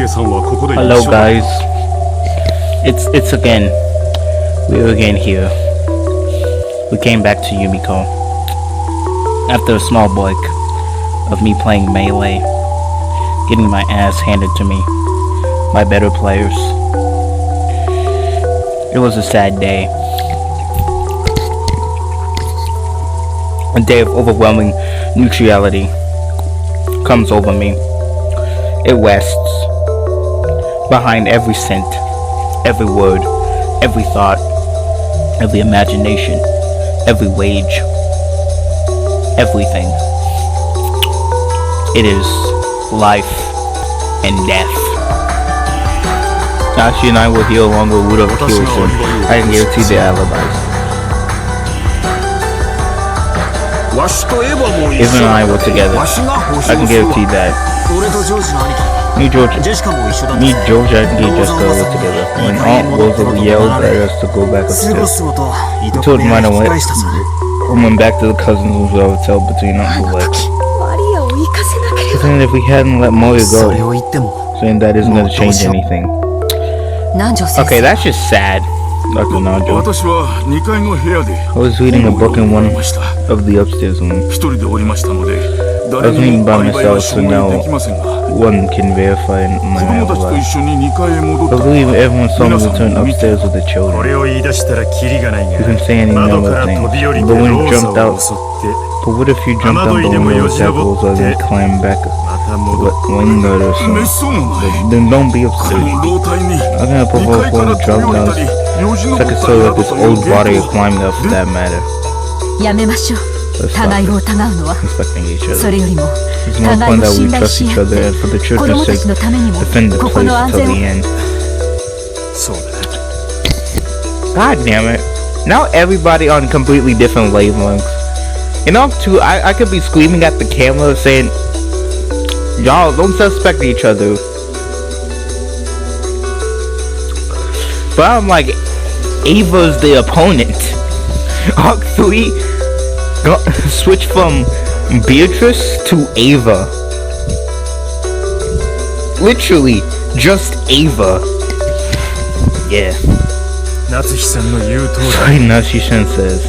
Hello guys, it's again. We're again here. We came back to Yumiko after a small break of me playing Melee, getting my ass handed to me by better players. It was a sad day. A day of overwhelming neutrality comes over me. It rests behind every scent, every word, every thought, every imagination, every wage, everything. It is life and death. Nashi and I will heal along with Wood over here soon. I can guarantee the alibis. Even and I were together. I can guarantee that. Me, George, and Jessica were together. When Aunt Rosa yelled at us to go back upstairs, we told Mina and went back to the cousins who were hotel between Uncle Lex. Saying if we hadn't let Moya go, saying that isn't going to change anything. Okay, that's just sad, Dr. Nanjo. I was reading a book in one of the upstairs rooms. I was reading by myself, so now one can verify my alibi. I believe everyone saw me return upstairs with the children. You can say any number of things, but when you jumped out, but what if you jumped out the window and tackles or then climbed back window or something? Then don't be upset. I'm gonna provoke one to drop down so I can show that this old body is climbing up for that matter. Let's stop respecting each other. It's more fun that we trust each other and for the children's sake, defend the place until the end. God damn it. Now everybody on completely different wavelengths. You know, too, I could be screaming at the camera saying, y'all don't suspect each other. But I'm like, Ava's the opponent. Arc 3 switch from Beatrice to Ava. Literally, just Ava. Yeah. Sorry, Natsuki-san says.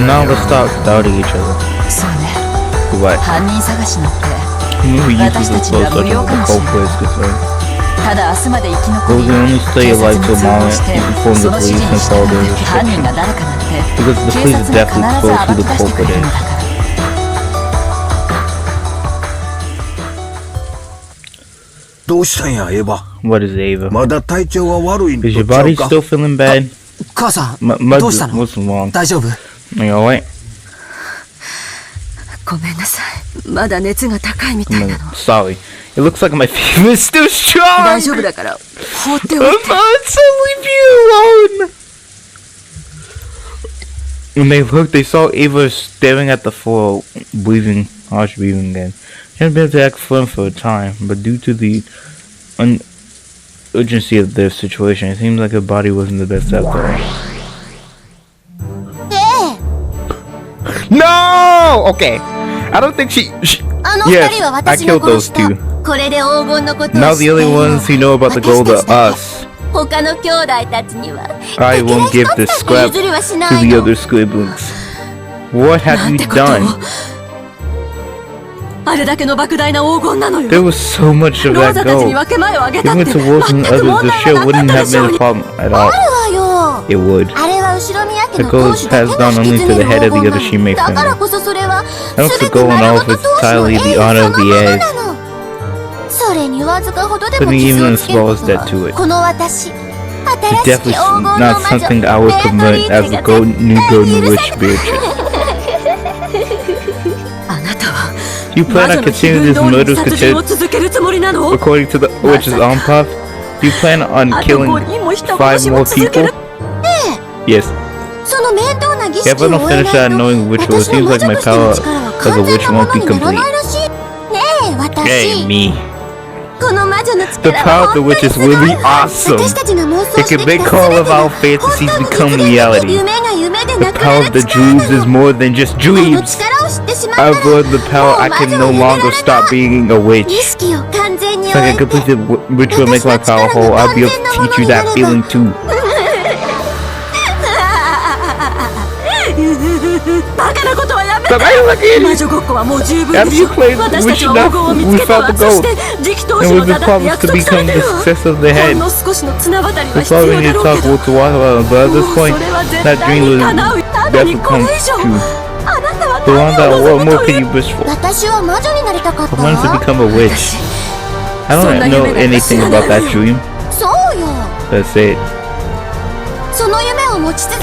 Now let's start doubting each other. What? Who uses the close up the culprit is concerned. Will we only stay alive till Mama inform the police and follow their instructions? Because the police definitely close who the culprit is. What is Ava? Is your body still feeling bad? What's wrong? Are you alright? Sorry. It looks like my fever is still strong! I'm fine, so leave me alone! When they looked, they saw Ava staring at the floor, harsh breathing again. She hadn't been able to act firm for a time, but due to the urgency of their situation, it seemed like her body wasn't the best after all. No! Okay. I don't think she yes, I killed those two. Now the only ones who know about the gold are us. I won't give this scrap to the other scribblings. What have you done? There was so much of that gold. Giving it to Wolves and others, the show wouldn't have been a problem at all. It would. The gold is passed down only to the head of the other Shime family. Else the gold and all of it's entirely the honor of the heirs. Putting even the smallest debt to it. It's definitely not something I would promote as the new golden witch Beatrice. You plan on continuing these murders according to the witch's own path? Do you plan on killing 5 more people? Yes. If I don't finish that knowing which one, it seems like my power as a witch won't be complete. Hey, me. The power of the witch is really awesome. It can make all of our fantasies become reality. The power of the dreams is more than just dreams. I've learned the power I can no longer stop being a witch. It's like a completed ritual make my power whole. I'll be able to teach you that feeling too. Stop acting like an idiot! After you played Witch enough, we found the gold. And we've been promised to become the success of the head. That's why we need to talk with the watermelon, but at this point, that dream will definitely come true. Beyond that, what more can you wish for? I wanted to become a witch. I don't know anything about that dream. That's it.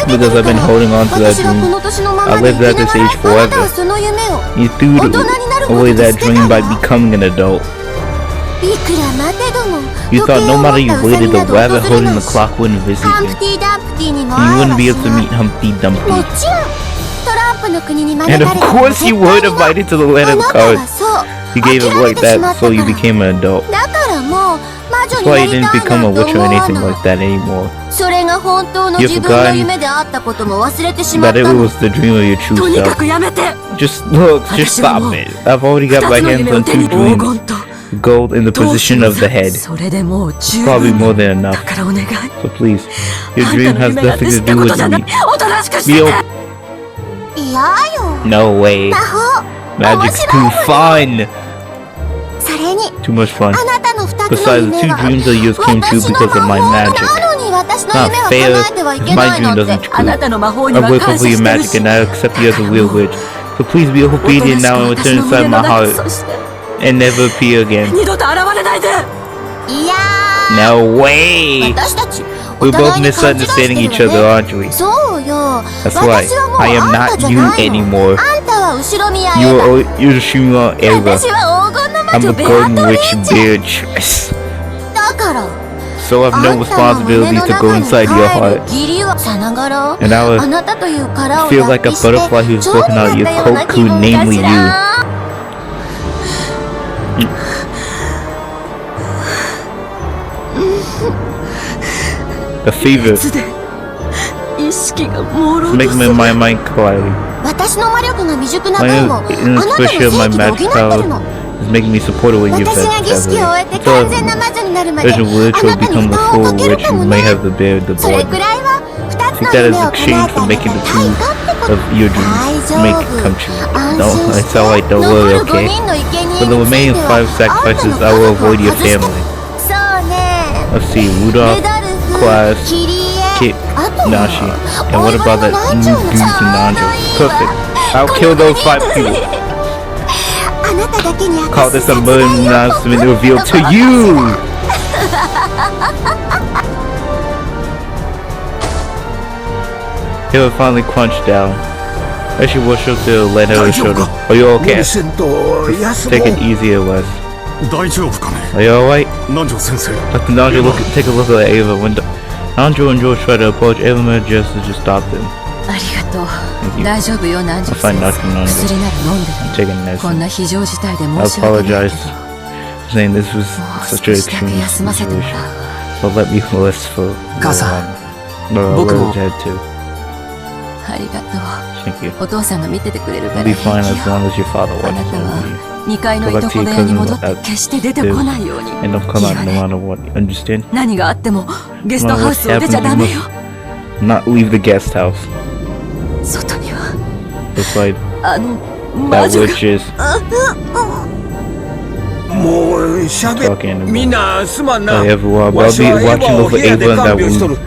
Because I've been holding on to that dream. I lived at this age forever. You threw away that dream by becoming an adult. You thought no matter you waited, the rabbit holding the clock wouldn't visit you. You wouldn't be able to meet Humpty Dumpty. And of course you were invited to the land of the cards. You gave it like that, so you became an adult. That's why you didn't become a witch or anything like that anymore. You've forgotten that it was the dream of your true self. Just look, just stop it. I've already got my hands on 2 dreams. Gold in the position of the head. Probably more than enough. So please, your dream has nothing to do with me. No way. Magic's too fun. Too much fun. Besides, the 2 dreams of yours came true because of my magic. Not fair, if my dream doesn't true. I'm grateful for your magic and I accept you as a real witch. So please be obedient now and return inside my heart. And never appear again. No way! We're both misunderstanding each other, aren't we? That's why I am not you anymore. You're Shima Eva. I'm a golden witch Beatrice. So I have no responsibility to go inside your heart. And I would feel like a butterfly who's broken out of your cocoon, namely you. A fever. It's making my mind cloudy. My inspiration of my magic power is making me supportive when you've had until ritual become the full witch you may have to bear the blood. Take that as exchange for making the truth of your dreams make it come true. No, it's alright, don't worry, okay? For the remaining 5 sacrifices, I will avoid your family. Let's see, Rudolph, Class, Kit, Nashi, and what about that new dude and Nanjo? Perfect. I'll kill those 5 people. Call this a murder announcement revealed to you! He will finally crunch down. As she washed up to let her shoulder. Are you okay? Just take it easier, Wes. Are you alright? Dr. Nanjo, take a look at Ava. When Nanjo and George tried to approach, Ava made just stopped him. Thank you. I'll find Dr. Nanjo. I'm taking this. I apologize for saying this was such an extreme situation. So let me rest for a while. But I'll let his head too. Thank you. I'll be fine as long as your father watches over you. Go back to your cousin and don't come out no matter what. Understand? No matter what happens, you must not leave the guest house. Beside that witch is talking to me. Hey everyone, I'll be watching over Ava and that wound.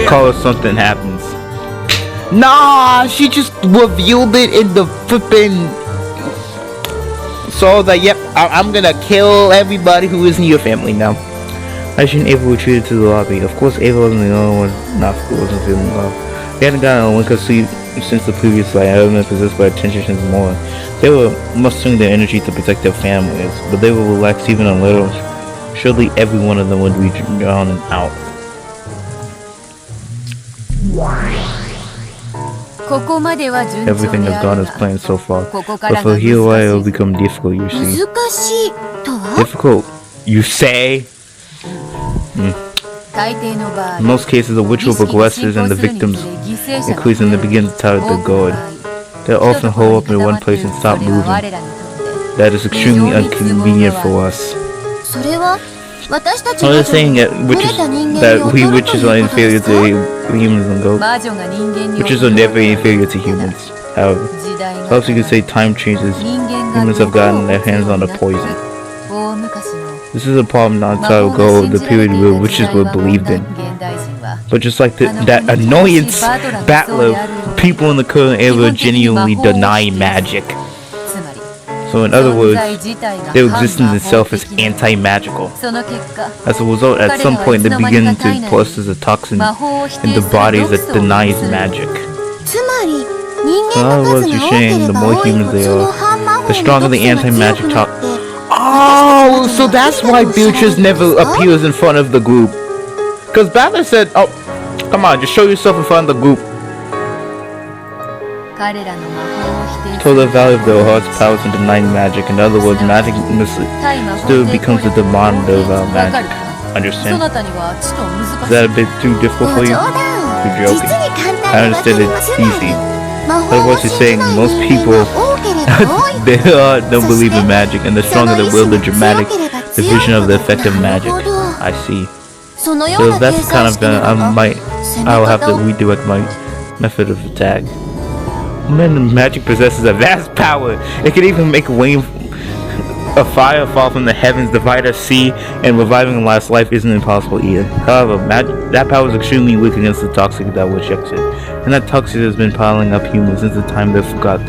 Call if something happens. Nah, she just revealed it in the flippin'. So that yep, I'm gonna kill everybody who isn't your family now. I shouldn't Ava retreated to the lobby. Of course, Ava wasn't the only one. Wasn't feeling well. They hadn't gotten a wink of sleep since the previous fight. I haven't been possessed by attention since morning. They were mustering their energy to protect their families, but they will relax even a little. Surely every one of them would be drowned and out. Everything has gone as planned so far, but for here it will become difficult, you see. Difficult, you say? In most cases, the ritual progresses and the victims increase and they begin to tire the god. They often hold up in one place and stop moving. That is extremely inconvenient for us. So they're saying that we witches are inferior to humans and goats. Witches are never inferior to humans. However, perhaps you could say time changes. Humans have gotten their hands on the poison. This is a problem not so ago of the period where witches were believed in. But just like that annoyance battler, people in the current era genuinely deny magic. So in other words, their existence itself is anti-magical. As a result, at some point they begin to process a toxin in the bodies that denies magic. In other words, you're saying the more humans they are, the stronger the anti-magic toxin. Oh, so that's why Beatrice never appears in front of the group. Because Battler said, oh, come on, just show yourself in front of the group. So the value of their heart's powers in denying magic. In other words, magic still becomes a demand of magic. Understand? Is that a bit too difficult for you? You're joking. I understand it's easy. In other words, you're saying most people don't believe in magic, and the stronger the will, the dramatic division of the effect of magic. I see. So that's kind of I'll have to redirect my method of attack. Man, magic possesses a vast power. It can even make rain, a fire fall from the heavens, divide a sea, and reviving the last life isn't impossible either. However, that power is extremely weak against the toxic that rejects it, and that toxic has been piling up humans since the time they forgot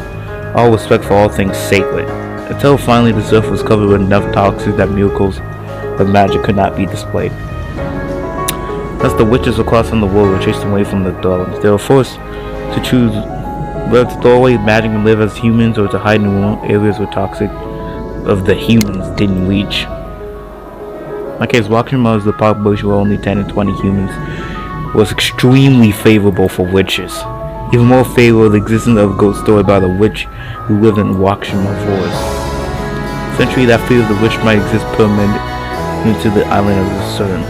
all respect for all things sacred, until finally the earth was covered with enough toxic that miracles of magic could not be displayed. Thus the witches across the world were chased away from the dwellings. They were forced to choose whether to throw away magic and live as humans, or to hide in areas where toxic of the humans didn't reach. In my case, watching as the population were only 10 and 20 humans was extremely favorable for witches. Even more favorable, the existence of a ghost story about a witch who lived in Wakashima Forest. Essentially, that fear of the witch might exist permanent into the island of the sun.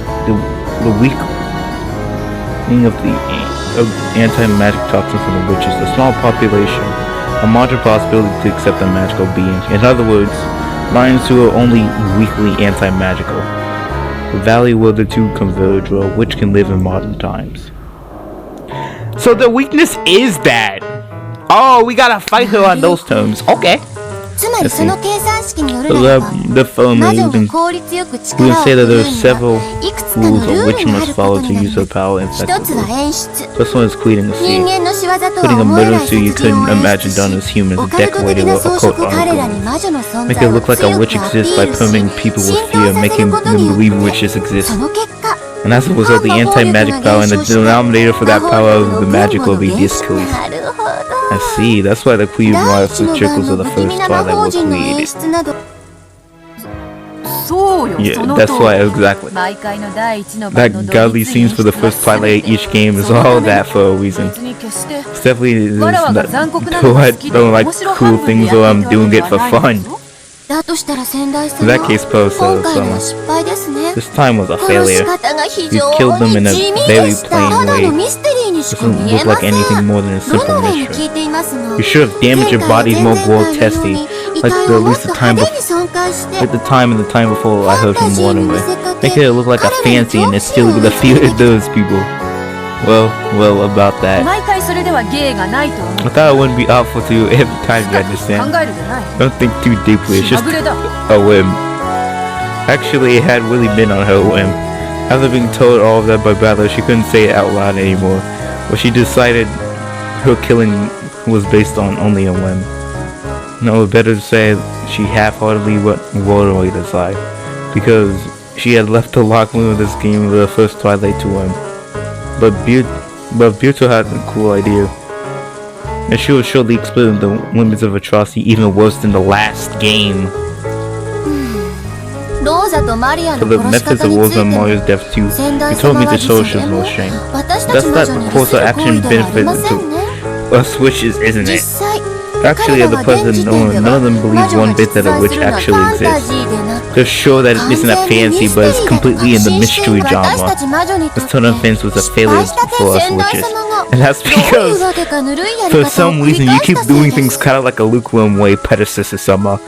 The weakening of the anti-magic toxin from the witches, a small population, a marginal possibility to accept a magical being. In other words, minds who are only weakly anti-magical. The valley where the two converge, where a witch can live in modern times. So the weakness is that. Oh, we gotta fight her on those terms. Okay. The film we can say that there are several rules a witch must follow to use her power effectively. First one is cleaning the sea. Putting a murder suit you couldn't imagine done as humans and decorated with occult articles. Make it look like a witch exists by permeating people with fear, making them believe witches exist. And as a result, the anti-magic power and the denominator for that power of the magic will be discreased. I see, that's why the Queen Riot circles of the first Twilight were created. Yeah, that's why, exactly. That godly scenes for the first Twilight each game is all that for a reason. It's definitely not like cool things or I'm doing it for fun. In that case, this time was a failure. You killed them in a very plain way. Doesn't look like anything more than a simple mystery. You should have damaged your bodies more grotesquely, like at least the time before I heard from Warner. Make it look like a fancy and it's still the fear of those people. Well, about that. I thought it wouldn't be awful to you every time, you understand? Don't think too deeply, it's just a whim. Actually, it had really been on her whim. After being told all of that by Battler, she couldn't say it out loud anymore. But she decided her killing was based on only a whim. No, better to say she half-heartedly rolled away the side, because she had left the locker room of this game with the first Twilight to win. But Buto had a cool idea, and she was surely exploiting the limits of atrocity even worse than the last game. For the methods of Rosa and Mario's death too, he told me to show she was no shame. That's that course of action benefit to us witches, isn't it? Actually, at the present moment, none of them believe one bit that a witch actually exists. to show that it isn't a fantasy, but it's completely in the mystery genre. This total offense was a failure for us witches. And that's because, for some reason, you keep doing things kind of like a lukewarm way, predecessor Summer.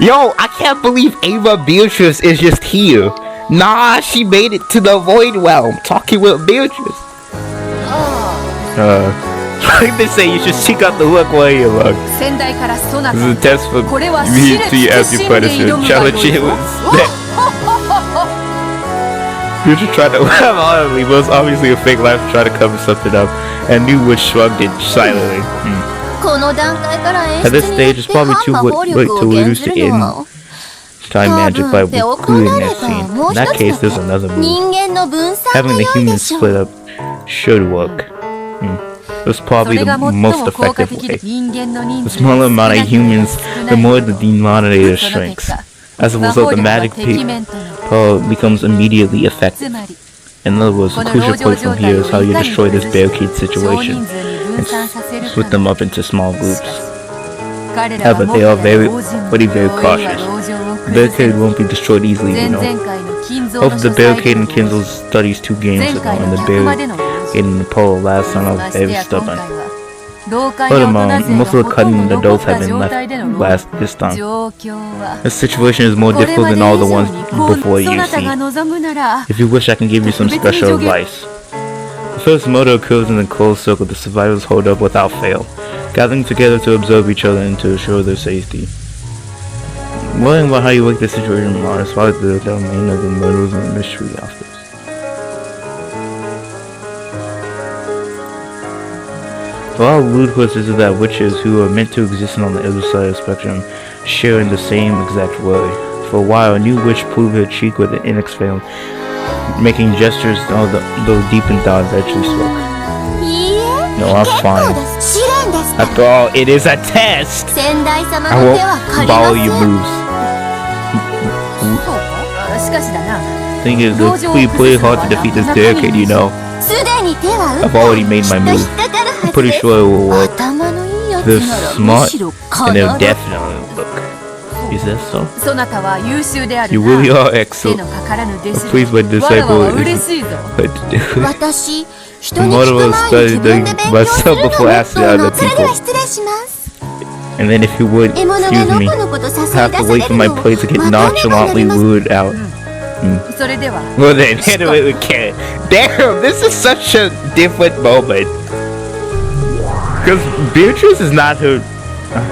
Yo, I can't believe Ava Beatrice is just here. Nah, she made it to the Void Realm, talking with Beatrice. Like they say, you should seek out the look while you look. This is a test for me to you as your predecessor. Challenge it was you should try to laugh audibly, but it's obviously a fake laugh to try to cover something up, and New Witch shrugged it silently. At this stage, it's probably too late to reduce the end time magic by including that scene. In that case, there's another move. Having the humans split up should work. It was probably the most effective way. The smaller amount of humans, the more the denominator shrinks. As a result, the magic power becomes immediately effective. In other words, the crucial point from here is how you destroy this barricade situation and split them up into small groups. However, they are very cautious. The barricade won't be destroyed easily, you know. Both the barricade and Kinzel studies 2 games ago, and the barricade and the pole last time I was very stubborn. Furthermore, most of the cutting adults have been left this time. This situation is more difficult than all the ones before you see. If you wish, I can give you some special advice. The first murder occurs in a closed circle the survivors hold up without fail, gathering together to observe each other and to assure their safety. Worrying about how you make the situation more is why the domain of the murders and the mystery after. For all ludicrous is that witches who are meant to exist on the other side of the spectrum share in the same exact worry. For a while, a new witch proved her cheek with an index veil, making gestures though deep in thought eventually spoke. No, I'm fine. After all, it is a test! I won't follow your moves. Thing is, it's pretty hard to defeat this barricade, you know. I've already made my move. I'm pretty sure it will work. They're smart, and they'll definitely look. Is that so? You really are excellent. Please, my disciple the motto was studying myself before asking other people. And then if you would, excuse me, I have to wait for my plate to get nonchalantly lured out. Well then, anyway, we can't. Damn, this is such a different moment. Because Beatrice is not her.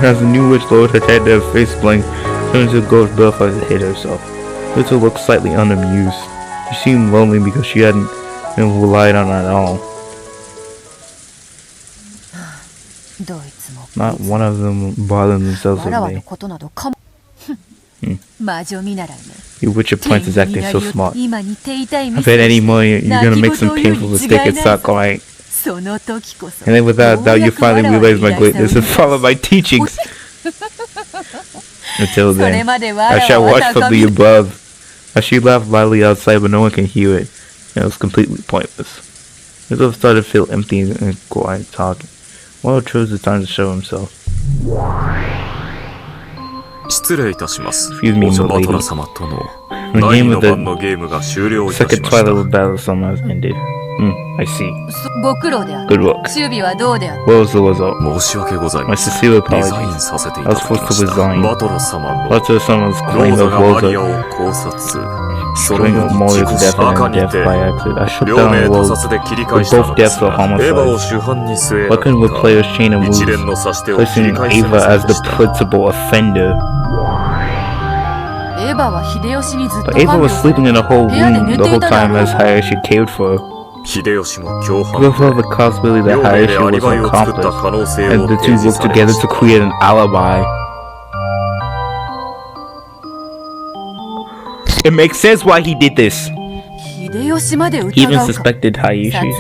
As a new witch lowered her head, her face blank, turns to a ghost butterfly to hit herself. Little looked slightly unamused. She seemed lonely because she hadn't been relied on at all. Not one of them bothered themselves with me. Your witch apprentice is acting so smart. I bet any more you're gonna make some painful mistake and start crying. And then without a doubt you finally realize my greatness and follow my teachings. Until then, I shall watch from the above. As she laughed loudly outside but no one can hear it. It was completely pointless. His love started to feel empty and quiet talking. Well, chose the time to show himself. Excuse me, my lady. The game of the second Twilight Battle Summer has ended. I see. Good work. What was the result? My sincere apologies. I was forced to resign. Bato-sama's claim of string of Mori's death and death by accident. I shook down the walls, but both deaths were homicides. Why couldn't we play a chain of moves, placing Ava as the principal offender? But Ava was sleeping in the whole room the whole time as Hayashi cared for her. Therefore, the possibility that Hayashi was an accomplice, and the two worked together to create an alibi. It makes sense why he did this. He even suspected Hayashi.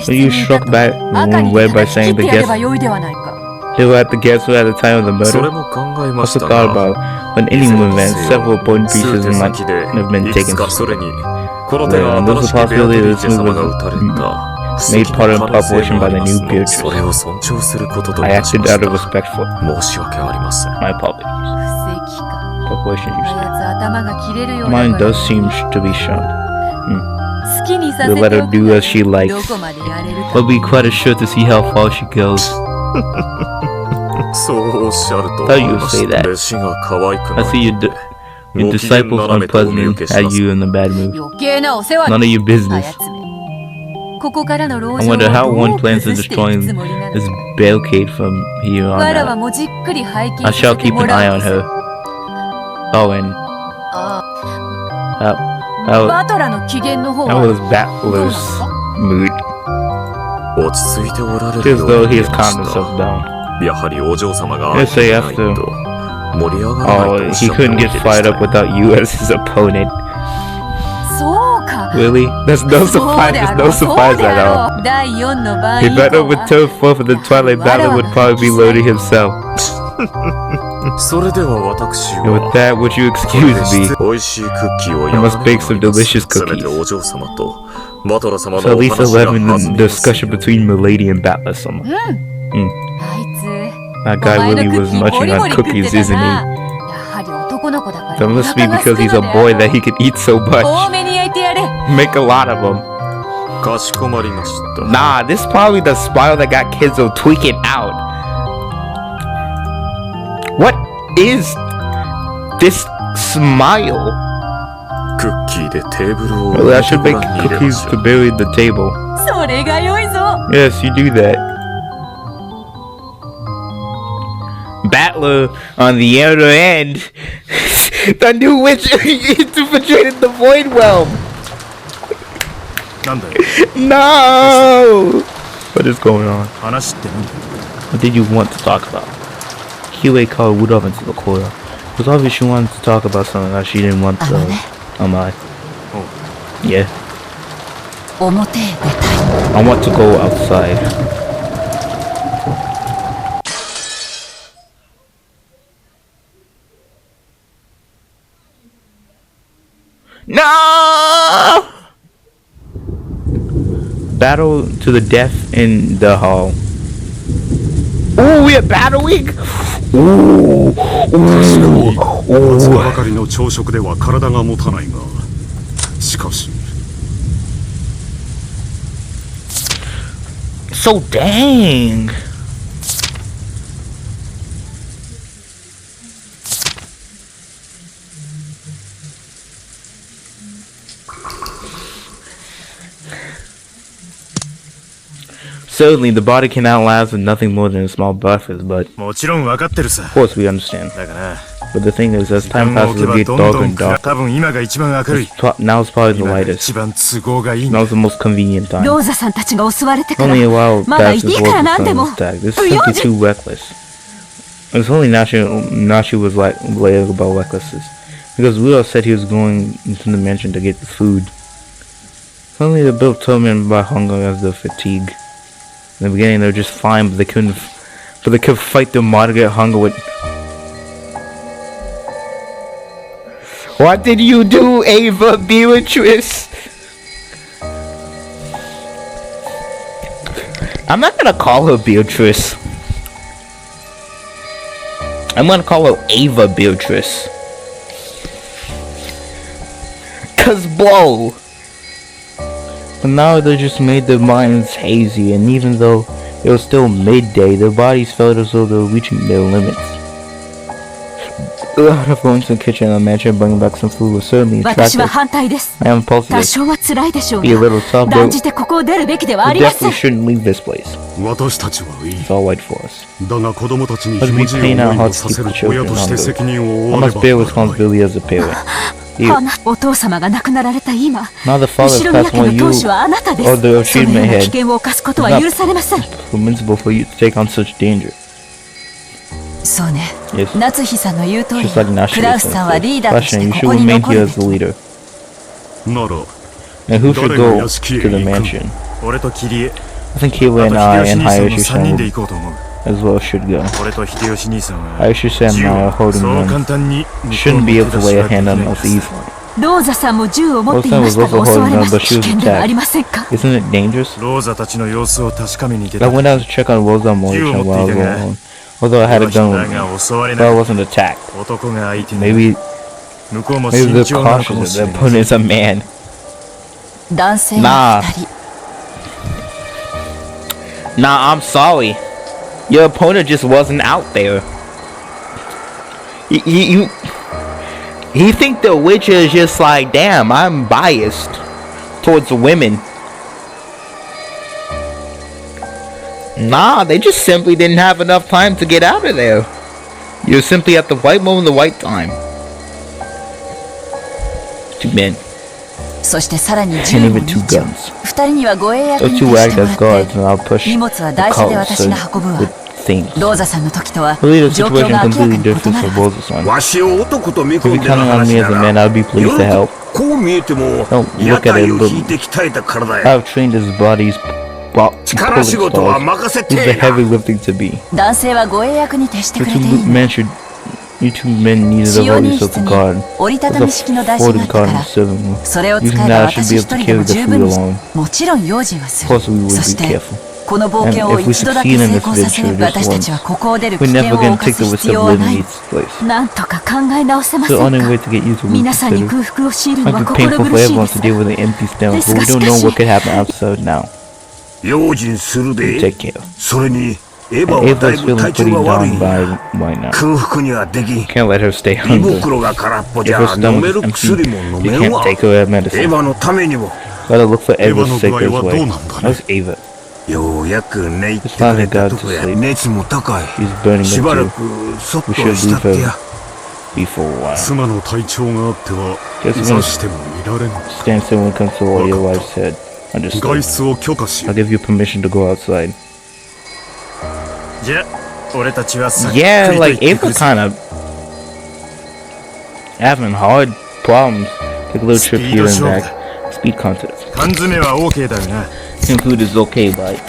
So you struck back the wound by saying the guests they were at the guests at the time of the murder. Also thought about when any event, several important pieces might have been taken. Well, and there's a possibility that this move was made part of preparation by the new Beatrice. I acted out of respect for her. My apologies. proportion you say. Mine does seem to be sharp. We'll let her do as she likes. We'll be quite assured to see how far she goes. Thought you would say that. I see your disciples unpleasantly had you in the bad mood. None of your business. I wonder how one plans on destroying this barricade from here on out. I shall keep an eye on her. Oh, and how was Battler's mood? Just though he has calmed himself down. Let's say after he couldn't get fired up without you as his opponent. Really? There's no surprise. There's no surprise at all. He better with turn 4 for the Twilight Battle would probably be loading himself. And with that, would you excuse me? I must bake some delicious cookies. So at least 11 in the discussion between Milady and Battler-sama. That guy really was munching on cookies, isn't he? That must be because he's a boy that he can eat so much. Make a lot of them. Nah, this is probably the smile that got kids all tweaking out. What is this smile? Really, I should make cookies to bury the table. Yes, you do that. Battler on the other end. The new witch infiltrated the void realm. No! What is going on? What did you want to talk about? Kiwei called Woodruff into the corner. It was obvious she wanted to talk about something that she didn't want to. Yeah. I want to go outside. No! Battle to the death in the hall. Ooh, we are battling? Ooh. So dang. Certainly, the body can outlast with nothing more than a small breakfast, but of course we understand. But the thing is, as time passes, it gets darker and darker. Now it's probably the lightest. Now it's the most convenient time. Only a while passes before the sun is attacked. This is simply too reckless. It's only Nashi was like about recklessness, because Rudolph said he was going into the mansion to get the food. Suddenly, the built tormented by hunger as the fatigue. In the beginning, they were just fine, but they couldn't fight the moderate hunger with. What did you do, Ava Beatrice? I'm not gonna call her Beatrice. I'm gonna call her Ava Beatrice. 'Cause blow. But now they just made their minds hazy, and even though it was still midday, their bodies felt as though they were reaching their limits. The thought of going to the kitchen and mansion bringing back some food was certainly attractive. I am positive. Be a little tough, but we definitely shouldn't leave this place. It's all right for us. But we pain our hearts to keep the children hungry. I must bear responsibility as a parent. Now the father has passed away, you or the achievement head. It's not permissible for you to take on such danger. Yes. Just like Nashi was saying. Question, you should remain here as the leader. And who should go to the mansion? I think Kiwei and I and Hayashi-san as well should go. Hayashi-san and I are holding on. Shouldn't be able to lay a hand on us easily. Rosa-san was also holding on, but she was attacked. Isn't it dangerous? I went out to check on Rosa and Mori-chan while I was alone. Although I had a gun with me, but I wasn't attacked. Maybe they're cautious. Their opponent is a man. Nah, I'm sorry. Your opponent just wasn't out there. You think the Witcher is just like, damn, I'm biased towards women. Nah, they just simply didn't have enough time to get out of there. You're simply at the right moment, the right time. 2 men. And even 2 guns. Those 2 act as guards, and I'll push the carts with things. I believe the situation is completely different for Rosa-san. If you're counting on me as a man, I'd be pleased to help. Don't look at it a little. I've trained his body's pulling stars. It's a heavy lifting to be. You two men needed a voice of the guard. There's a folding card in the serving room. Using that, I should be able to carry the food alone. Of course, we will be careful. And if we succeed in this venture just once, we're never going to take the risk of living in this place. It's the only way to get you to reconsider. It might be painful for everyone to deal with an empty stomach, but we don't know what could happen outside now. Take care. And Ava's feeling pretty down by now. Can't let her stay hungry. If her stomach is empty, you can't take her at medicine. Gotta look for Ava's sacred way. How's Ava? It's time to go to sleep. She's burning up too. We should leave her be for a while. Guess we're gonna stand still when it comes to what your wife said. Understood. I'll give you permission to go outside. Yeah, like Ava's kind of having hard problems. Take a little trip here and back. Speed contest. Food is okay, but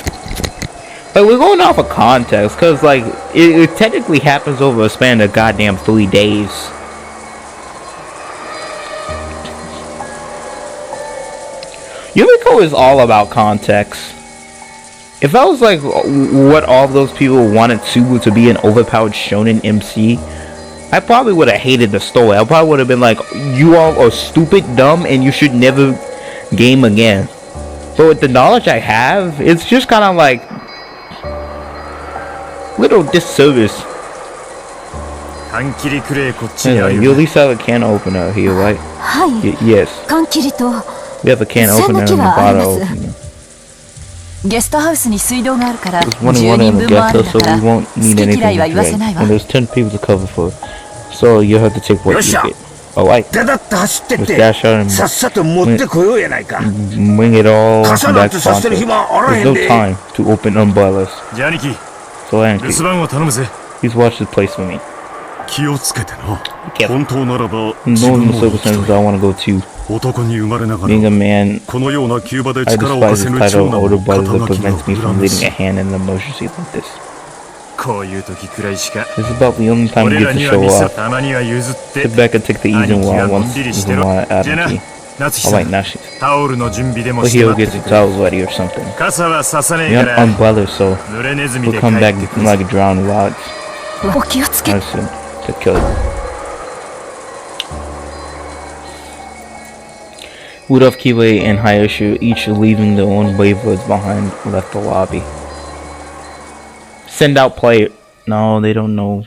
we're going off of context, cause like it technically happens over a span of goddamn 3 days. Umineko is all about context. If I was like what all those people wanted to be an overpowered shonen MC, I probably would have hated the story. I probably would have been like, you all are stupid, dumb, and you should never game again. But with the knowledge I have, it's just kind of like little disservice. You at least have a can opener here, right? Yes. We have a can opener and a bottle opener. There's one in the guest house, so we won't need anything to drink. And there's 10 people to cover for, so you have to take what you get. Alright, let's dash out and bring it all back to Fonte. There's no time to open umbrellas. So Yankee, please watch this place for me. Be careful. No circumstances I want to go to. Being a man, I despise the title of older brother that prevents me from leading a hand in an emergency like this. This is about the only time we get to show off. Sit back and take the easy one once is my attitude. Alright, now she's... Well, he'll get the towels ready or something. You're an umbrella, so we'll come back like drowned rods. Listen, to kill you. Rudolph, Kiwe, and Hayashu, each leaving their own waivers behind, left the lobby. Send out player. No, they don't know.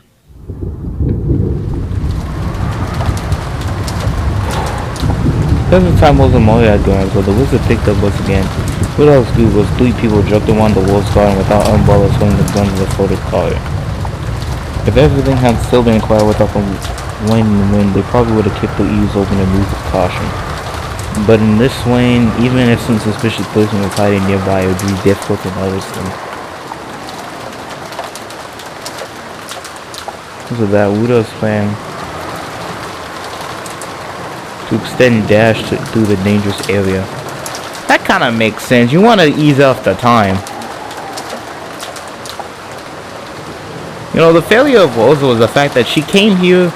There's a time was a Moya going, so the wizard picked up once again. What else do was 3 people jerked around the walls car and without umbrellas holding the guns of the floated car. If everything had still been quiet without the rain and the wind, they probably would have kept the eaves open and moved with caution. But in this rain, even if some suspicious person was hiding nearby, it would be difficult to notice them. Because of that, Udo's plan to extend dash through the dangerous area. That kind of makes sense. You want to ease off the time. You know, the failure of Rosa was the fact that she came here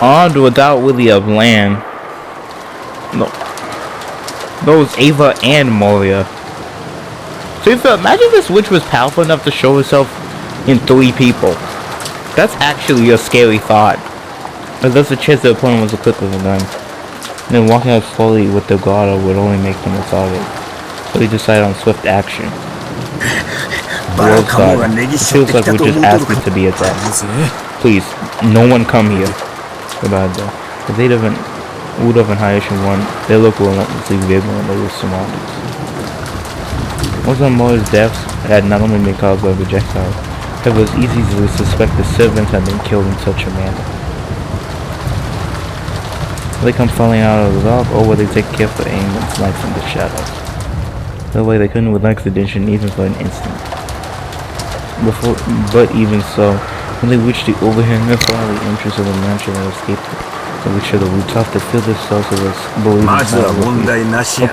armed without really a plan. No, those Ava and Moria. So imagine this witch was powerful enough to show herself in 3 people. That's actually a scary thought. But there's a chance the opponent was equipped with a gun. And then walking out slowly with the guard would only make them a target. So he decided on swift action. The world side. It feels like we're just asking to be attacked. Please, no one come here. Goodbye though. If they would have been higher than 1, they look relentlessly vigilant over surroundings. Most of Moa's deaths had not only been caused by projectiles, it was easy to suspect the servants had been killed in such a manner. Will they come falling out of the dark, or will they take careful aim and snipe from the shadows? That way they couldn't relax the tension even for an instant. But even so, when they reached the overhang and finally the entrance of the mansion and escaped the witch of the rooftop, they filled themselves with this believing no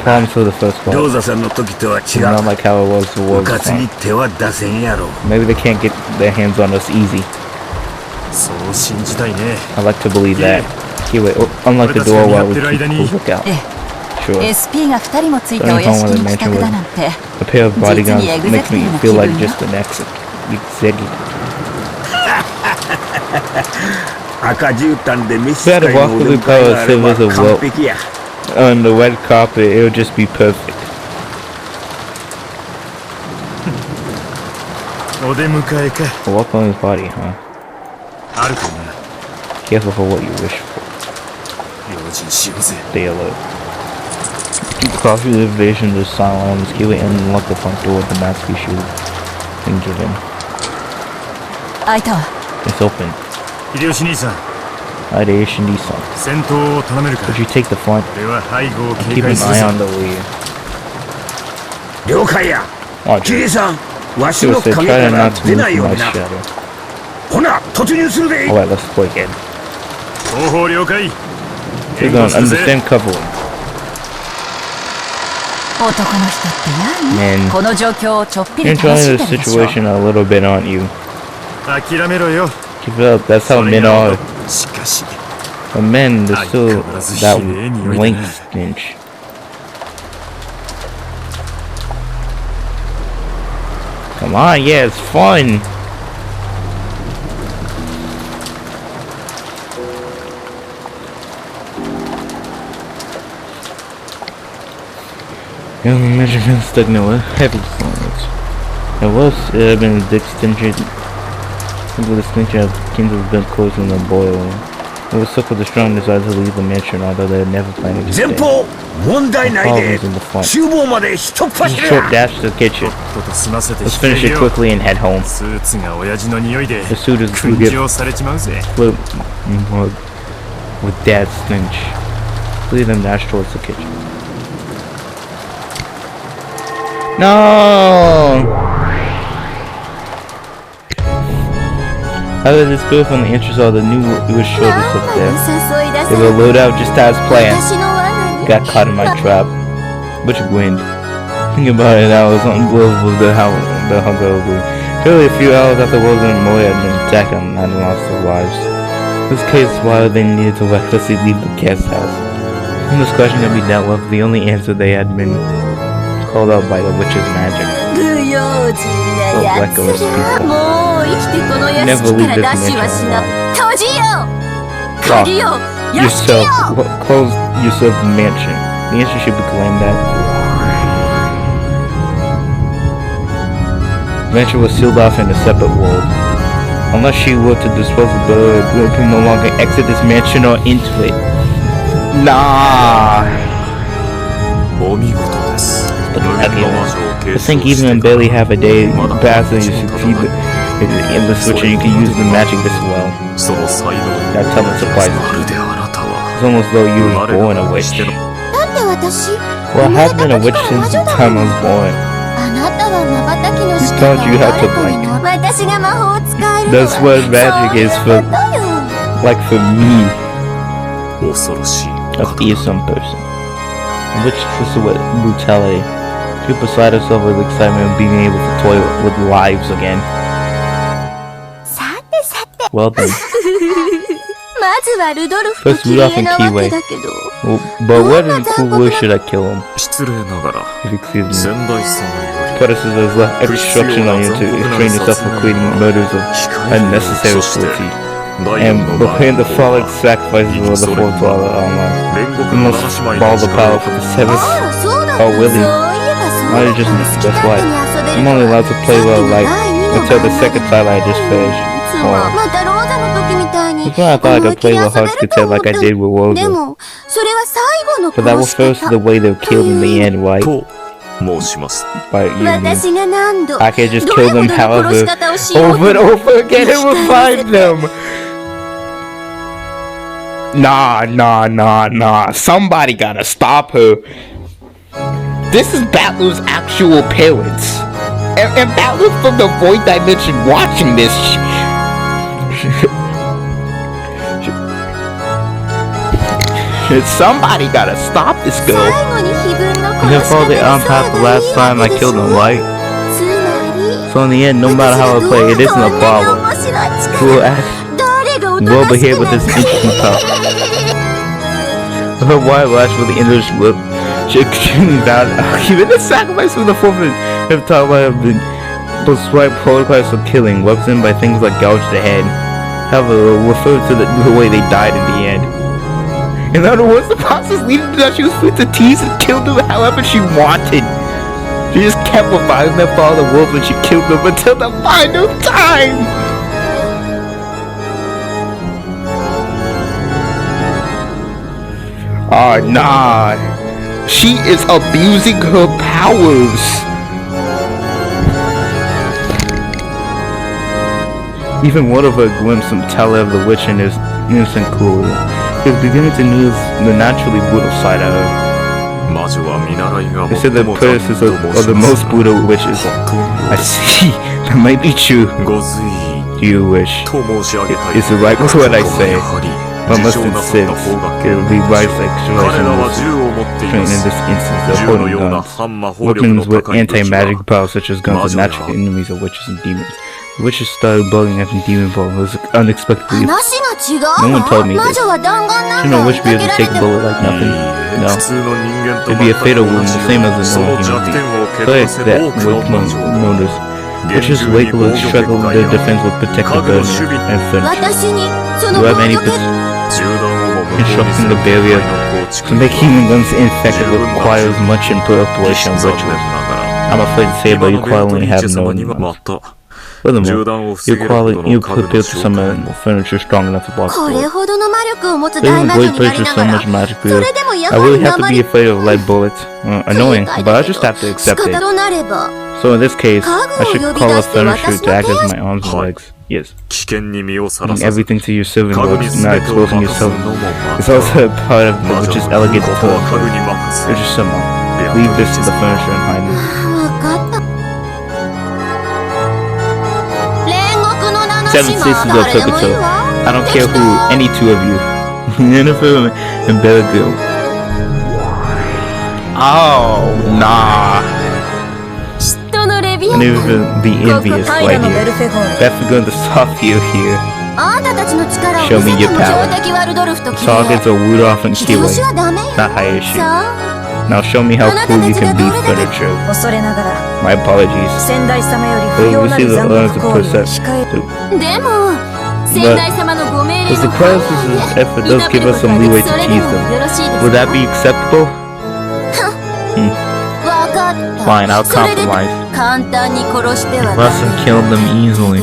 problems for the first part. Not like how it was the world. Maybe they can't get their hands on us easy. I like to believe that. Here, unlike the door while we keep a look out. Sure. Going home with a mansion with a pair of bodyguards makes me feel like just the next executive. If we had to walk through the power of Silver's of Will on the red carpet, it would just be perfect. Walk on his body, huh? Careful for what you wish for. Stay alert. Keep across through the vision of the silent items, keep it and unlock the front door with the masterpiece you been given. It's open. Hideyoshi-san. Would you take the front? Keep an eye on the rear. Sure, so try to not to move from my shadow. Alright, let's play again. You're gonna understand covering. Man, you're enjoying the situation a little bit, aren't you? Keep it up, that's how men are. But men, there's still that link stench. Come on, yeah, it's fun. Young measurement stagnant with heavy fluids. It had been the extension of kings of bent clothes in the boiling. It was stuck with a strong desire to leave the mansion, although they had never planned to stay. Problems in the front. Just a short dash to the kitchen. Let's finish it quickly and head home. The suit is to get flip mug with dad's stench. Leave them dash towards the kitchen. No! How did this go from the entrance of the new Jewish shoulders up there? They were loaded out just as planned. Got caught in my trap. Which wind? Think about it, that was unbelievable how the hunger over. Barely a few hours after Wilson and Moya had been attacked and had lost their lives. This case is why they needed to recklessly leave the guest house. When this question could be dealt with, the only answer they had been called out by the witch's magic. So reckless people. Never leave this mansion alone. Close yourself the mansion. The answer should be claimed that. The mansion was sealed off in a separate world. Unless she were to dispose of the group, can no longer exit this mansion or into it. Nah. I think even in barely half a day passes, you succeed in the switch and you can use the magic this well. That talent surprises me. It's almost though you were born a witch. Well, I have been a witch since the time I was born. Who taught you how to blink? That's what magic is for, like for me. A fearsome person. A witch is with brutality. She beside herself with excitement of being able to toy with lives again. Well then. First Rudolph and Kiwi. But where in cool way should I kill him? If you excuse me. predecessors left instruction on you to restrain yourself from creating murders of unnecessary cruelty. And between the following sacrifices of the fourth father online, you must follow the power for the seventh. Oh, really? Why did you just that's why? I'm only allowed to play well like until the second twilight just finished. Oh. That's why I thought I could play with Heart's Content like I did with Rosa. But that was first the way they were killed in the end, right? By you. I can just kill them however over and over again and revive them. Nah. Somebody gotta stop her. This is Battler's actual parents. And Battler's from the Void Dimension watching this Somebody gotta stop this girl. And then follow the path the last time I killed him, right? So in the end, no matter how I play, it isn't a problem. We'll behave with this interesting power. Her wire lash with the English whip. She extremely bad. Even the sacrifice for the forfeit have taught I have been prescribed protocols for killing, represented by things like gouge the head. However, referred to the way they died in the end. In other words, the process leading to that she was free to tease and kill them however she wanted. She just kept reviving their father wolf and she killed them until the final time! Oh, nah. She is abusing her powers. Even one of her glimpsed some tell of the witch and his innocent cruelty. He was beginning to notice the naturally brutal side of her. They said the predecessors are the most brutal witches. I see. That might be true. Do you wish? Is it right what I say? But must insist it will be right sexualizing trained in this instance. They're holding guns. Weapons with anti-magic powers such as guns are natural enemies of witches and demons. The witches started bugging after demon ball was unexpectedly. No one told me this. Should no witch be able to take a bullet like nothing? No. It'd be a fatal wound, the same as a normal human being. But that with murders. Witches regularly struggle their defense with protective burden and furniture. Do you have any constructing the barrier to make human guns ineffective requires much in preparation of rituals. I'm afraid to say, but you probably have no ones. Furthermore, you could build some furniture strong enough to block the door. Even blade purchase so much magic for you. I really have to be afraid of light bullets. Annoying, but I just have to accept it. So in this case, I should call up furniture to act as my arms and legs. Yes. Doing everything to your serving works, not exposing yourself. It's also a part of the witch's elegant tone. You're just someone. Leave this to the furniture and hide it. 7 sisters of Purgatory. I don't care who, any two of you. Yennefer and Belagil. Oh, nah. And even the envious right here. That's going to stop you here. Show me your power. Targets are Rudolph and Kiwi, not Hayashi. Now show me how cool you can be furniture. My apologies. We'll receive the honor to process. But as the predecessor's effort does give us some leeway to tease them, would that be acceptable? Fine, I'll compromise. Less than kill them easily.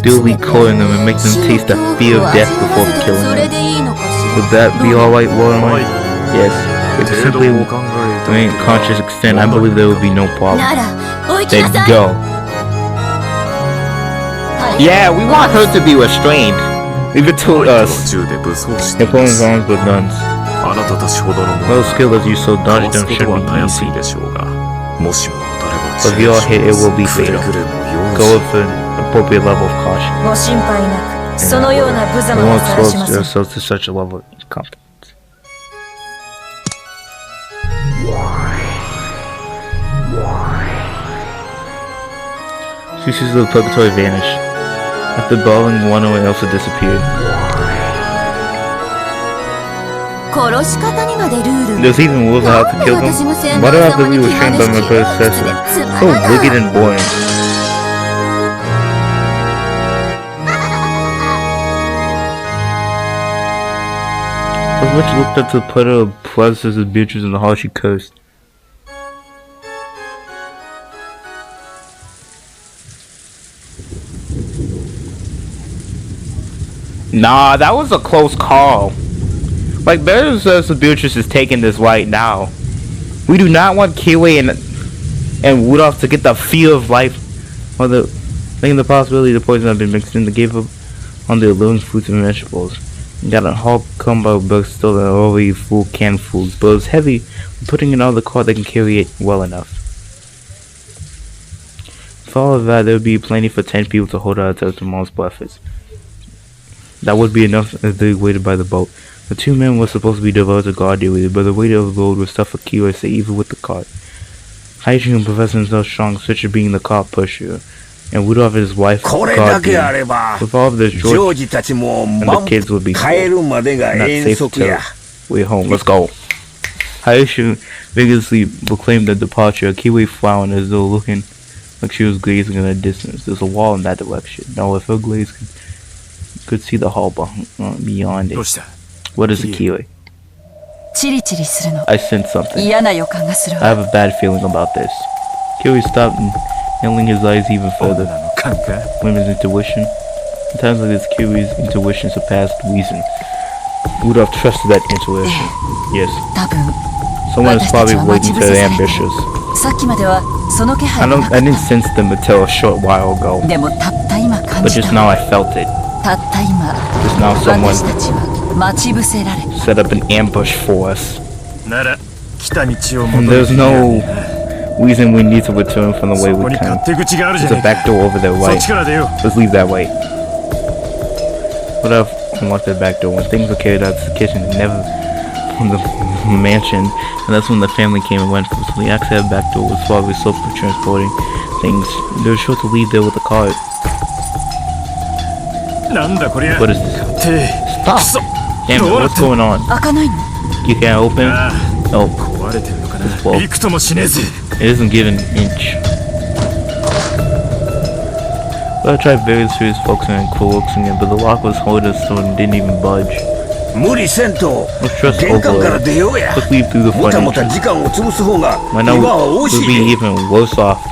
Duly coiling them and make them taste the fear of death before killing them. Would that be alright, Warren? Yes. If simply remain conscious extent, I believe there will be no problem. Then go. Yeah, we want her to be restrained. Leave it to us. Your opponent's arms with guns. Well skilled as you, so dodging them should be easy. But if you all hit, it will be fatal. Go with an appropriate level of caution. You won't expose yourself to such a level of confidence. Species of the Purgatory vanished. After bawling, one or else had disappeared. There's even rules on how to kill them. Why do I have to be restrained by my predecessor? So wicked and boring. As much looked up to put her predecessors and Beatrice in the hall, she cursed. Nah, that was a close call. Like, better says Beatrice is taking this right now. We do not want Kiwi and Rudolph to get the feel of life, or thinking the possibility the poison had been mixed in. They gave up on the alluring fruits and vegetables. And got a whole combo box still already full canned foods, but it was heavy. Putting it on the cart, they can carry it well enough. For all of that, there would be plenty for 10 people to hold out until tomorrow's breakfast. That would be enough as they waited by the boat. The two men were supposed to be devoted to guard duty, but the weight of the load was tough for Kira to say even with the cart. Haichi and Professor himself strong, such as being the cart pusher, and Rudolph and his wife guard duty. With all of this, George and the kids would be full. Not safe till we're home. Let's go. Haichi vigorously proclaimed their departure, Kiwi frowned as though looking like she was gazing in the distance. There's a wall in that direction. Now if her gaze could see the hall beyond it. What is it, Kiwi? I sense something. I have a bad feeling about this. Kiwi stopped and handling his eyes even further. Women's intuition. In times like this, Kiwi's intuition surpassed reason. Rudolph trusted that intuition. Yes. Someone is probably waiting to their ambitious. I didn't sense them until a short while ago. But just now I felt it. Just now someone set up an ambush for us. And there's no reason we need to return from the way we came. There's a back door over there, right? Let's leave that way. What if I unlocked that back door? When things were carried out to the kitchen and never from the mansion, and that's when the family came and went. So the access back door was probably so for transporting things. They were sure to leave there with the cart. What is this? Stop! Damn it, what's going on? You can't open it? Oh. It's broke. It isn't giving an inch. Well, I tried various serious focusing and coaxing it, but the lock was holding still and didn't even budge. Let's trust overload. Let's leave through the front entrance. My now we'll be even worse off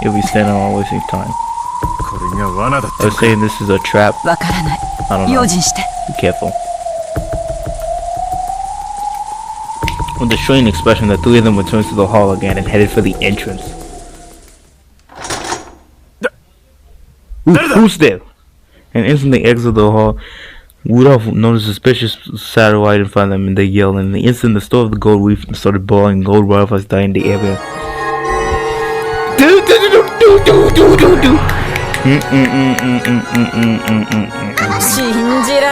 if we stand on wasting time. I was saying this is a trap. I don't know. Be careful. With a strange expression, the three of them returned to the hall again and headed for the entrance. Who's there? And instantly exited the hall. Rudolph noticed a suspicious satellite in front of them and they yelled. And in the instant, the store of the gold reef started boiling and gold wildfires died in the area.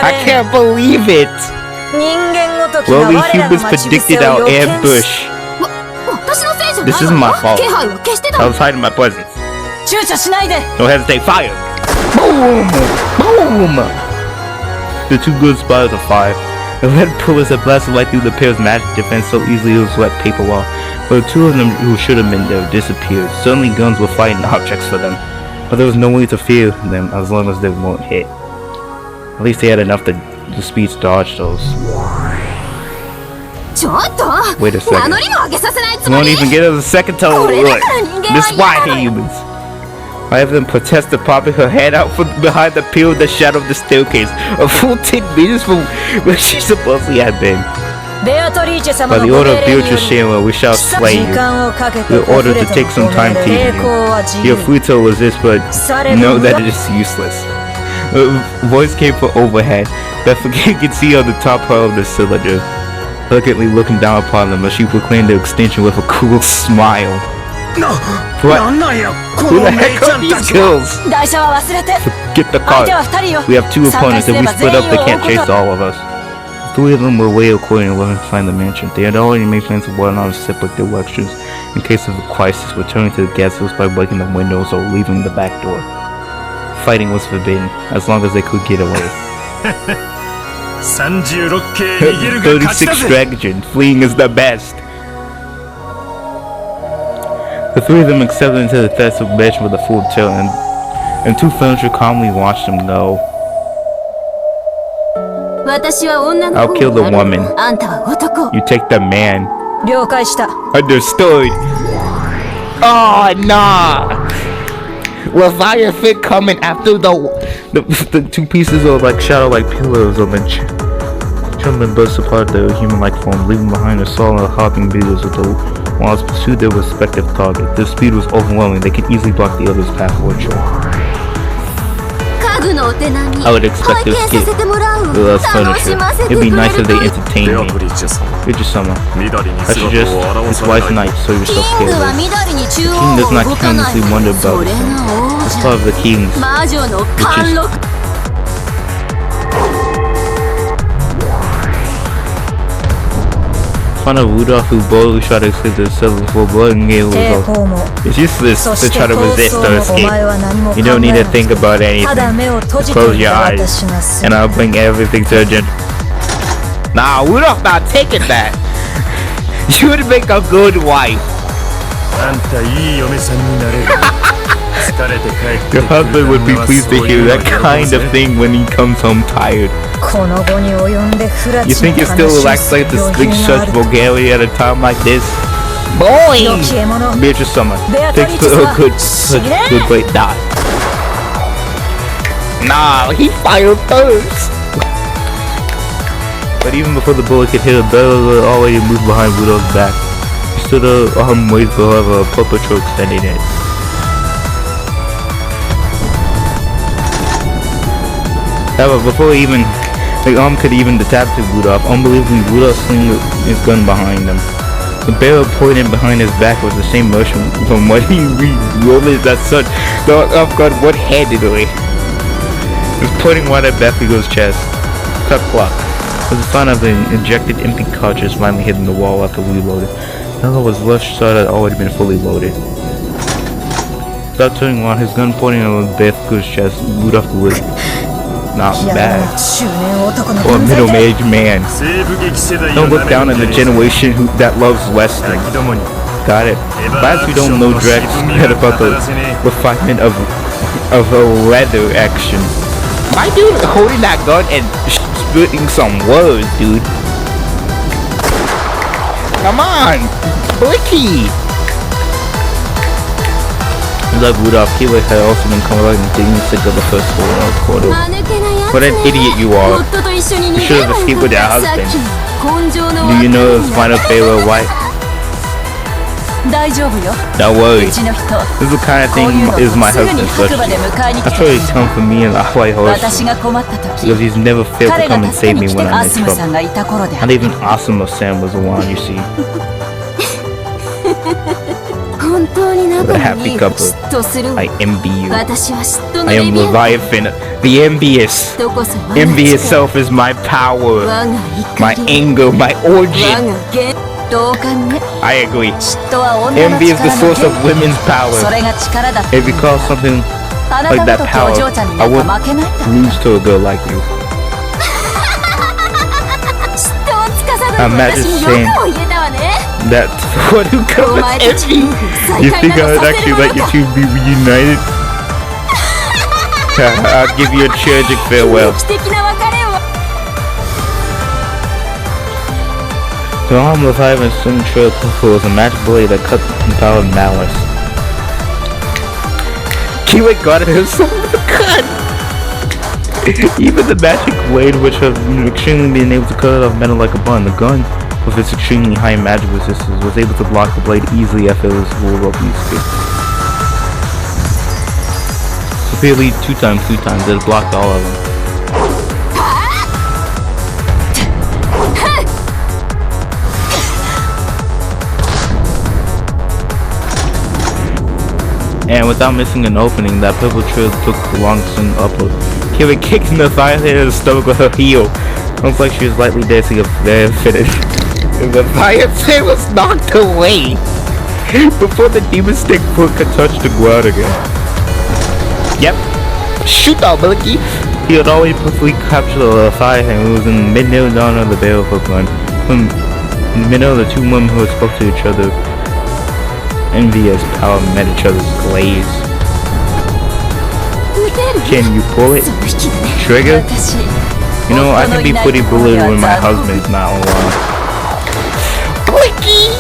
I can't believe it! Well, we humans predicted our ambush. This isn't my fault. I was hiding my presence. Don't hesitate, fire! Boom! Boom! The two good spotters of fire. The red pillars that blasted right through the pair's magic defense so easily it was wet paper wall. But the two of them who should have been there disappeared. Certainly guns were fighting objects for them. But there was no way to fear them as long as they weren't hit. At least they had enough to the speeds dodge those. Wait a second. You won't even get us a second to look. This is why I hate humans. I have them protest popping her head out from behind the pillar that shadowed the staircase, a full 10 meters from where she supposedly had been. By the order of Beatrice Shanwell, we shall slay you. We are ordered to take some time teaching you. You're free to resist, but know that it is useless. A voice came from overhead. Beth could see on the top part of the cylinder, elegantly looking down upon them as she proclaimed the extension with a cruel smile. What? Who the heck are these girls? Get the cart. We have two opponents. If we split up, they can't chase all of us. The three of them were way according to looking to find the mansion. They had already made plans to run on separate directions in case of a crisis, returning to the guest house by breaking the windows or leaving the back door. Fighting was forbidden, as long as they could get away. 36 dragons. Fleeing is the best. The three of them accepted into the festive mansion with a full tilt, and two furniture calmly watched them go. I'll kill the woman. You take the man. Understood. Oh, nah. Leviathan coming after the two pieces of like shadow like pillars on the Children burst apart their human-like form, leaving behind a solid hopping beetles with the walls pursue their respective target. Their speed was overwhelming. They could easily block the other's path forward. I would expect to escape the less furniture. It'd be nice if they entertained me. You're just summer. I should just this wise night, so yourself careless. The king does not carelessly wonder about it. It's part of the kings, which is fun of Rudolph, who boldly tried to escape the cell before blood and gale was off. It's useless to try to resist or escape. You don't need to think about anything. Just close your eyes, and I'll bring everything to a gentle. Nah, Rudolph not taking that. You would make a good wife. Your husband would be pleased to hear that kind of thing when he comes home tired. You think you're still relaxed like to speak such vulgarity at a time like this? Boy! Beatrice Summer. Takes a good wait, die. Nah, he fired first! But even before the bullet could hit a Bella already moved behind Rudolph's back. He stood waiting for a puppet choke extending it. However, before even the arm could even detach to Rudolph, unbelievably Rudolph slung his gun behind him. The barrel pointed behind his back was the same motion from what he rolled that such off guard one-handedly. It was pointing right at Bethle's chest. Cut clock. It was the sound of an ejected empty cartridge finally hitting the wall after reloaded. Bella was lush shot had already been fully loaded. Without turning around, his gun pointing at Bethle's chest, Rudolph was not bad. Or a middle-aged man. Don't look down on the generation that loves Western. Got it. Perhaps you don't know Drax about the refinement of a leather action. My dude holding that gun and spitting some words, dude. Come on, Blicky. Like Rudolph, Keyway had also been covering the digging sick of the first quarter. What an idiot you are. You should have escaped with your husband. Do you know his final favorite wife? Don't worry. This is the kind of thing is my husband's specialty. That's why he's come for me and I white horse. Because he's never failed to come and save me when I'm in trouble. Not even Awesome of Sam was the one, you see. The happy couple. I envy you. I am Leviathan, the envious. Envy itself is my power, my anger, my origin. I agree. Envy is the source of women's power. If you call something like that power, I won't lose to a girl like you. Imagine saying that what who comes envy. You think I would actually let you two be reunited? I'll give you a tragic farewell. The arm of Ivan's central was a magic blade that cut the power of malice. Kiwi got himself with a cut! Even the magic blade, which has extremely been able to cut off metal like a bun, the gun, with its extremely high magic resistance, was able to block the blade easily after it was rolled up easily. Repeatedly, two times, it blocked all of them. And without missing an opening, that purple trail took the longest and upward. Kiwi kicked Leviathan in the stomach with her heel. Looks like she was lightly dancing up there and finished. Leviathan was knocked away before the demon stick foot could touch the ground again. Yep. Shoot out, Milky. He would always perfectly capture the fire thing. It was in the midnight dawn of the battlefield gun. When in the middle of the two women who spoke to each other, envy as power met each other's glaze. Can you pull it? Trigger? You know, I can be pretty bullied when my husband's not around. Wiki!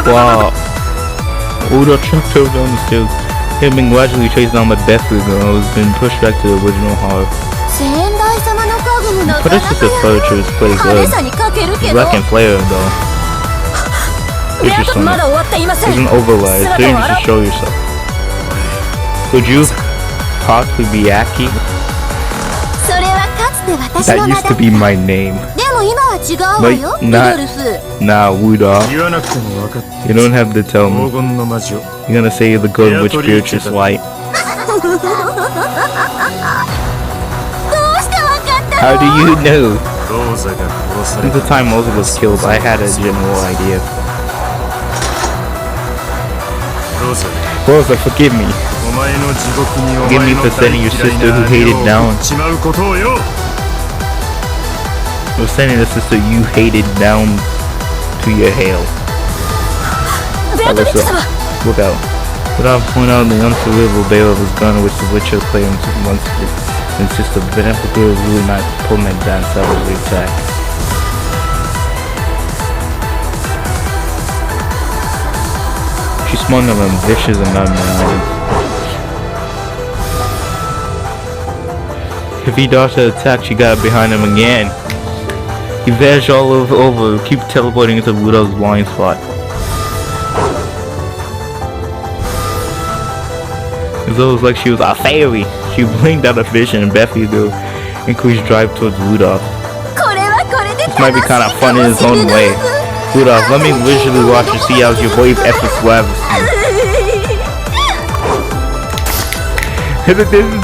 Wow. Udo chucked over down the stairs. He had been gradually chased down by Bethlehem and was being pushed back to the original horror. The predecessor furniture is pretty good. It's lacking flair though. Interesting. There's an overlay. It's dangerous to show yourself. Could you possibly be Aki? That used to be my name. But not Wuda. You don't have to tell me. You're gonna say the good witch Beatrice Light. How do you know? Since the time Moses was killed, I had a general idea. Rosa, forgive me. Forgive me for sending your sister who hated down. For sending the sister you hated down to your hell. Look out. But I'll point out the unforgivable bale of his gun which the witcher claimed once insisted the Africa was really not pulling it down savagely attack. She's smart and ambitious and not naive. If he dodged the attack, she got behind him again. He vanished all over, keep teleporting into Ludo's blind spot. It was like she was a fairy. She blinked out of vision and Bethany do increased drive towards Rudolph. This might be kind of fun in its own way. Rudolph, let me visually watch and see how your brave efforts lavish.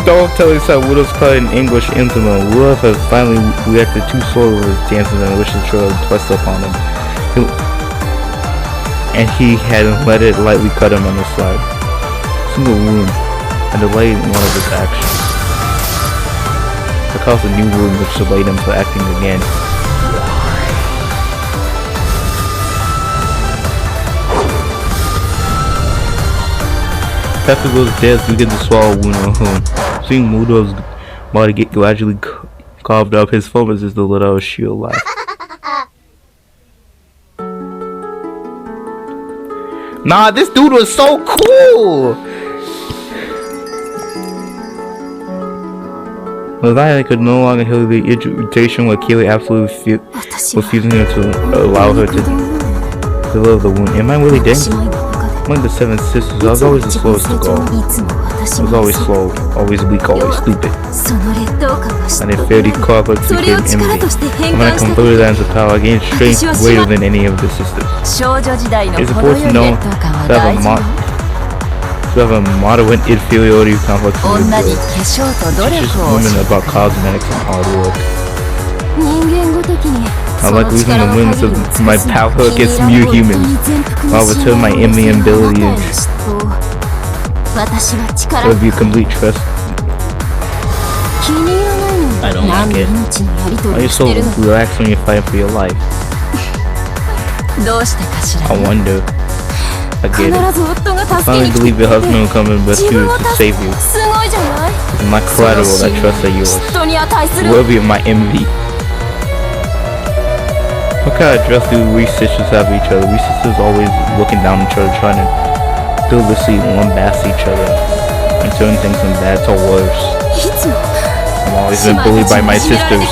Don't tell us how Rudolph's caught in English intimate. Rudolph has finally reacted too slowly with his dances and wishes to pressed upon him. And he hadn't let it lightly cut him on the side. Single wound. And delayed one of his actions. It caused a new wound which delayed him from acting again. After those deaths, we get to swallow Wuno home. Seeing Wuno's body get gradually carved up, his focus is to let out a shield laugh. Nah, this dude was so cool! Leviathan could no longer heal the irritation with Keely absolutely refusing her to allow her to deliver the wound. Am I really dead? Among the seven sisters, I was always the slowest to go. I was always slow, always weak, always stupid. And if fairly clever to became envy. And when I converted that into power, I gained strength greater than any of the sisters. It's important to know to have a moderate inferiority complex in the world. Teaches women about cosmetics and hard work. I like losing the wings of my power against mere humans, while return my envy and ability to give you complete trust. I don't like it. Why are you so relaxed when you're fighting for your life? I wonder. I get it. I finally believe your husband will come and rescue you to save you. It's my collateral, that trust are yours. Worthy of my envy. What kind of trust do we sisters have each other? We sisters always looking down each other, trying to deliberately lambast each other and turn things from bad to worse. I've always been bullied by my sisters.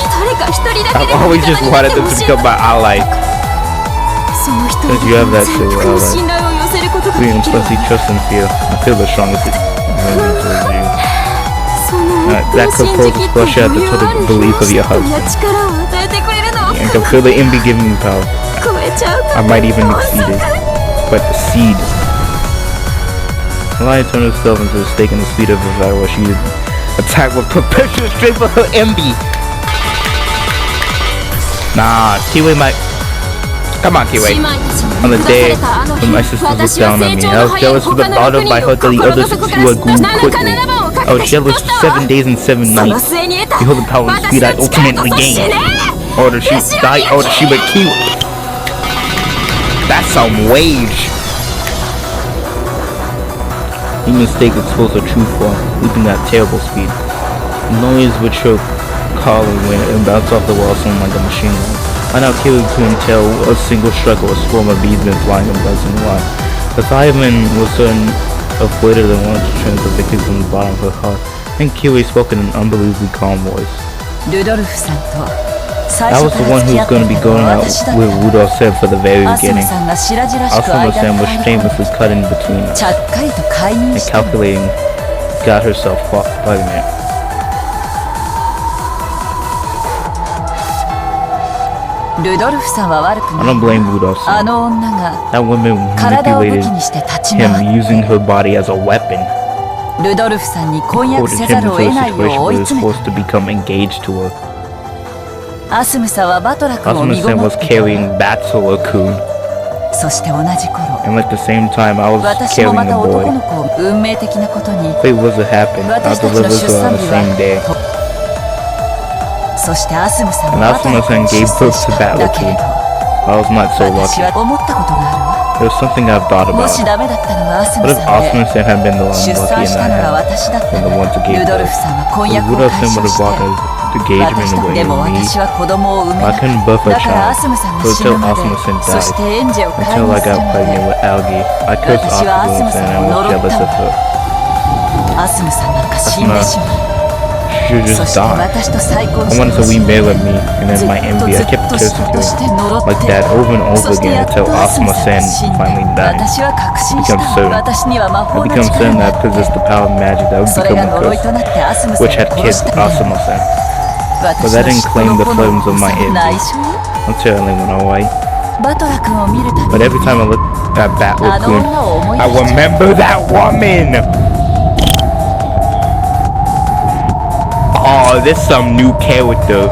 I've always just wanted them to become my allies. Since you have that too, we implicitly trust and fear. I feel the strongest towards you. That could flush out the total belief of your husband. And can feel the envy giving me power. I might even exceed it. But the seed. The lion turned herself into a stake in the speed of her fire while she attacked with perpetual strength of her envy. Nah, Kiwi might. Come on, Kiwi. On the day when my sisters looked down on me, I was jealous for the thought of I heard that the other 6 grew quickly. I was jealous for 7 days and 7 nights. Behold the power and speed I ultimately gained. Order she die, order she but Kiwi. That's some wage. You mistake exposed a true form, leaping at terrible speed. The noise would choke calling when it bounced off the wall sounding like a machine gun. By now Kiwi couldn't tell a single strike or a swarm of bees been flying and buzzing around. The fireman was certain of greater than one strength of victory from the bottom of her heart, and Kiwi spoke in an unbelievably calm voice. I was the one who was going to be going out with Rudolph said for the very beginning. Asuma-san was shamelessly cut in between us, and calculating got herself pregnant. I don't blame Rudolph-san. That woman manipulated him using her body as a weapon. Ordered him into a situation where he was forced to become engaged to her. Asuma-san was carrying Bachelor-kun. And at the same time, I was carrying a boy. Fate was to happen. I delivered her on the same day. And Asuma-san gave birth to Bachelor-kun. I was not so lucky. There's something I've thought about. What if Asuma-san had been the one lucky and I had been the one to give birth? If Rudolph-san would have brought his engagement away with me, I couldn't birth a child. So until Asuma-san died, until I got pregnant with Algae, I cursed Asuma-san and was jealous of her. Asuma, she should just die. I wanted to remarry me, and in my envy, I kept cursing her like that over and over again until Asuma-san finally died. I became certain that I possessed the power of magic that would become a curse, which had killed Asuma-san. But that didn't claim the flames of my envy. Until I went away. But every time I look at Bachelor-kun, I remember that woman! Oh, this some new character.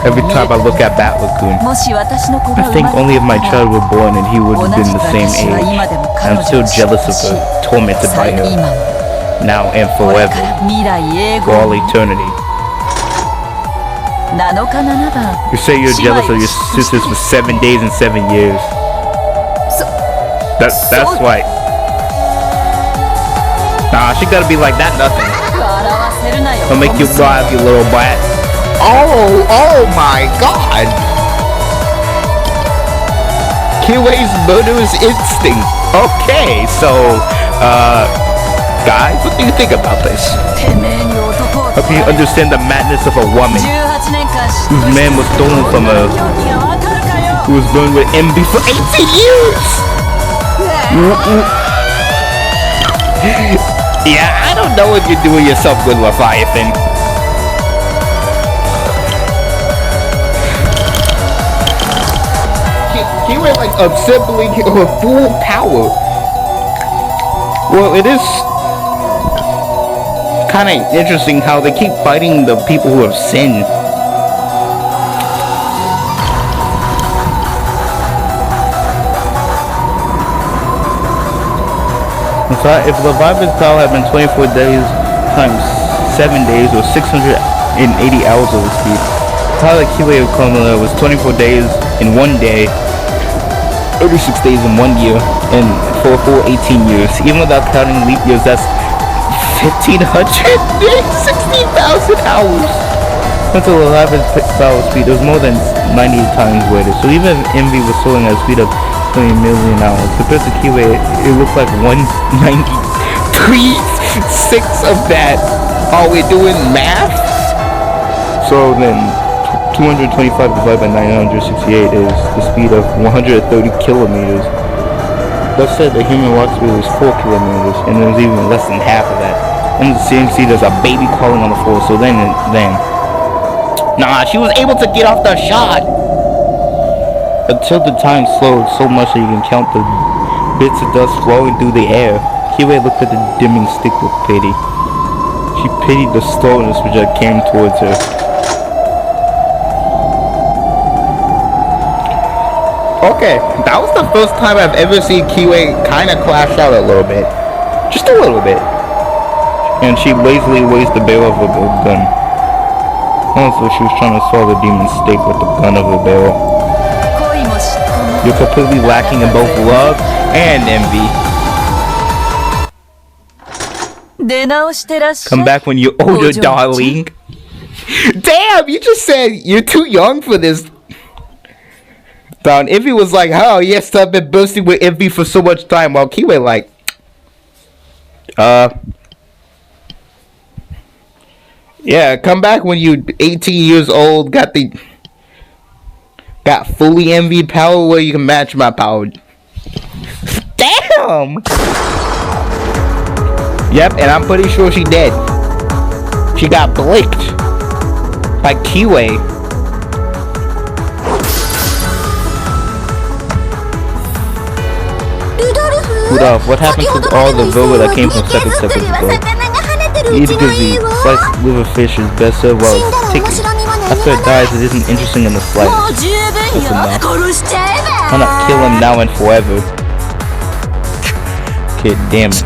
Every time I look at Bachelor-kun, I think only if my child were born and he would have been the same age. I'm still jealous of her, tormented by her, now and forever, for all eternity. You say you're jealous of your sisters for 7 days and 7 years. That's right. Nah, she gotta be like that, nothing. I'll make you drive, you little brat. Oh my god! Kiwi's murderous instinct. Okay, so, guys, what do you think about this? Hope you understand the madness of a woman whose man was stolen from her, who was burned with envy for 18 years! Yeah, I don't know if you're doing yourself good, Leviathan. He went like assembling her full power. Well, it is kind of interesting how they keep fighting the people who have sinned. So if Leviathan's power had been 24 days times 7 days or 680 hours of speed, the power of Kiwi of Komala was 24 days in 1 day, 36 days in 1 year, and for a full 18 years. Even without counting leap years, that's 1,500 days, 16,000 hours. Until Leviathan's power speed, it was more than 98 times greater. So even if Envy was soaring at a speed of 20 million hours. Compared to Kiwi, it looked like 193/6 of that. Are we doing math? So then, 225 divided by 968 is the speed of 130 kilometers. That said, the human walk speed was 4 kilometers, and it was even less than half of that. And the same speed as a baby crawling on the floor. So then, nah, she was able to get off the shot. Until the time slowed so much that you can count the bits of dust flowing through the air. Kiwi looked at the dimming stick with pity. She pitied the slowness which came towards her. Okay, that was the first time I've ever seen Kiwi kind of clash out a little bit. Just a little bit. And she lazily wastes the barrel of a gun. Also, she was trying to swallow the demon's steak with the gun of a barrel. You're completely lacking in both love and envy. Come back when you're older, darling. Damn, you just said you're too young for this. Down, Envy was like, oh yes, I've been bursting with envy for so much time, while Kiwi like, yeah, come back when you 18 years old, got fully envy power where you can match my power. Damn! Yep, and I'm pretty sure she did. She got blinked by Kiwi. Rudolph, what happened to all the velvet that came from 7 seconds ago? Eat busy. Sliced liver fish is best served while it's ticking. After it dies, it isn't interesting in the slightest. That's enough. Why not kill him now and forever? Kid, damn it.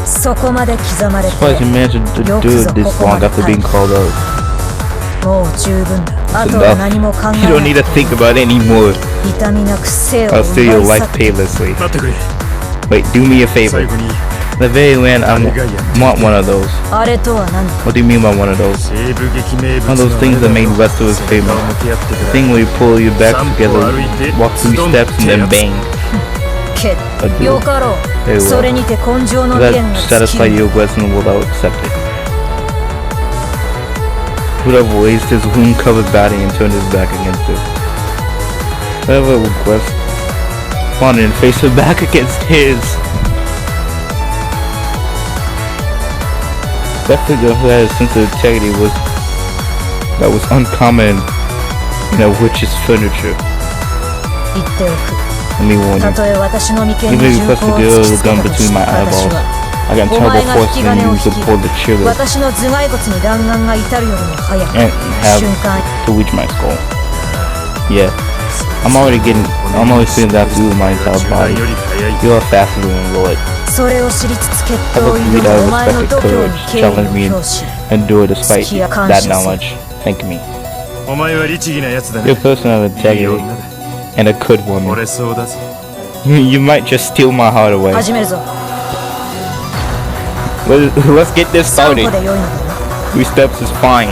Surprised you managed to do it this long after being called out. That's enough. You don't need to think about it anymore. I'll steal your life painlessly. Wait, do me a favor. The very land, I want one of those. What do you mean by one of those? One of those things that made wrestlers famous. The thing where you pull your back together, walk 3 steps, and then bang. A duel. Very well. Does that satisfy your request and will I accept it? Rudolph raised his wound-covered body and turned his back against it. Whatever request. Wanted and face her back against his. That figure who had a sense of integrity that was uncommon in a witch's furniture. Let me warn you. Even if you press the girl with a gun between my eyeballs, I got terrible force and use to pull the trigger and have to reach my skull. Yeah. I'm already feeling that through my entire body. You are faster than Lord. Have a great unexpected courage, challenge me and do it despite that knowledge. Thank me. You're a person of integrity and a good woman. You might just steal my heart away. Let's get this started. 3 steps is fine.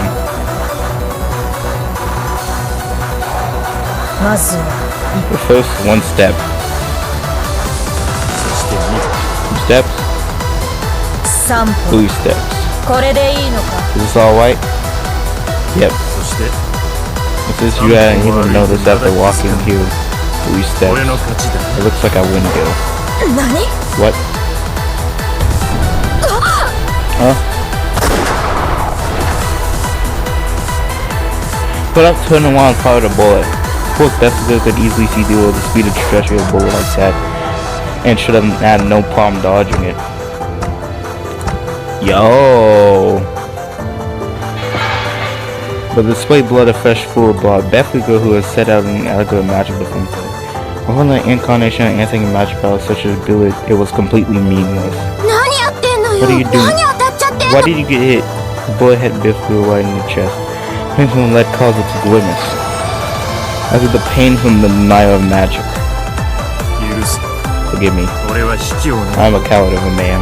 The first 1 step. 2 steps. 3 steps. Is this alright? Yep. Since you hadn't even noticed after walking here 3 steps, it looks like I win, Gil. What? Huh? Put up, turn around, fire the bullet. Of course, Bethesda could easily see the speed and trajectory of a bullet like that, and should have had no problem dodging it. Yo! But despite blood of fresh full of blood, Bethesda, who has set out an adequate magic defense, although the incarnation of anti-magic powers such as Billet, it was completely meaningless. What are you doing? Why did you get hit? The bullet hit Bethesda right in the chest. Pain from the lead caused it to grimace. As with the pain from the denial of magic. Forgive me. I'm a coward of a man.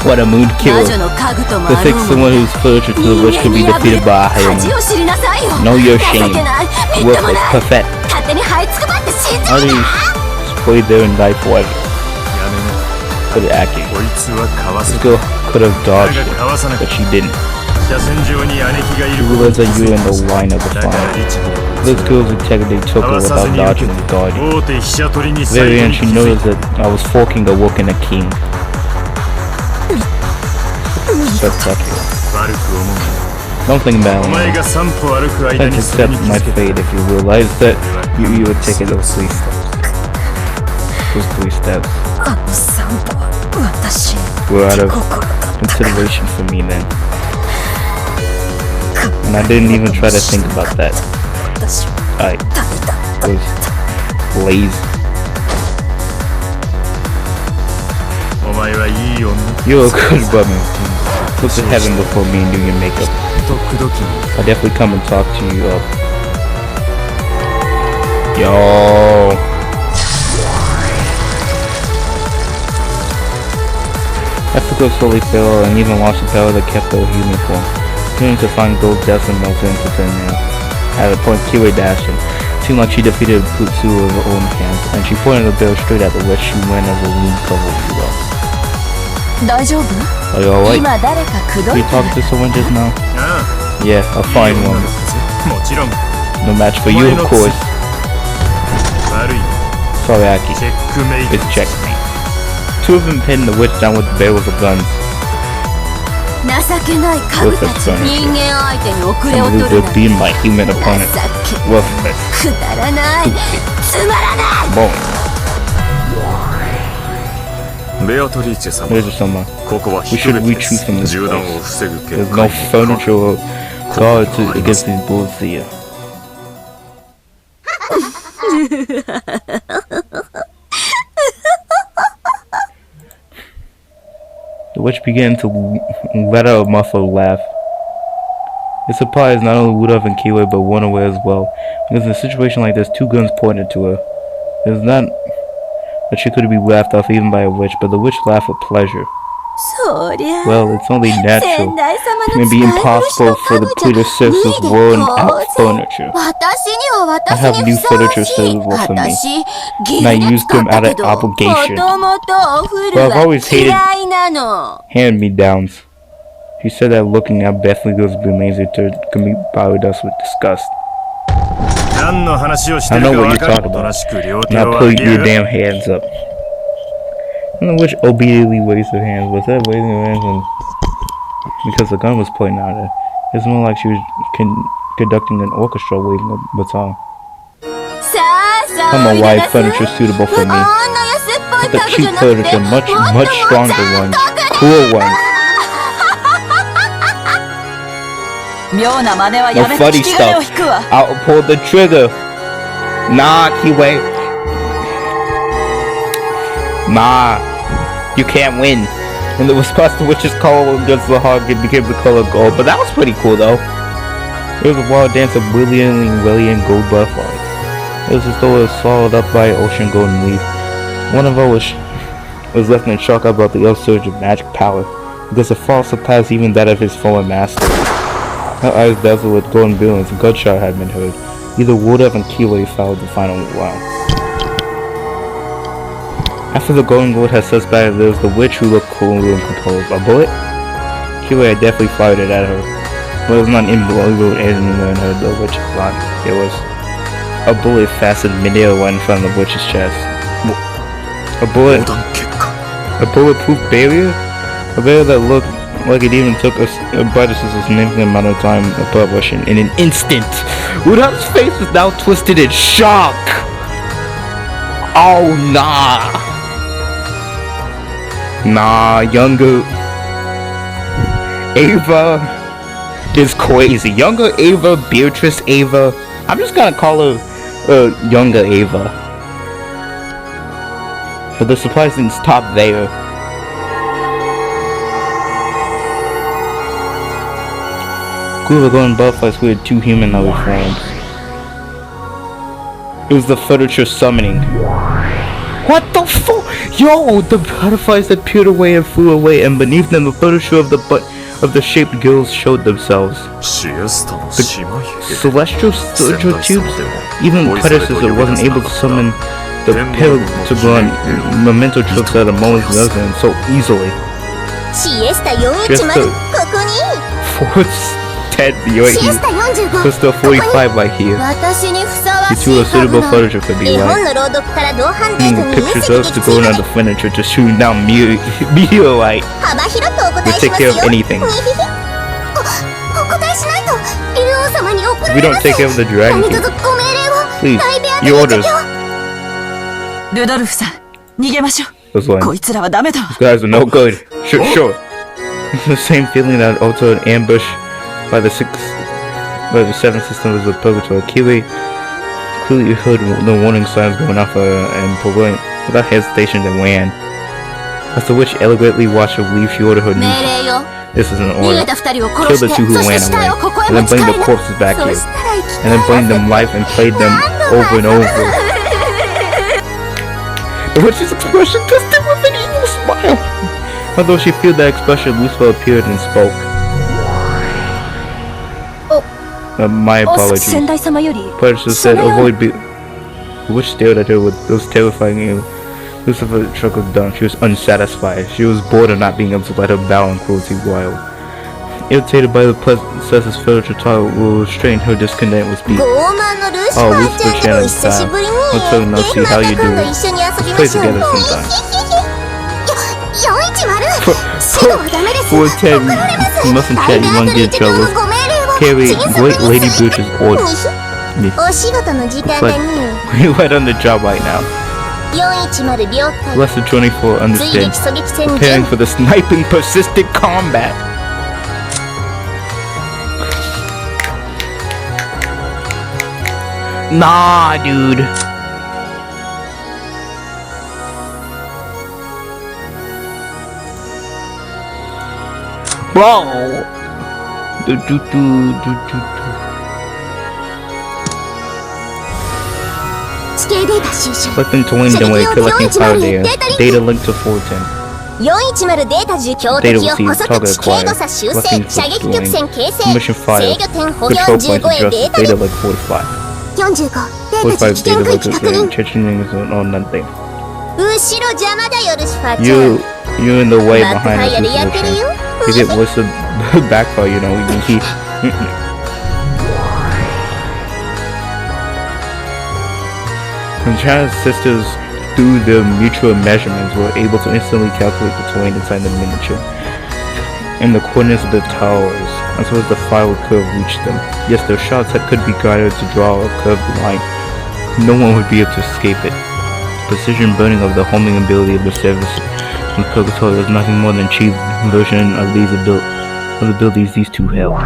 What a mood killer. To fix someone who's closer to the witch can be defeated by a hyena. Know your shame. Worthless, pathetic. How do you spray there and die for it? Good acting. This girl could have dodged it, but she didn't. She realized that you were in the line of the fire. This girl's integrity took her without dodging the guardian. Very end, she noticed that I was forking the work in a king. Spectacular. Don't think about it. Can't accept my fate if you realize that you would take it those 3 steps. Those 3 steps were out of consideration for me then. And I didn't even try to think about that. I was lazy. You're a good woman. Look to heaven before me and do your makeup. I'll definitely come and talk to you up. Yo. Africa slowly fell and even lost the power that kept the human form. Continuing to find gold dust and melted into thin air. At a point, Kiwi dashed in. Seemed like she defeated Putsu with her own hands, and she pointed the barrel straight at the witch she went as a wound cover you up. Are you alright? Did you talk to someone just now? Yeah, a fine one. No match for you, of course. Sorry, Aki. It's checkmate. Two of them pinned the witch down with barrels of guns. Worthless furniture. Some loser being my human opponent. Worthless. Stupid. Boring. Beatrice-sama, we should retreat from this place. There's no furniture or guards against these bulls here. The witch began to let out a muffled laugh. It surprised not only Rudolph and Kiwi, but One-Away as well, because in a situation like this, two guns pointed to her. It was not that she could be laughed off even by a witch, but the witch laughed with pleasure. Well, it's only natural. It may be impossible for the pleader sisters worn out furniture. I have new furniture suitable for me, and I use them out of obligation. But I've always hated hand-me-downs. She said that looking at Bethlehem remains could be bowed us with disgust. I know what you're talking about. Now put your damn hands up. I don't know which obediently raised her hands. Was that raising her hands because the gun was pointing at her? It's more like she was conducting an orchestra waving a baton. Come on, wide furniture suitable for me. Not the cheap furniture, much stronger ones, cool ones. No funny stuff. I'll pull the trigger. Nah, Kiwi. Nah, you can't win. In the response, the witch's color against the hog, it became the color gold. But that was pretty cool, though. It was a wild dance of brilliantly gold butterflies. It was as though it was swallowed up by an ocean golden leaf. One of us was left in shock about the upsurge of magic power, because the fall surpassed even that of his former master. Her eyes dazzled with golden brilliance. A gunshot had been heard. Either Rudolph and Kiwi followed the final round. After the golden gold had suspected, there was the witch who looked cool and composed. A bullet? Kiwi had definitely fired it at her. But it was not an unbelievable anywhere in her, the witch's line. It was a bullet fastened midair right in front of the witch's chest. A bulletproof barrier? A barrier that looked like it even took us a significant amount of time to publish in an instant. Rudolph's face was now twisted in shock. Oh nah. Nah, younger Ava is crazy. Younger Ava, Beatrice Ava. I'm just gonna call her younger Ava. But the surprise didn't stop there. We were going butterflies with two humanoid forms. It was the furniture summoning. What the fuck? Yo, the butterflies appeared away and flew away, and beneath them the furniture of the shaped girls showed themselves. The celestial surgical tubes? Even predecessor wasn't able to summon the pill to run memento trips out of Molly's resident so easily. Fourth 10 Sister 45 right here. You two are suitable furniture for me, right? Pictures us to go around the furniture to shoot down meteorite. We take care of anything. If we don't take care of the dragon, please, your orders. Those guys are no good. Sure. It's the same feeling that also an ambush by the But the seventh system was the purgatory. Kiwi clearly heard the warning signs going off and without hesitation they ran. After which elegantly watched her leave, she ordered her new. This is an order. Kill the two who ran away, and then bring the corpses back here, and then bring them life and play them over and over. The witch's expression twisted with an evil smile. Although she feared that expression, Lucifel appeared and spoke. My apologies. Predator said, avoid The witch stared at her with those terrifying eyes. Lucifer chuckled down. She was unsatisfied. She was bored of not being able to let her bow and cruelty wild. Irritated by the princess's furniture tile will restrain her discontent with speech. Oh, Lucifer Shannon's time. Let's go now see how you do it. Let's play together sometime. For 10, you mustn't chat, you won't get in trouble. Carry great Lady Butcher's orders. But we're right on the job right now. Lesson 24, understand. Preparing for the sniping persistent combat. Nah, dude. Bro. Collecting to win the way, collecting power data linked to 410. Data received, target acquired, collecting for mission file, control point adjusted, data link 45. 45 data link changing on nothing. You're in the way behind us position. You get what's the backfire, you know, you keep. When China's sisters, through their mutual measurements, were able to instantly calculate the terrain inside the miniature and the coordinates of the towers, as well as the file curve reached them. Yes, their shots could be guided to draw a curved line. No one would be able to escape it. The precision burning of the homing ability of the service from Purgatory was nothing more than a cheap version of these abilities these two held.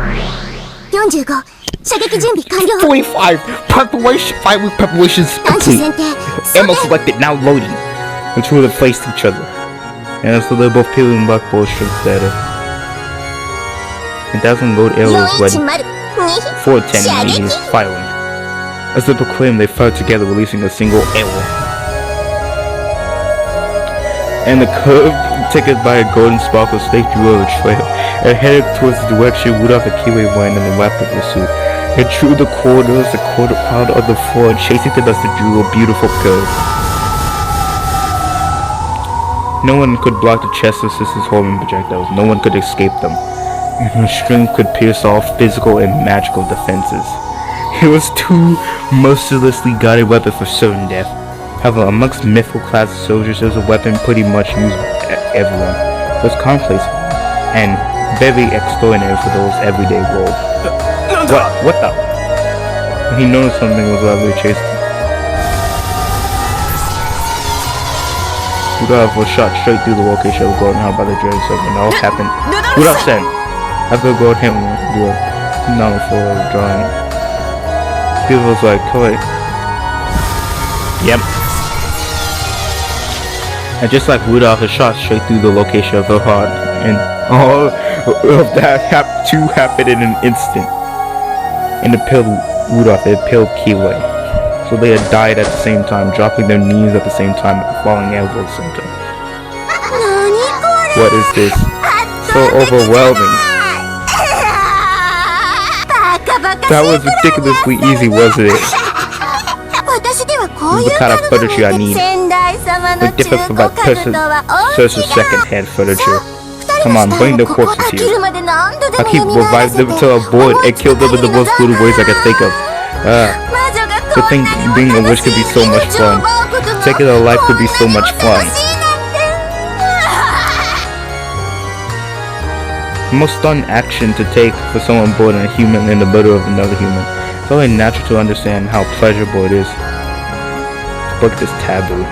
45! Preparations complete. Ammo selected, now loading. The two of them faced each other. And so they're both peeling black bullshit data. 1,000 load arrows ready. 410 immediate firing. As they proclaimed, they fired together, releasing a single arrow. And the curve, taken by a golden sparkle, snake drew a trail and headed towards the direction Rudolph and Kiwi went in the rapid pursuit. It drew the corridors, the quarter piled on the floor, and chasing the dust, it drew a beautiful curve. No one could block the chest of Sister's homing projectiles. No one could escape them. And the string could pierce all physical and magical defenses. It was too mercilessly guided weapon for certain death. However, amongst mythical class soldiers, it was a weapon pretty much used by everyone. It was commonplace and very extraordinary for those everyday roles. What the? He noticed something was rapidly chasing him. Rudolph was shot straight through the location of the golden house by the dreaded serpent. It all happened. Rudolph said, after the golden him do a phenomenal for drawing. People was like, "Koi." Yep. And just like Rudolph was shot straight through the location of her heart, and all of that happened in an instant. And it killed Rudolph, it killed Kiwi. So they had died at the same time, dropping their knees at the same time, falling elbows at the same time. What is this? So overwhelming. That was ridiculously easy, wasn't it? This is the kind of furniture I need. But different from my person's second-hand furniture. Come on, bring the corpses here. I keep reviving them until I'm bored and kill them in the most brutal ways I can think of. To think being a witch could be so much fun. Taking a life could be so much fun. The most stunned action to take for someone born a human in the murder of another human. It's only natural to understand how pleasurable it is to break this taboo.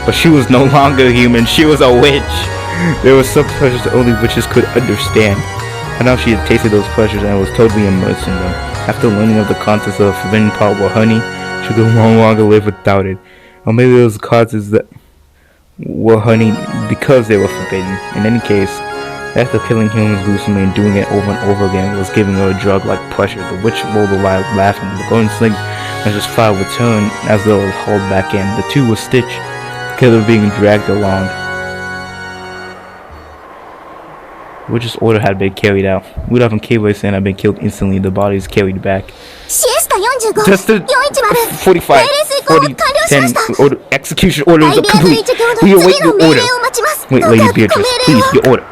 But she was no longer human, she was a witch. There was some pleasures only witches could understand. And now she had tasted those pleasures and was totally immersed in them. After learning of the contents of the forbidden pot were honey, she could no longer live without it. Or maybe it was causes that were honey because they were forbidden. In any case, after killing humans gruesomely and doing it over and over again was giving her a drug like pleasure. The witch rolled away laughing. The golden snake and just fire returned as though it was hauled back in. The two were stitched, together being dragged along. The witch's order had been carried out. Rudolph and K-Boy-san had been killed instantly. The bodies carried back. Just the 45, 40, 10 order, execution orders are complete. We await your order. Wait, Lady Beatrice, please, your order.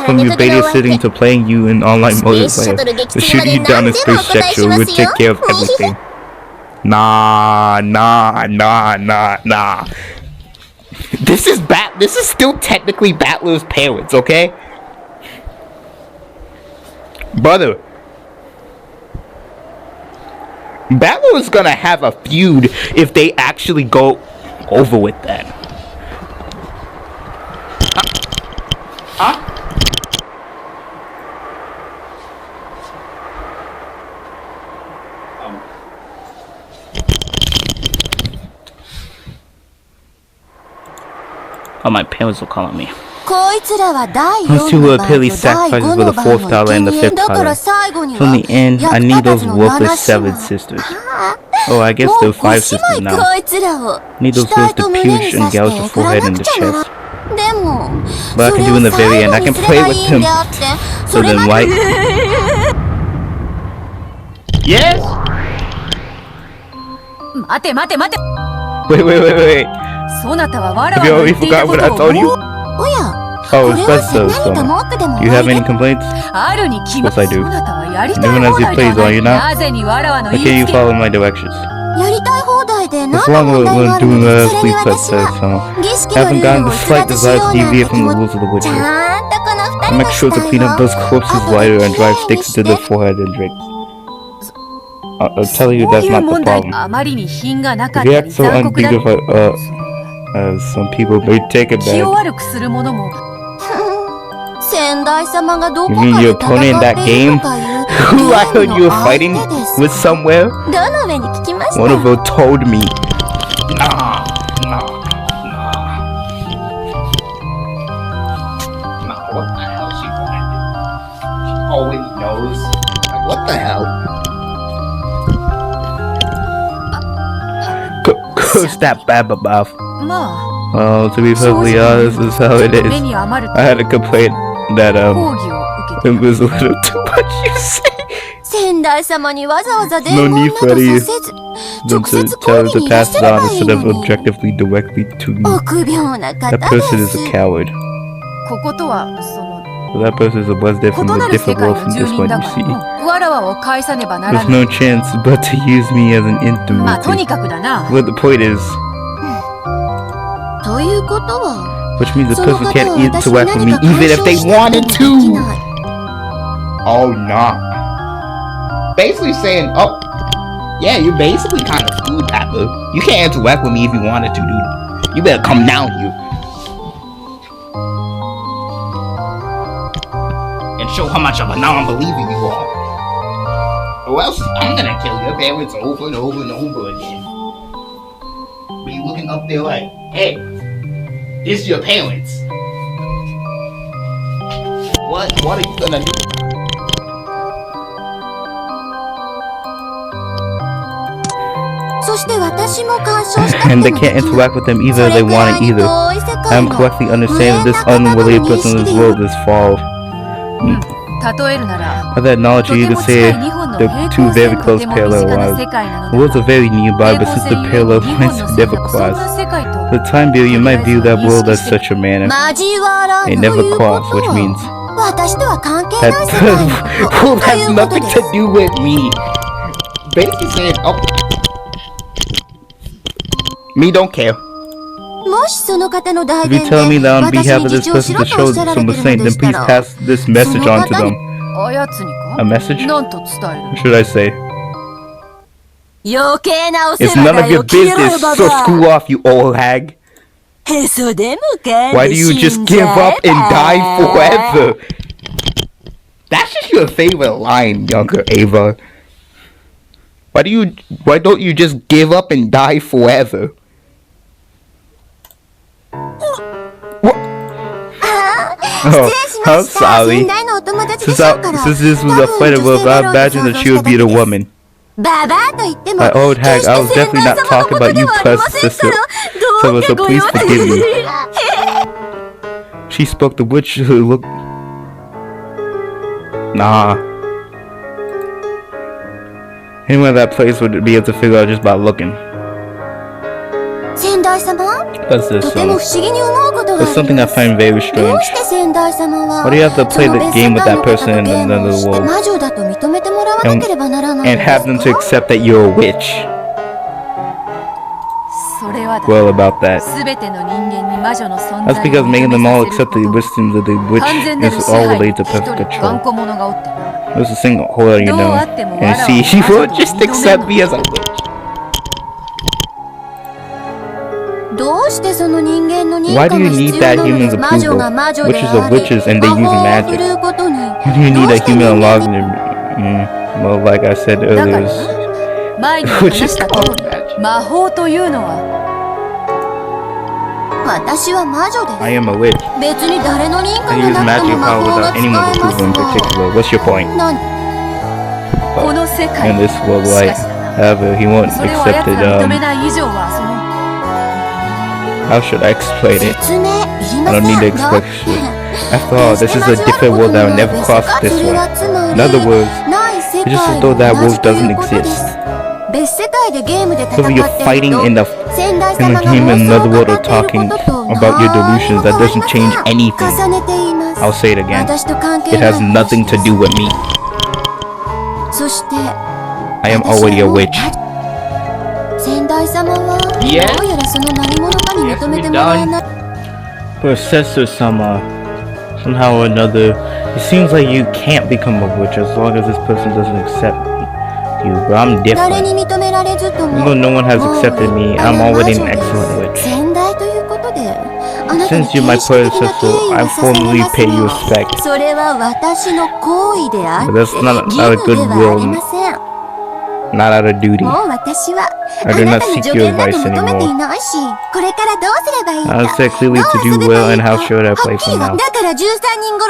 From your beta sitting to playing you in online multiplayer, to shooting you down in space sector, we'll take care of everything. Nah. This is still technically Battler's parents, okay? Brother. Battler is gonna have a feud if they actually go over with that. Oh, my parents will call on me. Those two were apparently sacrifices for the $4th and the $5th. From the end, I need those worthless 7 sisters. Oh, I guess there are 5 sisters now. I need those girls to pierce and gouge the forehead and the chest. But I can do in the very end. I can play with them. So then why? Yes! Wait. Have you already forgot what I told you? Oh, it's best so. Do you have any complaints? Yes, I do. Even as you please, are you not? I hear you follow my directions. As long as we're doing as we said so. I haven't gotten the slight desire to deviate from the rules of the witches. I make sure to clean up those corpses later and drive sticks into their forehead and drink. I'll tell you that's not the problem. If you act so undignified, as some people may take it bad. You mean your opponent in that game? Who I heard you were fighting with somewhere? One of them told me. Nah. What the hell she wanted? She always knows. Like, what the hell? Curse that Bababaf. Well, to be perfectly honest, this is how it is. I had a complaint that it was a little too much, you say. No need for any them to tell her to pass it on instead of objectively directly to me. That person is a coward. So that person is a was different world from this one, you see. There's no chance but to use me as an instrument. But the point is, which means the person can't interact with me even if they wanted to. Oh, nah. Basically saying, oh, yeah, you're basically kind of screwed, Papa. You can't interact with me if you wanted to, dude. You better come down here and show how much of a non-believer you are. Or else I'm gonna kill your parents over and over and over again. But you looking up there like, hey, this is your parents. What are you gonna do? And they can't interact with them either if they want it either. I am correctly understanding this unrelated person in this world is fall. By that knowledge, you could say they're two very close parallel lines. The worlds are very nearby, but since the parallel lines never cross, for the time being, you might view that world as such a manner. They never cross, which means that world has nothing to do with me. Basically saying, oh, me don't care. If you tell me that on behalf of this person to show some restraint, then please pass this message on to them. A message? What should I say? It's none of your business, so screw off, you old hag. Why do you just give up and die forever? That's just your favorite line, younger Ava. Why don't you just give up and die forever? What? Oh, I'm sorry. Since this was a fight of I imagine that she would be the woman. My old hag, I was definitely not talking about you plus sister. So please forgive me. She spoke the witch who looked... Nah. Anyone at that place would be able to figure out just by looking. What's this song? There's something I find very strange. Why do you have to play the game with that person in another world? And have them to accept that you're a witch? Well, about that. That's because making them all accept the wisdom of the witch is all related to perfect control. There's a single horror, you know. And see, she won't just accept me as a witch. Why do you need that human's approval? Witches are witches and they use magic. Why do you need a human logging? Well, like I said earlier, witches called magic. I am a witch. I use magic power without anyone's approval in particular. What's your point? But in this world, right? However, he won't accept it. How should I explain it? I don't need to explain shit. After all, this is a different world that will never cross this way. In other words, it's just as though that world doesn't exist. So you're fighting in the game in another world or talking about your delusions, that doesn't change anything. I'll say it again. It has nothing to do with me. I am already a witch. Yes. Yes, we're done. Professor-sama, somehow or another, it seems like you can't become a witch as long as this person doesn't accept you, but I'm different. Even though no one has accepted me, I'm already an excellent witch. Since you're my predecessor, I formally pay you respect. But that's not out of goodwill. Not out of duty. I do not seek your advice anymore. I said clearly to do well, and how should I play from now?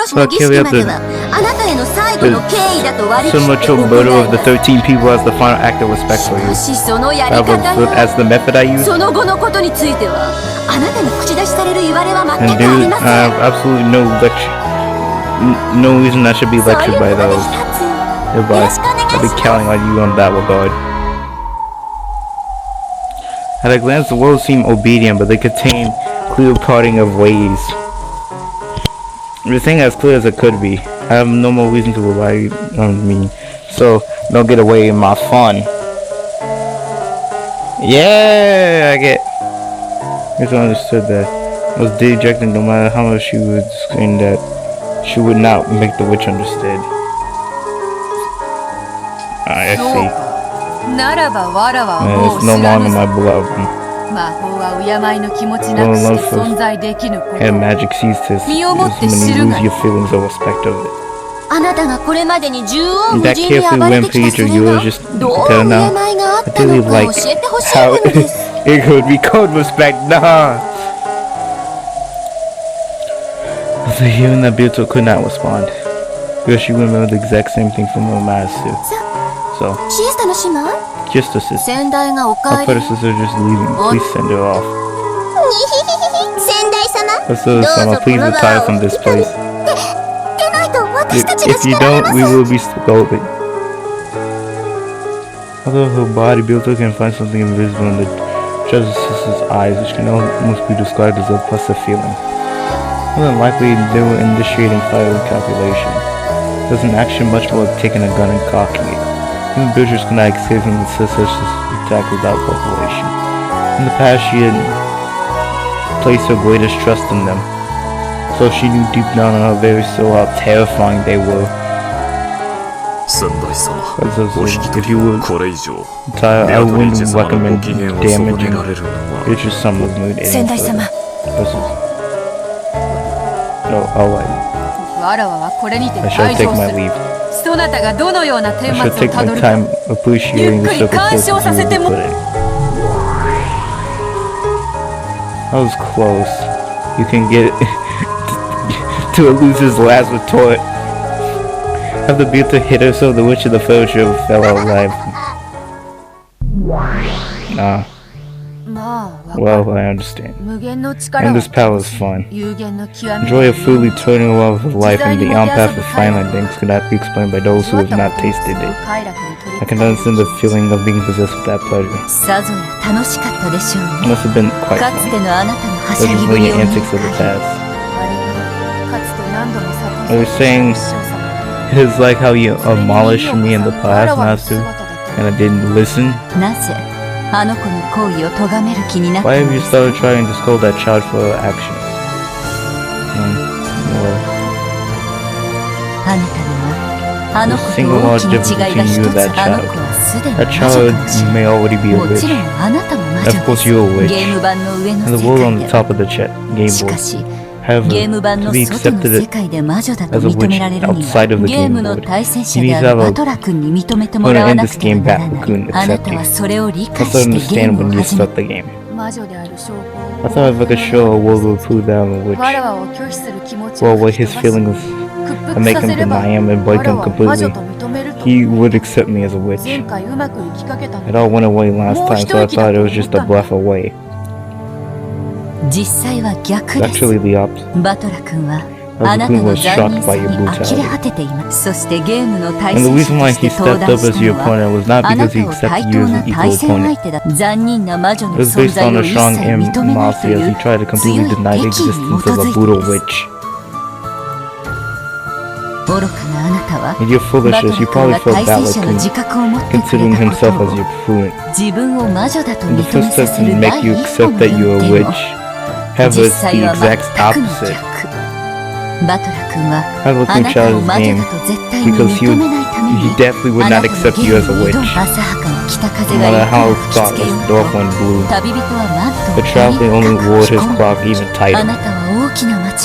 So I carry out the similar to murder of the 13 people as the final act of respect for you. As the method I use. And dude, I have absolutely no reason I should be lectured by those. Goodbye. I'll be counting on you on that regard. At a glance, the world seemed obedient, but they contained clear parting of ways. Everything as clear as it could be. I have no more reason to rely on me, so don't get away in my fun. Yeah, I guess I understood that. I was dejected no matter how much she would scream that she would not make the witch understood. I see. It's no longer my beloved. No love for and magic ceased to when you lose your feelings or respect of it. That carefully went page of yours just tell now. I really like how it could be called respect. Nah. So even the Beato could not respond. Because she remembered the exact same thing from her master. So, just a sister. Our predecessor just leaving. Please send her off. Professor-sama, please retire from this place. If you don't, we will be scolded. Although her body builder can find something invisible in the justice's eyes, which can almost be described as a oppressive feeling. More than likely, they were initiating fire calculation. There's an action much more like taking a gun and cocking it. Even Beatrice could not escape from the such attack without calculation. In the past, she had placed her greatest trust in them, so she knew deep down in her very soul how terrifying they were. If you would retire, I wouldn't recommend damaging Beatrice's mood. No, alright. I shall take my leave. I shall take my time appreciating the circumstances you put in. That was close. You can get to Eluse's last retort. After Beata hit herself, the witch of the fellowship fell out alive. Nah. Well, I understand. Endless power is fun. Joy of fully turning love of life and beyond path of finite things cannot be explained by those who have not tasted it. I can understand the feeling of being possessed with that pleasure. It must have been quite fun. Those your antics of the past. I was saying, it is like how you admonished me in the past, Master, and I didn't listen. Why have you started trying to scold that child for her actions? There's a single large difference between you and that child. That child may already be a witch. And of course you're a witch. And the world on the top of the game board. However, to be accepted as a witch outside of the game board, you need to have a opponent in this game battle could accept you. That's what I understand when you start the game. I thought if I could show a world will prove that I'm a witch. Well, what his feelings and make him deny him and break him completely, he would accept me as a witch. It all went away last time, so I thought it was just a bluff away. Actually the opposite. Battler was shocked by your brutality. And the reason why he stepped up as your opponent was not because he accepted you as an equal opponent. It was based on a strong animosity as he tried to completely deny the existence of a brutal witch. And you're foolish as you probably felt Battler considering himself as your opponent. And the first step to make you accept that you're a witch. However, it's the exact opposite. Battler couldn't challenge his game because he definitely would not accept you as a witch. No matter how thoughtless the north wind blew, the traveler only wore his clock even tighter.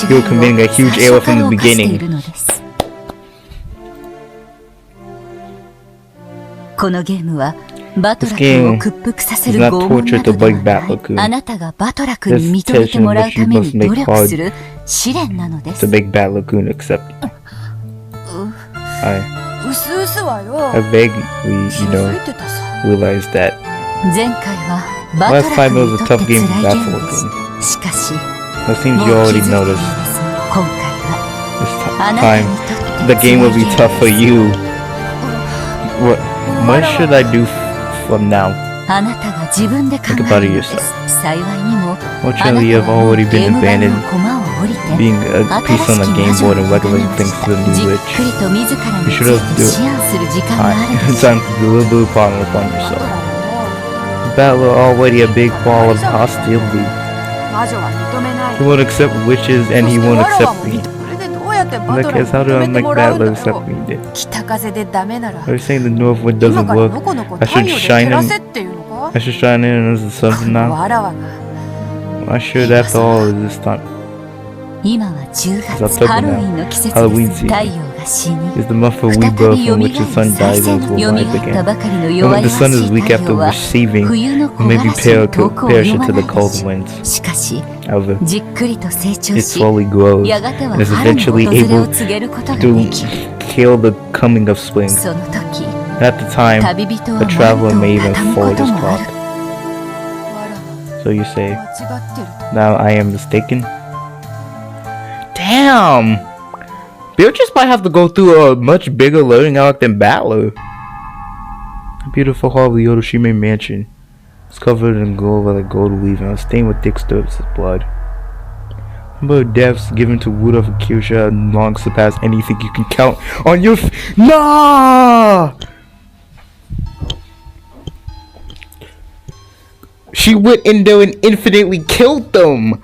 You were committing a huge error from the beginning. This game is not torture to break Battler-kun. This tension which you must make hard to make Battler-kun accept you. I vaguely, realized that. Last time it was a tough game for Battler-kun. It seems you already noticed. This time, the game will be tough for you. What should I do from now? Think about it yourself. Fortunately, you have already been abandoned, being a piece on the game board and regulating things to the new witch. You should have time to do a little problem upon yourself. Battler already a big ball of hostility. He won't accept witches and he won't accept me. In that case, how do I make Battler accept me then? Are you saying the north wind doesn't work? I should shine in as the sun from now? I'm not sure that after all is this time. It's October now. Halloween season. Is the month of rebirth in which the sun dies and will rise again. And when the sun is weak after receiving, it may be perishing to the cold winds. However, it slowly grows and is eventually able to kill the coming of spring. At the time, the traveler may even forward his clock. So you say, now I am mistaken? Damn! Beatrice might have to go through a much bigger learning arc than Battler. The beautiful hall of the Yodoshime mansion is covered in gold by the gold weaving and stained with thick strips of blood. The number of deaths given to Rudolph and Kyusha long surpass anything you can count on your Nah! She went in there and infinitely killed them!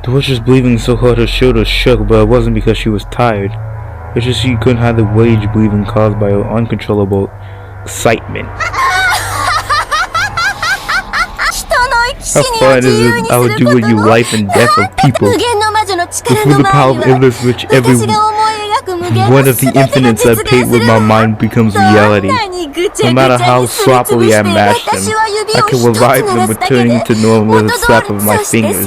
The witch was breathing so hard her shoulders shook, but it wasn't because she was tired. It's just she couldn't hide the rage breathing caused by her uncontrollable excitement. How fun is it? I would do with you life and death of people. Before the power of endless which every one of the infinites I paint with my mind becomes reality. No matter how sloppily I mash them, I can revive them returning to normal with a slap of my fingers.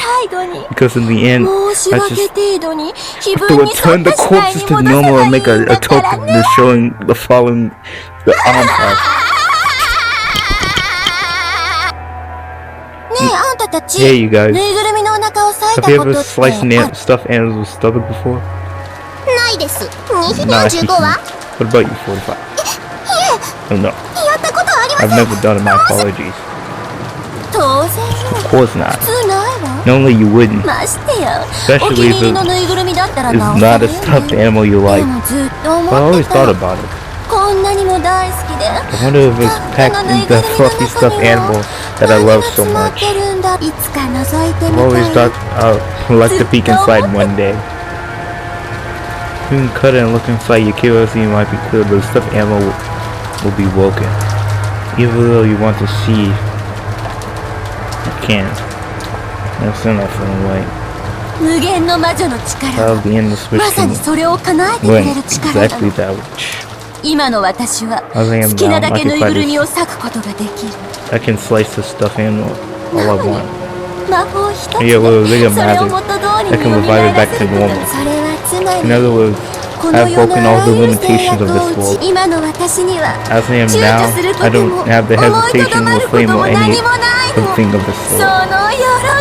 Because in the end, I just have to return the corpses to normal and make a token showing the following the arm path. Hey you guys, have you ever sliced stuffed animals with stomach before? Nah, what about you, 45? Oh no, I've never done it, my apologies. Of course not. Normally you wouldn't, especially if it is not a stuffed animal you like. But I always thought about it. I wonder if it's packed in the fluffy stuffed animal that I love so much. I've always thought I'd like to peek inside one day. You can cut it and look inside. Your curiosity might be clear, but the stuffed animal will be woken. Even though you want to see, you can't. That's still not feeling right. How the endless switch can win exactly that which. As I am now, I can slice the stuffed animal all I want. Yeah, with a bigger magic, I can revive it back to normal. In other words, I have broken all the limitations of this world. As I am now, I don't have the hesitation or flame or anything of the sort.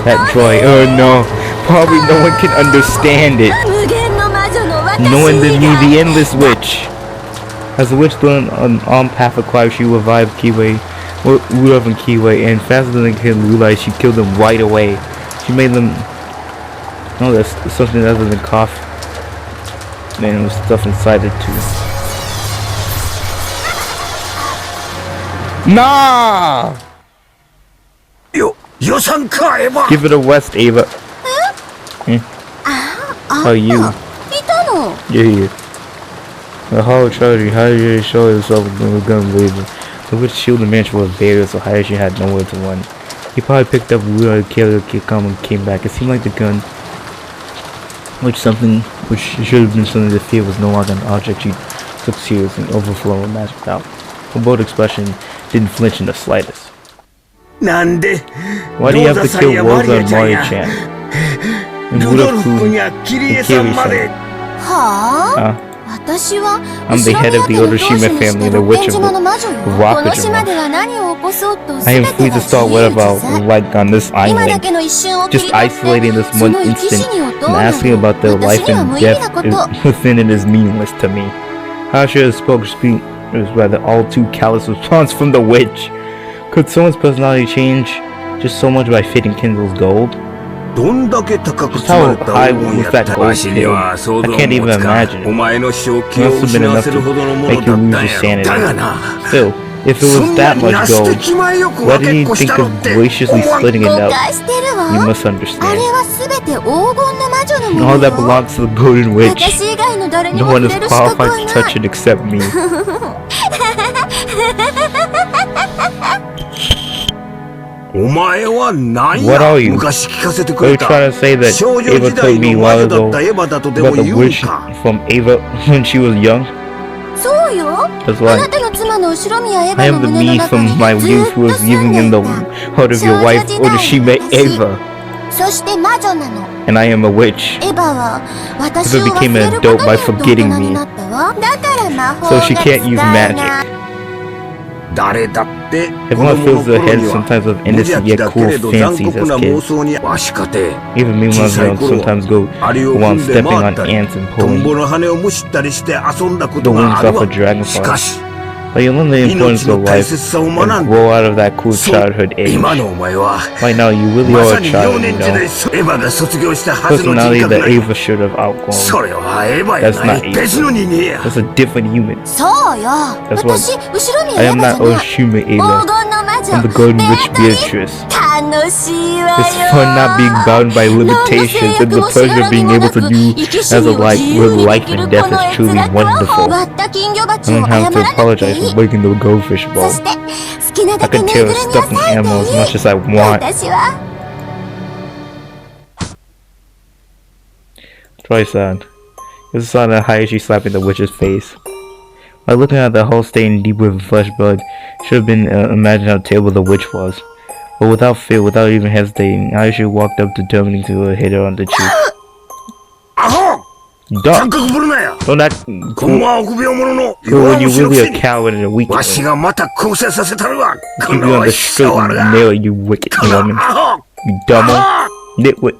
That joy, oh no, probably no one can understand it. No one than me, the endless witch. As the witch learned on path of life, she revived Kiwei, Rudolph and Kiwei, and faster than they can realize, she killed them right away. She made them, no, that's something other than cough. Man, there was stuff inside it too. Nah! Give it a rest, Ava. How are you? Yeah. The whole tragedy, how did you show yourself when the gun blazing? The witch shielded mansion was buried, so Hayashi had nowhere to run. He probably picked up Rudolph, and came back. It seemed like the gun, which should have been something to fear, was no longer an object she took seriously and overflowing with magic power. Her bold expression didn't flinch in the slightest. Why do you have to kill Rosa and Mario-chan? And Rudolph-kun and Kiri-san? I'm the head of the Otoshima family, the witch of Wakujima. I am free to start whatever I like on this island. Just isolating this one instant and asking about their life and death within it is meaningless to me. How should I speak? It was rather all too callous response from the witch. Could someone's personality change just so much by fitting Kindle's gold? Just how high was that gold still? I can't even imagine it. It must have been enough to make you lose your sanity. Still, if it was that much gold, why did you think of graciously splitting it up? You must understand. All that belongs to the Golden Witch. No one is qualified to touch it except me. What are you? Are you trying to say that Ava told me a while ago about the witch from Ava when she was young? That's right. I am the me from my youth who was living in the heart of your wife, Otoshima Ava. And I am a witch. Ava became an adult by forgetting me. So she can't use magic. Everyone fills their heads sometimes with innocent yet cool fancies as kids. Even me when I was young sometimes go around stepping on ants and pulling the wings off of dragonflies. But you learn the importance of life and grow out of that cool childhood age. Right now you really are a child, you know. Personality that Ava should have outgrown. That's not Ava. That's a different human. That's what. I am not Oshima Ava. I'm the Golden Witch Beatrice. It's fun not being bound by limitations, and the pleasure of being able to do as a life with life and death is truly wonderful. I don't have to apologize for breaking the goldfish bowl. I can tear a stuffed animal as much as I want. Try sound. It's a sound of Hayashi slapping the witch's face. By looking at the hole stained deep with flesh blood, should have been imagined how terrible the witch was. But without fear, without even hesitating, Hayashi walked up, determining to hit her on the cheek. Don't act cool when you're really a coward and a weak one. Keep you on the straight and narrow, you wicked woman. You dumbo. Nitwit.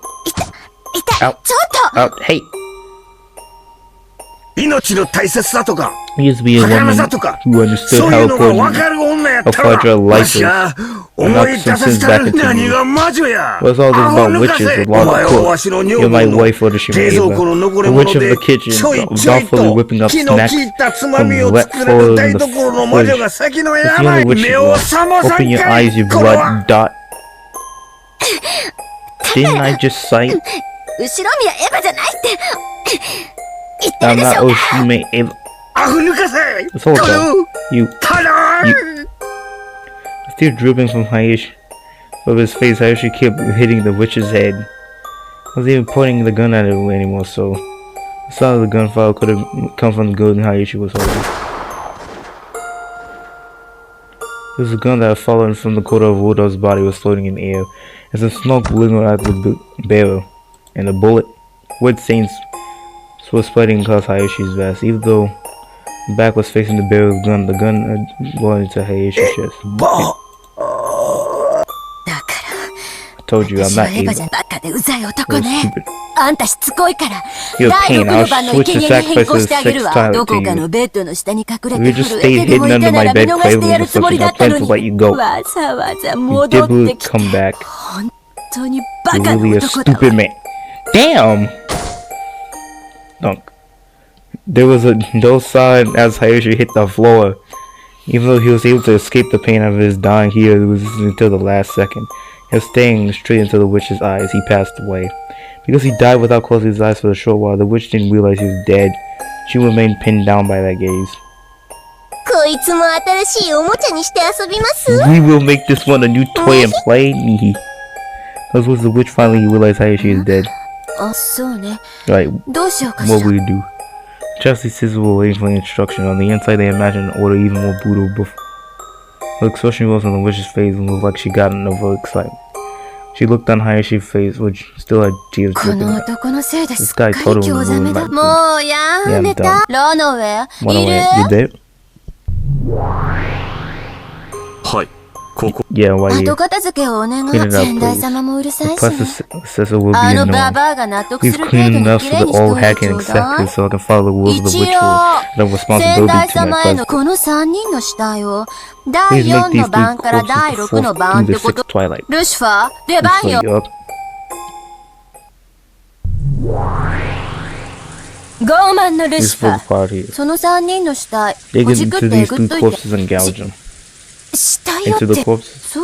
Out. Out. Hey. He used to be a woman who understood how important a fragile life is. And not since back into me. What's all this about witches and lost cook? You're my wife or the Shimeva. The witch of the kitchen, thoughtfully whipping up snacks from wet floor in the fridge. It's the only witch you want. Open your eyes, you blood dot. Didn't I just cite? I'm not Oshime Eva. Let's hold on. You. Tears dripping from Hayashi over his face. Hayashi kept hitting the witch's head. I wasn't even pointing the gun at it anymore, so the sound of the gunfire could have come from the gun Hayashi was holding. It was a gun that had fallen from the corner of Woodow's body was floating in the air, and some smoke lingered at the barrel, and the bullet, wood stains, was spreading across Hayashi's vest. Even though the back was facing the barrel of the gun had blown into Hayashi's chest. I told you I'm not evil. You're stupid. You're a pain. I'll switch the sacrifice of the sex child to you. If you just stayed hidden under my bed quavering or something, I'll plan to let you go. You did come back. You're really a stupid man. Damn! Dunk. There was no sign as Hayashi hit the floor. Even though he was able to escape the pain of his dying, he resisted until the last second. He was staring straight into the witch's eyes. He passed away. Because he died without closing his eyes for a short while, the witch didn't realize he was dead. She remained pinned down by that gaze. We will make this one a new toy and play. As was the witch finally realized Hayashi is dead. Right, what will you do? Chelsea scissors were waiting for the instruction. On the inside, they imagined an order even more brutal. The expression was on the witch's face and looked like she got another excitement. She looked on Hayashi's face, which still had tears dripping out. This guy totally ruined my food. Yeah, I'm done. Run away. You dead? Yeah, why you? Clean it up, please. The processor will be annoying. Please clean enough so that all hack can accept it so I can follow the rules of the ritual and have responsibility to my presence. Please make these three corpses the fourth through the sixth twilight. Please wake up. These four parties. Dig into these three corpses and gouge them. Into the corpses?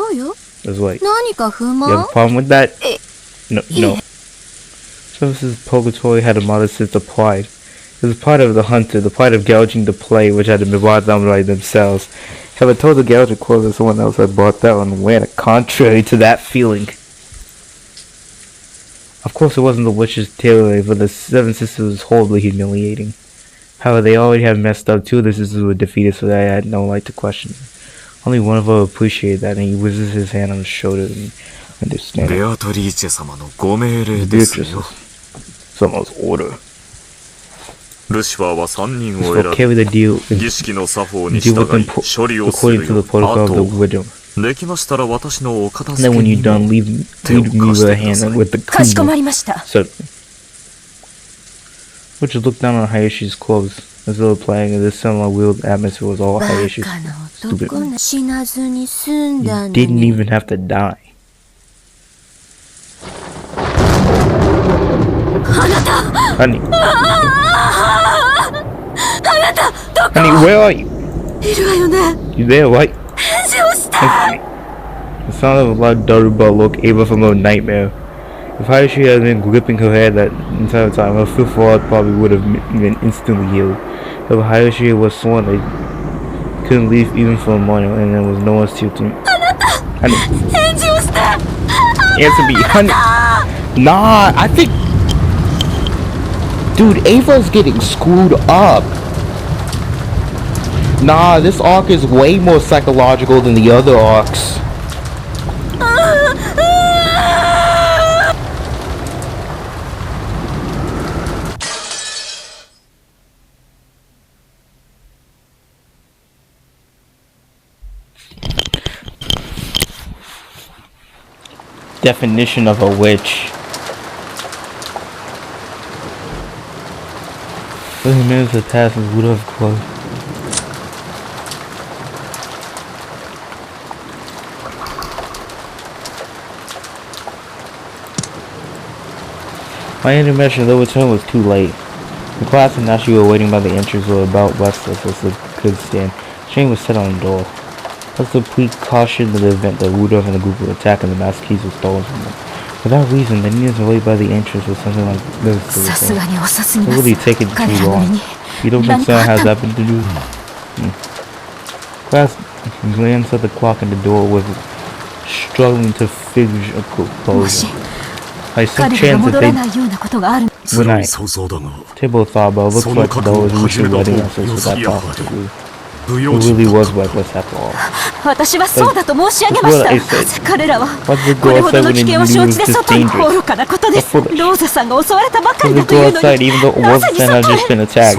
That's right. You have a problem with that? No. Service's purgatory had a modest sense of pride. It was pride of the hunter, the pride of gouging the prey, which had been brought down by themselves. Have I told the gouging corpse that someone else had brought that one went contrary to that feeling? Of course it wasn't the witch's tale, but the seven sisters was horribly humiliating. However, they already had messed up. Two of the sisters were defeated, so I had no right to question them. Only one of them appreciated that, and he whizzes his hand on his shoulder and understands. Beatrice Sama's order. Lucifer carry the deal with them according to the protocol of the widow. And then when you're done, leave me with a hand with the kumi. Certainly. Which looked down on Hayashi's clothes. As though playing in this similar weird atmosphere was all Hayashi's. Stupid. You didn't even have to die. Honey. Honey, where are you? You there, right? It sounded like Daruba looked Ava from a nightmare. If Hayashi had been gripping her head that entire time, her fifth heart probably would have been instantly healed. But Hayashi was sworn they couldn't leave even for a moment, and there was no one to him. Honey. Answer me, honey. Nah, I think. Dude, Ava's getting screwed up. Nah, this arc is way more psychological than the other arcs. Definition of a witch. 30 minutes have passed and would have closed. My intermission though return was too late. The class and Nashi were waiting by the entrance were about restless as they could stand. Shane was set on the door. Plus the precaution in the event that Rudolph and the group would attack and the master keys were stolen from them. For that reason, they needed to wait by the entrance with something like this to return. It really taken too long. You don't think Sarah has happened to do? Class glanced at the clock in the door was struggling to figure a closure. I some chance that they when I Tibble thought about looks like the door was usually letting us with that possibly. It really was reckless after all. That's what I said. What did the girl say when it knew it was just dangerous? They're foolish. Because they go outside even though it wasn't had just been attacked.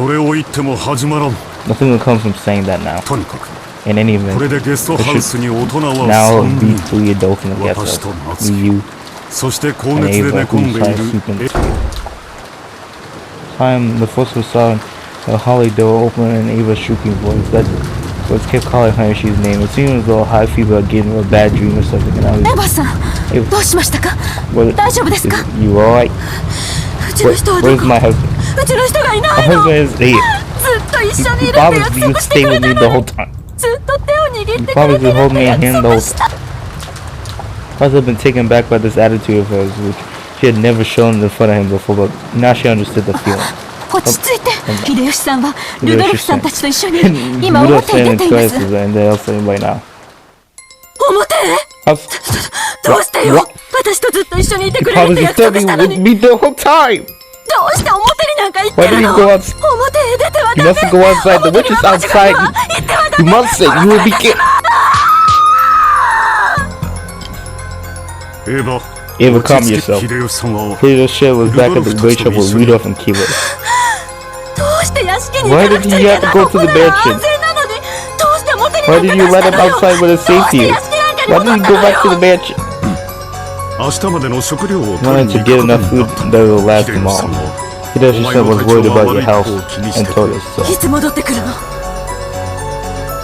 Nothing will come from saying that now. In any event, there should now be 3 adults in the guest house. You and Ava who tried sleeping. Time the first was silent. The holly door opened and Ava's shrieking voice. That voice kept calling her she's name. It seemed as though high fever again or a bad dream or something. And I was you alright? Where's my husband? My husband is here. He promised me you'd stay with me the whole time. He promised to hold me in hand the whole time. I must have been taken back by this attitude of hers, which she had never shown in front of him before, but now she understood the feeling. Rudolph and they're outside right now. What? He promised to stay with me the whole time! Why did he go outside? You mustn't go outside. The witch is outside. You mustn't. You will be killed. Ava, calm yourself. Hideyoshi shit was back at the great shop with Rudolph and Kiba. Why did he have to go to the mansion? Why did you let him outside with a safety? Why did he go back to the mansion? Wanted to get enough food that will last tomorrow. Hideyoshi was worried about your health and told us so.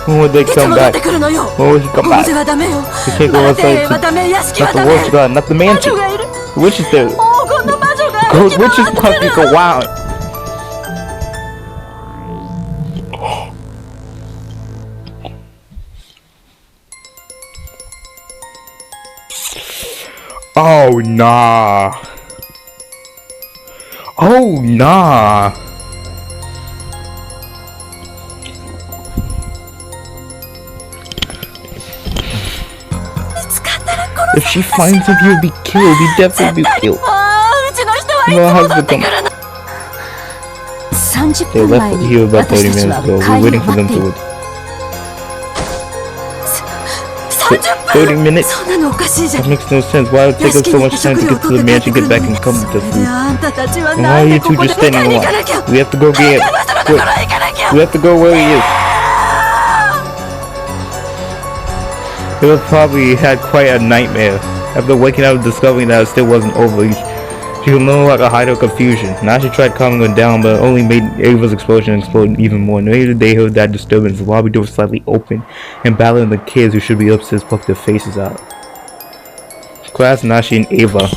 When would they come back? When would he come back? He can't go outside to... Not the witch god, not the mansion. The witch is there. The witch is fucking go wild. Oh nah. Oh nah. If she finds him, he'll be killed. He'll definitely be killed. No husband come. They left here about 30 minutes ago. We're waiting for them to... 30 minutes? That makes no sense. Why would it take us so much time to get to the mansion, get back and come with the food? And why are you two just standing alone? We have to go get him. Quick. We have to go where he is. He probably had quite a nightmare. After waking up and discovering that it still wasn't over, she was no longer hide her confusion. Now she tried calming her down, but it only made Ava's explosion explode even more. Later they heard that disturbance. The lobby door was slightly open, and Ballard and the kids who should be upstairs poked their faces out. Class, Nashi, and Ava.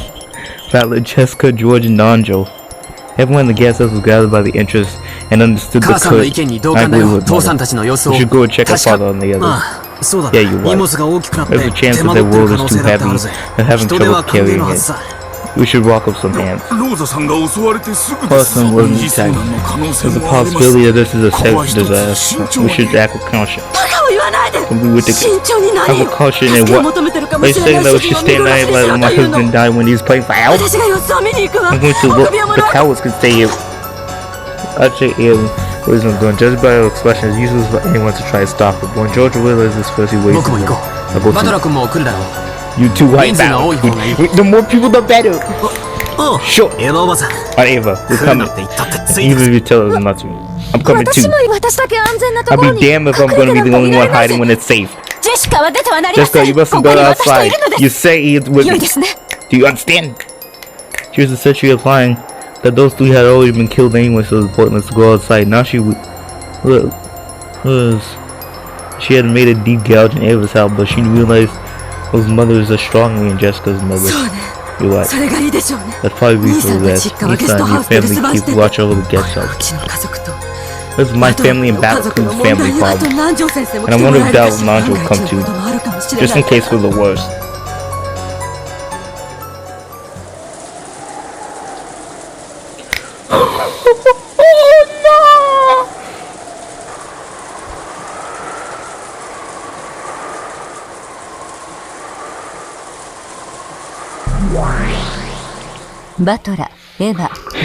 Ballard, Jessica, George, and Nanjo. Everyone in the guest house was gathered by the entrance and understood the code. I agree with Mother. We should go and check our father on the other. Yeah, you're right. There's a chance that their world is too heavy and having trouble carrying it. We should walk up some hands. Person wasn't attacked. There's a possibility that this is a sex disaster. We should act with caution. And we would act with caution in what? Are you saying that we should stay night like when my husband died when he was playing for help? I'm going to look. The cowards can stay here. Actually, was not going. Judged by her expression, it's useless for anyone to try to stop her. When George realizes this first, he waits. You too white now. The more people, the better. Sure. Alright, Eva, we're coming. Even if you tell us not to. I'm coming too. I'll be damned if I'm gonna be the only one hiding when it's safe. Jessica, you mustn't go outside. You say it's with me. Do you understand? She was essentially implying that those three had already been killed anyway, so it was pointless to go outside. Now she had made a deep gouge in Ava's house, but she realized those mothers are strongly in Jessica's mother. You're right. That's probably for the best. Ethan and your family keep watch over the guest house. This is my family and Battletoon's family problem. And I wonder if Dal and Nanjo will come too. Just in case we're the worst.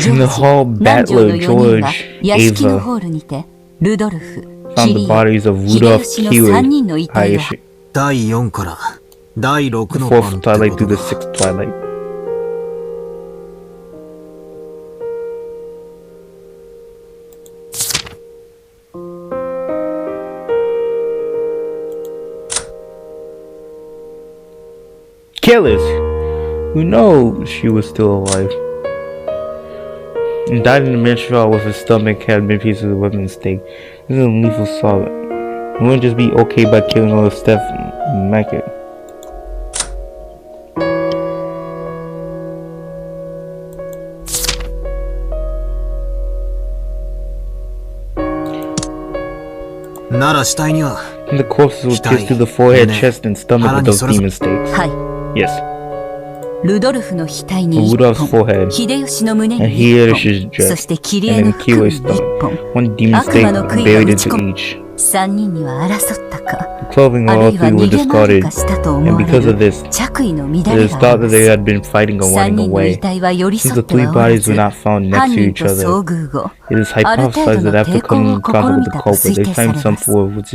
In the hall, Battler, George, Ava found the bodies of Rudolph, Kiwi, Hayashi. The fourth twilight through the sixth twilight. Killers! We know she was still alive. And died in the menstrual with her stomach had been pieces of women's steak. This is a lethal assault. It wouldn't just be okay by killing all the Steph Mackett. And the corpses were pierced through the forehead, chest, and stomach with those demon stakes. Yes. Rudolph's forehead, and Hideyoshi's chest, and then Kiwi's stomach. One demon stake buried into each. The clothing of all three were discarded, and because of this, it is thought that they had been fighting or running away. Since the three bodies were not found next to each other, it is hypothesized that after coming in contact with the culprit, they found some form with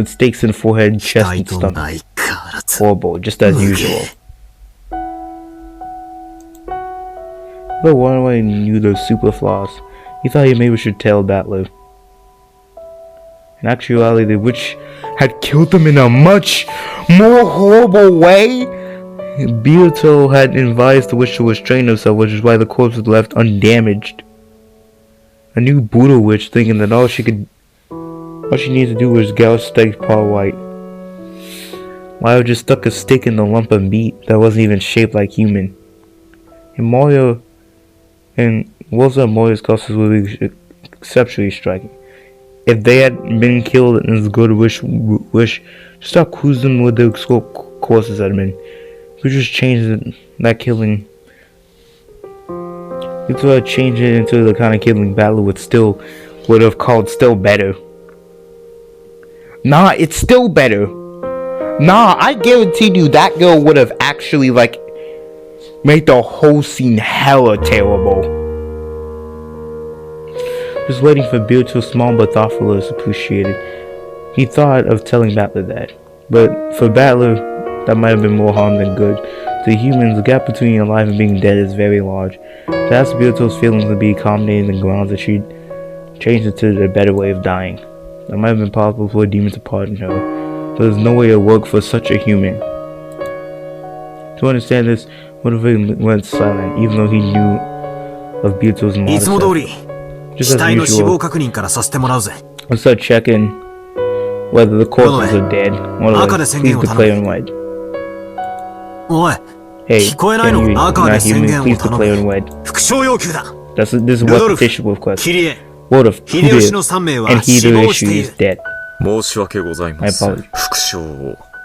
stakes in the forehead, chest, and stomach. Horrible, just as usual. But one way knew those super flaws. He thought he maybe should tell Battler. In actuality, the witch had killed them in a much more horrible way. Beato had advised the witch to restrain herself, which is why the corpse was left undamaged. A new brutal witch, thinking that all she needed to do was gouge steak paw white. Mario just stuck a stick in the lump of meat that wasn't even shaped like human. And Walter and Mario's costumes would be exceptionally striking. If they had been killed in as good wish, just stop cruising with the courses had been. We just changed that killing. We could have changed it into the kind of killing Battler would have called still better. Nah, it's still better. Nah, I guarantee you that girl would have actually made the whole scene hella terrible. Just waiting for Bill to small but thoughtful is appreciated. He thought of telling Battler that, but for Battler, that might have been more harm than good. To humans, the gap between alive and being dead is very large. To ask Birto's feelings to be accommodated in the grounds that she'd changed it to a better way of dying. That might have been possible for a demon to pardon her, but there's no way it worked for such a human. To understand this, Motivated went silent, even though he knew of Birto's modesty. Just as usual, let's start checking whether the corpses are dead. Please declare in white. Hey, can you not hear me? Please declare in white. This is what the petition will request. Word of Kude and Hideyoshi is dead. My apologies.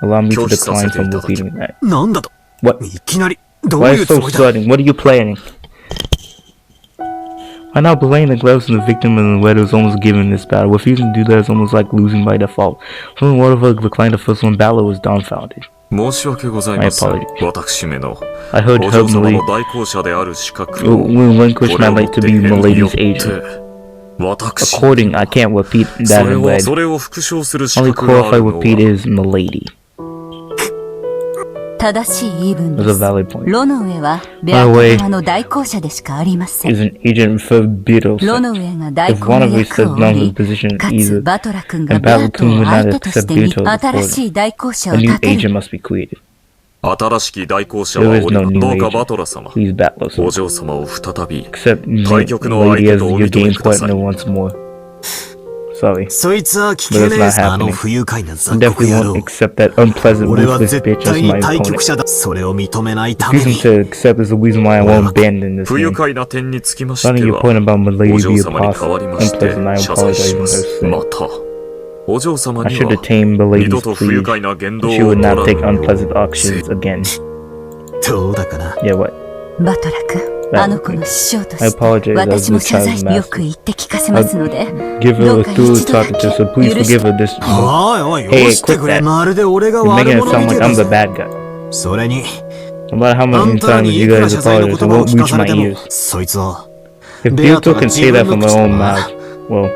Allow me to decline from repeating that. What? Why are you so sudden? What are you planning? By now playing the gloves and the victim and the weather is almost given this battle. Refusing to do that is almost like losing by default. From the water reclined the first one, Battler was dumbfounded. 申し訳ございません。私めの I heard お嬢様 Hermely の代行者である資格を relinquish my right to be Milady's agent. 私 According, I can't repeat そ that れ in を red. それを復唱する資 Only 格があ qualified るの repeat は is Milady. 正しい言い分 That's で a す。 valid point. ロノウェはベアト側の代行者でしかありません。 Is an agent for Beatles. ロノウェが代 If 行 one の of us 役 said を none 負 of the い、 position かつ either, バトラ君が and ベア Battle ト King を would 相 not 手とし accept てみ Beatles 新 for しい代行者 a を new 立て agent る。 must be created. 新しき代行者 There は is おり no new どうか agent. バトラ様 Please battle お us. 嬢様を再び Accept 対局の Milady 相手 as とお your 認 game めください partner once more. Sorry. そいつは聞 But け it's ねえ not さ、あの happening. 不愉快な I 雑魚 definitely 野 won't 郎。 accept that unpleasant 俺は ruthless 絶 bitch 対 as に my 対局 opponent. 者だ。それを認めないために。 Refusing to accept is the reason why I won't abandon this 不愉 game. 快な点につきまして Finding your は point about お Milady 嬢 be 様に代わりまして unpleasant, I 謝罪 apologize し in ま her す sake. またお嬢様 I に should は attain 二 Milady's 度と不愉 plea 快な言 that 動を she 取 would ら not ぬ take unpleasant actions again. どうだかな。 Yeah, what? バトラ君、あの子の師匠と I して apologize 私も as the 謝罪 child's よく master. 言って聞かせますので、 Give ど her う a か through 一度だ talk け to, so please 許して forgive her this. おいおい、 Hey, 許して quit くれ。 that. まるで俺が You're 悪 making it 者 sound みて like えだ I'm the ぜ。 bad guy. それに、 No matter how あ many んたら times に you いくら guys 謝罪の apologize, 言 it 葉を won't 聞か reach され my ても、 ears. そいつは、 If ベアト Beato が can 自 say 分 that の from 口 my か own ら mouth, well,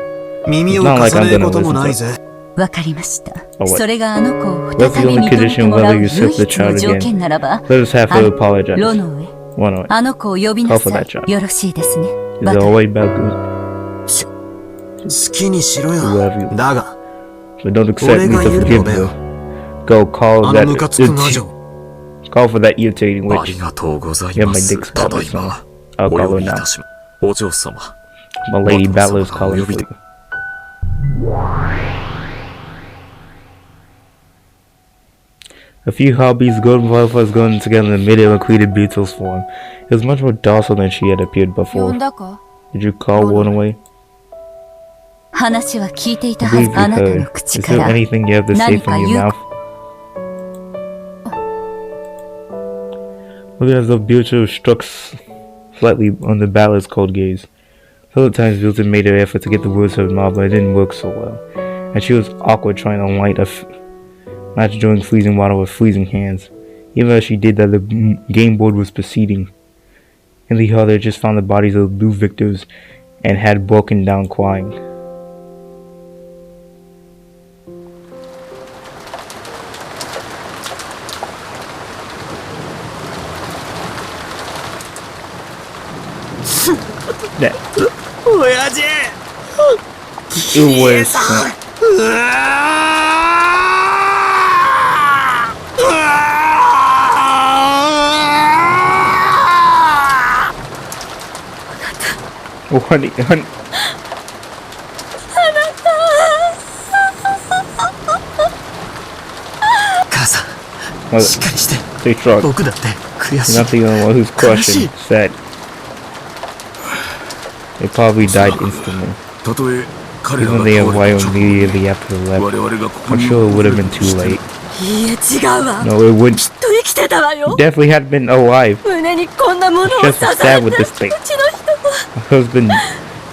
耳 it's を not 貸 like さ I'm ねえ gonna ことも listen ない to ぜ。わかりました。 what? それがあの子を That's 再 the び only 認めて condition もら whether う you 唯 accept 一 the の child 条 again. 件ならば、 Let us have あ her の apologize. ロノウェ、 One of it. あの子を呼びな Call for さ that い。 child. よろしいですね。 Is バ it トラ alright back good? 好きにしろよ Love you. だが、 But don't accept me to 俺が言う forgive のべよ。 her. Go call あ that のムカつく魔女。 call for that irritating あり witch. がとうござい Yeah, ま my す dick's た better, だい so ま I'll お call 呼 her びい now. たしますお嬢様 My lady バトラ Battler is 様がお calling 呼び for で you. A few hobbies, golden fireflies going together in mid-air and created Beatles form. It was much more docile than she had appeared 呼 before. んだか Did you call one away? 話は聞いていた I は believe ず。 you あなたの heard. 口 Is か there ら anything you have to say 何か from your 言う mouth? Looking as though Beatrice struck slightly on the ballard's cold gaze. Several times Beatrice made her effort to get the words to her mouth, but it didn't work so well. And she was awkward trying to light a match during freezing water with freezing hands. Even as she did that, the game board was proceeding. In the hall, they just found the bodies of the new victors and had broken down crying. That 親父 it was うわoh, honey. 母さん、 Well, しっかりして。 stay strong. 僕だって悔し You're い。 not the only one who's crushing. Sad. They probably died instantly. たとえ彼ら Even が they 倒 have れ why た直後 immediately after they 我 left. 々がここ I'm に sure it would have been too late. いいえ違うわ No, it would きっと生きてたわよ definitely had been alive. 胸にこんなものを Just 刺 as され sad た with う this thing. ちの人 My husband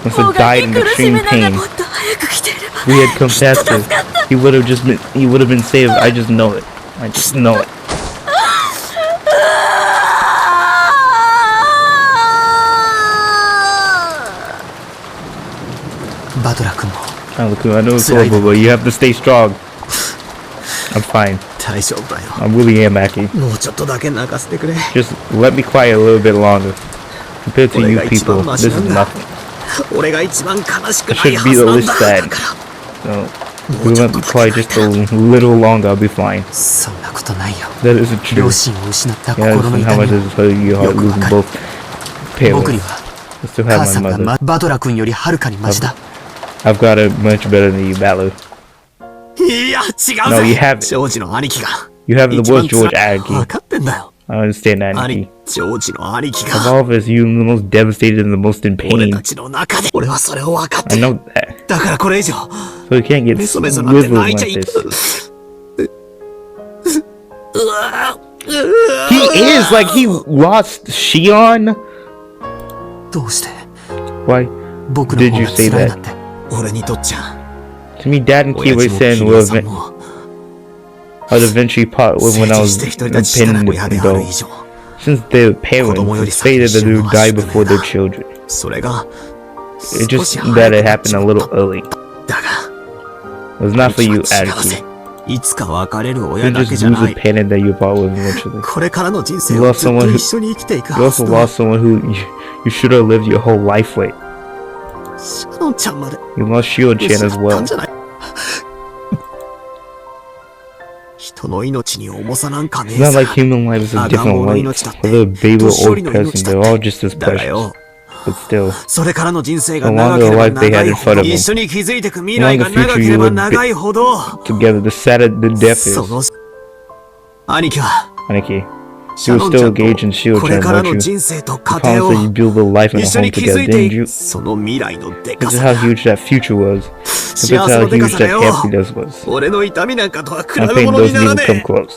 must も have が died き in 苦し extreme みながら pain. もっと早く来ていれば We had come faster. He would have been saved. I just know it. I just know it. バトラ君も I know it's horrible, but you have to stay strong. I'm fine. 大丈夫だよ。 I really am, Aki. もうちょっとだけ泣かせてくれ。 Just let me cry a little bit longer. Compared to you 俺が一番 people, マ this シ is なんだ。 nothing. 俺が一番悲しく I ない should は be ず the なん least だ。 sad. だから So, if we let me cry just a little longer, I'll be fine. そんなことないよ。 That isn't true. 両親を失った Yeah, 心の and 痛 how み much を does it hurt your heart よくわ losing かる。 both 僕に parents? は I still 母 have さん my が mother. バトラ君よりはるかにマシだ。 I've got it much better than you, Battler. いや、違う No, you ぜ。 haven't. ジョージの兄貴が。 You have the 一番 worst George 辛い。 Aggie. 分かってんだよ。 I understand that, 兄 Nikki. ジョージの兄貴 Of が。 all of us, you're the most devastated and the most in 俺 pain. たちの中で。俺はそれを分かって I る。 know that. だからこれ以上。 So you can't get メソメソなって live 泣い like ちゃい。 this. うわ He is like he lost Shion. どうして Why? 僕の Did 方 you が say 辛い that? なんて。俺にとっちゃ。 To me, Dad and 親 Kiwi 父も said 君 were さん event. も I'd eventually part with when I was 成人して一人たち力 impending の親である以 adult. 上、 Since their parents, it's fated that they would die before their children. それが It's just that it happened a little early. だが It was not for you, 幸 Araki. せいつか別れる You 親だけ just じゃ lose な a い。 parent that you part with eventually. これからの人生 You を lost ずっ someone と who- 一緒に生きていく You はず also の lost someone who you should have lived your whole life with. シャノンちゃんまで You lost Shio-chan as 失った well. んじゃない。人の命に重さなんかね It's え not さ。 like human life is a 赤ん different 坊の weight. 命だって Whether a baby or 年寄 old りの person, 命だ they're っ all て just as だが precious. よ、 But still, それからの人生が the 長 longer ければ life they 長 had い in ほ front ど of 一 them, 緒に築いていく未 the 来 longer が長 future け you れば would 長いほど together, the sadder the death そ is. の兄貴は Aniki, シ you ャ were ノンちゃ still んと engaged in これ Shio-chan, から weren't の you? 人生と You 家 promised 庭を that you'd build a life and a 一緒 home に築 together, いて didn't い you? くその未来のでか This is さ how huge that future was. Compared 幸 to せ how のでか huge さが that よ happiness was. 俺の痛みなんかとは比 My べ pain 物に doesn't なら even ね come え close.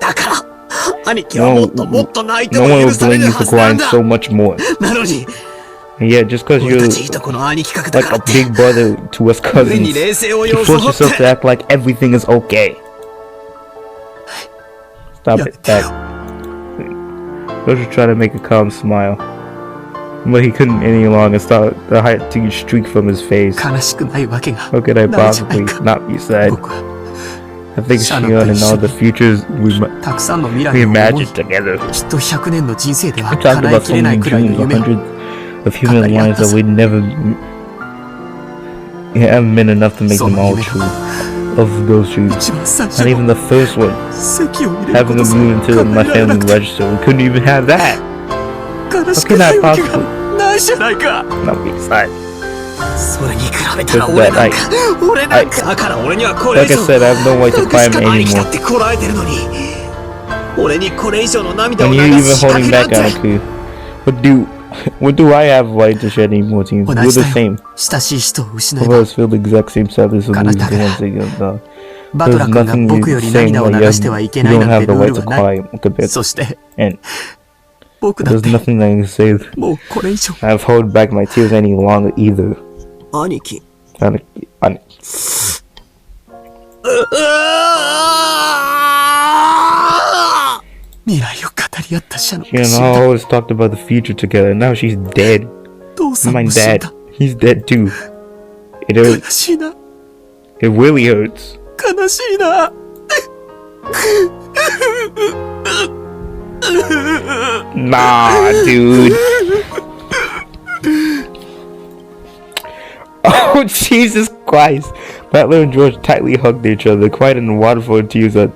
だから兄貴はもっともっと泣いて No も one 許 will され blame る you は for ずなん crying だ so much more. なのに And yeah, just because 俺 you're たちいとこの兄貴格だ like から a って big brother to us 無理に cousins, 冷静を you 装 force っ yourself to て act like everything is okay. Stop it, that. Jojo tried to make a calm smile, but he couldn't any longer stop the height to streak from his face. 悲しくないわけが How could I ないじゃない possibly か not be sad? 僕は I think Shion and all the futures we たくさんの未来 we を思い imagined together. きっと100年の人生では We talked 叶え about き so れない many くらいの dreams, 夢を hundreds of human lives that we'd never. It haven't been enough to make them all true. Of those dreams, 一番最初 not even の the first one. 席を入れるこ Having と to さえ move into 考 my えられな family くて register, we couldn't even have that. 悲しくないわけがないじゃないか Not be sad. それに比べたら Just 俺 that なんか俺なんかだから俺にはこれ以 Like I 上 said, I have no right to なく cry しか him 兄貴だ anymore. ってこらえてるのに俺にこれ以上の涙を When 流 you す even 資格 holding なん back て Anaku, what do I have right to shed any more tears? 同 We're じ the だよ same. 親しい人を失 Both え of ば us feel the exact same sadness of losing the ones that you love. バトラ There's 君が nothing 僕よ you り saying 涙を that 流 you してはいけ you ない don't なん have て the ルー right ル to はない cry compared そして and 僕だっ there's て nothing that I can say もうこれ以上 I've held back my tears any longer either. 兄貴 未来を語り合ったシャノン You が死 know, ん I だ always talked about the future together. Now she's dead. 父さん My も死ん dad, だ he's dead too. It 悲 hurts. しいな It really hurts. 悲しいな Nah, dude. Oh, Jesus Christ. Butler and George tightly hugged each other, cried in a waterfall of tears at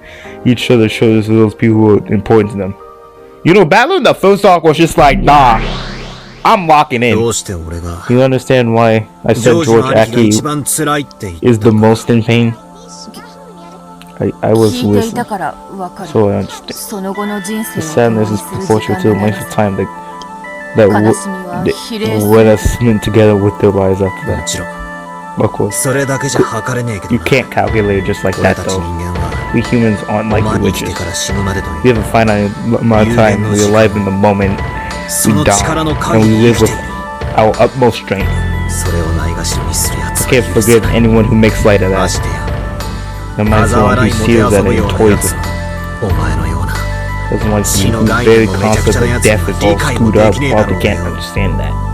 each other's shoulders for those people who were important to them. You know, Butler in the first arc was just like, nah, I'm locking in. どうして俺が You understand why I ジョ said ージの George 兄貴が Aki 一番辛いって言った is the most in pain? I was 聞いていた listening, からわかる so I understand. その後の人生 The を sadness is 共にする時 proportional 間 to the の length 長 of さ time that 悲しみは比例す let る us spend together with their lives after も that. ちろん Of course. それだけじゃ測れねえけど You な can't calculate it just like 俺 that たち人 though. 間は We humans aren't お like 前に生き witches. てから死ぬまでとい We う have a finite amount of time. We are alive in the moment. そ We の die. 力の And 限 we り live 生き with ている our utmost strength. それをないがしろにするやつ I can't forgive anyone who makes light of ま that. してや No matter 嘲 someone 笑 who いもて sees 遊 that ぶ and ような toys やつ it. お前のような Doesn't like 死 you の who's 概 very 念もめちゃく concept ちゃな of やつ death は is all 理解も screwed で up. きねえ All だ they ろう can't よ understand that.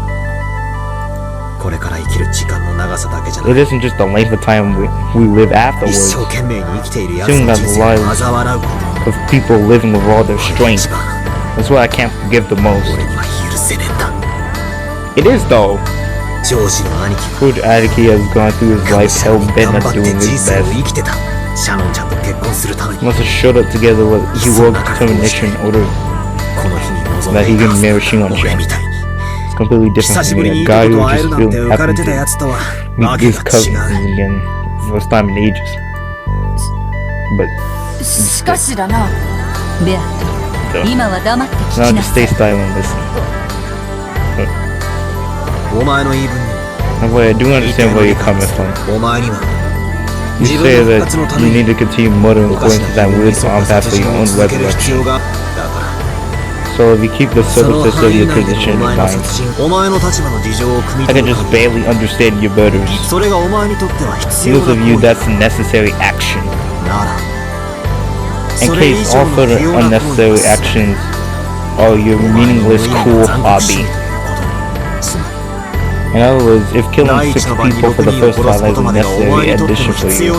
これから生きる時間の長さだけじゃな It い isn't just the length of time we live 一 afterwards. 生懸命に生きているやつ Soon の as 人生を lives 嘲笑うこ of people living with all their とこれが strength. 一番 That's what I can't forgive the most. 俺には許せねえんだ It is though. ジョージの兄貴 Coach Adiki has gone through his が life hell 頑 bent 張 at って doing 人 his 生を best. 生きてたシャノンちゃんと結婚するために He must have showed up together with heroic determination in order この日に臨ん that で he いた can はず marry Shion 俺 Chan. みたいに It's completely 久 different し from ぶり me, に a いと guy こと who 会え just るなんて feeling 浮かれ happened てた to やつとは meet わけ his が cousins 違う again for the first time in ages. But しかしだなベア so, 今は黙って聞 now きな just さ stay い silent and listen. お前の言い分に Well, I do 意見 understand を where 理 you're 解 coming する from. お前には You 自 say 分の復活の that た you め need に to continue muttering おか according し to な that 自分 weird に沿った path 殺 for 人 your を own 続ける必 resurrection. 要がだから So if you keep the その surface 範 of 囲 your 内で position お in 前の mind, 殺人お前の立場の事情を汲み I 取 can る just 限り barely understand your murders. それがお前にとっては必要 Because な of you, 行為 that's necessary action. なら In case all further unnecessary actions are your meaningless, cool hobby. In other words, if killing 6 people for the first time is a necessary addition for you,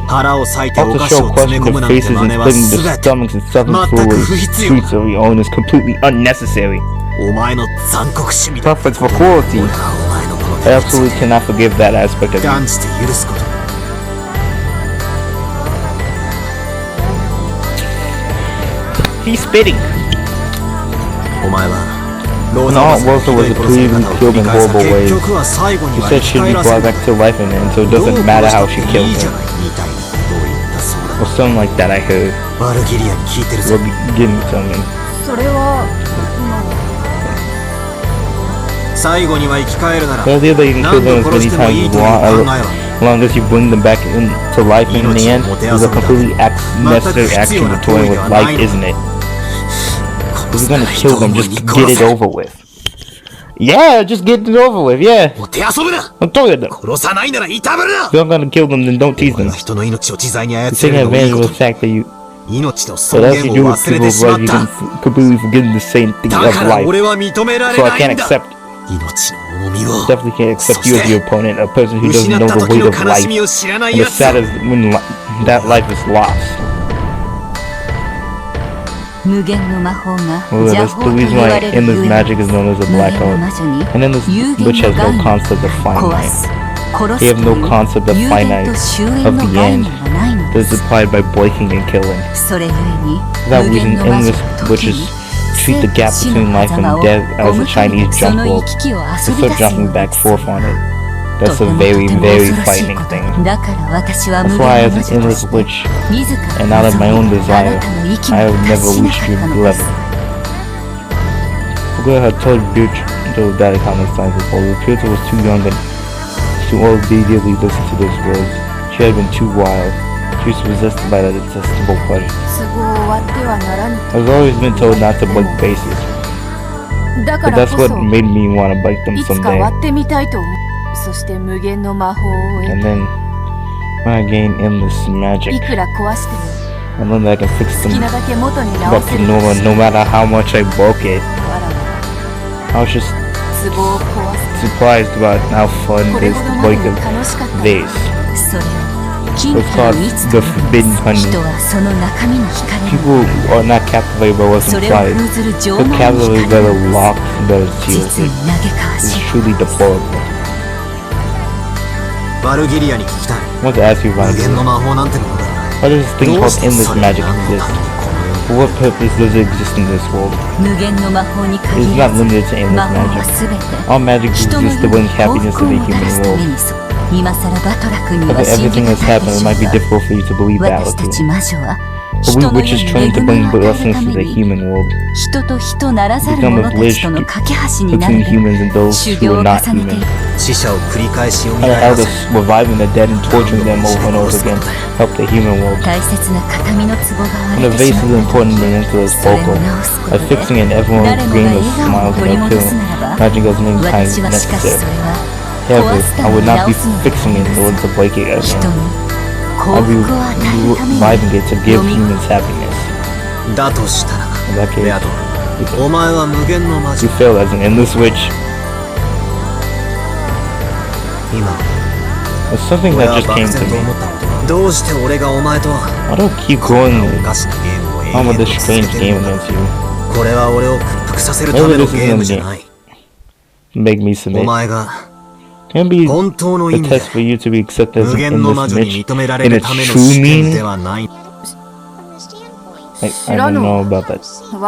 also show question of faces and splitting the stomachs and stuffing foolish streets of your own is completely unnecessary. Preference for cruelty. I absolutely cannot forgive that aspect of you. He's spitting. And all Walter was repeatedly killed in horrible ways. She said she'd be brought back to life in the end, so it doesn't matter how she killed her. Or something like that I heard. Well, give me something. The idea that you can kill them as many times as long as you bring them back into life in the end is a completely necessary action to toy with life, isn't it? If you're gonna kill them, just get it over with. Yeah, just get it over with, yeah. I'm talking them. If you're gonna kill them, then don't tease them. You're taking advantage of the fact that but as you do with people's life, you can completely forget the same thing of life. So I can't accept. Definitely can't accept you as your opponent, a person who doesn't know the weight of life. And the saddest when that life is lost. Well, that's the reason why endless magic is known as a black hole. And endless witch has no concept of finite. They have no concept of finite, of the end, that is implied by breaking and killing. For that reason, endless witches treat the gap between life and death as a Chinese jump rope. They start jumping back forth on it. That's a very, very frightening thing. That's why as an endless witch, and out of my own desire, I have never reached your level. Forget had told Buto that common signs before. Buto was too young and to obediently listen to those words. She had been too wild. She was possessed by that detestable pleasure. I was always been told not to break bases. But that's what made me want to bite them someday. And then, when I gain endless magic, I learned that I can fix them back to normal no matter how much I broke it. I was just surprised about how fun it is to break a vase. It's called the forbidden honey. People are not captivated by what's inside. They're captivated by the locks that are sealed. It's truly deplorable. I want to ask you, Valkyrie, why does this thing called endless magic exist? For what purpose does it exist in this world? It is not limited to endless magic. All magic exists to bring happiness to the human world. After everything that's happened, it might be difficult for you to believe that, but we witches trained to bring blessings to the human world. Become a bridge between humans and those who are not human. And the elders reviving the dead and torturing them over and over again help the human world. And the vase is important to enter this vocal. By fixing it, everyone gains smiles and appealing. Magic as many times as necessary. However, I would not be fixing it in order to break it again. I'll be reviving it to give humans happiness. In that case, you fail as an endless witch. There's something that just came to me. I don't keep going on with this strange game against you. Maybe this isn't a game. Make me submit. Can be a test for you to be accepted as an endless witch in its true meaning? I don't know about that. The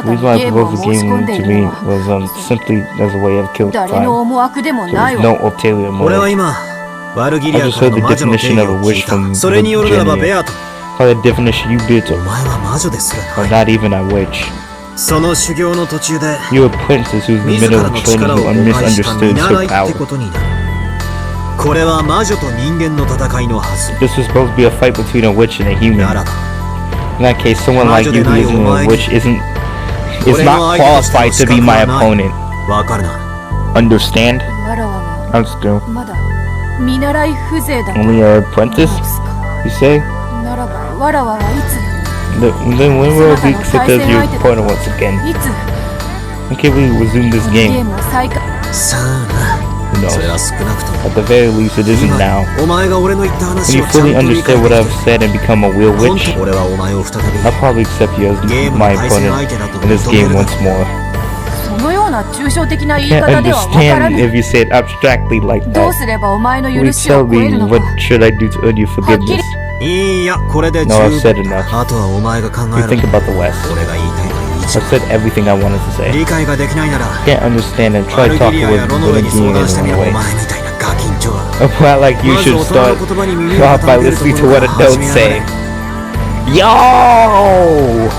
reason why I proposed the game to me was simply as a way of killing time. There was no ulterior motive. I just heard the definition of a wish from Virginia. By the definition you did, or not even a witch. You're a princess who's in the middle of training who misunderstood her power. This was supposed to be a fight between a witch and a human. In that case, someone like you who isn't a witch is not qualified to be my opponent. Understand? I'm still only an apprentice, you say? ならばわらわはいつ Then when will we accept as your partner once again? いつ When can we resume this ゲー game? ムを再開さあな Who それ knows? は少なくとも At the very least, it isn't 今 now. お前が俺の言った When 話 you をちゃん fully と理解 understand what で I've き said and become a real て本 witch, 当俺はお前を再び I'll probably accept you as ゲーム my の対戦 opponent 相手だと in this 認め game るだ once more. そのような抽象的な言い Can't 方ではわから understand ぬ if you say it abstractly like どう that. すればお前の Please 許しを tell 超え me るの what か should I do to earn your forgiveness? いいやこれで十 No, I've 分 said enough. あとはお前が考 You えろ think about the West. 俺が言いたいのは以 I've 上 said everything I wanted to say. 理解ができないなら Can't understand and バ try ルギ talking リア with やロノウェ the に相 being 談してみ in ろ a お way. 前みたいなガキンチョは Well, like you まず should 大人の start 言葉に耳を off by 傾けると listening こ to ろ what から adults 始めやが say. れ Yo!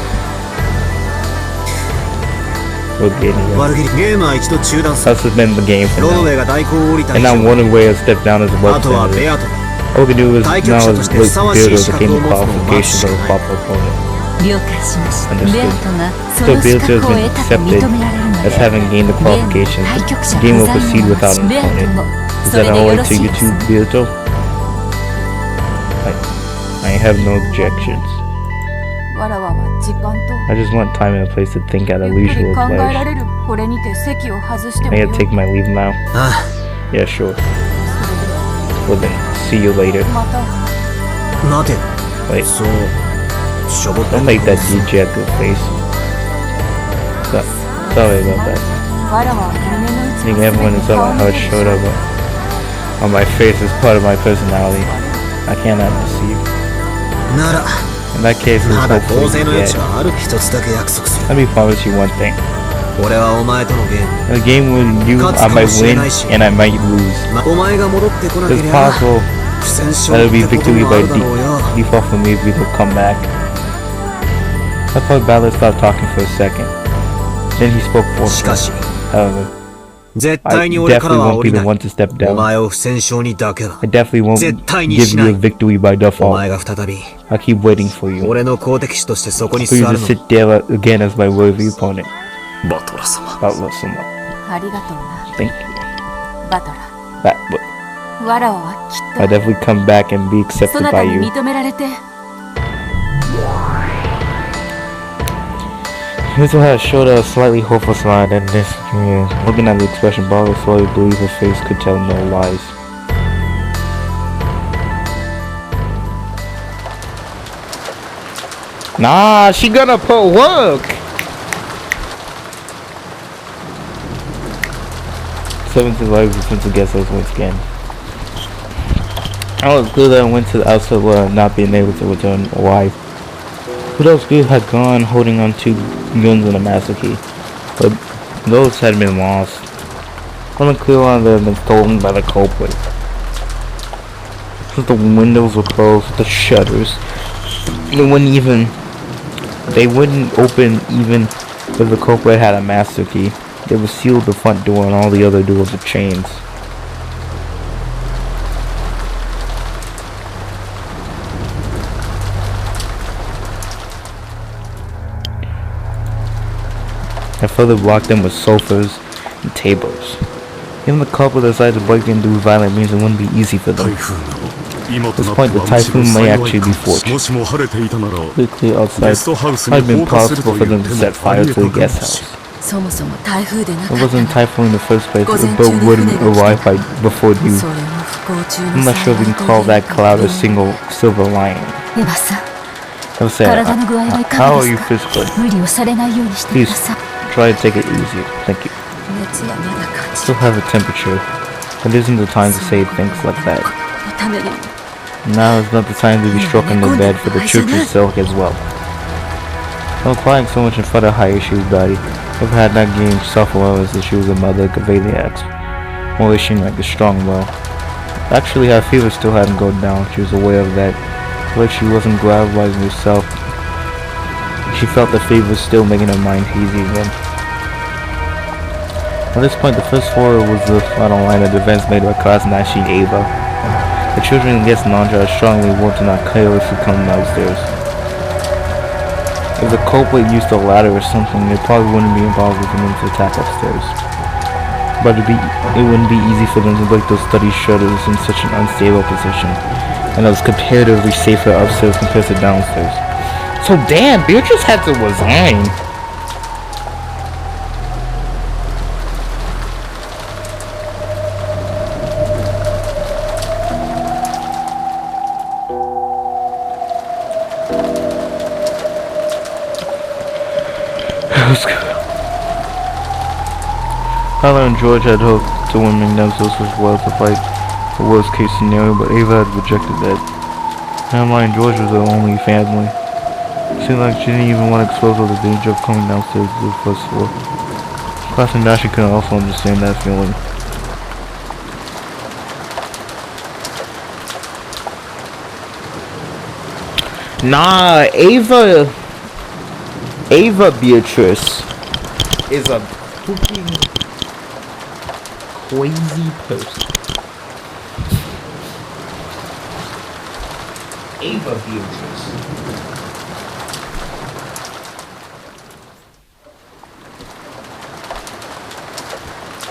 We're getting バル it. ギリゲームは一度中断す I'll る suspend the game for ロノウ now. ェが代行を降りた以 And now 上 one way to step down as a あとは representative. ベアと All we can do is 対 now 局者 is として wait ふさ to わし build い up 資 the 格 game を持つのを待つ qualifications し of か the ない proper opponent. 了解しました Understood. ベアトがそ So の資 Beatrice has 格を been 得たと accepted 認められるの as で having gained the ゲームの qualifications. 対局者 The game 不 will 在 proceed の without an ベアト opponent. も Is それ that でよ alright ろ to しい you です too, Beato? I have no objections. わらわは時間 I just want time and a place to think at と a ゆっくり leisure 考えら place. れるこれにて席を外しても I よい gotta take my leave now. あ Yeah, sure. Well then, see you later. またあ待て Wait, そうしょぼった don't make that dejected face. Sorry about that. わらは胸の I 内 think を everyone is on my heart showed up on my face is part of my personality. I cannot deceive. なら In that case, ま it's だ hopefully 公正の余地 dead. はある一つだけ約束する Let me promise you one thing. 俺はお前とのゲーム In a game with you, I might win and I might lose. お前が戻ってこなけ It's りゃ possible 不戦勝 that っ it'll be てこと victory もあ by るだろうよ default for me if we don't come back. I thought Ballard stopped talking for a second. Then he spoke しか forcefully. し However, 絶 I 対に俺から definitely は won't 降 be り the な one い to step お down. 前を不戦勝にだけは I definitely won't 絶対に give しな you い a victory by お default. 前が再び I keep waiting for you. 俺の公敵士としてそこに For you 座 to るの sit there again as my worthy opponent. バトラ様 Butler, someone. ありがとうな Thank you. バトラ But わらわはき I っ definitely come back and be とそ accepted な by たに you. 認められて Mitchell had showed a slightly hopeful smile at this. Looking at the expression, Barbara slowly believed her face could tell no lies. Nah, she gonna put work! 17 lives returned to guest house once again. I was good that I went to the outside world not being able to return alive. Who else good had gone holding on to guns and a master key, but those had been lost. Only clear one of them had been stolen by the culprit. Since the windows were closed, the shutters, they wouldn't open even if the culprit had a master key. They would seal the front door and all the other doors with chains. And further blocked them with sofas and tables. Even the couple decided to break into violent means it wouldn't be easy for 台 them. 風など今 At と this なって point, the はむしろ typhoon may 幸い actually か be も fortunate. もしも晴れていたなら Quickly ゲ outside, ストハウス it に had been 放火すると possible い for う them 手 to も set あ fire り to 得 the たか guest もし house. そもそも台風でなか It った wasn't から typhoon in the first place, 午 the 前 boat 中に wouldn't 船が arrive 来た before you. それも不幸中 I'm の not sure if we can call that cloud a single silver lining. エヴァさん I would say, 体の具合はいか how が are で you すか physically? 無理をされないようにしてく Please ださい try to take it easy. Thank you. 熱はまだ感じ Still have a temperature. It isn't the time to say things like that. のためにも Now is not the time to be struck in the bed for the children's sake as well. I was crying so much in front of Hayashi's body. If I had not gained self-awareness that she was a mother of Cavaliacs, only seemed like a strong will. Actually, her fever still hadn't gone down. She was aware of that. Like she wasn't grabbing herself. She felt the fever still making her mind hazy again. At this point, the first floor was the final line of defense made by Class Nashi Ava. The children against Nandra strongly warned to not carelessly come downstairs. If the culprit used a ladder or something, it probably wouldn't be impossible for them to attack upstairs. but it wouldn't be easy for them to break those study shutters in such an unstable position, and it was comparatively safer upstairs compared to downstairs. So damn, Beatrice had to resign. Tyler and George had hoped to women themselves as well to fight the worst case scenario, but Ava had rejected that. Emily and George was their only family. It seemed like she didn't even want to expose her to the danger of coming downstairs to the first floor. Class and Dashi could also understand that feeling. Nah, Ava Beatrice is a freaking crazy person. Ava Beatrice.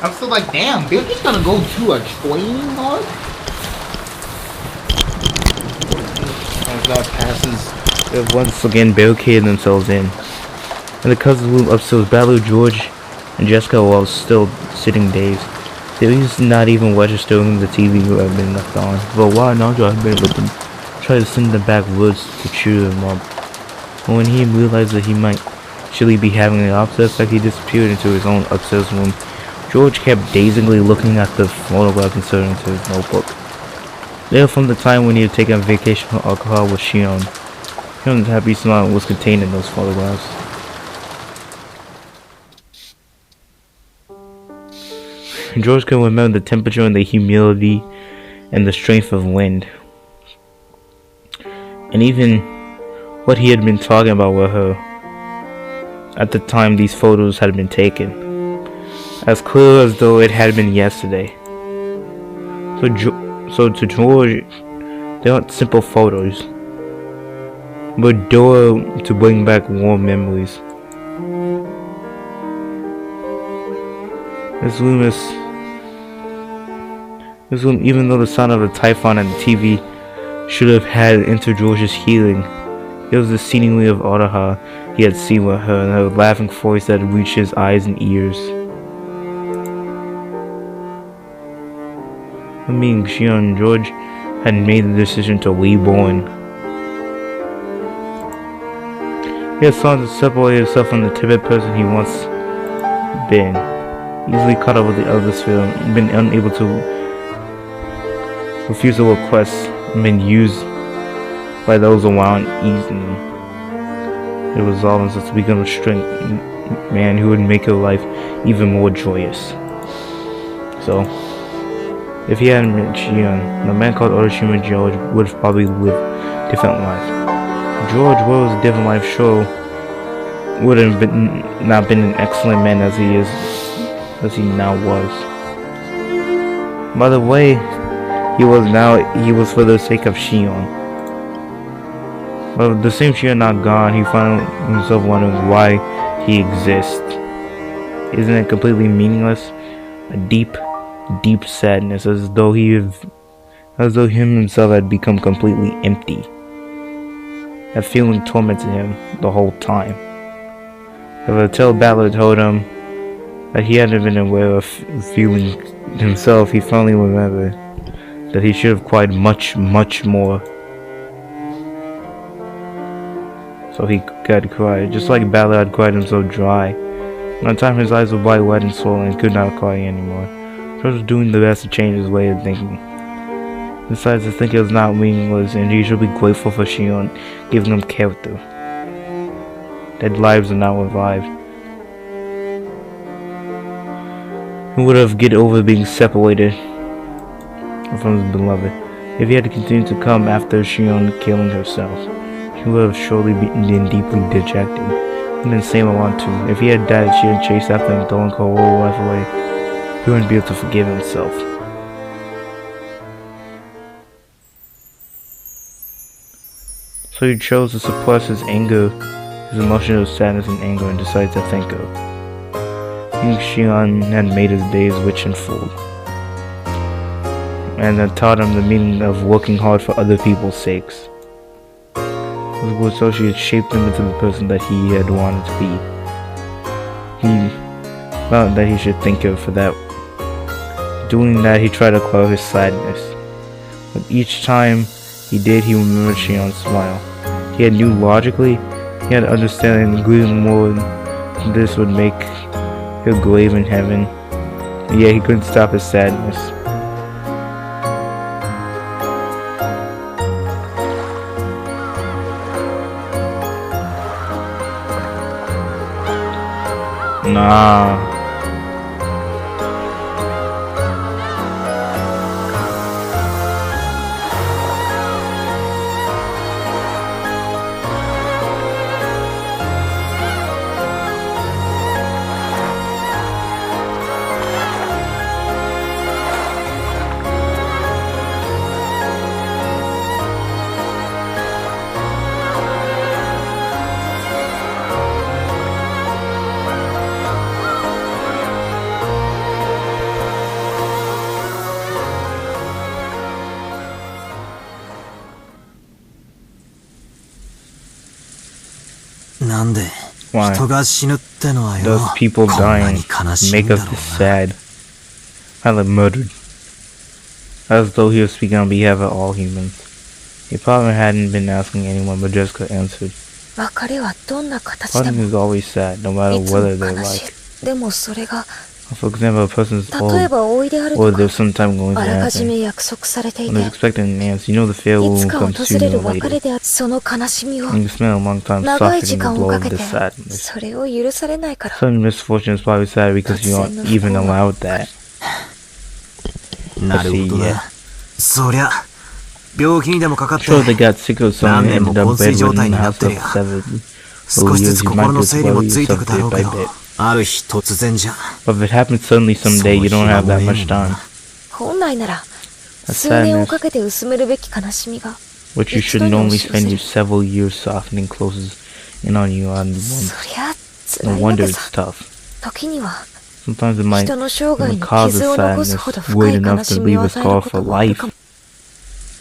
I'm still like, damn, Beatrice gonna go to a training hard? As that passes, they've once again barricaded themselves in. In the cousin's room upstairs, Baloo, George, and Jessica were all still sitting dazed. They used not even registering the TV who had been left on. For a while, Nandra had been with them, tried to send them back woods to cheer them up. But when he realized that he might surely be having an opposite effect, he disappeared into his own upstairs room. George kept dazedly looking at the photograph and staring into his notebook. They were from the time when he had taken a vacation from alcohol with Shion. Shion's happy smile was contained in those photographs. George could remember the temperature and the humidity and the strength of wind. And even what he had been talking about with her at the time these photos had been taken. As clear as though it had been yesterday. So to George, they aren't simple photos, but door to bring back warm memories. This room, even though the sound of the typhoon and the TV should have had entered George's hearing, it was the scenery of Otaha he had seen with her, and her laughing voice that reached his eyes and ears. I mean, Shion and George had made the decision to reborn. He had sought to separate himself from the timid person he once been, easily caught up with the other sphere, been unable to refuse a request, and been used by those around easily. It resolved himself to become a strength man who would make her life even more joyous. So, if he hadn't met Shion, the man called Orochima George would have probably lived a different life. George was a different life, sure, would have not been an excellent man as he now was. By the way, he was for the sake of Shion. But the same Shion not gone, he found himself wondering why he exists. Isn't it completely meaningless? A deep sadness, as though him himself had become completely empty. That feeling tormented him the whole time. Until Balor told him that he hadn't been aware of feeling himself, he finally remembered that he should have cried much more. So he got cried, just like Balor had cried himself dry. One time his eyes were bright red and swollen and could not cry anymore. George was doing the best to change his way of thinking. Besides, I think it was not meaningless, and he should be grateful for Shion giving him character. Dead lives are now revived. He would have get over being separated from his beloved. If he had continued to come after Shion killing herself, he would have surely been deeply dejected. And then same around too. If he had died, she had chased after him, throwing her whole life away, he wouldn't be able to forgive himself. So he chose to suppress his anger, his emotions of sadness and anger, and decided to thank her. King Shion had made his days rich and full, and had taught him the meaning of working hard for other people's sakes. His good associates shaped him into the person that he had wanted to be. He felt that he should thank her for that. Doing that, he tried to quell his sadness. But each time he did, he remembered Shion's smile. He had knew logically, he had understanding and grieving more this would make her grave in heaven. Yet he couldn't stop his sadness. Nah. Why? Those people dying make us this sad. Either murdered. As though he was speaking on behalf of all humans. He probably hadn't been asking anyone, but Jessica answered. Parting is always sad, no matter whether they're like. For example, a person's old, or there's some time going to happen. When there's expected an answer, you know the farewell will come sooner or later. And you spend a long time softening the blow of this sadness. Sudden misfortune is probably sad because you aren't even allowed that. I see, yeah. Sure, they got sick or something and ended up bedridden in the house of 7 years. You might just worry yourself bit by bit. But if it happens suddenly someday, you don't have that much time. That's sadness, which you should only spend your several years softening closes in on you on once. No wonder it's tough. Sometimes it might even cause a sadness weird enough to leave a scar for life.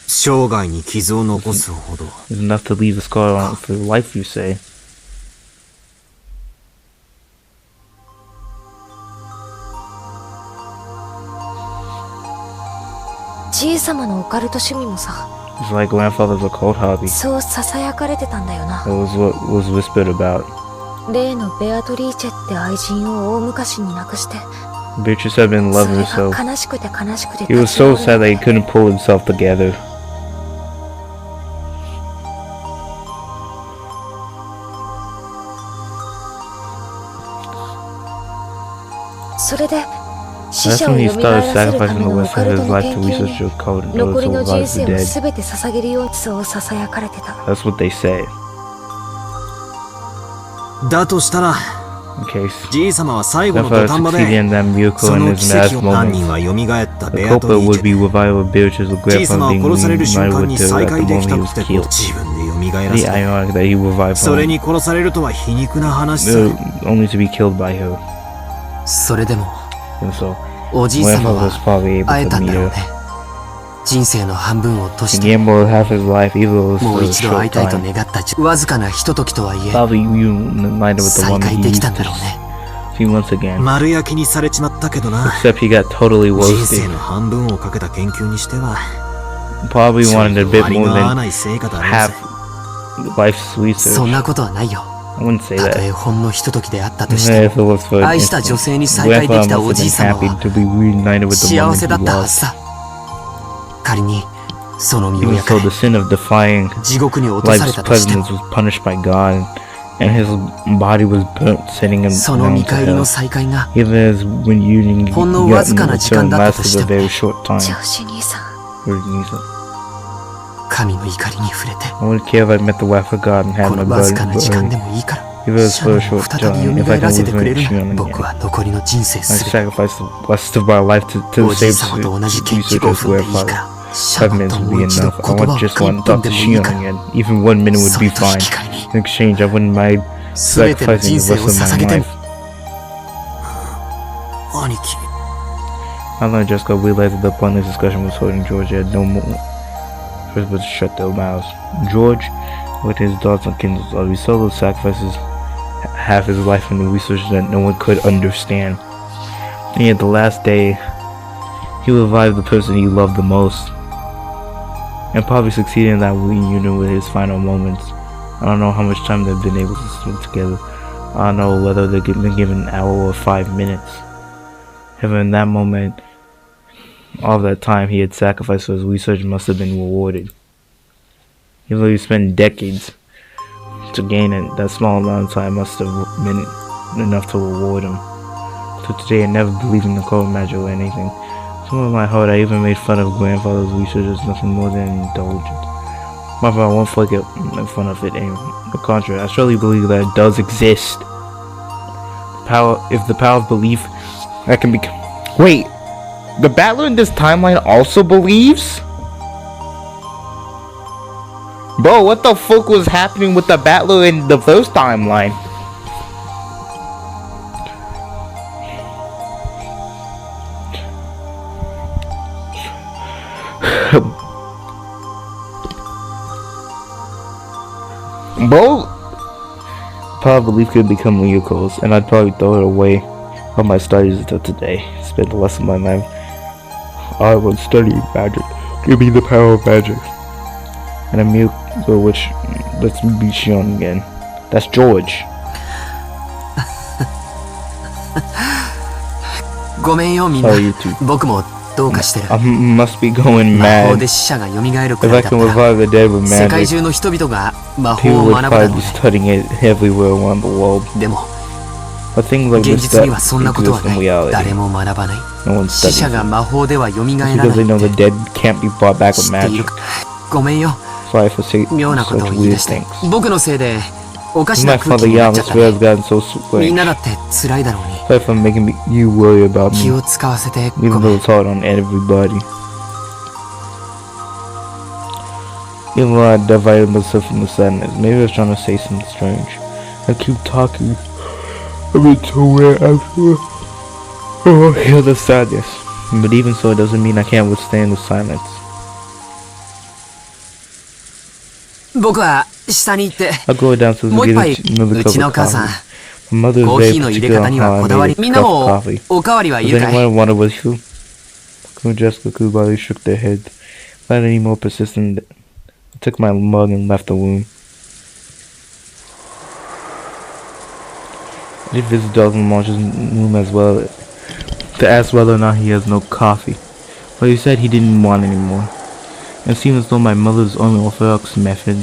It's enough to leave a scar for life, you say. It's like grandfather's occult hobby. That was what was whispered about. Beatrice had been loving herself. He was so sad that he couldn't pull himself together. That's when he started sacrificing the rest of his life to research the code in order to revive the dead. That's what they say. In case grandfather succeeded in that miracle in his last moments, the culprit would be revived with Beatrice with grandfather being reunited with her at the moment he was killed. The ironic that he revived him, only to be killed by her. And so, grandfather was probably able to meet her. The gamble of half his life, even though it was for a short time. Probably reunited with the woman he used to see once again. Except he got totally roasted. Probably wanted a bit more than half life's research. I wouldn't say that. If it was for an instant, grandpa must have been happy to be reunited with the woman he loved. Even so, the sin of defying life's presence was punished by God, and his body was burnt, sending him down to hell. Even as when union return lasted a very short time. I wouldn't care if I met the wife of God and had my blood burned. Even if it was for a short time, if I could live in Shion again. I sacrificed the rest of my life to save researchers grandfather. 5 minutes would be enough. I just want to talk to Shion again. Even 1 minute would be fine. In exchange, I wouldn't mind sacrificing the rest of my life. I learned Jessica realized that the pointless discussion was holding George had no more choice but to shut their mouths. George, with his thoughts on Kindle's love, he solo sacrifices half his life in the research that no one could understand. And yet the last day, he revived the person he loved the most, and probably succeeded in that reunion with his final moments. I don't know how much time they've been able to spend together. I don't know whether they've been given an hour or 5 minutes. However, in that moment, all that time he had sacrificed for his research must have been rewarded. He literally spent decades to gain it. That small amount of time must have been enough to reward him. So today I never believed in the cold magic or anything. Somewhere in my heart I even made fun of grandfather's research as nothing more than indulgence. My father won't forget in front of it, and on the contrary, I surely believe that it does exist. If the power of belief that can be. Wait, the battler in this timeline also believes? Bro, what the fuck was happening with the battler in the first timeline? Bro, power of belief could become uminekos, and I'd probably throw it away on my studies until today. Spend the rest of my life I was studying magic. Give me the power of magic. And a umineko which lets me be shown again. That's George. ごめんよみんな。 Sorry, you two. 僕もどうかしてる。 I must be going 魔法 mad. で死者が蘇るく If ら I いだった can ら、 revive the dead with 世界 magic, 中の人々が魔法 people を would 学ぶだ probably ろ be うね。 studying it everywhere around the world. でも、 But things like 現 this 実 that にはそんなことは exist な in い。 reality. 誰も学ばない。 No one 死 studies 者が it. 魔法では蘇ら It's ない because they know っ the て dead can't be brought back 知 with っている magic. ごめんよ。 Sorry for saying 妙なことを such 言い weird 出して things. 僕のせいでおかし My な空気 father, にな yeah, っちゃ this った way ね。 has gotten so み strange. んなだって辛いだろうに。 Sorry for making you worry about 気 me, を使わせて even ごめ though ん。 it's hard on everybody. Even though I divided myself from the sadness, maybe I was trying to say something strange. I keep talking. I've been so weird after. Oh, hear the sadness. But even so, it doesn't mean I can't withstand the silence. 僕は下に行って I'll go downstairs も and う一 get 杯 another う cup ちの of 母さん coffee. My mother コー is ヒー very の入れ particular 方 on に how は I こだわ made り a みんな cup of も coffee. おかわりはい Does るかい anyone want a with you? Cool Jessica Kubali shook their head. Not any more persistent. I took my mug and left the room. I did visit Dalton Marsh's room as well to ask whether or not he has no coffee, but he said he didn't want any more. It seemed as though my mother's unorthodox method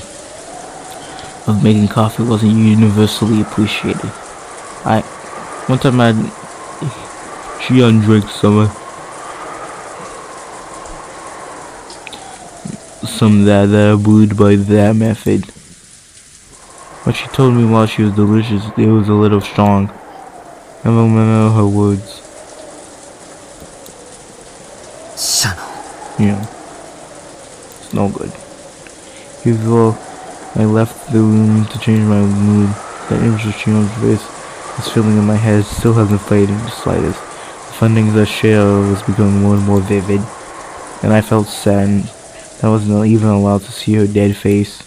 of making coffee wasn't universally appreciated. One time she undrank some that are brewed by that method. But she told me while she was delicious, it was a little strong. I remember her words. シャノ Yeah. It's no good. Before I left the room to change my mood, that image of Chino's face, this feeling in my head still hasn't faded in the slightest. The findings I share was becoming more and more vivid, and I felt sad that I wasn't even allowed to see her dead face.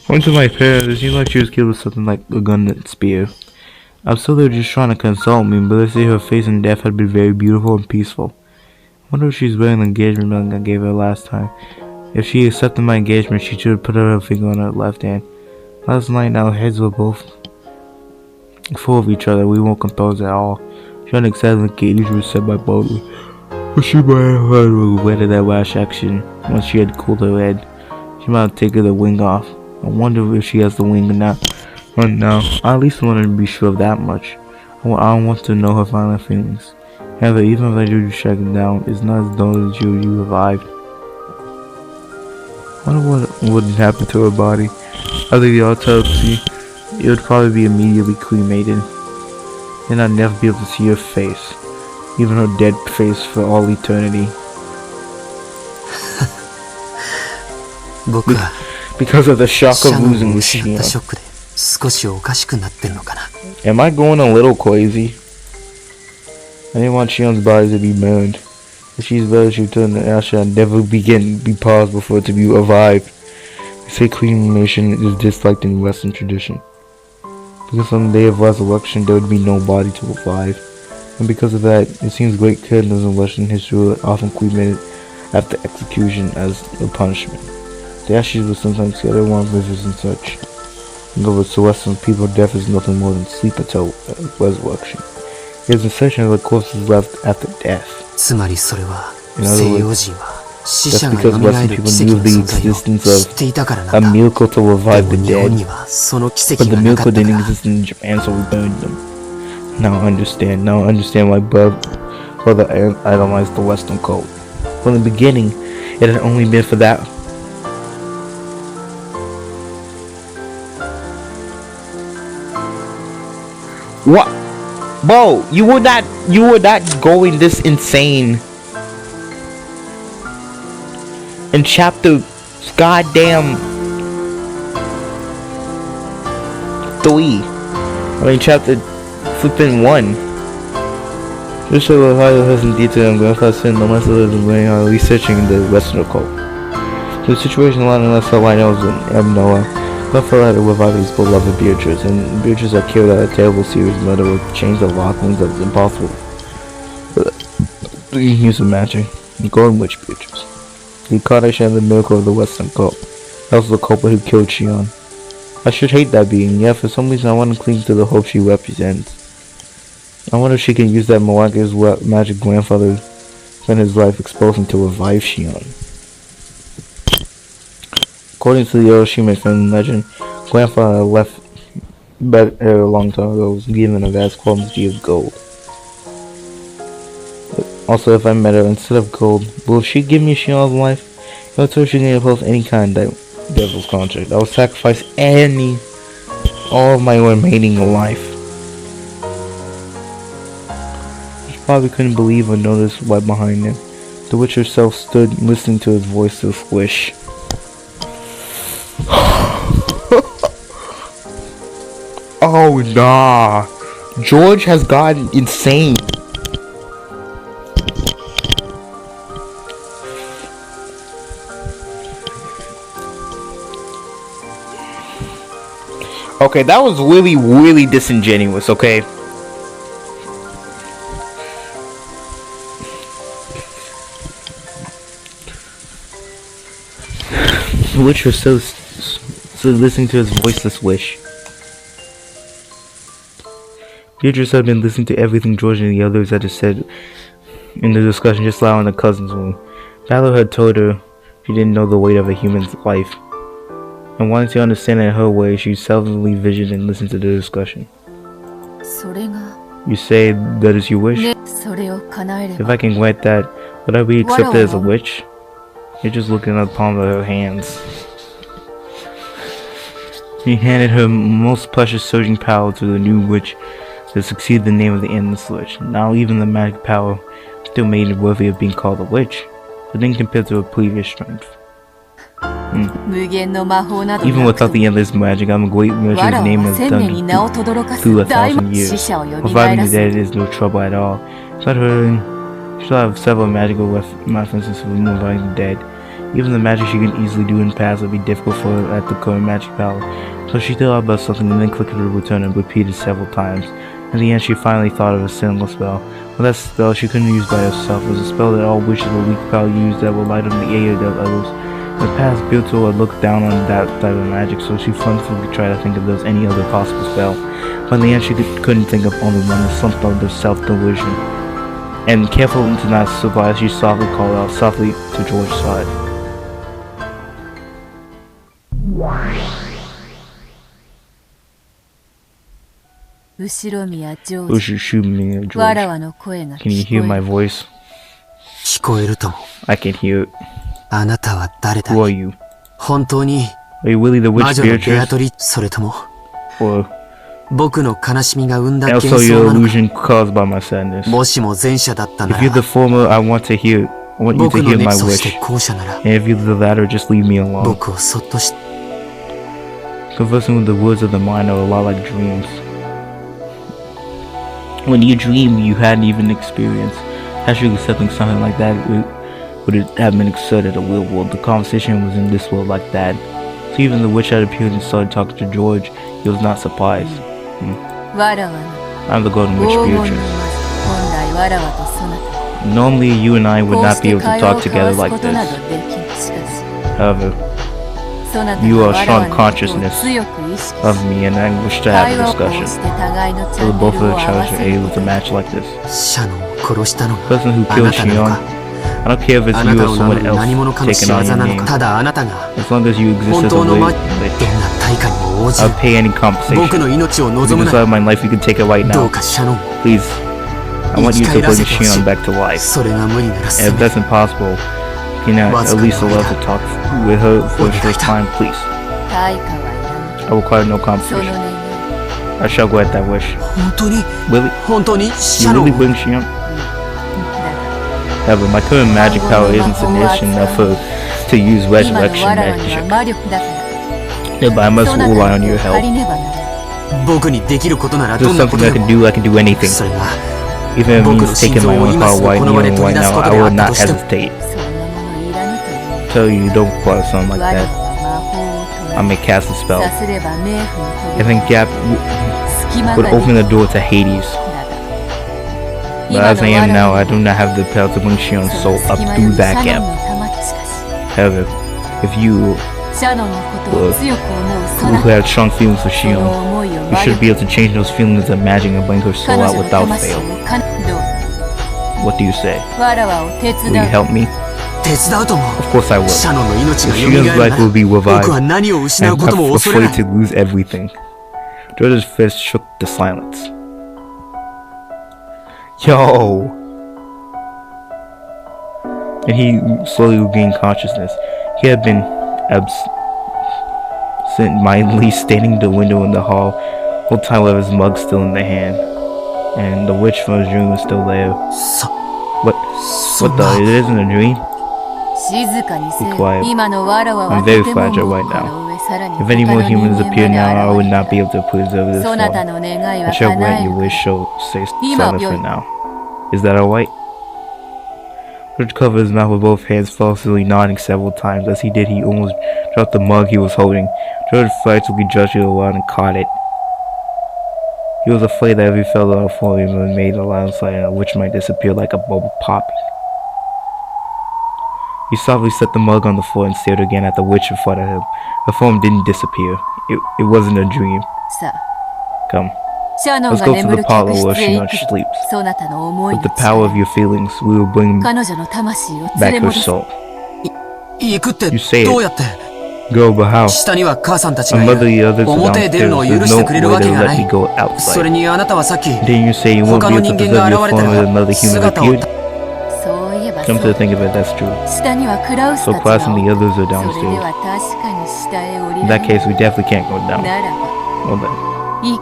Went to my parents, it seemed like she was killed with something like a gun and spear. I'm still there just trying to console me, but they say her face in death had been very beautiful and peaceful. I wonder if she's wearing the engagement ring I gave her last time. If she accepted my engagement, she should put her finger on her left hand. Last night, our heads were both full of each other. We weren't composed at all. She had excited Katie was said by boldly, but she might have regretted that rash action once she had cooled her head. She might have taken the wing off. I wonder if she has the wing or not. Right now, I at least wanted to be sure of that much. I want to know her final feelings. However, even if I do track it down, it's not as though that you revived. I wonder what would happen to her body. After the autopsy, it would probably be immediately cremated. Then I'd never be able to see her face, even her dead face for all eternity. 僕は Because of the shock シャ of ノ losing を the 失った shield. ショックで少しおかしくなってるのかな。Am I going a little crazy? I didn't want Shion's body to be burned. If she's better, she turned the ashes and never be paused before to be revived. They say cremation is disliked in Western tradition. Because on the day of resurrection, there would be no body to revive. And because of that, it seems great kindness in Western history were often cremated after execution as a punishment. The ashes were sometimes scattered along rivers and such. In other words, to Western people, death is nothing more than sleep until resurrection. It is essentially the corpses left after death. つまりそれは In 西 other 洋 words, 人は死 that's 者が because 蘇 Western る people 奇跡 knew の the 存在を existence 知っていたからな of ん a だ。 miracle to で revive も the 日本 dead. にはその奇 But 跡 the がなか miracle ったか didn't ら exist in Japan, so we burned them. Now I understand. Now I understand why brother idolized the Western cult. From the beginning, it had only been for that. What? Bro, you were not going this insane. In chapter goddamn 3. I mean chapter flipping 1. Just show how it has in detail and grandfather said no less than researching the Western occult. The situation a lot less so I know in Noah. Grandfather had to revive his beloved Beatrice, and Beatrice had killed a terrible serious murder with chains of locklings that was impossible. The use of magic. The Golden Witch Beatrice. The incarnation of the miracle of the Western cult. That was the culprit who killed Shion. I should hate that being, yet for some reason I want to cling to the hope she represents. I wonder if she can use that miraculous magic grandfather spent his life exposing to revive Shion. According to the Hiroshima film legend, grandfather left a long time ago was given a vast quantity of gold. Also, if I met her instead of gold, will she give me Shion's life? If I told her she can oppose any kind of devil's contract, I will sacrifice all of my remaining life. She probably couldn't believe or notice right behind him. The witch herself stood listening to his voice to squish. Oh nah, George has gotten insane. Okay, that was really disingenuous, okay? The witch was so listening to his voiceless wish. Beatrice had been listening to everything George and the others had said in the discussion just loud in the cousin's room. Valor had told her she didn't know the weight of a human's life, and wanted to understand it her way, she seldomly visioned and listened to the discussion. それが You say that is your wish? それを叶えれ If ば I can grant that, would I be accepted as a witch? You're just looking at the palm of her hands. He handed her most precious surging power to the new witch to succeed the name of the endless witch. Now even the magic power still made it worthy of being called a witch, but then compared to her previous strength. 無限の魔法など Even なく without the endless magic, I'm a great merchant's 我ら name は has 千年に done 名を轟か through す a 大 thousand 死 years. 者を蘇 Reviving ら the す dead is no trouble at all. Besides her, she'll have several magical references for reviving the dead. Even the magic she can easily do in past would be difficult for her at the current magic power. So she thought about something and then clicked the return and repeated several times. In the end, she finally thought of a single spell. But that spell she couldn't use by herself. It was a spell that all witches of weak power used that would light up the aid of others. In the past, Beatrice had looked down on that type of magic, so she frantically tried to think if there was any other possible spell. But in the end, she couldn't think of only one, and slumped under self-delusion. And careful to not surprise, she softly called out softly to George's side. 後ろ宮ジョ Who ージ should shoot me, わ George? らわの声が Can you 聞 hear こ my える voice? 聞こえるとも。 I can hear it. あなたは誰だ Who are you? 本当に Are you really the 魔 witch 女のベア Beatrice? トリそれとも Or 僕の悲しみが生んだ幻 also 想 your なのか illusion caused by my sadness? もしも前者だったな If you're ら the former, I want you to 僕の hear ね my そして wish. 後者なら And if you're the latter, just leave me alone. 僕をそっとし Conversing with the words of the mind are a lot like dreams. when you dream you hadn't even experienced. Actually accepting something like that would it have been accepted at a real world. The conversation was in this world like that. So even the witch had appeared and started talking to George, he was not surprised. I'm the Golden Witch Beatrice. Normally you and I would not be able to talk together like this. However, you are a strong consciousness of me and I wish to have a discussion. So both of the children are able to match like this. The person who killed Shion, I don't care if it's you or someone else taking on your name. As long as you exist as a witch, I'll pay any compensation. If you decide my life, you can take it right now. Please, I want you to bring Shion back to life. And if that's impossible, you can at least allow to talk with her for a short time, please. I require no compensation. I shall grant that wish. Really? You really bring Shion? However, my current magic power isn't sufficient enough to use resurrection magic. But I must rely on your help. If there's something I can do anything. Even if it means taking my own power right now, I will not hesitate. Tell you don't require something like that. I may cast a spell. And then Gap would open the door to Hades. But as I am now, I do not have the power to bring Shion's soul up through that gap. However, if you who have strong feelings for Shion, you should be able to change those feelings of magic and bring her soul out without fail. What do you say? Will you help me? Of course I will. Shion's life will be revived, and I'm afraid to lose everything. George's fist shook the silence. Yo! And he slowly regained consciousness. He had been absent-mindedly standing at the window in the hall, whole time with his mug still in the hand. And the witch from his dream was still there. What the? It isn't a dream? Be quiet. I'm very fragile right now. If any more humans appear now, I would not be able to preserve this form. I shall grant your wish, so stay silent for now. Is that alright? George covered his mouth with both hands, falsely nodding several times. As he did, he almost dropped the mug he was holding. George frantically gestured around and caught it. He was afraid that if he fell out of him and made a loud sound, a witch might disappear like a bubble popping. He softly set the mug on the floor and stared again at the witch in front of him. The form didn't disappear. It wasn't a dream. Come. Let's go to the parlor where Shion sleeps. With the power of your feelings, we will bring back her soul. You say it. Go, but how? My mother and the others are downstairs. There's no way they'll let me go outside. Didn't you say you won't be able to preserve your form with another human appeared? Come to think of it, that's true. So Class and the others are downstairs. In that case, we definitely can't go down. Well then. We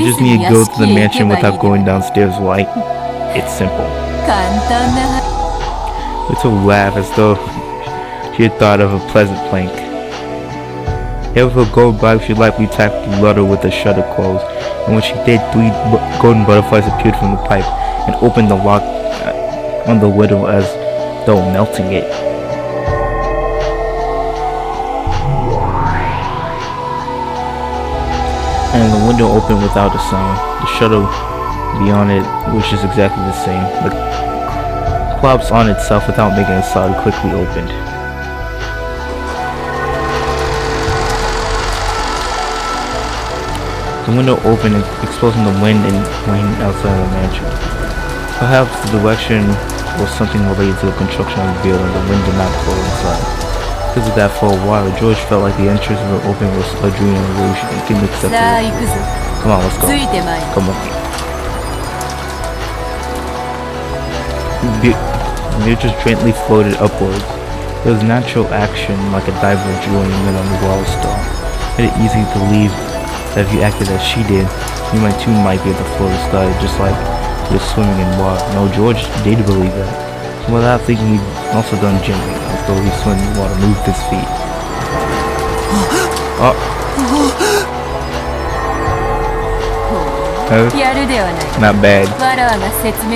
just need to go to the mansion without going downstairs, right? It's simple. Little laugh as though she had thought of a pleasant plank. If her gold pipe, she lightly tapped the rudder with the shutter closed, and when she did, 3 golden butterflies appeared from the pipe and opened the lock on the window as though melting it. And the window opened without a sound. The shutter beyond it, which is exactly the same, the collapsed on itself without making a sound, quickly opened. The window opened, exposing the wind and rain outside the mansion. Perhaps the direction was something related to the construction of the building. The wind did not blow inside. Because of that, for a while, George felt like the entrance of the opening was a dream and illusion. He couldn't accept it. Come on, let's go. Come with me. The just gently floated upwards. There was natural action, like a diver drilling in on the wall star. Made it easy to believe that if you acted as she did, you might too might be able to float sky, just like he was swimming in water. No, George did believe that. So without thinking, he'd also done gently, as though he swam in water, moved his feet. Not bad.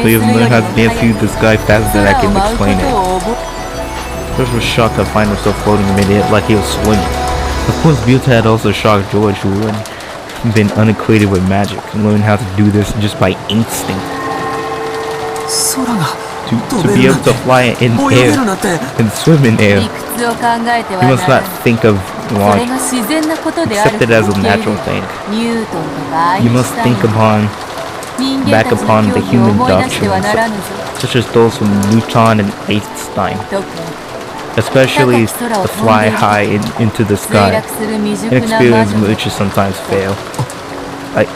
We have learned how to dance through the sky faster than I can explain it. George was shocked to find himself floating in midair like he was swimming. Of course, Buta had also shocked George, who had been unacquainted with magic, and learned how to do this just by instinct. To be able to fly in air and swim in air, you must not think of launch, accept it as a natural thing. You must think back upon the human doctrines, such as those from Newton and Einstein, especially the fly high into the sky, an experience in which you sometimes fail. I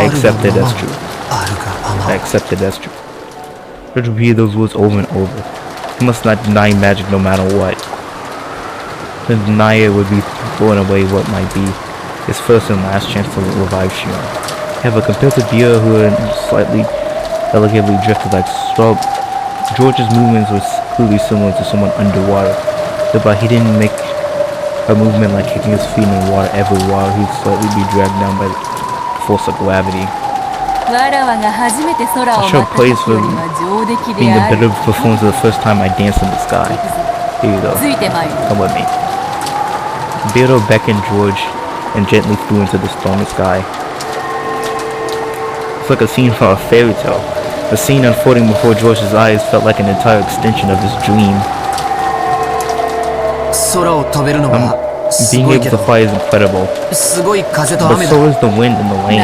accept it as true. I accept it as true. George repeated those words over and over. He must not deny magic no matter what. To deny it would be throwing away what might be his first and last chance to revive Shion. However, compared to Bia, who had slightly elegantly drifted like straw, George's movements were clearly similar to someone underwater, but he didn't make a movement like kicking his feet in the water every while he'd slightly be dragged down by the force of gravity. I show praise for being a better performance the first time I danced in the sky. Here you go. Come with me. Beardo beckoned George and gently flew into the stormy sky. It's like a scene from a fairy tale. The scene unfolding before George's eyes felt like an entire extension of his dream. Being able to fly is incredible, but so is the wind and the rain.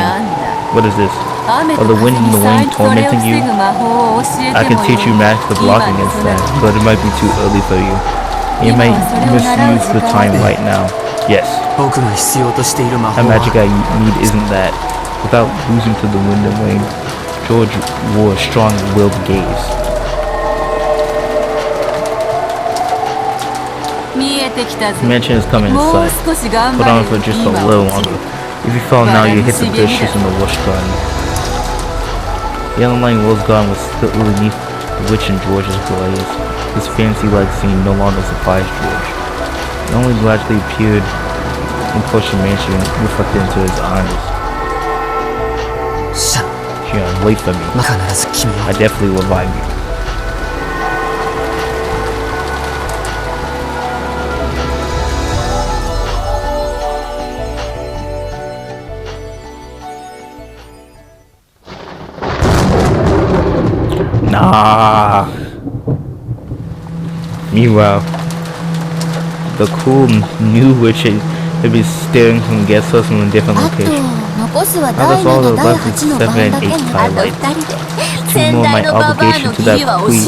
What is this? Are the wind and the rain tormenting you? I can teach you magic to block against that, but it might be too early for you. You might misuse the time right now. Yes. The magic I need isn't that. Without losing to the wind and rain, George wore a strong-willed gaze. Mansion is coming in sight. Hold on for just a little longer. If you fall now, you hit the bushes in the wash garden. The underlying rose garden was still beneath the witch and George's glaze. This fancy-like scene no longer surprised George. It only gradually appeared in Potion Mansion, reflected into his eyes. Shion, wait for me. I definitely will revive you. Nah. Meanwhile, the cool new witch had been staring from guest house from a different location. I left all the lessons 7 and 8 highlights. 2 more my obligation to that complete.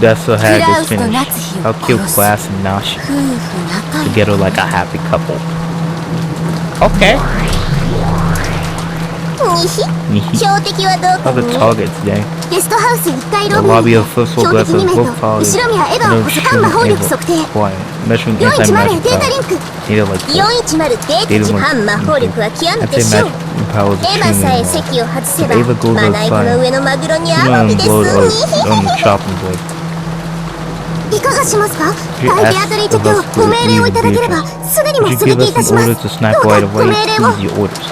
That's so had this finished. I'll kill Class and Nashi together like a happy couple. Okay. How's the target today? The lobby of first floor glass of both towers. No shooting quiet. Measuring anti-magic power. Data like that. Data like anti-magic powers extremely low. If Ava goes outside, you know unload on the chopping board. She asked of us to leave the vehicle. Would you give us an order to snap right away? Please, your orders.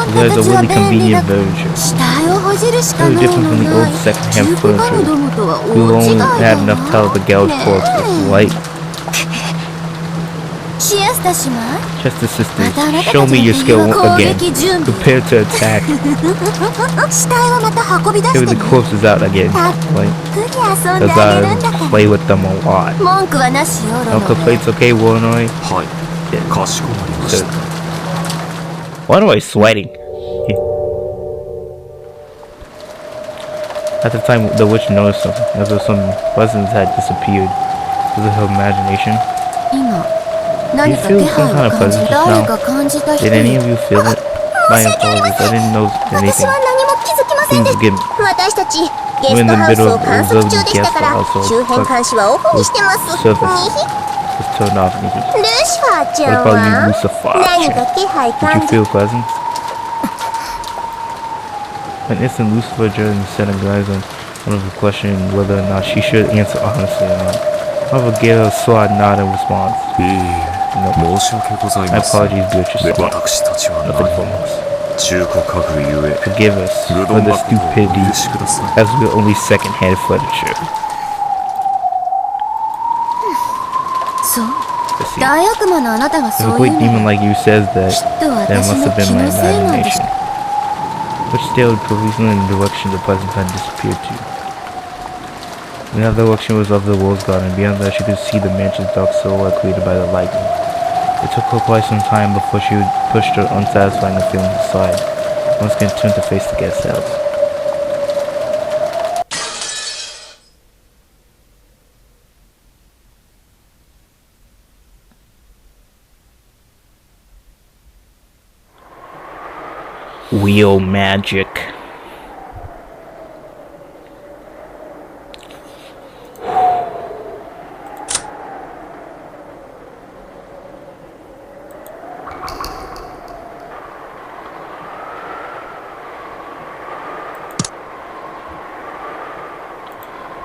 You guys are really convenient furniture. Very different from the old second-hand furniture. You will only have enough towel to gouge corpses, right? Just sisters, show me your skill again. Prepare to attack. Carry the corpses out again, right? Because I play with them a lot. No complaints, okay, Warnoy? Yeah. Why am I sweating? At the time, the witch noticed them, as though some presents had disappeared. Was it her imagination? Did you feel some kind of presence just now? Did any of you feel it? My apologies, I didn't know anything. Please forgive me. We're in the middle of observing the guests also, but the surface was turned off. What about you, Lucifer? Did you feel presence? An instant, Lucifer turned and set a guys on one of the questioning whether or not she should answer honestly or not. However, gave a slight nod in response. 申し訳ござい My ません apologies, Beatrice. 私たちは Nothing 何 foremost. 中古家具ゆえ Forgive us う for どん the 箱をお stupidity 許しください as we're only second-hand furniture. そう Let's see. 大悪魔のあなたが If そ a ういう great demon の like you says that, きっと that 私 must の have been 気 my のせいなんでし imagination. But still, provision in the direction the pleasant had disappeared to. In the other direction was of the Wolves' Garden. Beyond that, she could see the mansion's dark silhouette created by the lightning. It took her quite some time before she pushed her unsatisfying feelings aside. Once again, turned to face the guest house. Wheel magic.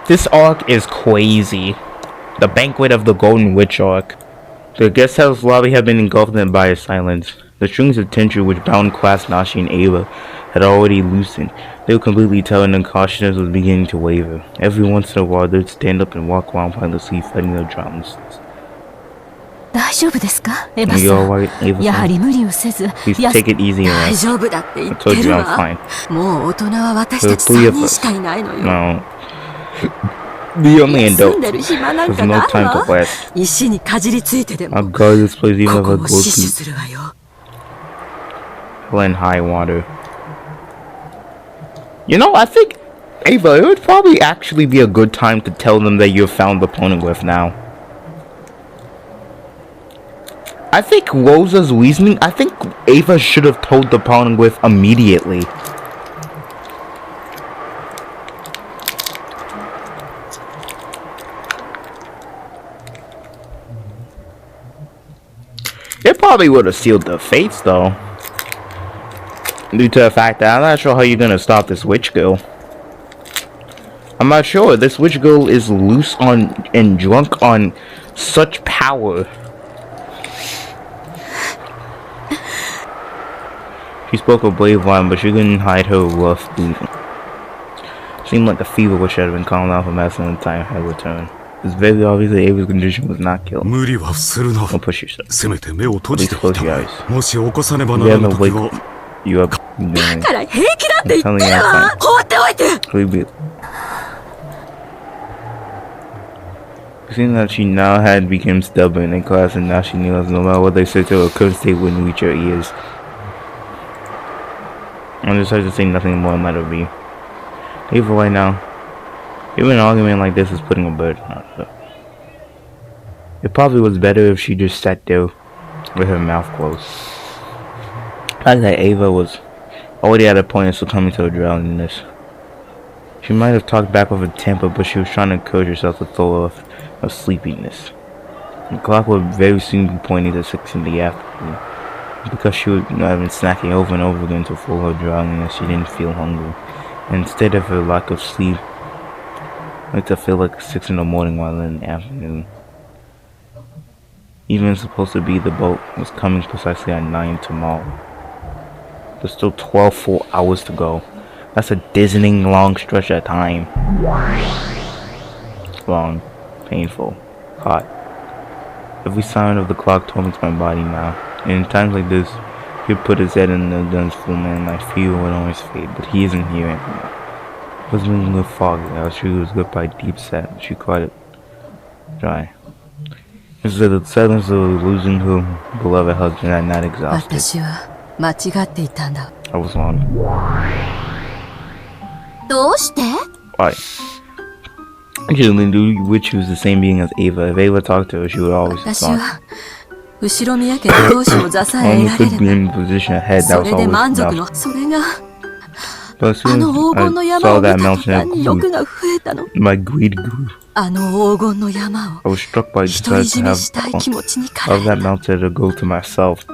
This arc is crazy. The Banquet of the Golden Witch arc. The guest house lobby had been engulfed by a silence. The strings of tension which bound class Nashi and Ava had already loosened. They were completely tired and cautiousness was beginning to waver. Every once in a while they'd stand up and walk around mindlessly fighting their drowns. 大丈夫ですかエヴァ Are you さん alright, Ava? やはり無理をせず Please take it easy on 大 us. 丈夫だって言 I って told る you I'm わ fine. もう大人は私 The たち three 3 of 人 us. しかいないのよ No. The only 休 adult. んでる暇なん There's か no ない time to わ rest. 石にかじりついてで I'll も guard this place even こ if こ I を go 死守 through するわよ hell and high water. You know, I think, Ava, it would probably actually be a good time to tell them that you've found the poneglyph now. I think Rosa's reasoning, I think Ava should have told the poneglyph immediately. It probably would have sealed their fates, though. Due to the fact that I'm not sure how you're gonna stop this witch girl. I'm not sure. This witch girl is loose on and drunk on such power. She spoke a brave line, but she couldn't hide her rough breathing. Seemed like the fever which had been calmed down for maximum time had returned. It's very obvious that Ava's condition was not killed. 無理はするな Don't push yourself. せめて目を閉 Please じてい close た your まえ eyes. もし起こさねば You なら have ぬ no 時 wake は you up. だから平気だって言ってる I'm telling you, I'm わ放っておいて Leave it. It seemed that she now had become stubborn in class, and now she knew that no matter what they said to her, curse they wouldn't reach her ears. I decided to say nothing more and let her be. Ava, right now, even an argument like this is putting a burden on her. It probably was better if she just sat there with her mouth closed. The fact that Ava was already at a point of succumbing to her drowsiness. She might have talked back with her temper, but she was trying to encourage herself to throw off her sleepiness. The clock would very soon be pointing to 6 in the afternoon. Because she would have been snacking over and over again to full her drowsiness, she didn't feel hungry. And instead of her lack of sleep, it made her feel like 6 in the morning rather than the afternoon. Even supposed to be the boat was coming precisely at 9 tomorrow. There's still 12 full hours to go. That's a dizzying long stretch of time. Long, painful, hot. Every sound of the clock torments my body now. And in times like this, he'd put his head in the gun's full man, my fear would always fade, but he isn't here anymore. It was moving a little foggy. I was sure he was gripped by deep sad. She cried it dry. Instead, the sadness of losing her beloved husband had not exhausted. 私は間違っていたんだ I was wrong. どうして Why? Usually, the witch was the same being as Ava. If Ava talked to her, she would always 私 respond. は後ろ宮家の当主を支え Only られ could be れ in the position ahead. ば That そ was れで always 満足 enough. のそれが But as あ soon の黄金の as I 山 saw を見 that た mountain 途端に at 欲 blue, が増えたの my greed grew. あの黄金の山を I was struck by the 独り desire 占 to め have したい気持ちに of 駆られ that mountain to go to myself.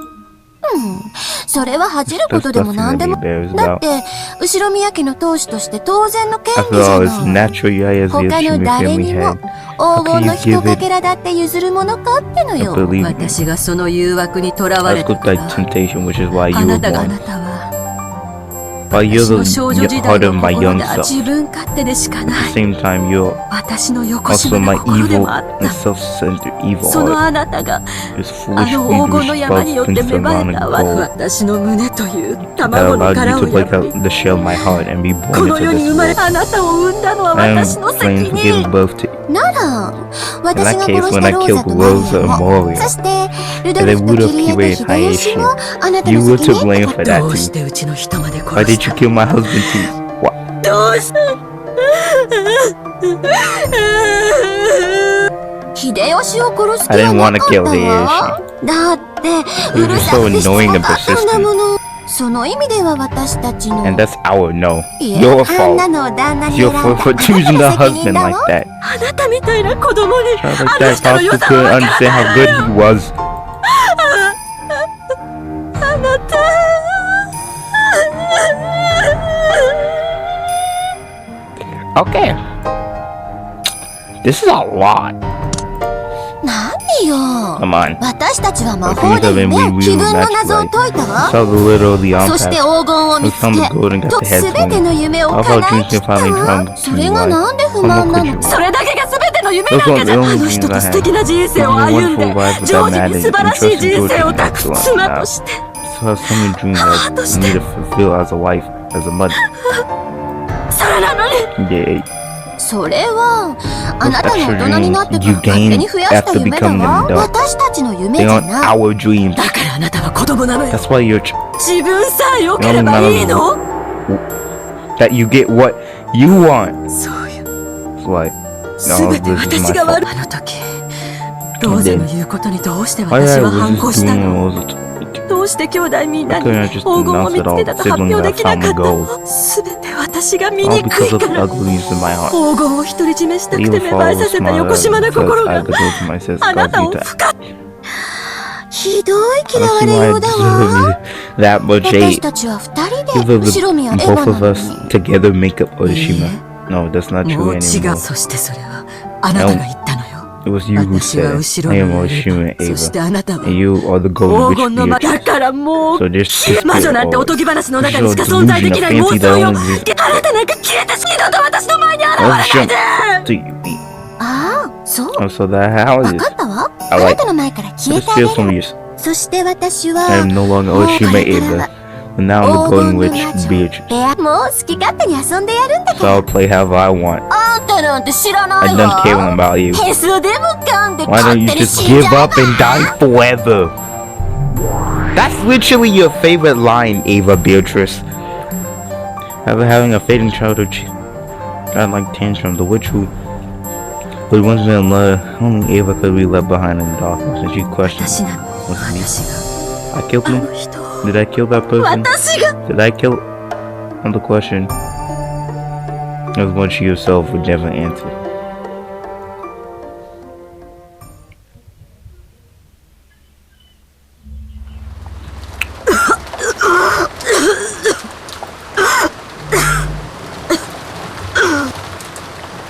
それは恥じることでもなんでも。だって、後ろ宮家の当主として当然の権利じゃない。他の誰にも、黄金の一かけらだって譲るものかってのよ。私がその誘惑にとらわれたから。あなたは、私の少女時代の心で自分勝手でしかない。私の横島な心でもあった。そのあなたが、あの黄金の山によって芽生えた私の胸という卵の殻を破り、この世に生まれあなたを産んだのは私の責任。なら、私が殺したローザとマリアも、そしてルドルフとキリエと秀吉もあなたの責任ってこと。どうしてうちの人まで殺した？ Did you kill my husband too? What? どうして秀吉を殺す気はなかったわ。だってうるさくてしつこかったんだもの。その意味では私たちの。 And that's our no. いえ、 Your あん fault. なのを旦那に Your 選ん fault だ for あなた choosing の the 責任 husband だ like わ。 that. あなたみたいな子供に Child あ like の that 人の良 Foster さ couldn't はわから understand な how い good よ。 he was. あなた。Okay. This is a lot. 何よ。 Come on. 私たちは魔法で夢、気分の謎を解いたわ。 Saw the literally on そして path. 黄金を見つけ、 found the gold and got と the head すべての夢を I 叶 thought えき Dreams っ can た finally わ。 come それが to なんで不 life. 満な I'm の？ not それだけがすべての夢なんか Those じゃ。 are the あ only の dreams 人と I 素 had. 敵な人生を Living a 歩んで、 wonderful life ジョー without ジに marriage 素晴 and らしい trusting 人 George 生を and 託す excellent 妻 now. として。 So so many dreams that I need to fulfill as a wife, as a mother. それなのに。 Yeah. それはあなたが大人になってから勝手に増やした夢だわ。私たちの夢じ They ゃ aren't ない。 our dreams. だからあなたは子供なのよ。 That's why you're 自分さえ良ければいいの？ that you get what you want. そうよ。 It's like す no, べて this is 私 my が fault. 悪い。あの時、ローゼの言うことにどうして All 私 I は was 反 just 抗した doing の？ was どうして兄弟みんな I に couldn't 黄 just 金を見 announce つ it け all. たと発 Siblings 表で that きな found か my った gold. の？すべて私が All 醜い because of から。 ugliness in my heart. 黄金を独り占めしたくて Even 芽 for 生 all え the させた smile 横島な because 心 I が could do to myself あな caused た you を to 深っひどい嫌わ see れ why よ I うだ deserve わ。 that much 私 hate. たちは二人 Because で of 後ろ宮エヴァ both な of の us に。 together make up いいえ。 Orishima. No, that's not もう true 違う。 anymore. そしてそれはあなたが言ったのよ。 It was you who 私は said, 後ろ I 宮 am エヴ Orishima ァ。そして Ava, あなたは and you are the 黄 golden 金の witch 魔だ Beatrice. からもう So just 魔女なんておとぎ話の中にしか存在できない妄想よ。あなたなんか消えて好きだと私の前に現れないで。 do you mean? ああ、そう。 Oh, so that how わ is か it? ったわ。あ I な like たの前から消え Just てあ steal げ some of る。 your. そして私は I am no longer もうこ Orishima れからは Ava, but now I'm the 黄 golden 金の witch 魔女 Beatrice. もう好き勝手に遊んでやるんだか So ら。 I'll play however I want. あんたなんて知らな I い don't care わ。 about you. へそでも噛んで Why 勝 don't 手 you に just 死んじ give ゃう up and die forever? That's literally your favorite line, Ava Beatrice. Ever having a fading childhood childlike tantrum, the witch who once been in love, only Ava could be left behind in the darkness, and she questioned, 私なの。 was it me? 私 I killed が。あ him? の人を。 Did I kill that person? 私が。 Did I kill? And the question was one she herself would never answer.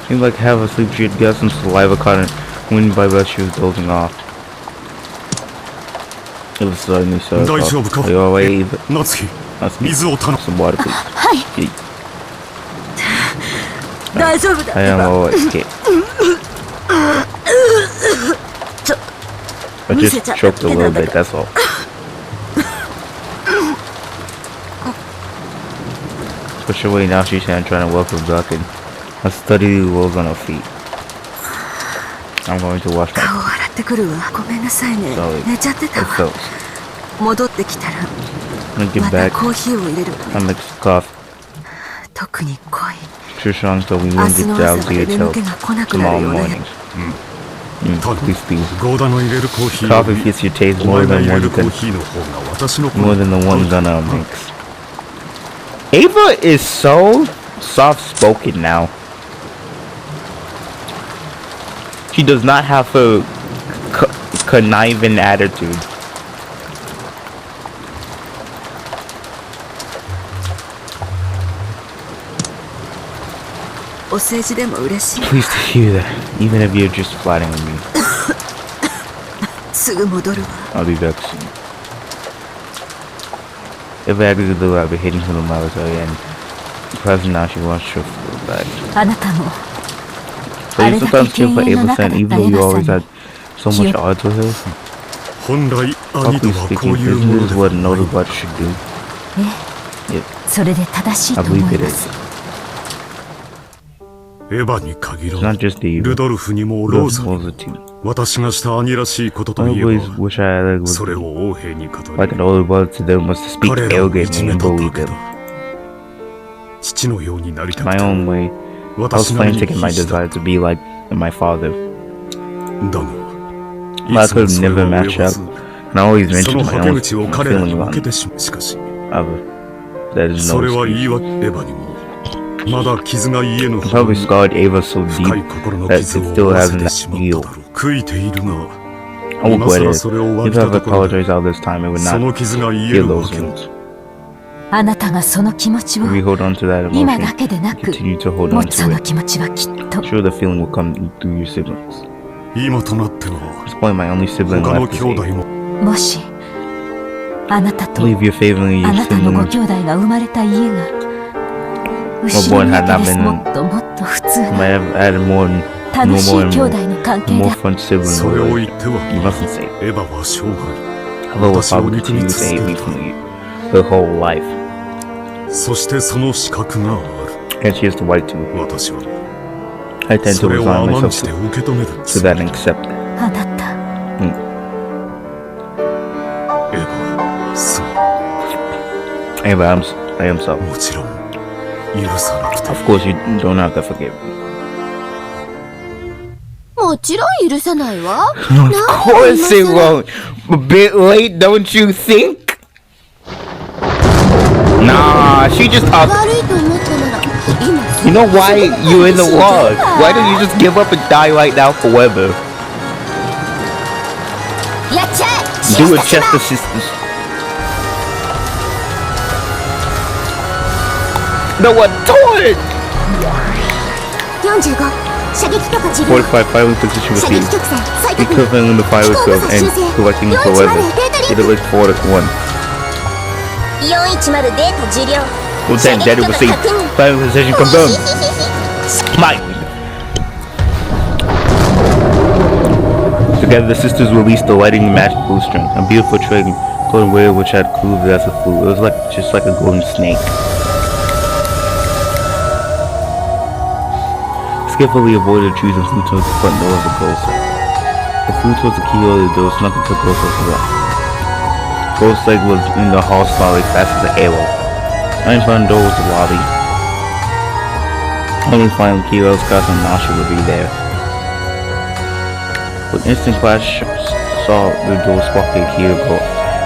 Seemed like half asleep she had got some saliva caught in wind by breath she was dozing off. It was suddenly so Are you alright, Eva? 夏日 Let's 水を頼む some water, please. はい。 Yeah. 大丈夫だ。 I am alright, okay. I just choked a little bit, that's all. Push away now, she said, trying to walk her back and I steadily rose on her feet. I'm going to wash my 顔を洗ってくるわ。ごめんなさいね。 Sorry. 寝ちゃってた It わ。 felt. 戻ってきたら When I get また back, コーヒーを入れるわ I ね。 mix coffee. 特に濃い。 Trishan, so we 明 won't 日 get の朝 down ま to で your 眠 hotel 気が来なくな tomorrow るような morning. Please, please. ゴーダの入れるコーヒー Coffee fits your taste お more 前が than 入れ one るコー can, ヒーの方が私の more than the one gonna mix. Ava is so soft-spoken now. She does not have a conniving attitude. Pleased to hear that, even if you're just flatting with me. I'll be back soon. If I actually do, I'll be heading to the laboratory and perhaps now she wants to feel bad. So you sometimes care for Ava-san even though you always had so much art to her? 本来兄 Roughly とはこ speaking, ういう isn't もの this で what は an ない older brother should do? Yep, それで正しい I と思 believe い it ま is. す。エヴァに限 It's ら not ず just the ル evil. ドルフにも Those ローザに was も the two. 私がした兄らしいことと I いえ always ば wish I was それを王兵に語 like り an older brother to them was to speak 彼らをい arrogantly じめ and ただ bully け them. だ父のようになりたく My て own way. I was 私なり playing に taking my 必死だ desire to be like my father. だが But I いつも could それ never は match 及ば up. ず And I always その mentioned は my け own 口を彼らに feeling 向 on けてしかし other. That is そ no れは excuse. 言い訳エヴァにもまだ傷が癒えぬ I ほど probably に scarred Ava so 深い deep 心の that it 傷を still 負わせ hasn't てしまった healed. だろう悔いているが I will 今 quit 更 it. それを詫 If びた I ever ところ apologize で all this time, it would そ not の傷が癒え heal るわ those けも wounds. あなたがその気持ちを If we hold on to that 今 emotion, だけでなく continue to hold 持 on つそ to の it, 気持ちはきっと sure the feeling will come through your siblings. 今となっては It's probably my only sibling 他の left to 兄弟 save. ももしあなた I と believe your favoring あ your なたのご siblings 兄弟が生まれた家が後ろにだけですもっともっと普通 might な have added more and 楽しい more 兄 and 弟の関 more, 係 more だ fun sibling それを way. 言っては You mustn't say. エヴァは生涯 Hello, will 私を probably 憎み continue to 続 hate け me る from you her whole life. そしてその資格がある And she has the right to. 私は I tend そ to れを resign 甘ん myself じて to, 受け止める to that and accept that. あなたエヴァそう Anyway, I am sorry. もちろん許さなくて Of course, you don't have to forgive me. もちろん許さないわ。 Of course it won't. A bit late, don't you think? Nah, she just talked. 悪いと思ったなら、今 You know why you're in the war? Why don't you just give up and die right now forever? やっちゃえ Do it, Chester Sisters. No one told it! 45射撃許可治療 45 firing position 射撃 received. 曲線再確認 Equivalent in the fire curve and collecting forever. Italy forward at 1. 410データ受領 Lieutenant, data received. Firing position confirmed. Smite! Together, the sisters released the lighting magic blueprint, a beautiful trading golden whale which had clothed as a food. It was just like a golden snake. Skillfully avoided the trees and flew towards the front door of the ghost. It flew towards the keyhole of the door, snuck into the ghost to the left. Ghost leg was in the hall slowly, fast as a arrow. Right in front of the door was the lobby. Only finally Kiro's cousin Nasha would be there. With instant flash saw the door sparkle a key to go.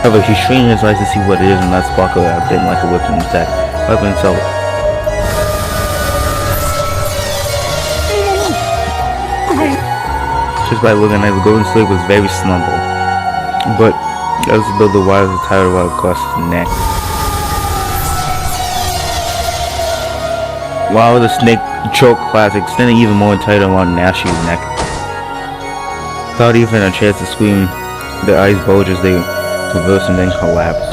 However, he strained his eyes to see what it is, and that sparkle didn't like a weapon instead. Weapon itself. Just by looking at the golden slave was very snuggle, but as though the wires were tied right across his neck. While the snake choke clasp extended even more tighter around Nashi's neck. Without even a chance to scream, their eyes bulged as they convulsed and then collapsed.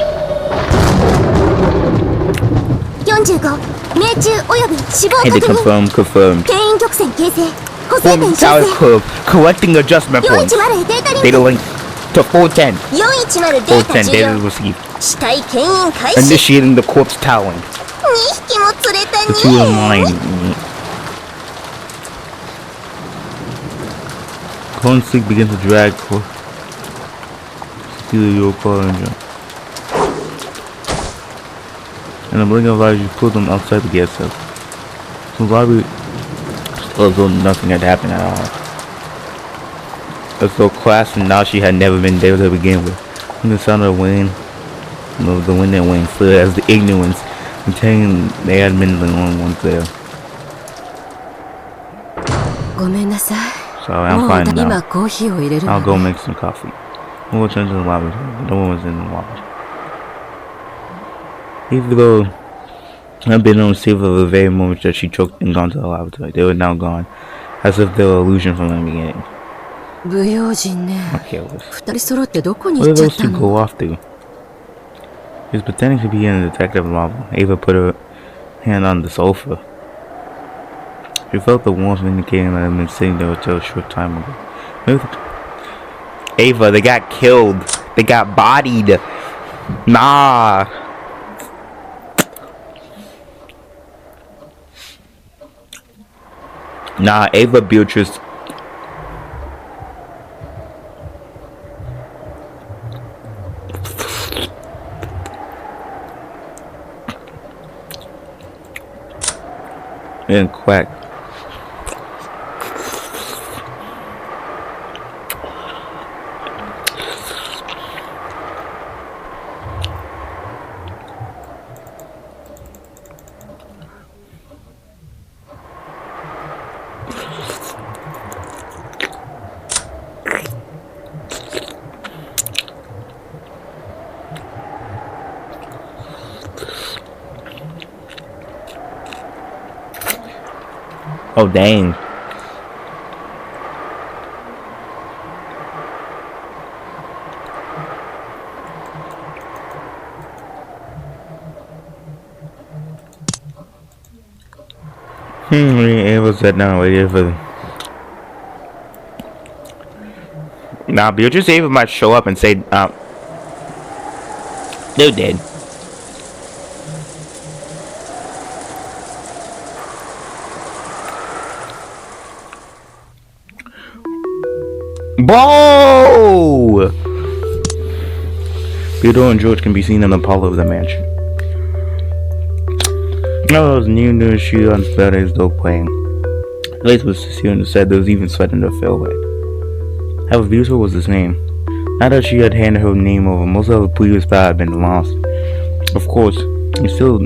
45命中および死亡 And they 確認 confirmed. 牽引曲線形成補正 Forming 点修 tower 正 curve, collecting adjustment points. 410データリン Data ク link to 410. 410データ 410 受 data 領 received. 死体牽引開始 Initiating the corpse toweling. 2匹も釣れた The two of ね mine. Clone Sleek begins to drag through your car engine. In a blink of eyes, you pull them outside the gas cell. So Bobby still as though nothing had happened at all. As though Class and Nashi had never been there to begin with. When the sound of the wind and wind flew as the ignorance, pretending they had been the only ones there. ごめんなさい So I'm もう fine 今 now. コーヒーを入れる I'll わ go ね make some coffee. We'll return to the laboratory. No one was in the laboratory. Even though I've been on save of the very moment that she choked and gone to the laboratory. They were now gone, as if they were illusion from the beginning. 不用心ね。 Okay, let's... 二人揃ってどこに Where 行っ did ちゃ those った two go の？ off to? He was pretending to be in a detective novel. Ava put her hand on the sofa. She felt the warmth indicating that had been sitting there until a short time ago. Ava, they got killed. They got bodied. Nah. Nah, Ava Beatrice. And quack. Oh dang. Ava sat down and waited for Nah, Beatrice Ava might show up and say, they're dead. Whoa! Theodore and George can be seen in the parlor of the mansion. No, it was new she on Saturday's dog playing. Lace was sincere and said there was even sweat in the fairway. How beautiful was his name? Now that she had handed her name over, most of her previous power had been lost. Of course, he still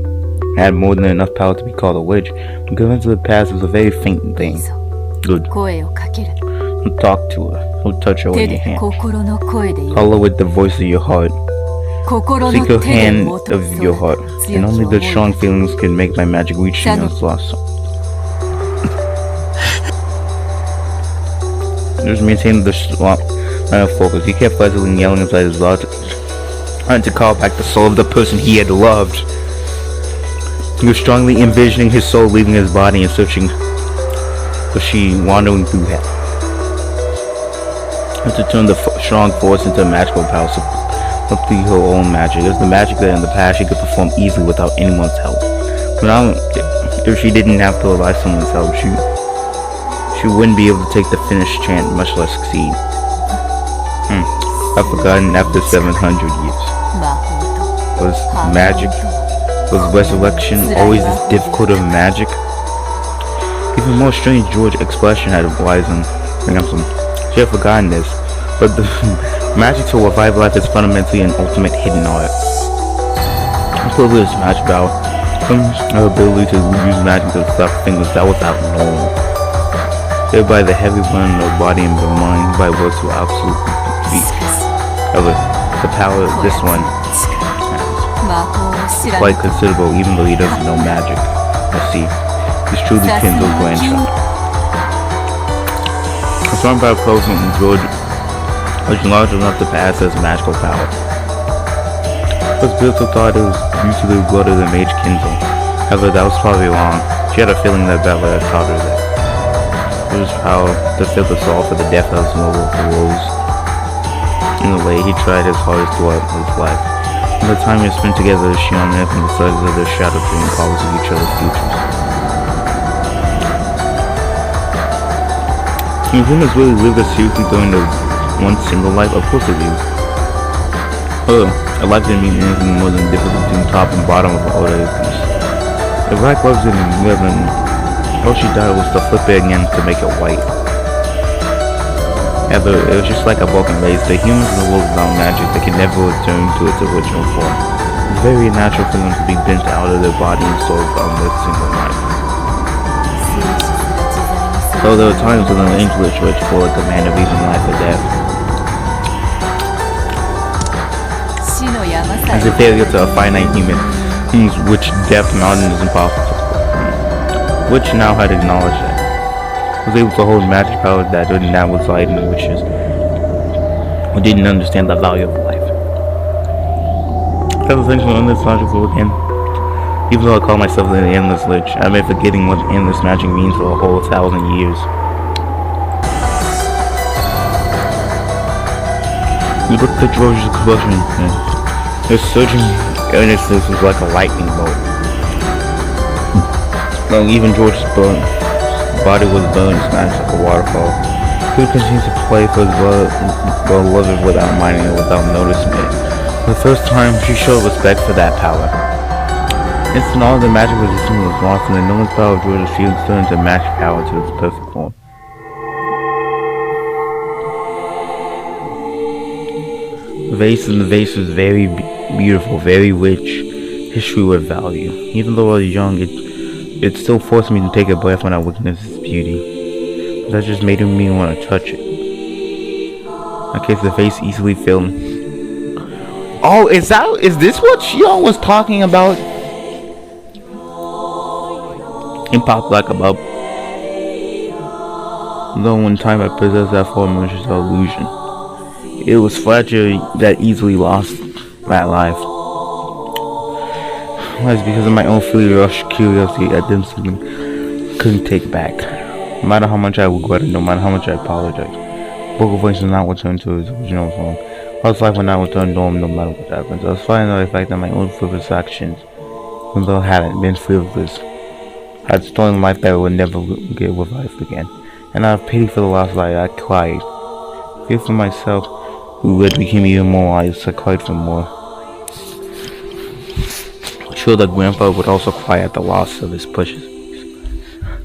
had more than enough power to be called a witch, but convinced of the past was a very faint thing. Good. Don't talk to her. Don't touch her with your hand. Call her with the voice of your heart. Seek her hand of your heart, and only the strong feelings can make my magic reach in your lost. Just maintain the line of focus. He kept puzzling, yelling inside his heart, trying to call back the soul of the person he had loved. He was strongly envisioning his soul leaving his body and searching for she wandering through hell. To turn the strong force into a magical power, simply her own magic. It was the magic that in the past she could perform easily without anyone's help. But now, if she didn't have to rely on someone's help, she wouldn't be able to take the finished chant, much less succeed. I've forgotten after 700 years. Was magic, was resurrection always this difficult of magic? Even more strange, George's expression had wizened. She had forgotten this, but the magic to revive life is fundamentally an ultimate hidden art. Probably this magic power comes her ability to use magic to stop things that without normal. Thereby the heavy burden of body and the mind by works to absolute peace. However, the power of this one is quite considerable even though he doesn't know magic. Let's see. He's truly Kindle's grandchild. The strong power closing in George was large enough to pass as magical power. But Bill thought it was due to the blood of the mage Kindle. However, that was probably wrong. She had a feeling that Bella had taught her that. It was power to fill the soul for the death of his noble rose. In a way, he tried his hardest throughout his life. In the time he spent together, she unearthed the sides of their shadow dream colors of each other's futures. Can humans really live this seriously during the one single life? Of course they do. A life didn't mean anything more than the difference between top and bottom of all other piece. If black loves didn't live, then all she died was to flip it again to make it white. However, it was just like a broken vase. The humans in the world without magic, they can never return to its original form. It's very natural for them to be bent out of their body and soul without one single life. Though there are times when an angel is stretched for a command of even life or death. As a failure to a finite human, which death and ardent is impossible. Witch now had acknowledged that. Was able to hold magic power that did not reside in witches, who didn't understand the value of life. I was thinking on this logical again. Even though I call myself an endless lich, I've been forgetting what endless magic means for a whole 1,000 years. You look at George's explosion, and his surging earnestness was like a lightning bolt. Well, even George's body was burned, smashed like a waterfall. He would continue to play for his beloved without minding it, without noticing it. For the first time, she showed respect for that power. Instant all the magic resistance was lost, and the enormous power of George's shield turned into magic power to its perfect form. The vase was very beautiful, very rich, history with value. Even though I was young, it still forced me to take a breath when I witnessed its beauty. But that just made me want to touch it. In case the vase easily filled. Oh, is this what Shion was talking about? It popped like a bubble. Though one time I possessed that form, which is an illusion. It was fragile that easily lost that life. That's because of my own feverish curiosity I couldn't take back. No matter how much I regret it, no matter how much I apologize, vocal voice will not return to its original form. Lost life will not return normal no matter what happens. I was finding out the fact that my own frivolous actions, even though I hadn't been frivolous, had stolen life that would never get revived again. And out of pity for the lost life, I cried. Fear for myself, who had become even more wise, I cried for more. I'm sure that Grandpa would also cry at the loss of his precious piece.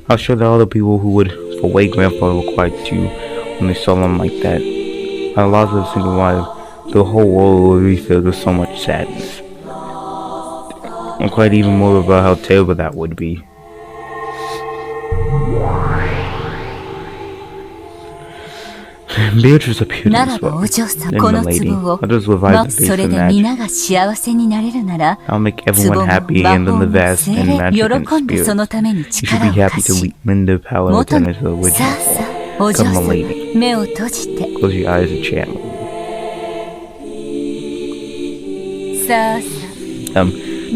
I'm sure that other people who would for way Grandpa would cry too when they saw him like that. At the loss of a single wife, the whole world would be filled with so much sadness. And cried even more about how terrible that would be. Beatrice appeared as well. Then the lady. Let us revive the face of magic. I'll make everyone happy, and then the vast and magic and spirit. You should be happy to lend their power and return it to the original form. Come, my lady. Close your eyes and chant.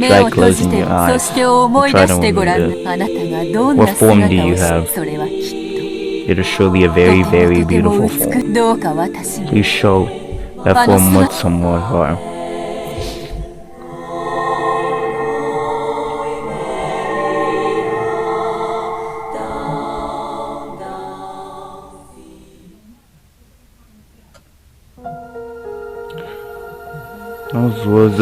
Try closing your eyes. Try to remember. What form do you have? It is surely a very, very beautiful form. Please show that form with some more harm. Those words,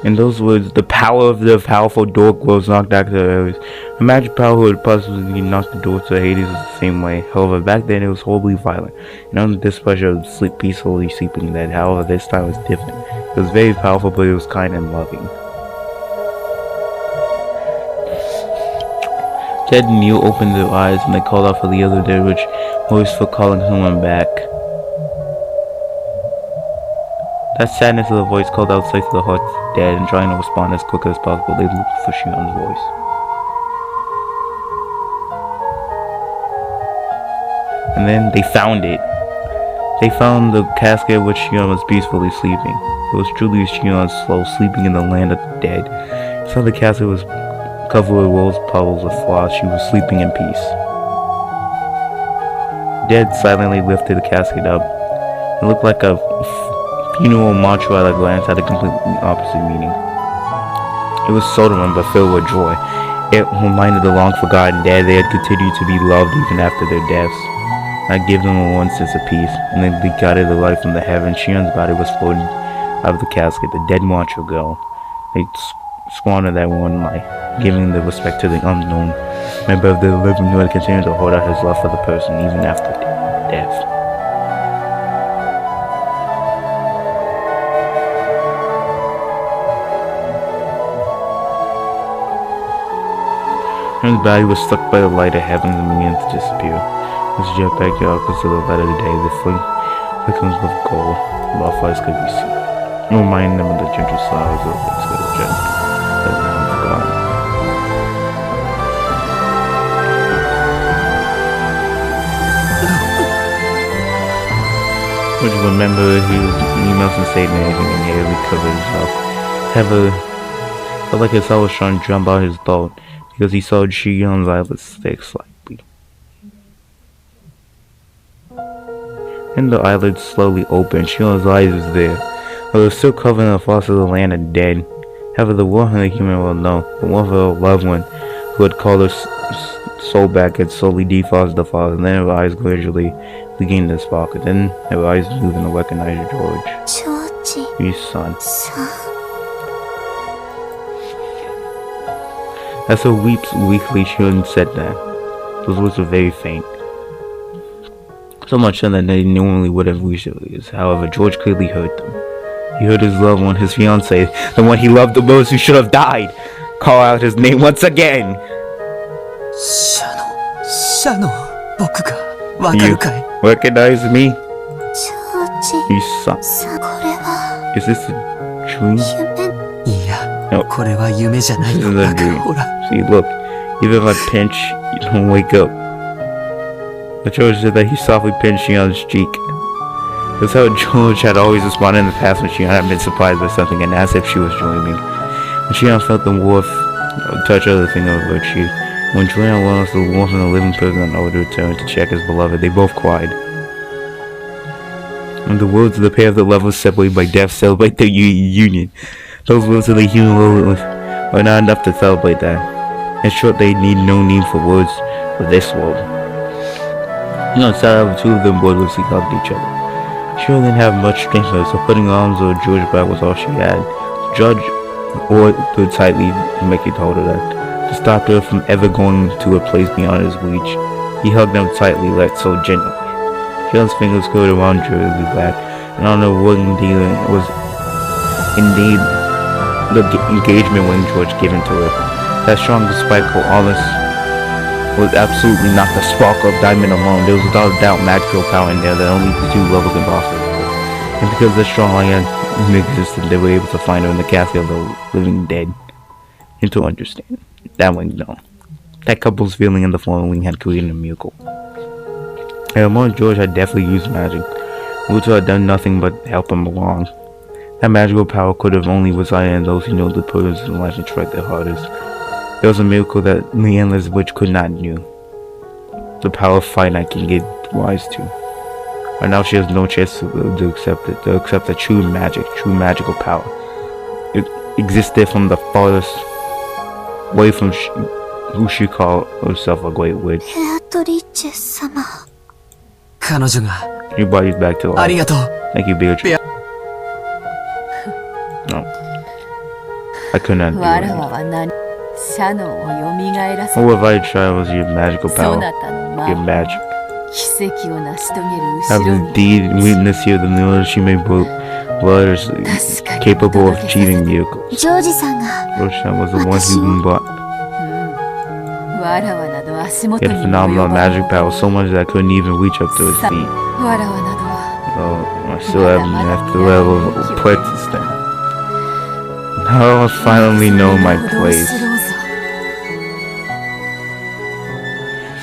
in those words, the power of the powerful door was knocked back to the areas. The magic power would possibly knock the door to Hades the same way. However, back then it was horribly violent, and under displeasure of sleep peacefully sleeping dead. However, this time was different. It was very powerful, but it was kind and loving. Ted and Neil opened their eyes, and they called out for the other dead, which voice for calling someone back. That sadness of the voice called out sight to the heart's dead, and trying to respond as quickly as possible, they looked for Shion's voice. And then they found it. They found the casket which Shion was peacefully sleeping. It was truly Shion's soul sleeping in the land of the dead. So the casket was covered with rose petals of flowers. She was sleeping in peace. Dead silently lifted the casket up. It looked like a funeral mantra at a glance had a completely opposite meaning. It was solemn but filled with joy. It reminded the long-forgotten dead they had continued to be loved even after their deaths. I gave them a one sense of peace, and then they guided the light from the heavens. Shion's body was floating out of the casket. The dead mantra girl. They squandered that one life, giving the respect to the unknown member of the living who had continued to hold out his love for the person even after death. His body was struck by the light of heaven and began to disappear. His jetpack goggles to the light of the day, the flickers of gold, butterflies could be seen, reminding them of the gentle sighs of the jet. remember he mustn't say anything and he recovered himself. However, felt like his heart was trying to jump out his throat because he saw Ji-Yeon's eyelids stick slightly. And the eyelids slowly opened. Ji-Yeon's eyes was there, but it was still covered in the frost of the land and dead. However, the one the human will know, the one for her loved one who had called her soul back, had slowly defrosted the frost, and then her eyes gradually regained their spark, and then her eyes moved to recognize George. His son. As her weeps weakly, Ji-Yeon said that. Those words were very faint. So much so that they normally would have reached her ears. However, George clearly heard them. He heard his loved one, his fiancée, the one he loved the most, who should have died, call out his name once again. Shano, 僕がわか You るかい recognize me? ジョージ You son. さん、これは Is this a dream? 夢。いや、 No. これは夢じゃない This の is a だから dream. ほら See, look. Even if I pinch, you don't wake up. But George said that he softly pinched Ji-Yeon's cheek. That's how George had always responded in the past when Ji-Yeon had been surprised by something and asked if she was dreaming. When Ji-Yeon felt the warmth touch of the finger of her cheek. When Ji-Yeon lost the warmth of the living person over to return to check his beloved, they both cried. And the words of the pair of the lovers separated by death celebrate their union. Those words of the human world are not enough to celebrate that. In short, they need no need for words for this world. Sat over two of them wordlessly hugged each other. She didn't have much strength left, so putting her arms over George's back was all she had. The judge ordered her tightly to make it hold her that, to stop her from ever going to a place beyond his reach. He hugged them tightly, yet so gently. Shell's fingers curled around George's back, and on her wooden dealing was indeed the engagement ring George given to her. That strong, spiteful, honest was absolutely not the sparkle of diamond alone. There was without a doubt magical power in there that only the two lovers can foster. And because the strong lion existed, they were able to find her in the cafe of the living dead. And to understand, that ring, no. That couple's feeling in the fallen wing had created a miracle. And among George had definitely used magic. Luto had done nothing but help him along. That magical power could have only resided in those who know the purpose in life and tried their hardest. There was a miracle that the endless witch could not do. The power of finite can give rise to. Right now she has no chance to accept it, to accept the true magical power. It existed from the farthest way from who she called herself a great witch. ベアトリッチェ様。彼女が Your body's back to あり life. がとう Thank you, Beatrice. No. I could not do わら it. わは何シャノンをよみがえらせ What if I try was your magical そ power? なたの魔 Your 法 magic. 奇跡を成し遂げる Have 後ろに indeed witness here the news she may blood is 確かに capable of お届けさせ achieving miracles. ジョージさんが Roshan was the one who brought わらわなど足元 he に had も及 phenomenal ばない magic power so much that I couldn't even reach up to his feet. わらわなどは Oh, I still haven't at the level of apprentice then. Now I finally know my ほど place. 知ろうぞ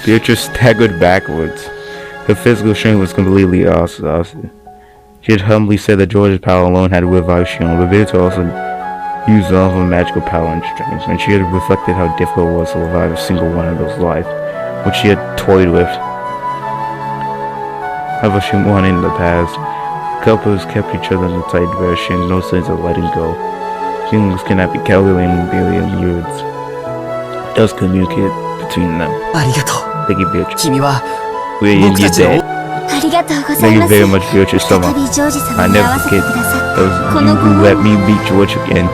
Beatrice staggered backwards. Her physical strength was completely exhausted. She had humbly said that George's power alone had revived Shion, but Beatrice also used all of her magical power and strength, and she had reflected how difficult it was to revive a single one of those lives, which she had toyed with. However, she won in the past. The couples kept each other in a tight direction, no sense of letting go. Feelings cannot be calculated in billion words. Does communicate between them. ありがとう Thank you, Beatrice. 君は We're in 僕 your たちの debt. ありがとうござ Thank い you ます。 very much, Beatrice. 再 Summer. びジョージ I 様に会 never わせて forget くださっ those た。こ you の who ご let 恩 me beat George again. よ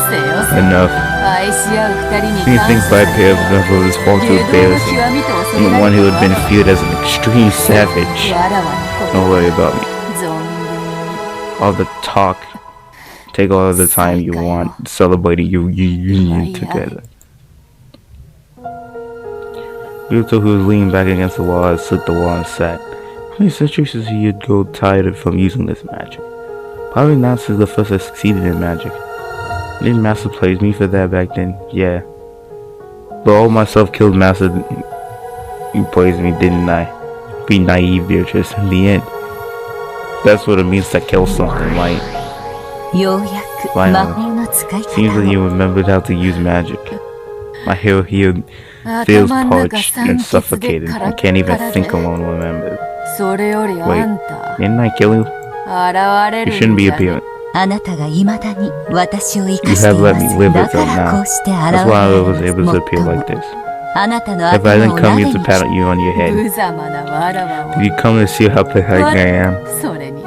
せよせ Enough. 愛し合う二人に You 感 think 謝 by さ pair れ of knuckles fall to 芸道の embarrassing? 極みと恐 I'm れ the ら one れ who た had been わ feared as an extreme savage. わらわのこと Don't worry about me. 存分に All the talk. Take all of the time you want. Celebrating your union together. Yuto, who was leaning back against the wall, had slipped the wall and sat. How many centuries did he go tired from using this magic? Probably not since the first I succeeded in magic. Didn't Master praise me for that back then? Yeah. But all my self-killed Master, you praised me, didn't I? Be naive, Beatrice. In the end, That's what it means to kill something, like. ようやく魔法の使い Seems 方 like を you remembered how to use magic. My hair here feels parched and suffocated. I can't even think alone remember. それよりあん Wait, た didn't I kill you? 現れ You る shouldn't ん be じゃね appearing. あなたが未だに私を生か You してい have ま let me す live だ with か it らこ now. うして現 That's why I was れ able ま to す appear も like this. あなたの If I 頭 didn't を come 鍋 here に to し pat you on your head, 無様なわらわを did you come to see how pathetic I am? それに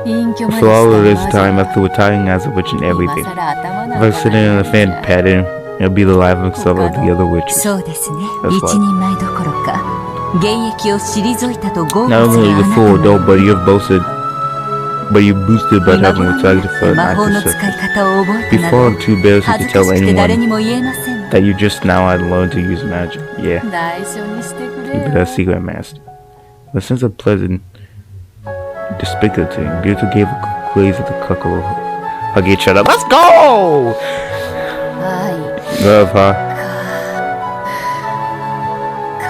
隠居まで For all of this した time, 魔 after retiring as a witch and 女 everything, 今更頭なん if I か sit in on the fan pattern, it'll be the life and soul of the other witches. そうですね That's 一 why. 人前どころか現役を退いたと豪 Not 語す only る the あな full た adult, の but you've boosted by 今 having 頃に retired なって for 魔法の 9 使い sisters. 方を覚えたな Before ど I'm too embarrassed 恥 to ずか tell しくて誰 anyone にも言えません that you just now had learned to use magic. Yeah, 内緒にしてくれ keep it よ a secret, master. But since a pleasant despicable thing, Beauty gave a glaze at the cuckoo. Hug each other. Let's go! は Love, huh?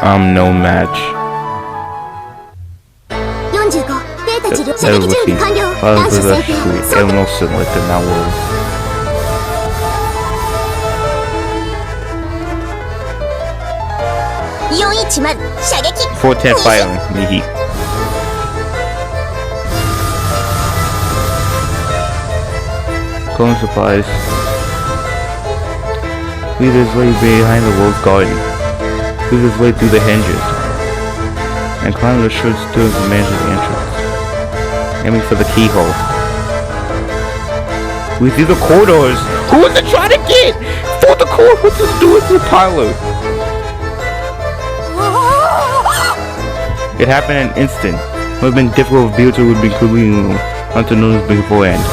I'm no match. 45データ治療射 That 撃 was 準備完了 I 男 was 子 a 先兵 sweet. Almost selected now. .410 射撃 410 firing. Mihi. Clone supplies. Lead his way behind the wolf garden. Lead his way through the hinges. And climb the short stairs to manage the entrance. Aiming for the keyhole. We through the corridors. Who is it trying to get? Through the corridor. What's this doing to the parlor? It happened in an instant. It would have been difficult if Beatrice would be completely unto beforehand.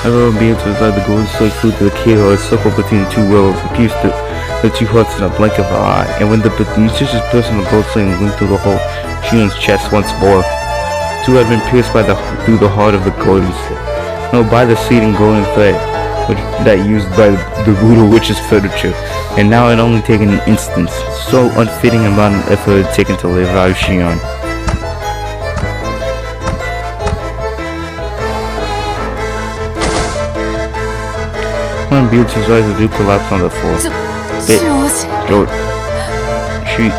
However, Beatrice led the golden slave flew to the keyhole, circled between the two willows, and pierced the two hearts in a blink of an eye. And when the nutritious person of the gold slave went through the hole, Shion's chest once more. Two had been pierced through the heart of the golden slave. No, by the seed and golden thread, that used by the voodoo witch's furniture. And now it only taken an instant. So unfitting amount of effort it taken to revive Shion. When Beatrice's eyes do collapse on the floor. It, George, she,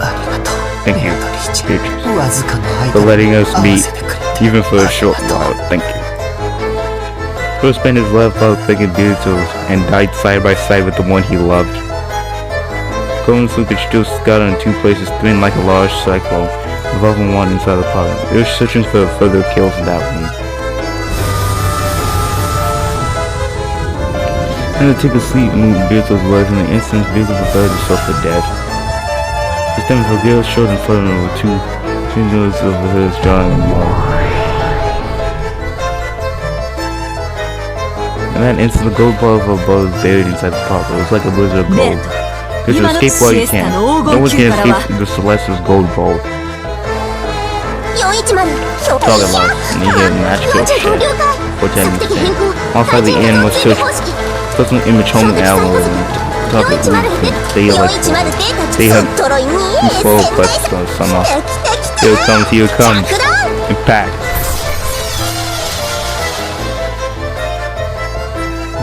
ありがとう thank you, リー Beatrice, わずかの for 間 letting us 合わ meet, せてくれて even for a あり short がとう while. Thank you. First spent his life out thinking Beatrice and died side by side with the one he loved. Konosuke could still scout in two places, spinning like a large cyclone, revolving one inside the pot. It was searching for further kills in that one. And to take a sleep moved Beatrice's legs in an instant. Beatrice prepared herself for death. This time her girl showed in front of her with two fingers over his jaw and mouth. In that instant, the gold ball of her bow was buried inside the pot. It was like a blizzard of gold. Because you escape while you can. No one can escape the Celestial's gold bowl. 410 Talking about needing a match kill shit. 了解 Portend 索敵変更 Also, the end was such an image home album. Talk it they like 410 データ they have トロイに slow quests on summer. Here it comes. Impact.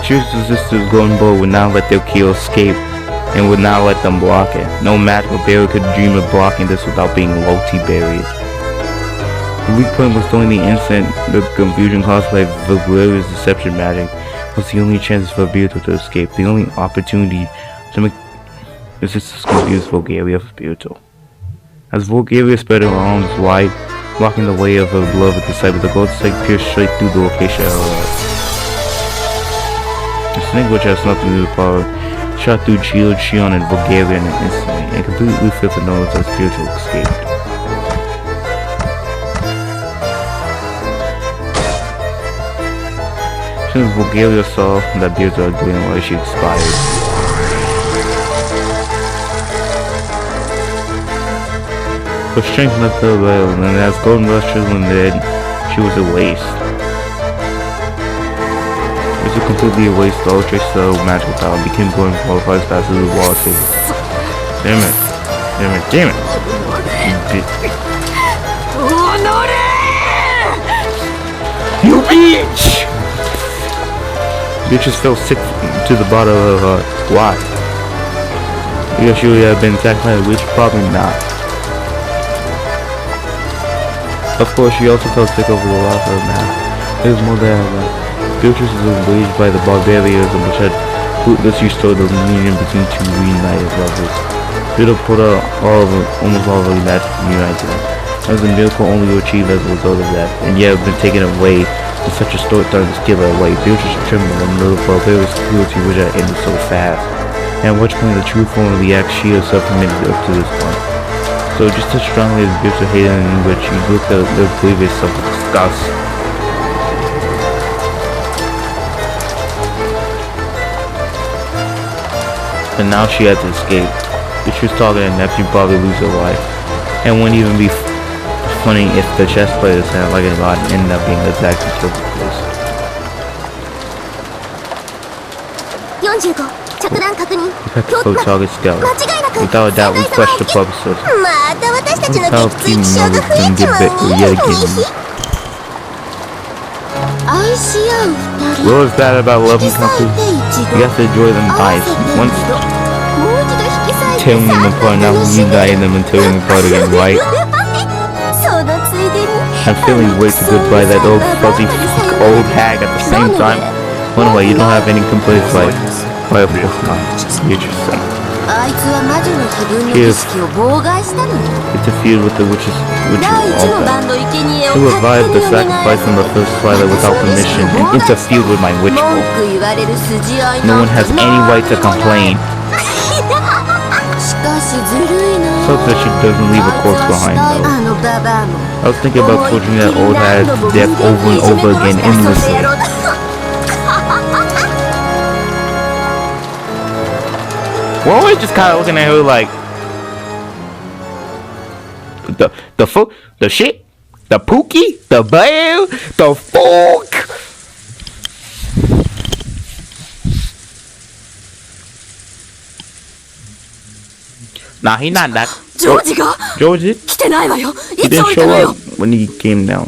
Choose the sisters golden bow would not let their key escape and would not let them block it. No magical barrier could dream of blocking this without being low-T buried. The weak point was during the instant the confusion caused by Vulgaria's deception magic was the only chance for Beatrice to escape, the only opportunity to make the sisters confuse Vulgaria for Beatrice. As Vulgaria spread her arms wide, blocking the way of her beloved disciple, the gold snake pierced straight through the location of her heart. The snake, which has nothing to do with power, shot through shield, Shion, and Vulgaria in an instantly, and completely failed to notice as Beatrice escaped. As soon as Vulgaria saw that Beatrice was doing away, she expired. Her strength left her well, and as Golden Rush chiseled dead, she was erased. It was completely erased, all traces of magical power became Golden qualified as the wall table. Damn it. Damn it. You bitch! Bitches fell sick to the bottom of her heart. Why? Because she would have been attacked by a witch? Probably not. Of course, she also fell sick over the loss of her mask. It was more than that. Beatrice was enraged by the barbarians which had fruitlessly restored the union between two reunited lovers. Beatrice pulled out almost all of the magic to unite them. That was a miracle only achieved as a result of that, and yet had been taken away in such a short time to steal it away. Beatrice trembled and the barbarian's cruelty which had ended so fast, and at which point the true form of the act she herself committed up to this point. So just as strongly as Beatrice hated and knew what she looked at the previous self with disgust. And now she had to escape. If she was talking to Neptune, probably lose her life. And wouldn't even be funny if the chess players sounded like a god and ended up being attacked and killed with this. 45着弾確認 Go target scout. 間違いなく Without a doubt, we question the purpose of また私たちの how 撃墜 people 気象 know が we 増え can ち get まう back に yet again. 愛し合う二人 What was bad about love 引 and き裂い couple? て一度 You have to enjoy them 合わ ice. せて Once 二度もう一度引き裂いて tearing them 三 apart, 度 now 楽しむ uniting them and tearing them apart again, right? そのついでに I'm feeling way too good by that old fuzzy old hag at the same time. One way, you don't have any complaints like, why of course not. You're just saying. あいつは魔女の自分の儀式を妨害したのよ Interfered with the witch's 第 ritual 一の all that. 番の生贄を Who 勝 revived 手 the に sacrifice in the first twilight without permission and interfered with my 文 ritual. 句言われる筋合い No な one んて has any right to complain. しかしずるいな Sucks that she doesn't leave a あいつ corpse は死 behind 体 though. あのババアも I was thinking about torturing that old hag to death over and over again endlessly. We're always just kind of looking at her like the shit, the pookie, the bear, the fork. Nah, he not that. ジョージが George, 来てないわよ he いつ didn't 降りた show の up よ when he came down.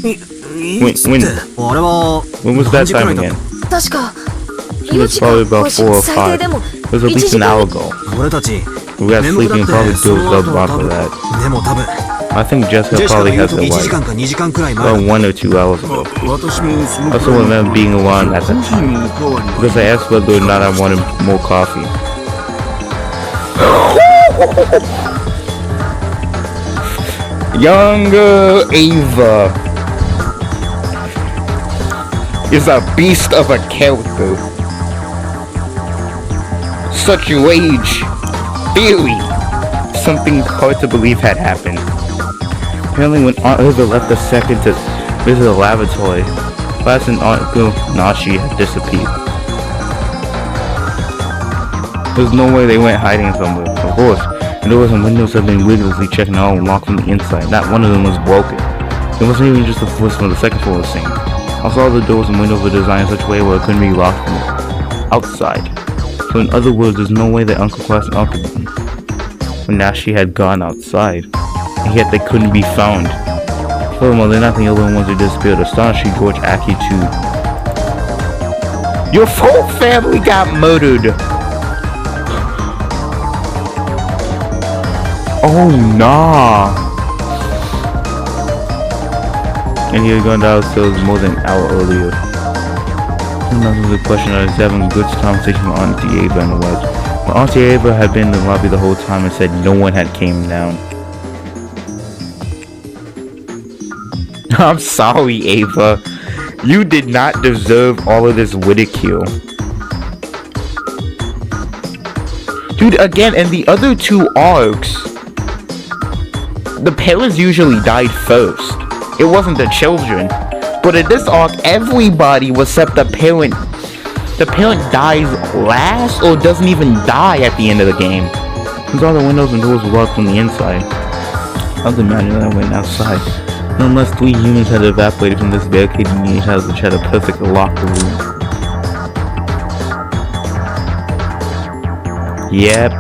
いつって When あれは when was 何 that 時くら time いだ again? 確か It was probably about 4 or 5. It was at least an hour ago. 俺たち We got 眠く sleeping な and っ probably てそ dozed の up 後 after that. でも多分 I think ジ Jessica ェシカが probably 言う had と the 1時 right. 間か2時間くらい前 About 1 or 2 hours ago. 私もその I also remember being around at that time because I asked whether or not I wanted more coffee. Younger Ava is a beast of a character. Such rage, fury, something hard to believe had happened. Apparently when Aunt Ava left a second to visit the laboratory, Class and Aunt Nashi had disappeared. There's no way they went hiding somewhere, of course. The doors and windows have been rigorously checked and all locked from the inside. Not one of them was broken. It wasn't even just the first one, the second floor was seen. Also, all the doors and windows were designed in such a way where it couldn't be locked from the outside. So in other words, there's no way that Uncle Class and Uncle Nashi had gone outside. And yet they couldn't be found. Furthermore, they're not the only ones who disappeared. Astonishing George Aki too. Your whole family got murdered! Oh nah! And he had gone downstairs more than an hour earlier. Another the question I was having a good conversation with Auntie Ava and the wife. But Auntie Ava had been in the lobby the whole time and said no one had came down. I'm sorry, Ava. You did not deserve all of this ridicule. Dude, again, in the other two arcs, the parents usually died first. It wasn't the children. But in this arc, everybody except the parent. The parent dies last or doesn't even die at the end of the game. Because all the windows and doors were locked from the inside. I was imagining that I went outside. Unless 3 humans had evaporated from this barricaded unit house which had a perfect locker room. Yep.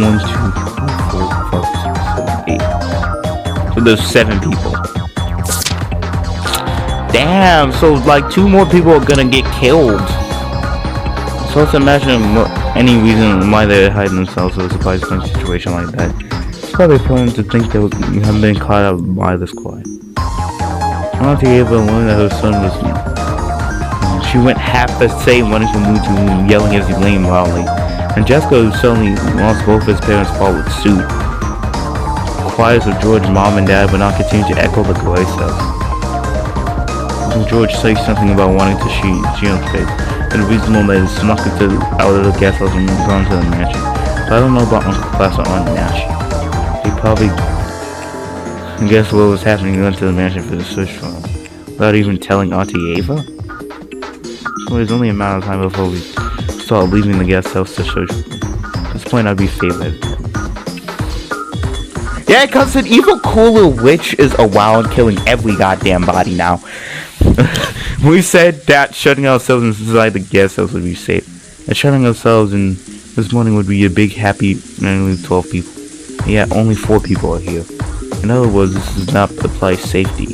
1, 2, 3, 4, 5, 6, 7, 8. So there's 7 people. Damn, so like 2 more people are gonna get killed. So let's imagine any reason why they're hiding themselves in a surprise situation like that. It's probably planning to think they have been caught out by the squad. Auntie Ava learned that her son was... She went half the same running from room to room, yelling as he lay loudly. And Jessica suddenly lost both his parents followed suit. Cries of George's mom and dad would not continue to echo the voices. George says something about wanting to see Gio's face, and reasonable that he snuck out of the guest house and gone to the mansion. But I don't know about Uncle Class or Aunt Nash. He probably guessed what was happening and went to the mansion for the search for him, without even telling Auntie Ava? So it's only a matter of time before we start leaving the guest house to search for him. At this point I'd be favored. Yeah, cause an evil cooler witch is around killing every goddamn body now. We said that shutting ourselves inside the guest house would be safe. And shutting ourselves in this morning would be a big happy only 12 people. Yeah, only 4 people are here. In other words, this does not apply safety.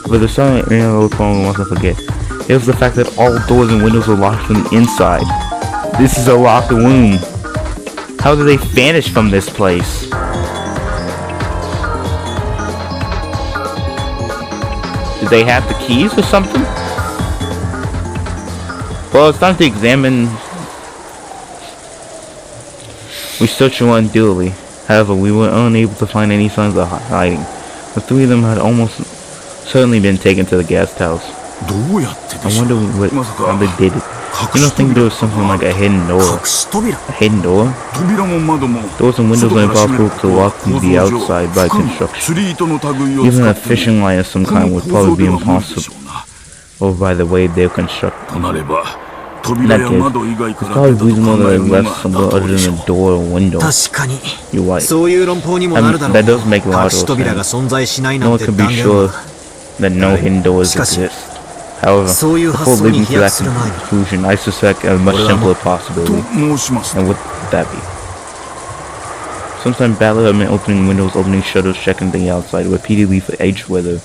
But there's something else we mustn't forget. It was the fact that all doors and windows were locked from the inside. This is a locked room. How did they vanish from this place? Did they have the keys or something? Well, it's time to examine. We searched one thoroughly. However, we were unable to find any signs of hiding. The 3 of them had almost certainly been taken to the guest house. I wonder how they did it. You don't think there was something like a hidden door? A hidden door? Doors and windows are impossible to lock from the outside by construction. Even a fishing line of some kind would probably be impossible, or by the way they're constructed. In that case, it's probably reasonable that they left somewhere other than a door or window. You're right. That does make a lot of sense. No one can be sure that no hidden doors exist. However, before leading to that conclusion, I suspect a much simpler possibility. And what would that be? Sometimes Battler had been opening windows, opening shutters, checking the outside, repeatedly for edge weather.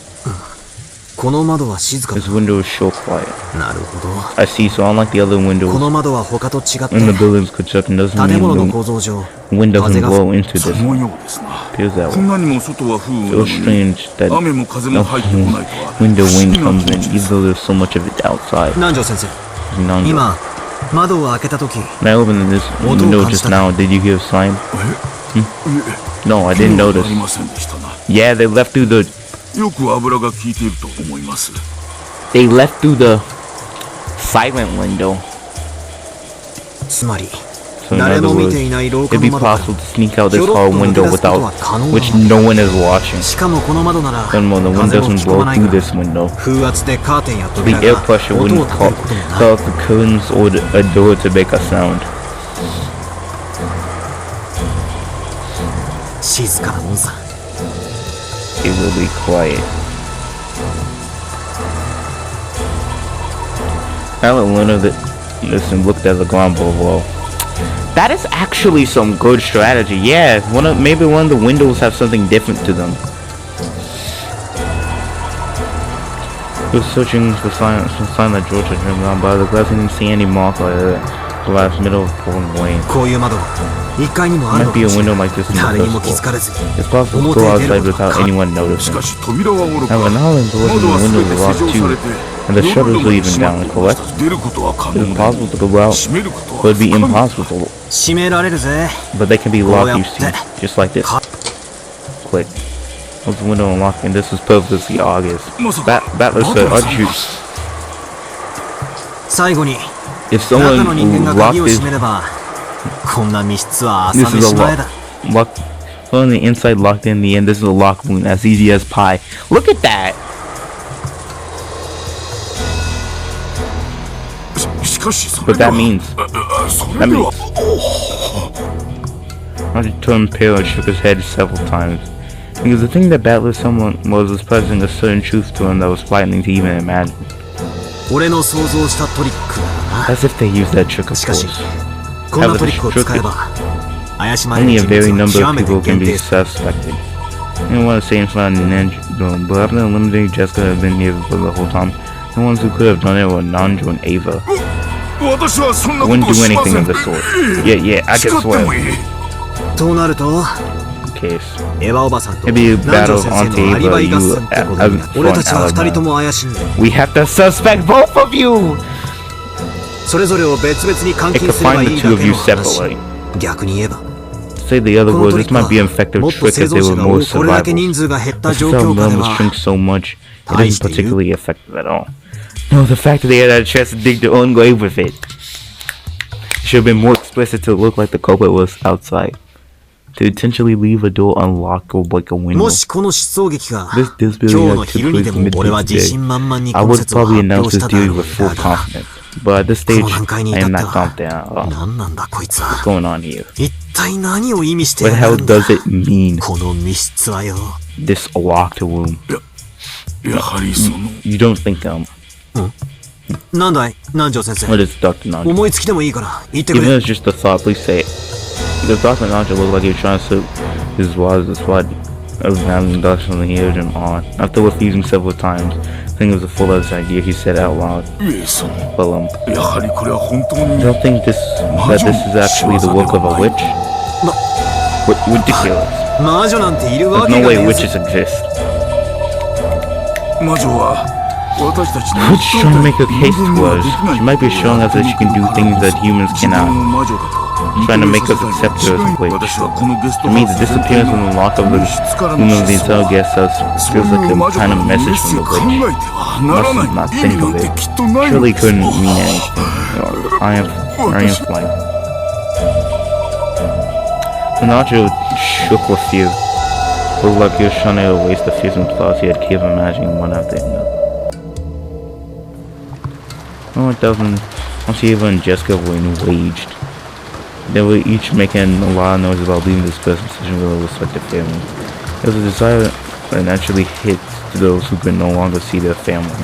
This window is so quiet. I see, so unlike the other windows in the building's construction, doesn't mean the wind doesn't blow into this. Feels that way. Feels strange that no window wind comes in, even though there's so much of it outside. When I opened this window just now, did you hear a sign? No, I didn't notice. Yeah, they left through the... They left through the silent window. So in other words, it'd be possible to sneak out this hall window without which no one is watching. Furthermore, the wind doesn't blow through this window. The air pressure wouldn't cause the curtains or a door to make a sound. It will be quiet. Alan learned this and looked at the ground below. That is actually some good strategy. Yeah, maybe one of the windows have something different to them. He was searching for sign that George had driven on by the glass and didn't see any mark like that. The last middle of Golden Lane. Might be a window like this in the first floor. It's possible to go outside without anyone noticing. However, now the doors and the windows are locked too, and the shutters are even down, correct? It's impossible to go out, but it'd be impossible to... But they can be locked, you see, just like this. Click. Close the window unlocked, and this is purposely August. Battler said, aren't you... If someone locked this... This is a lock. On the inside locked in the end, this is a lock wound, as easy as pie. Look at that! But that means... Roger turned pale and shook his head several times. Because the thing that Battler someone was expressing a certain truth to him that was frightening to even imagine. As if they used that trick, of course. However, the trick Only a very number of people can be suspected. I didn't want to say in front of Nanjo, but after eliminating Jessica had been here for the whole time, the ones who could have done it were Nanjo and Ava. I wouldn't do anything of the sort. Yeah, I can swear. Case. Maybe a battle of Auntie Ava, you we have to suspect both of you! It could find the two of you separately. Say the other words, this might be an effective trick if they were more survivors. But since our numbers shrink so much, it isn't particularly effective at all. No, the fact that they had a chance to dig their own grave with it. It should have been more explicit to look like the culprit was outside. To intentionally leave a door unlocked or break a window. This disability had typically committed today. I would probably announce this theory with full confidence. But at this stage, I am not confident at all. What's going on here? What the hell does it mean? This locked room. You don't think what is Dr. Nanjo? Even if it's just a thought, please say it. Because Dr. Nanjo looked like he was trying to slip his wires the spot of having Dr. on the hear him on. After refusing several times, I think it was a full-out idea he said out loud. Well, I don't think this is actually the work of a witch? Ridiculous. There's no way witches exist. Witch trying to make a case to us. She might be showing us that she can do things that humans cannot. Trying to make us accept her as a witch. To me, the disappearance and the lock of the room of the entire guest house feels like a kind of message from the witch. Must not think of it. Surely couldn't mean anything. I am flight. Nacho shook with fear. Looked like he was trying to erase the fearsome thoughts he had kept imagining one after another. Oh, it doesn't. Once Eva and Jessica were enraged. They were each making a lot of noise about leaving this person's decision with a respective family. It was a desire that naturally hit to those who could no longer see their family.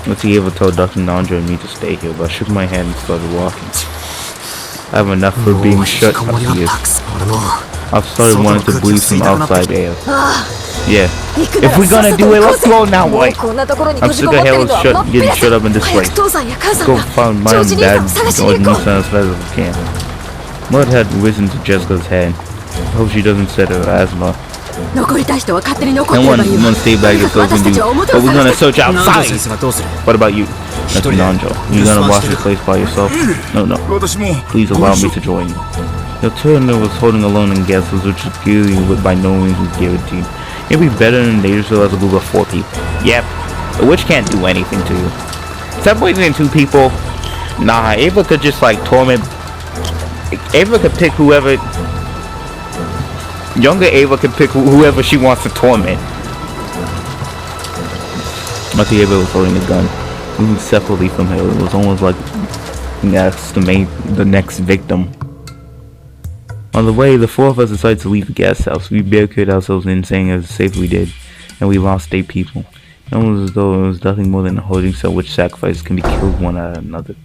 Once Eva told Dr. Nanjo and me to stay here, but I shook my head and started walking. I have enough for being shut up here. I've started wanting to breathe some outside air. Yeah. If we're gonna do it, let's go now, boy. I'm sick of hell getting shut up in this place. Let's go find my own dad or Nisa as fast as we can. Mud had risen to Jessica's head. I hope she doesn't set her asthma. No one stay back yourself and do, but we're gonna search outside. What about you? That's Nanjo. You gonna watch this place by yourself? No. Please allow me to join you. The Turner was holding alone in guesses, which is clearly by no means was guaranteed. It'd be better than they just as a group of 4 people. Yep, the witch can't do anything to you. Separating in 2 people? Nah, Ava could just like torment. Ava could pick whoever. Younger Ava could pick whoever she wants to torment. Lucky Ava was holding a gun, moving separately from her. It was almost like the next victim. On the way, the 4 of us decided to leave the guest house. We barricaded ourselves in, saying as safe as we did, and we lost 8 people. It was as though it was nothing more than a holding cell which sacrifices can be killed one after another.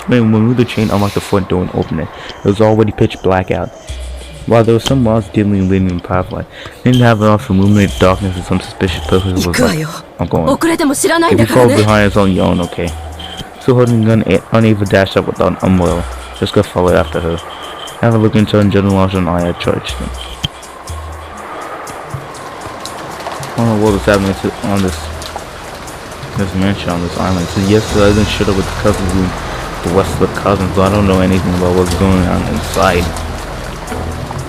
When we moved the chain, unlocked the front door and opened it. It was already pitch black out. While there was some moths dimly illuminating the pathway, they didn't have enough to illuminate the darkness for some suspicious purpose. Was like, I'm going. If you fall behind, it's on your own, okay? So holding the gun, unable to dash up without an umbrella. Just got followed after her. Have a look into and general launch on Aya Church. I don't know what was happening on this mansion on this island. So yesterday I didn't shut up with the cousins and the rest of the cousins, so I don't know anything about what's going on inside.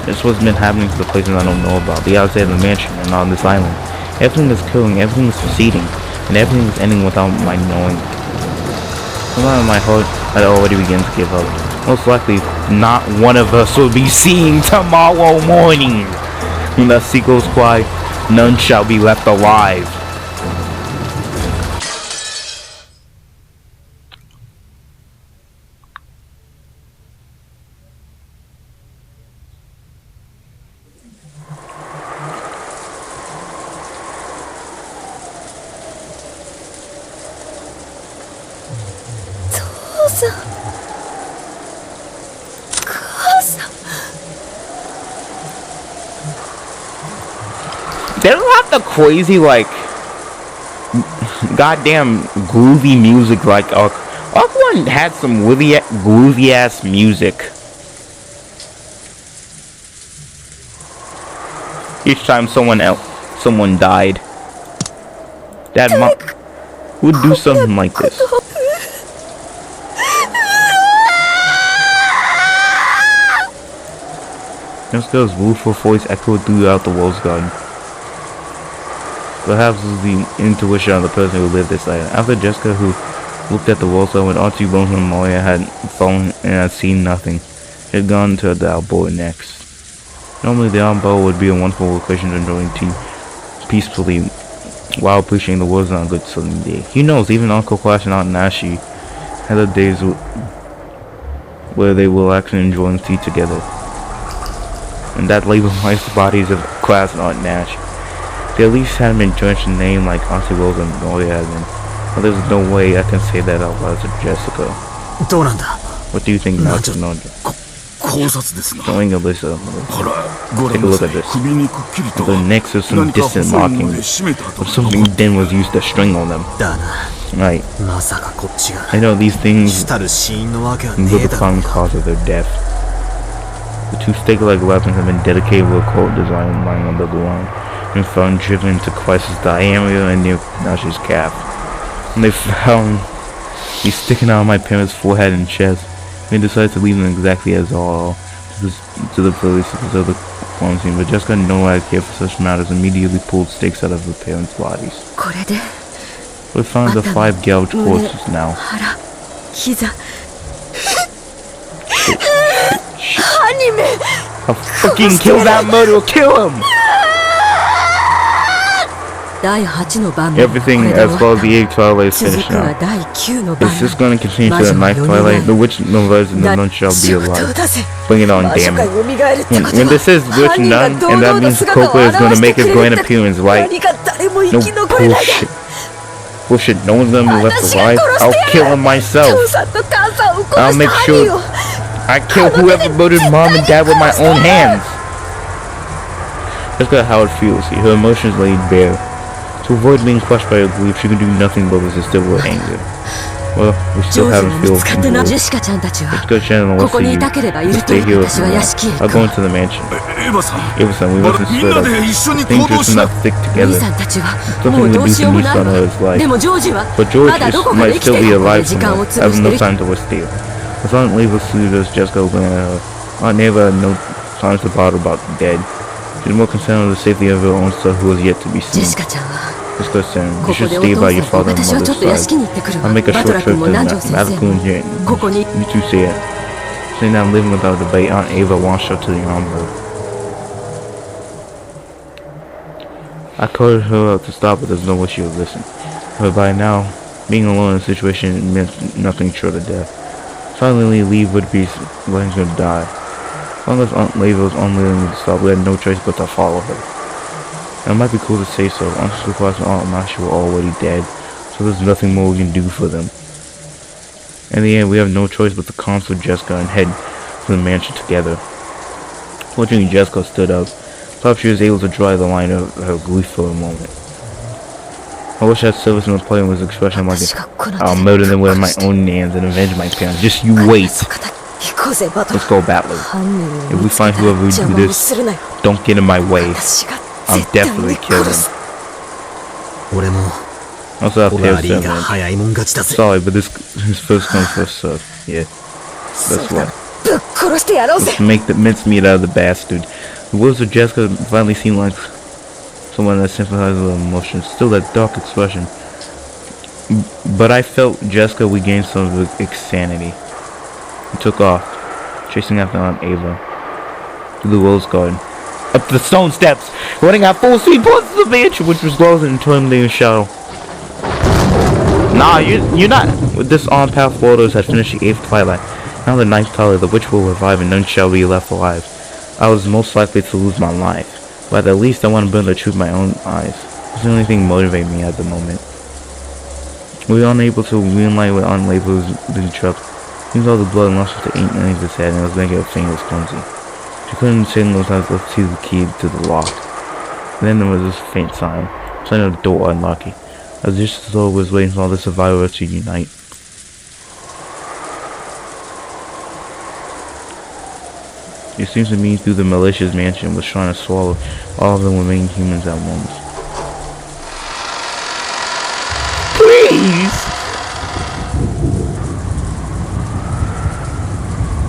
It's what's been happening to the places I don't know about. The outside of the mansion and on this island. Everything is killing, everything is proceeding, and everything is ending without my knowing. Somehow my heart had already begun to give up. Most likely, not one of us will be seen tomorrow morning. When the seagulls cry, none shall be left alive. They don't have the crazy, like, goddamn groovy music like Arc. Arc 1 had some really groovy ass music. Each time someone died. That would do something like this. Jessica's woeful voice echoed throughout the World's Garden. Perhaps it was the intuition of the person who lived this life. After Jessica, who looked at the World's Garden when Archie, Bones, and Moya had fallen and had seen nothing, she had gone to the outboard next. Normally, the outboard would be a wonderful location to enjoy tea peacefully while appreciating the world on a good sunny day. Who knows, even Uncle Clash and Aunt Nashi had the days where they will actually enjoy tea together. And that label lies the bodies of Clash and Aunt Nash. They at least hadn't been drenched in name like Auntie Rose and Moya had been. But there's no way I can say that out loud to Jessica. What do you think, Master Nonja? Showing Alyssa, take a look at this. The next is some distant mocking of something Den was used to strangle them. Right. I know these things were the common cause of their death. The two stake-like weapons have been dedicated with a cold design lying on the ground and found driven into Christ's diameter and near Nashi's calf. And they found these sticking out of my parents' forehead and chest. They decided to leave them exactly as all to the police of the crime scene, but Jessica, no idea for such matters, immediately pulled stakes out of her parents' bodies. We found the 5 gouged corpses now. I'll fucking kill that murderer! Kill him! Everything as well as the 8th Twilight is finished now. Is this going to continue to the 9th Twilight? The witch numbers and the nun shall be alive. Bring it on, damn it. When this is witch nun, and that means Coco is going to make his grand appearance, right? No bullshit. Bullshit, no one's going to be left alive. I'll kill him myself. I'll make sure I kill whoever murdered mom and dad with my own hands. That's how it feels. Her emotions laid bare. To avoid being crushed by her grief, she could do nothing but resist it with anger. Well, we still haven't filled the door. Let's go, Shannon, and we'll see you. Let's stay here with me. I'll go into the mansion. Eva-san, we mustn't split up. It's dangerous to not stick together. Something we do to Misa on his life. But George might still be alive somewhere. I have no time to waste here. As Aunt Eva soothed us, Jessica opened her. Aunt Eva had no time to bother about the dead. She was more concerned with the safety of her own son who was yet to be seen. Jessica-san, you should stay by your father and mother's side. I'll make a short trip to Mavakun here. You two say it. Sitting down living without debate, Aunt Eva launched up to the onboard. I called her out to stop, but there's no way she would listen. But by now, being alone in the situation meant nothing short of death. Finally, Lee would be letting her die. As long as Aunt Eva was unwilling to stop, we had no choice but to follow her. And it might be cool to say so. Aunt Claus and Aunt Nashi were already dead, so there's nothing more we can do for them. In the end, we have no choice but to console Jessica and head to the mansion together. Fortunately, Jessica stood up. Perhaps she was able to dry the line of her grief for a moment. I wish that Silverson was playing with his expression like I'll murder them with my own hands and avenge my parents. Just you wait. Let's go, Battler. If we find whoever we do this, don't get in my way. I'll definitely kill them. Also, I have to sorry, but this is first come, first serve. Yeah, that's what. Let's make the mincemeat out of the bastard. The words of Jessica finally seemed like someone that sympathized with emotions. Still that dark expression. But I felt Jessica regained some of her sanity. He took off, chasing after Aunt Ava through the rose garden, up the stone steps, running at full speed towards the mansion, which was closed and turning in shadow. Nah, you're not. With this on-path waters had finished the 8th twilight. Now the 9th twilight, the witch will revive and none shall be left alive. I was most likely to lose my life, but at least I want to burn the truth with my own eyes. It's the only thing motivating me at the moment. We were unable to reunite with Aunt Ava who's been trapped. Seems all the blood rushed to ink underneath his head and it was making her fingers clumsy. She couldn't signal times to see the key to the lock. Then there was this faint sign, sign of the door unlocking, as if the soul was waiting for all the survivors to unite. It seems to me through the malicious mansion was trying to swallow all of the remaining humans at once. Please!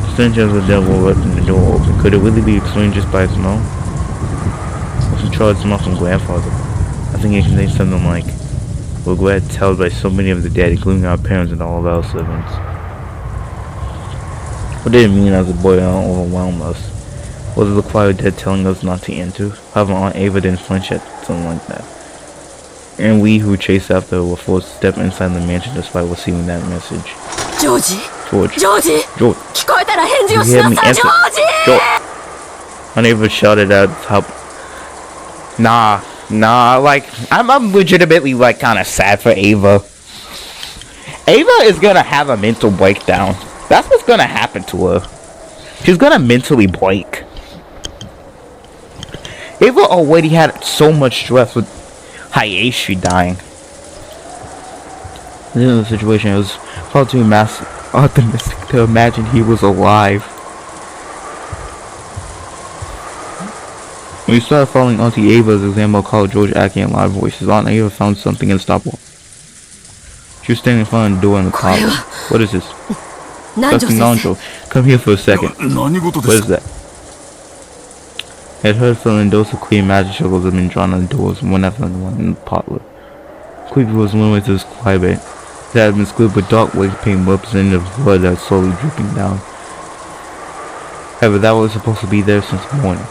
The stench of the devil left the door open. Could it really be explained just by its smell? What's the charred smell from grandfather? I think it contains something like, we're glad told by so many of the dead, including our parents and all of our siblings. What did it mean as a boy to overwhelm us? Was it the quiet dead telling us not to enter? However, Aunt Ava didn't flinch at something like that. And we who chased after her were forced to step inside the mansion despite receiving that message. George! George! George! George! You hear me? Answer! George! Aunt Ava shouted out top. Nah, like, I'm legitimately, like, kind of sad for Ava. Ava is gonna have a mental breakdown. That's what's gonna happen to her. She's gonna mentally break. Ava already had so much stress with Hayashi dying. In the situation, it was far too optimistic to imagine he was alive. When we started following Auntie Ava's example of Carl George acting in loud voices, Aunt Ava found something and stopped walking. She was standing in front of the door in the corridor. What is this? Dr. Nanjo, come here for a second. What is that? I had heard Philandosa clear magic circles had been drawn on the doors, one after another in the parlor. Creepy was one way to this quiet bed. It had been split with dark white paint representative of blood that was slowly dripping down. However, that was supposed to be there since morning.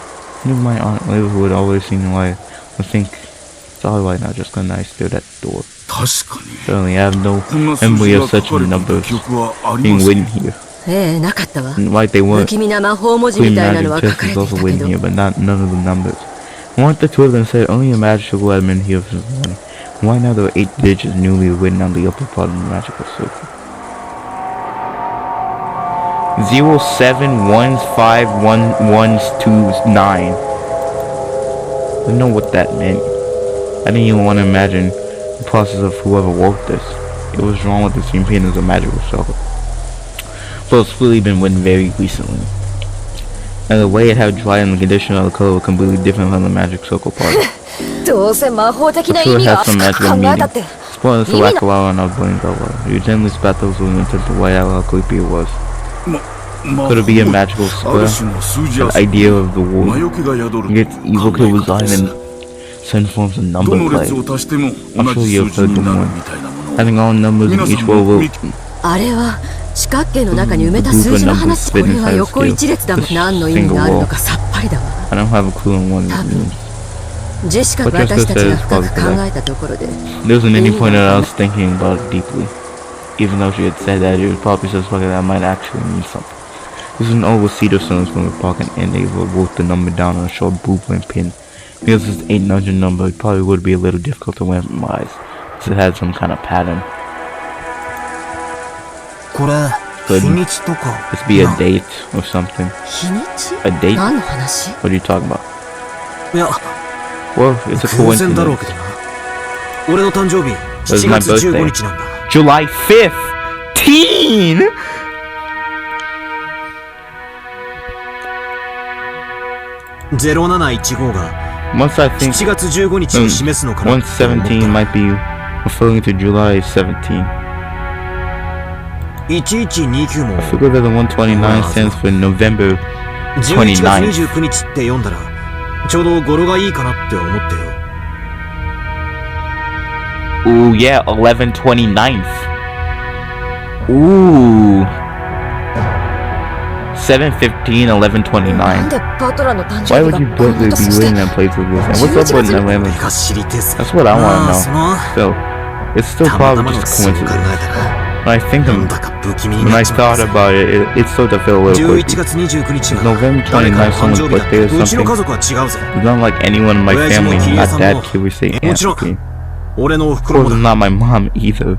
Even my Aunt Ava, who had always seen the light, would think, it's all right now, just gonna nice stare at the door. Certainly, I have no memory of such numbers being written here. And right they weren't. Queen Magic Chest is also written here, but none of the numbers. And what the two of them said, only a magical had been here since morning. Why now there were 8 digits newly written on the upper part of the magical circle? 07151129. I didn't know what that meant. I didn't even want to imagine the process of whoever wrote this. It was drawn with the same paint as a magical circle. But it's really been written very recently. And the way it had dried and the condition of the color was completely different from the magic circle part. I'm sure it has some magical meaning. Spoilers to lack of our on our brains over. You gently spat those who intended to white out how creepy it was. Could it be a magical square? The idea of the world. Yet evil could reside in certain forms of number play. I'm sure you've heard the one. Having all numbers in each row will... 四角形の中に埋めた数字の話。これは横一列だもん。何の意味があるのかさっぱりだわ。I don't have a clue on what it means. ジェシカが私たちが深く考えたところで。There wasn't any point that I was thinking about it deeply. Even though she had said that, it was probably suspected that might actually mean something. This was an old cedar stones from the park and they wrote the number down on a short blueprint pin. Because this 800 number, it probably would be a little difficult to memorize, since it had some kind of pattern. Could this be a date or something? A date? What are you talking about? Well, it's a coincidence. It's my birthday. July 15! Once I think 117 might be referring to July 17. I figure that the 129 stands for November 29th. Ooh, yeah, 11/29th. Ooh. 7/15, 11/29. Why would you be waiting in place with this? And what's up with November? That's what I want to know. So, it's still probably just a coincidence. When I think when I thought about it, it started to feel a little quirky. It's November 29th, someone's birthday or something. It's not like anyone in my family, not dad, kid, we say Aunt Sophie. Of course, it's not my mom either.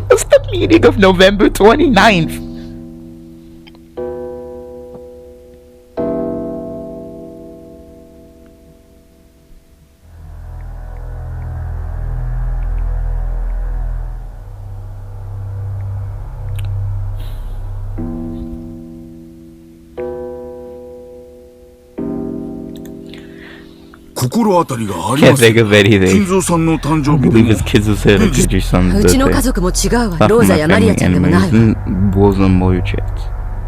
What's the meaning of November 29th? 心当たりがあり Can't ませ think ん。 of anything. 金蔵さんの誕生 I 日 believe で his kids will say that your son's うちの家 birthday. 族も違うわ。 Not ロー from ザ my やマリア family ちゃんでもないわ。 anyways. Wolves and Moyo chats.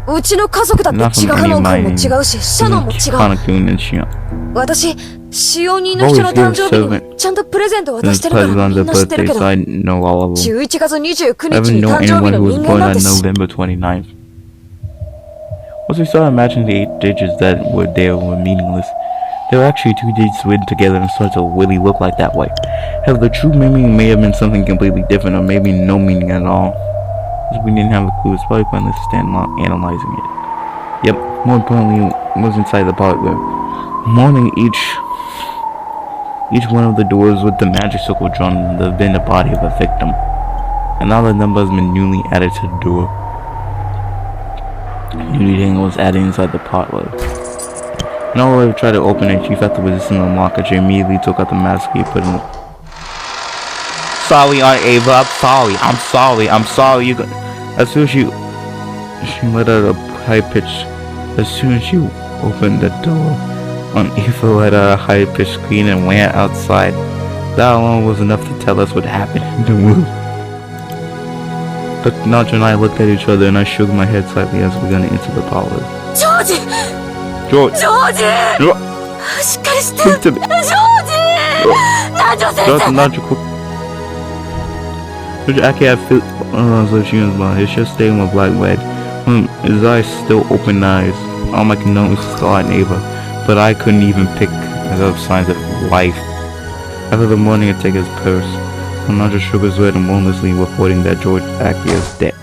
うちの家族だって違うのも違うし、シャノンも違う。 Kanakun and Shion. 私、使用人の人の誕生日にちゃんとプレゼント渡 Since してるから Pleasant みん their な知ってる birthday, け so ど、 I know all of them. 11月29 I 日 haven't に known 誕生 anyone 日 who の was 人間 born なん on てし。 November 29th. Once we started imagining the 8 digits that were there were meaningless, there were actually 2 digits written together and started to really look like that way. However, the true meaning may have been something completely different or maybe no meaning at all. If we didn't have a clue, it's probably pointless to stand analyzing it. Yep, more importantly, it was inside the part where morning each one of the doors with the magic circle drawn would have been the body of a victim. And now the number has been newly added to the door. New thing was added inside the potload. And although I tried to open it, Chief had to resist and unlock it. She immediately took out the mask he put in. Sorry, Aunt Ava, I'm sorry. As soon as she let out a high pitch. As soon as she opened the door, Aunt Ava let out a high pitched scream and ran outside. That alone was enough to tell us what happened in the room. But Naja and I looked at each other and I shook my head slightly as we got into the parlor. ジョージ George! ジョージ George! しっかりして Speak to me! ジョージ南條先 George, 生 Naja, quick! George, I can't feel she was mine. His shirt stained with black red. His eyes still open eyes. All I could notice was Scar and Ava, but I couldn't even pick up signs of life. After the morning attack his purse, Naja shook his head and warmlessly reporting that George Aki is dead.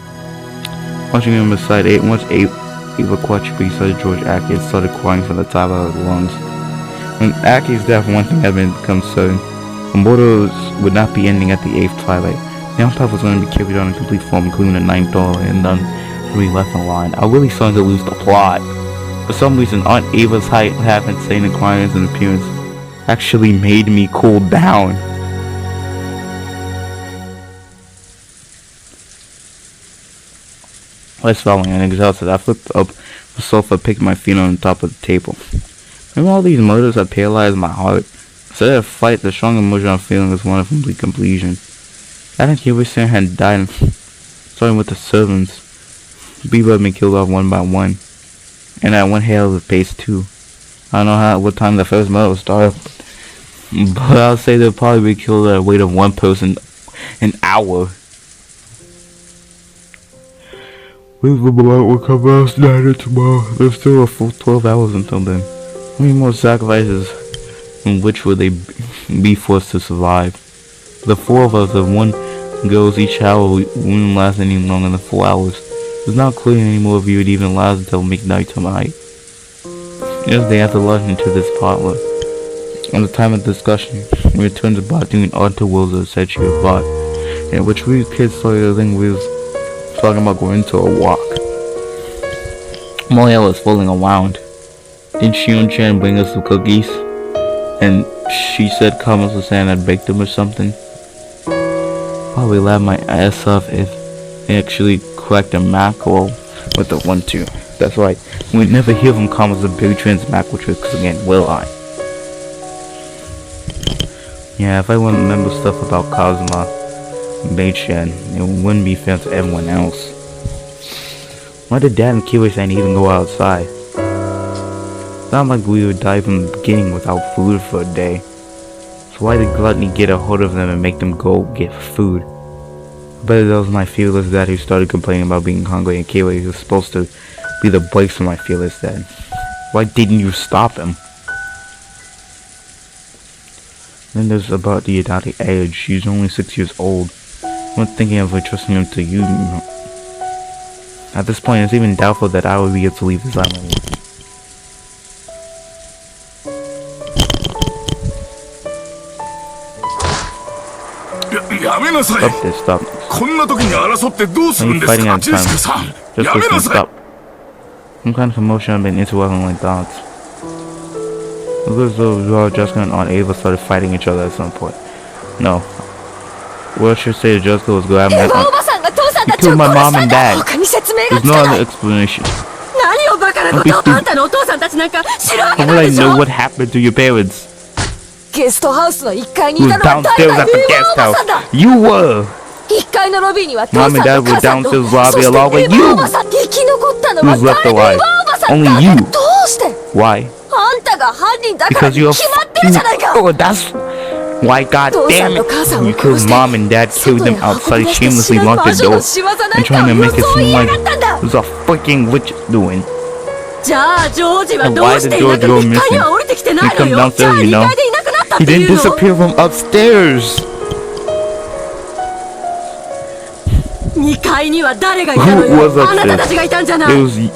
Watching him beside once Ava clutched beside George Aki and started crying from the top of her lungs. When Aki's death, one thing had become certain. The mortals would not be ending at the 8th twilight. The Empire was going to be carried on in complete form, including the 9th door, and then we left in line. I really started to lose the plot. For some reason, Aunt Ava's half insane inquiries and appearance actually made me cool down. Less falling and exhausted, I flipped up the sofa, picked my feet on top of the table. Maybe all these murders have paralyzed my heart. Instead of fight, the strong emotion I'm feeling is one of complete completion. I think Kiwisan had died, starting with the servants. People have been killed off one by one, and at one hell of a pace too. I don't know what time the first murder started, but I'll say they'll probably be killed at a rate of one person an hour. The blood will come out tonight tomorrow. There's still a full 12 hours until then. How many more sacrifices in which would they be forced to survive? The 4 of us, if one goes each hour, wouldn't last any longer than 4 hours. It's not clear anymore if you would even last until midnight tonight. Yes, they have to launch into this parlor. At the time of the discussion, we returned to bar doing Arthur Wilson said she was bought, in which we kids started to think we was talking about going to a walk. Moya was fooling around. Didn't she and Chan bring us some cookies? And she said comments was saying I'd baked them or something. Probably laughed my ass off if they actually cracked a mackerel with the 1-2. That's right, we never hear from comments of Big Trans mackerel tricks again, will I? Yeah, if I wouldn't remember stuff about Kazuma Beichan, it wouldn't be fair to everyone else. Why did Dad and Kiwi-san even go outside? It's not like we would die from the beginning without food for a day. So why did Gluttony get a hold of them and make them go get food? I bet that was my fearless dad who started complaining about being hungry, and Kiwi was supposed to be the brakes for my fearless dad. Why didn't you stop him? Then there's about the adopted age. She's only 6 years old. I'm not thinking of trusting him to you. At this point, it's even doubtful that I would be able to leave this island. Stop this, stop this. Why are you fighting at a time? Just listen, stop. Some kind of commotion I've been interrupting my thoughts. It looks as though Jessica and Aunt Ava started fighting each other at some point. No. What should say Jessica was grabbing at You killed my mom and dad. There's no other explanation. How would I know what happened to your parents? ゲストハウスの1階に Who い was たのは誰 downstairs だ at the エヴァ guest おば house? さんだ You were! 1階のロビーには父 Mom さ and ん Dad と were 母さんと downstairs lobby そして along with エヴァ you! おばさん生き残ったの Who's は left 誰 alive? エヴァおばさん Only だ you. どうして Why? あんたが犯人だから Because に you're 決まってるじゃないか Oh, that's why, god 父さ damn んと it! 母さん You を killed 殺して mom and dad, killed 外へ them 運 outside, び出して shamelessly 知らぬ locked 魔 the 女の door, 仕業な and ん trying か to make it 嘘を言 seem いや like がったんだ it was a freaking witch doing. じゃあジョージは And ど why うし did ていな George く go 1階に missing? は降りてきてな He いの come よじゃあ downstairs, you 2 know? 階でいなくなったっ He てい didn't うの disappear from upstairs! 2階には誰がいた Who の was よあなたた upstairs? ちがいたんじゃな It い was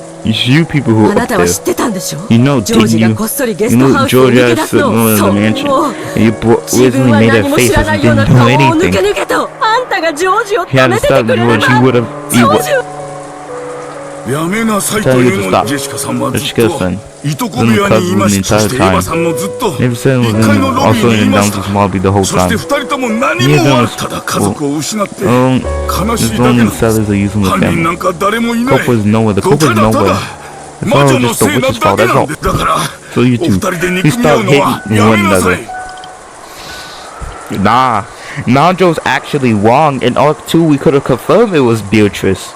you people who あ were な up たは知 there. ってたんでしょ You know, ジョー didn't ジが you? こっそりゲ You スト know ハウスを George 抜け had 出すの sitting を in そ the う mansion. もう And you 自 recently 分は made a 何も face 知ら as な if い you ような didn't 顔 know を抜 anything. け抜けとあんたがジョージを He 止 hadn't めてて stopped くれれ George. ば He would have. ジ He ョー would. ジをやめなさい Tell と you いう to の stop. にジェシカさんはずっ Jessica と son. いとこ部屋にいましそしてエヴァさんもずっと Never said it was 1階のロビ also ーにい in ました downstairs lobby the whole そして time. 2人とも何もあっただ家族を失って悲 There's しいだけ only なんです sellers are using the 犯人 family. なんか誰もいない Cope was nowhere. The た Cope was だた nowhere. だ It's 魔 all 女の just the せいな witch's だ fault. け That's なん all. でだから So you お二 two, 人で you 憎み合う stop のは hating や one めなさ another. い Nah, Nanjo's actually wrong. In Arc 2, we could have confirmed it was Beatrice.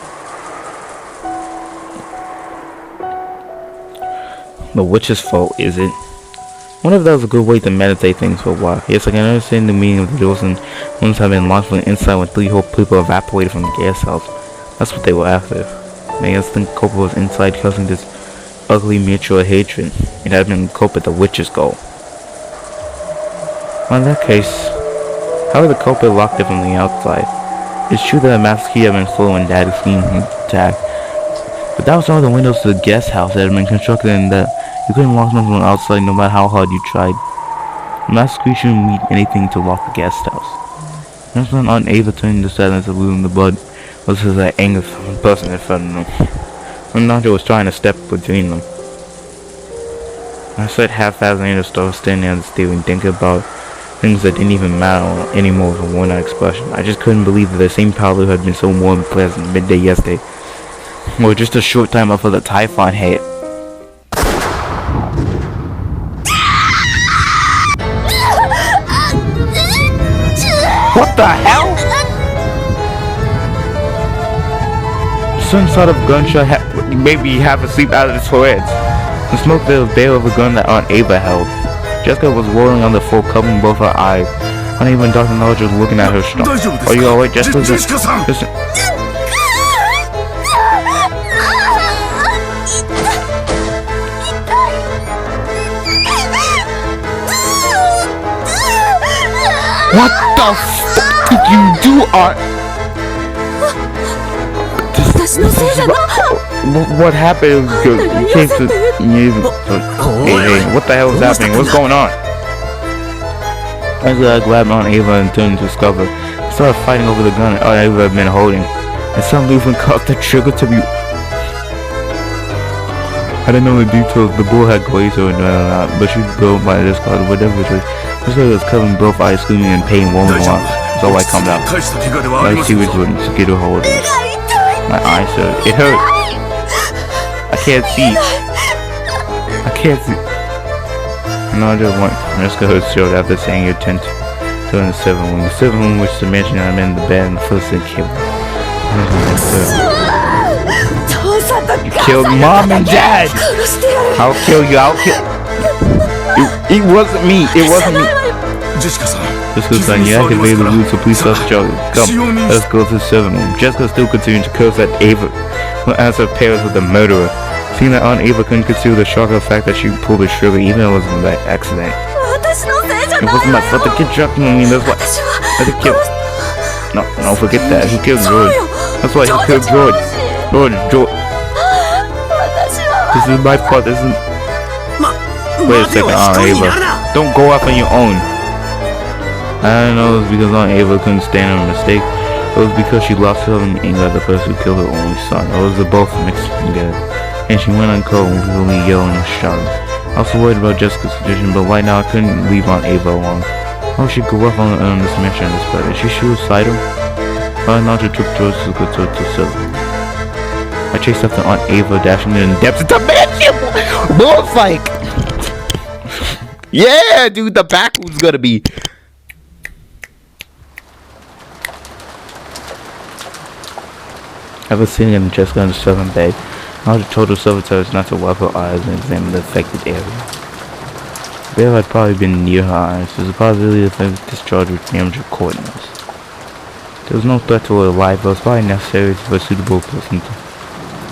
The witch's fault, is it? I wonder if that was a good way to meditate things for a while. Yes, I can understand the meaning of the doors and ones have been launched from the inside when 3 whole people evaporated from the gas house. That's what they were after. I guess think Copa was inside causing this ugly mutual hatred. It had been Copa the witch's goal. Well, in that case, how did the culprit locked it from the outside? It's true that a master key had been stolen when Daddy seen him attack, but that was one of the windows to the guest house that had been constructed and that you couldn't lock them from the outside no matter how hard you tried. The master key shouldn't need anything to lock the guest house. Next when Aunt Ava turned into sadness of losing the blood was his anger from the person in front of them. When Nacho was trying to step between them. I sat half-assed in the store, standing on the steering, thinking about things that didn't even matter anymore with a worn-out expression. I just couldn't believe that the same Paolo who had been so warm and pleasant midday yesterday, or just a short time before the Typhon hit. What the hell? Some sort of gunshot made me half asleep out of his forehead. The smoke filled the barrel of a gun that Aunt Ava held. Jessica was rolling on the floor, covering both her eyes. Uneven Dr. Knowledge was looking at her strong. Are you alright, Jessica? Listen. What the fuck did you do, Aunt? What happened? You came to... Hey, what the hell is happening? What's going on? Actually, I grabbed Aunt Ava and turned into cover. I started fighting over the gun Aunt Ava had been holding, and some movement caused the trigger to be... I didn't know the details. The bull had glazed her and whatnot, but she built by this card, whatever it was. Jessica was covering both eyes, screaming in pain, won't want. So I calmed down. My sewage wouldn't get a hold of it. My eyes hurt. It hurt. I can't see. I can't see. No, I just want Jessica hurt showed after saying your tent during the 7th room. The 7th room, which dimension I'm in the bed and the first thing killed. You killed Mom and Dad! I'll kill you, I'll kill... It wasn't me, it wasn't me. Jessica's son, you activated the roots, so please stop struggling. Come, let's go to the 7th room. Jessica still continued to curse at Ava, who asked her parents with the murderer. Seeing that Aunt Ava couldn't conceal the shock of the fact that she pulled the trigger, even though it wasn't by accident. It wasn't my fault. The kid dropped me, that's why. The kid... No, forget that. He killed George. That's why he killed George. George. This is my fault. This is... Wait a second, Aunt Ava. Don't go off on your own. I don't know it was because Aunt Ava couldn't stand her mistake. It was because she lost her and anger at the person who killed her only son. It was the both mixed together. And she went uncovered when people were yelling and shouting. I was worried about Jessica's condition, but right now I couldn't leave Aunt Ava alone. How would she go off on this mission in this bed? Is she suicidal? Aunt Naja took George to go to the I chased after Aunt Ava, dashing in depths into mansion! Bullfight! Yeah, dude, the back was gonna be. I was sitting in Jessica on the southern bed. I told the servitors not to wipe her eyes and examine the affected area. The bed had probably been near her eyes. There's a possibility that the discharge would damage her corneas. There was no threat to her life, but it was probably necessary for a suitable person to.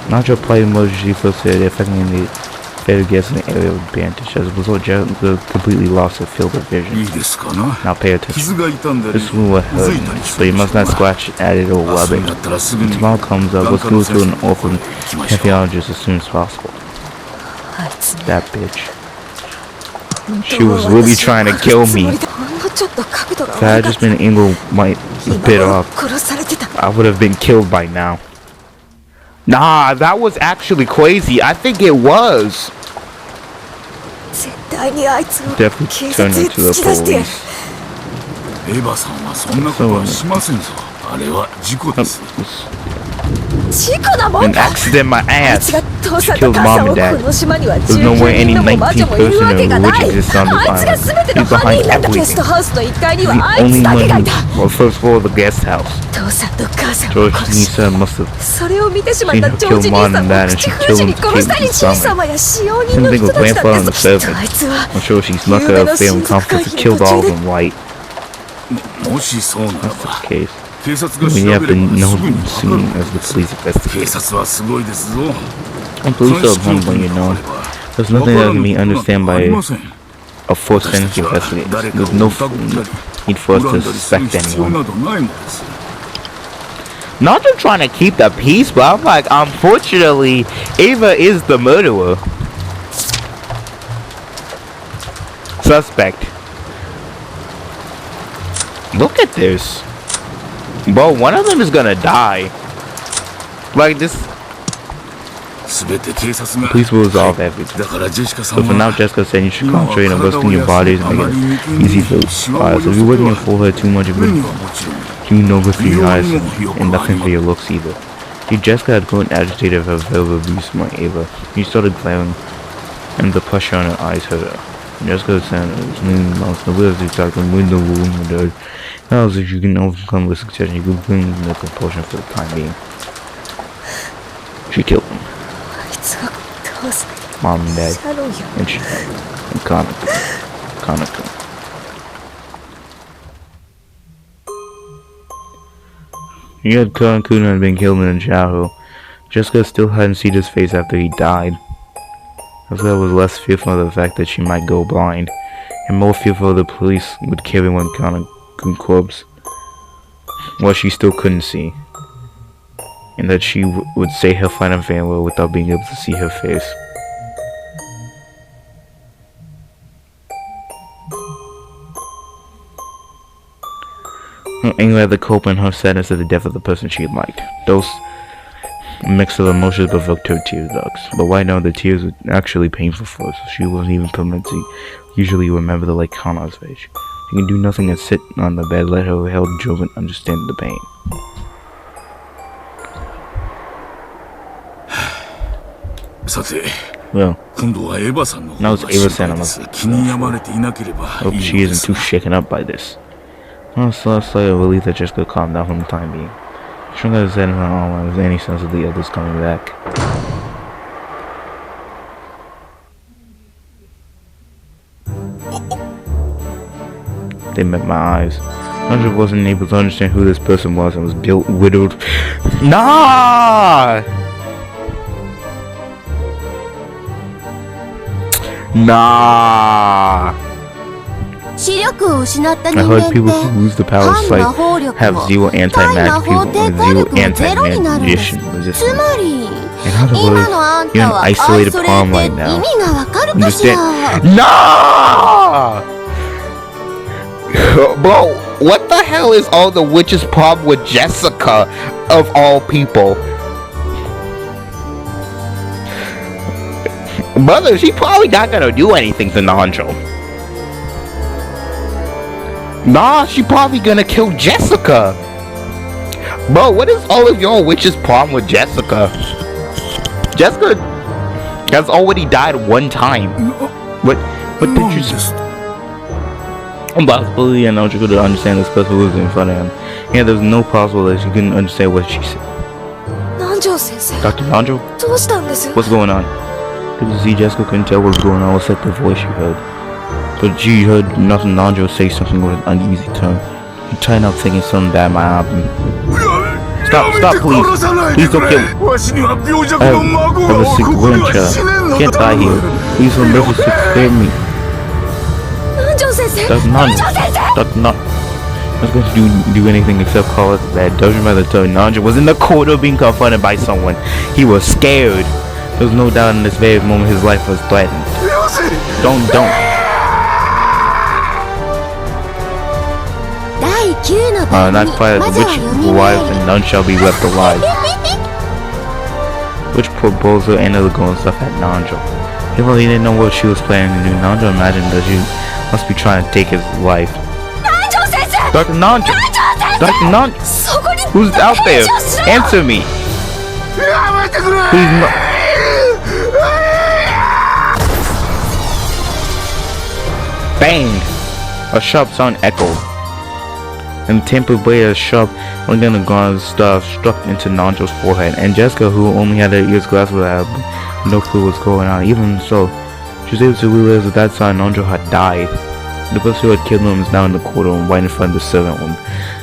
Nacho applied emergency first aid, affecting the fatal gas in the area of bandage. As a result, Jessica completely lost her field of vision. Now pay attention. This wound will hurt, but you must not scratch at it or rub it. When tomorrow comes up, let's go to an orphan nephrologist as soon as possible. That bitch. She was really trying to kill me. If I had just been angle a bit off, I would have been killed by now. Nah, that was actually crazy. I think it was. Definitely turned into the police. An accident, my ass. She killed mom and dad. There's no way any 19th person in which exists on this island. He's behind everything. The only one who, first of all, the guest house. George Nisa must have seen her kill mom and dad, and she killed him to keep him summer. Same thing with grandfather and the servant. I'm sure she snuck her family conflict and killed all of them white. That's the case. We have been known soon as the police investigate. And police are humble, you know. There's nothing that can be understood by a forced sentence investigate. There's no need for us to suspect anyone. Not just trying to keep the peace, but I'm like, unfortunately, Ava is the murderer. Suspect. Look at this. Bro, one of them is gonna die. Like this. Police will resolve everything. So for now, Jessica said you should concentrate on resting your bodies and make it easy for so if you're working for her too much, it would do no good for your eyes and nothing for your looks either. See, Jessica had grown agitated of her verbal abuse from Ava. She started glaring, and the pressure on her eyes hurt her. Jessica said it was leaning amongst the words exactly when the room and died. Now, if you can overcome the suggestion, you could bring the compulsion for the time being. She killed him. Mom and dad. And she and Kanako. He had Kanako had been killed in a childhood. Jessica still hadn't seen his face after he died. Jessica was less fearful of the fact that she might go blind, and more fearful the police would kill him when Kanako corpse, what she still couldn't see, and that she would say her final farewell without being able to see her face. Her anger at the cope and her sadness at the death of the person she liked. Those mix of emotions provoked her tear ducts, but why now the tears were actually painful for her, so she wasn't even permitted to usually remember the Lake Kana's face. She can do nothing but sit on the bed, let her held Joven understand the pain. Well, now it's Ava-san. I hope she isn't too shaken up by this. Well, so it's like a relief that Jessica calmed down for the time being. She don't have in her arm with any sense of the others coming back. They met my eyes. Andre wasn't able to understand who this person was and was guilt widowed. Nah! Nah! I heard people who lose the power of sight have zero anti-magic people and zero anti-magician resistance. In other words, you're an isolated palm right now. Understand? Nah! Bro, what the hell is all the witch's problem with Jessica, of all people? Brother, she probably not gonna do anything to Nanjo. Nah, she probably gonna kill Jessica. Bro, what is all of your witch's problem with Jessica? Jessica has already died one time. What did you just... Impossible, and Nanjo could understand this person who was in front of him. Yeah, there's no possible that she couldn't understand what she said. 南條先生 Dr. Nanjo, どうしたんです what's going on? Couldn't see Jessica couldn't tell what was going on except the voice she heard. But she heard nothing. Nanjo say something with an uneasy tone. He tried not thinking something bad might happen. Stop, please. Please don't kill me. I have a sick grandchild. Can't die here. Please don't never spare me. 南條先生 Dr. Nanjo. Dr. Nanjo. I was going to do anything except call it that. Doesn't matter. Nanjo was in the corner being confronted by someone. He was scared. There was no doubt in this very moment his life was threatened. Don't. Not quiet, the witch wife and none shall be left alive. Which proposal ended up going stuff at Nanjo. He really didn't know what she was planning to do. Nanjo imagined that she must be trying to take his life. Dr. Nanjo! Dr. Nanjo! Who's out there? Answer me! Please no. Bang! A sharp sound echoed, and the tempered blade of sharp on the ground stuff struck into Nanjo's forehead, and Jessica, who only had her ears glassed, would have no clue what's going on. Even so, she was able to realize at that time Nanjo had died. The person who had killed him was now in the courtroom, right in front of the servant room.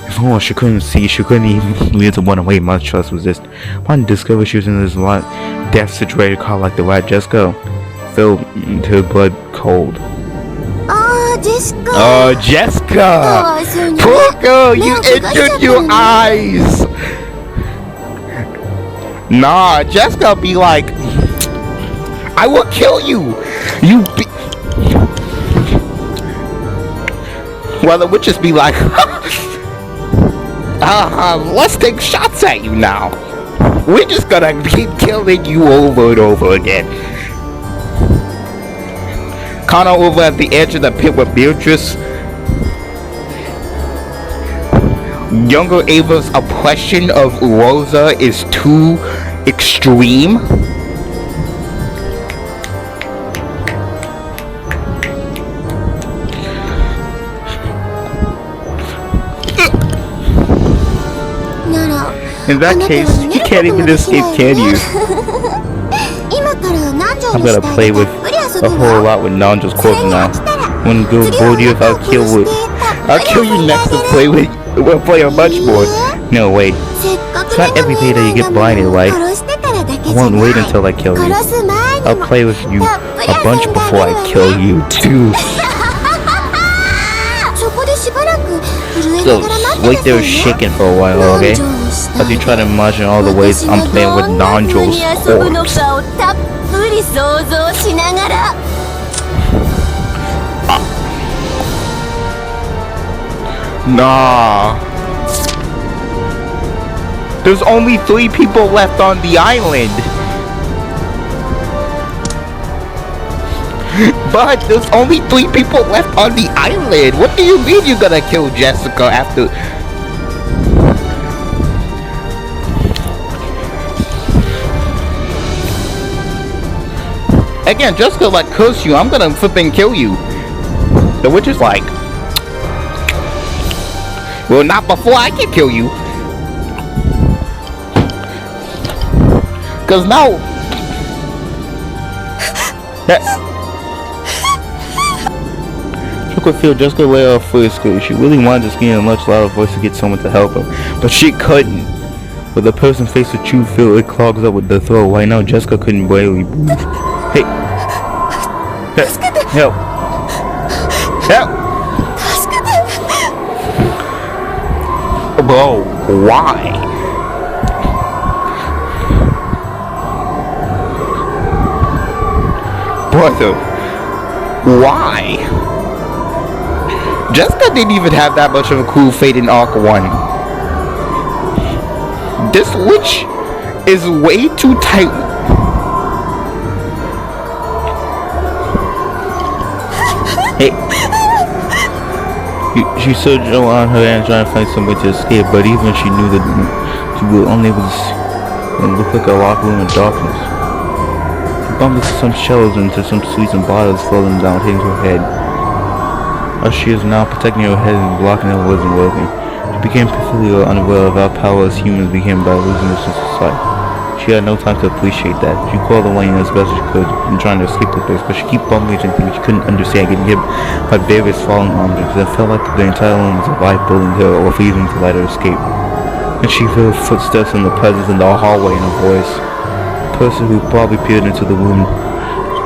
Before she couldn't see, she couldn't even leave to run away, much less resist. Upon discovering she was in this death situated car like the rat, Jessica felt her blood cold. Jessica. Oh, Jessica! Poor girl, you injured your eyes! Nah, Jessica be like, I will kill you! Well, the witches be like, let's take shots at you now. We're just gonna keep killing you over and over again. Connor over at the edge of the pit with Beatrice. Younger Ava's oppression of Rosa is too extreme. In that case, you can't even escape, can you? I'm gonna play with a whole lot with Nanjo's corpse now. When go bored you, I'll kill you next to play with. We'll play a much more. No, wait. It's not every day that you get blinded, right? I won't wait until I kill you. I'll play with you a bunch before I kill you too. So wait there shaking for a while, okay? As you try to imagine all the ways I'm playing with Nanjo's corpse. Nah. There's only 3 people left on the island. But there's only 3 people left on the island. What do you mean you're gonna kill Jessica after? Again, Jessica like curse you. I'm gonna flipping kill you. The witch is like, well, not before I can kill you. Cause now She could feel Jessica lay off first because she really wanted to scream in a much louder voice to get someone to help her, but she couldn't. When the person faced the true feel, it clogs up with the throat. Right now, Jessica couldn't barely move. Hey, help! Help! Bro, why? Brother, why? Jessica didn't even have that much of a cool fate in Arc 1. This witch is way too tight. Hey. She surged around her and trying to find some way to escape, but even she knew that she was unable to see. It looked like a locked room in darkness. She bumped into some shelves and into some sweets and bottles falling down, hitting her head. A How she is now protecting her head and blocking it wasn't working. She became perfectly unaware of how powerless humans became by losing their sense of sight. She had no time to appreciate that. She called away as best she could in trying to escape the place, but she kept bumping into things she couldn't understand, getting hit by various falling objects. It felt like the entire room was alive, bullying her or refusing to let her escape. And she heard footsteps in the presence in the hallway and a voice. The person who probably peered into the room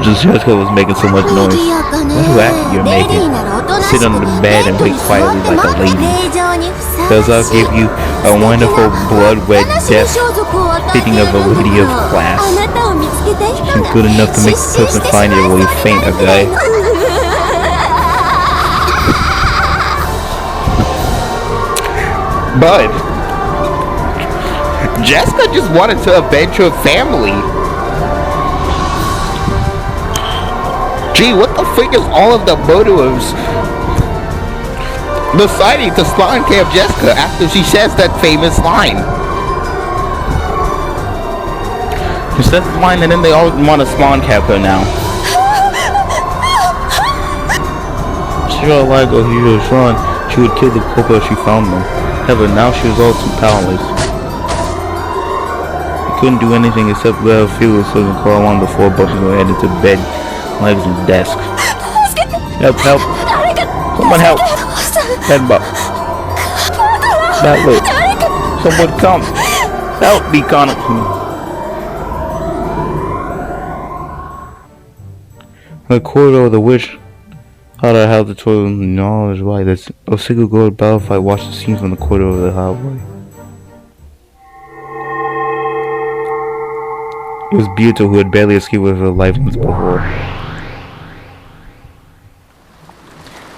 just Jessica was making so much noise. What act you're making? Sit under the bed and wait quietly like a lady. Does I give you a wonderful blood-red death fitting of a lady of class? She's good enough to make the person find it while you faint, okay? Bud, Jessica just wanted to avenge her family. Gee, what the freak is all of the motives deciding to spawn camp Jessica after she says that famous line? She says the line and then they all want to spawn camp her now. She felt like if he was Sean, she would kill the couple if she found them. However, now she was all too powerless. She couldn't do anything except let her feel herself and crawl on before bumping her head into bed, legs, and desk. Help, help. Someone help. Headbutt. That way. Someone come. Help me, Connor. The corridor of the witch. How the hell the toilet knowledge why this a single gold battlefight watched the scene from the corridor of the hallway. It was Beato who had barely escaped with her life once before.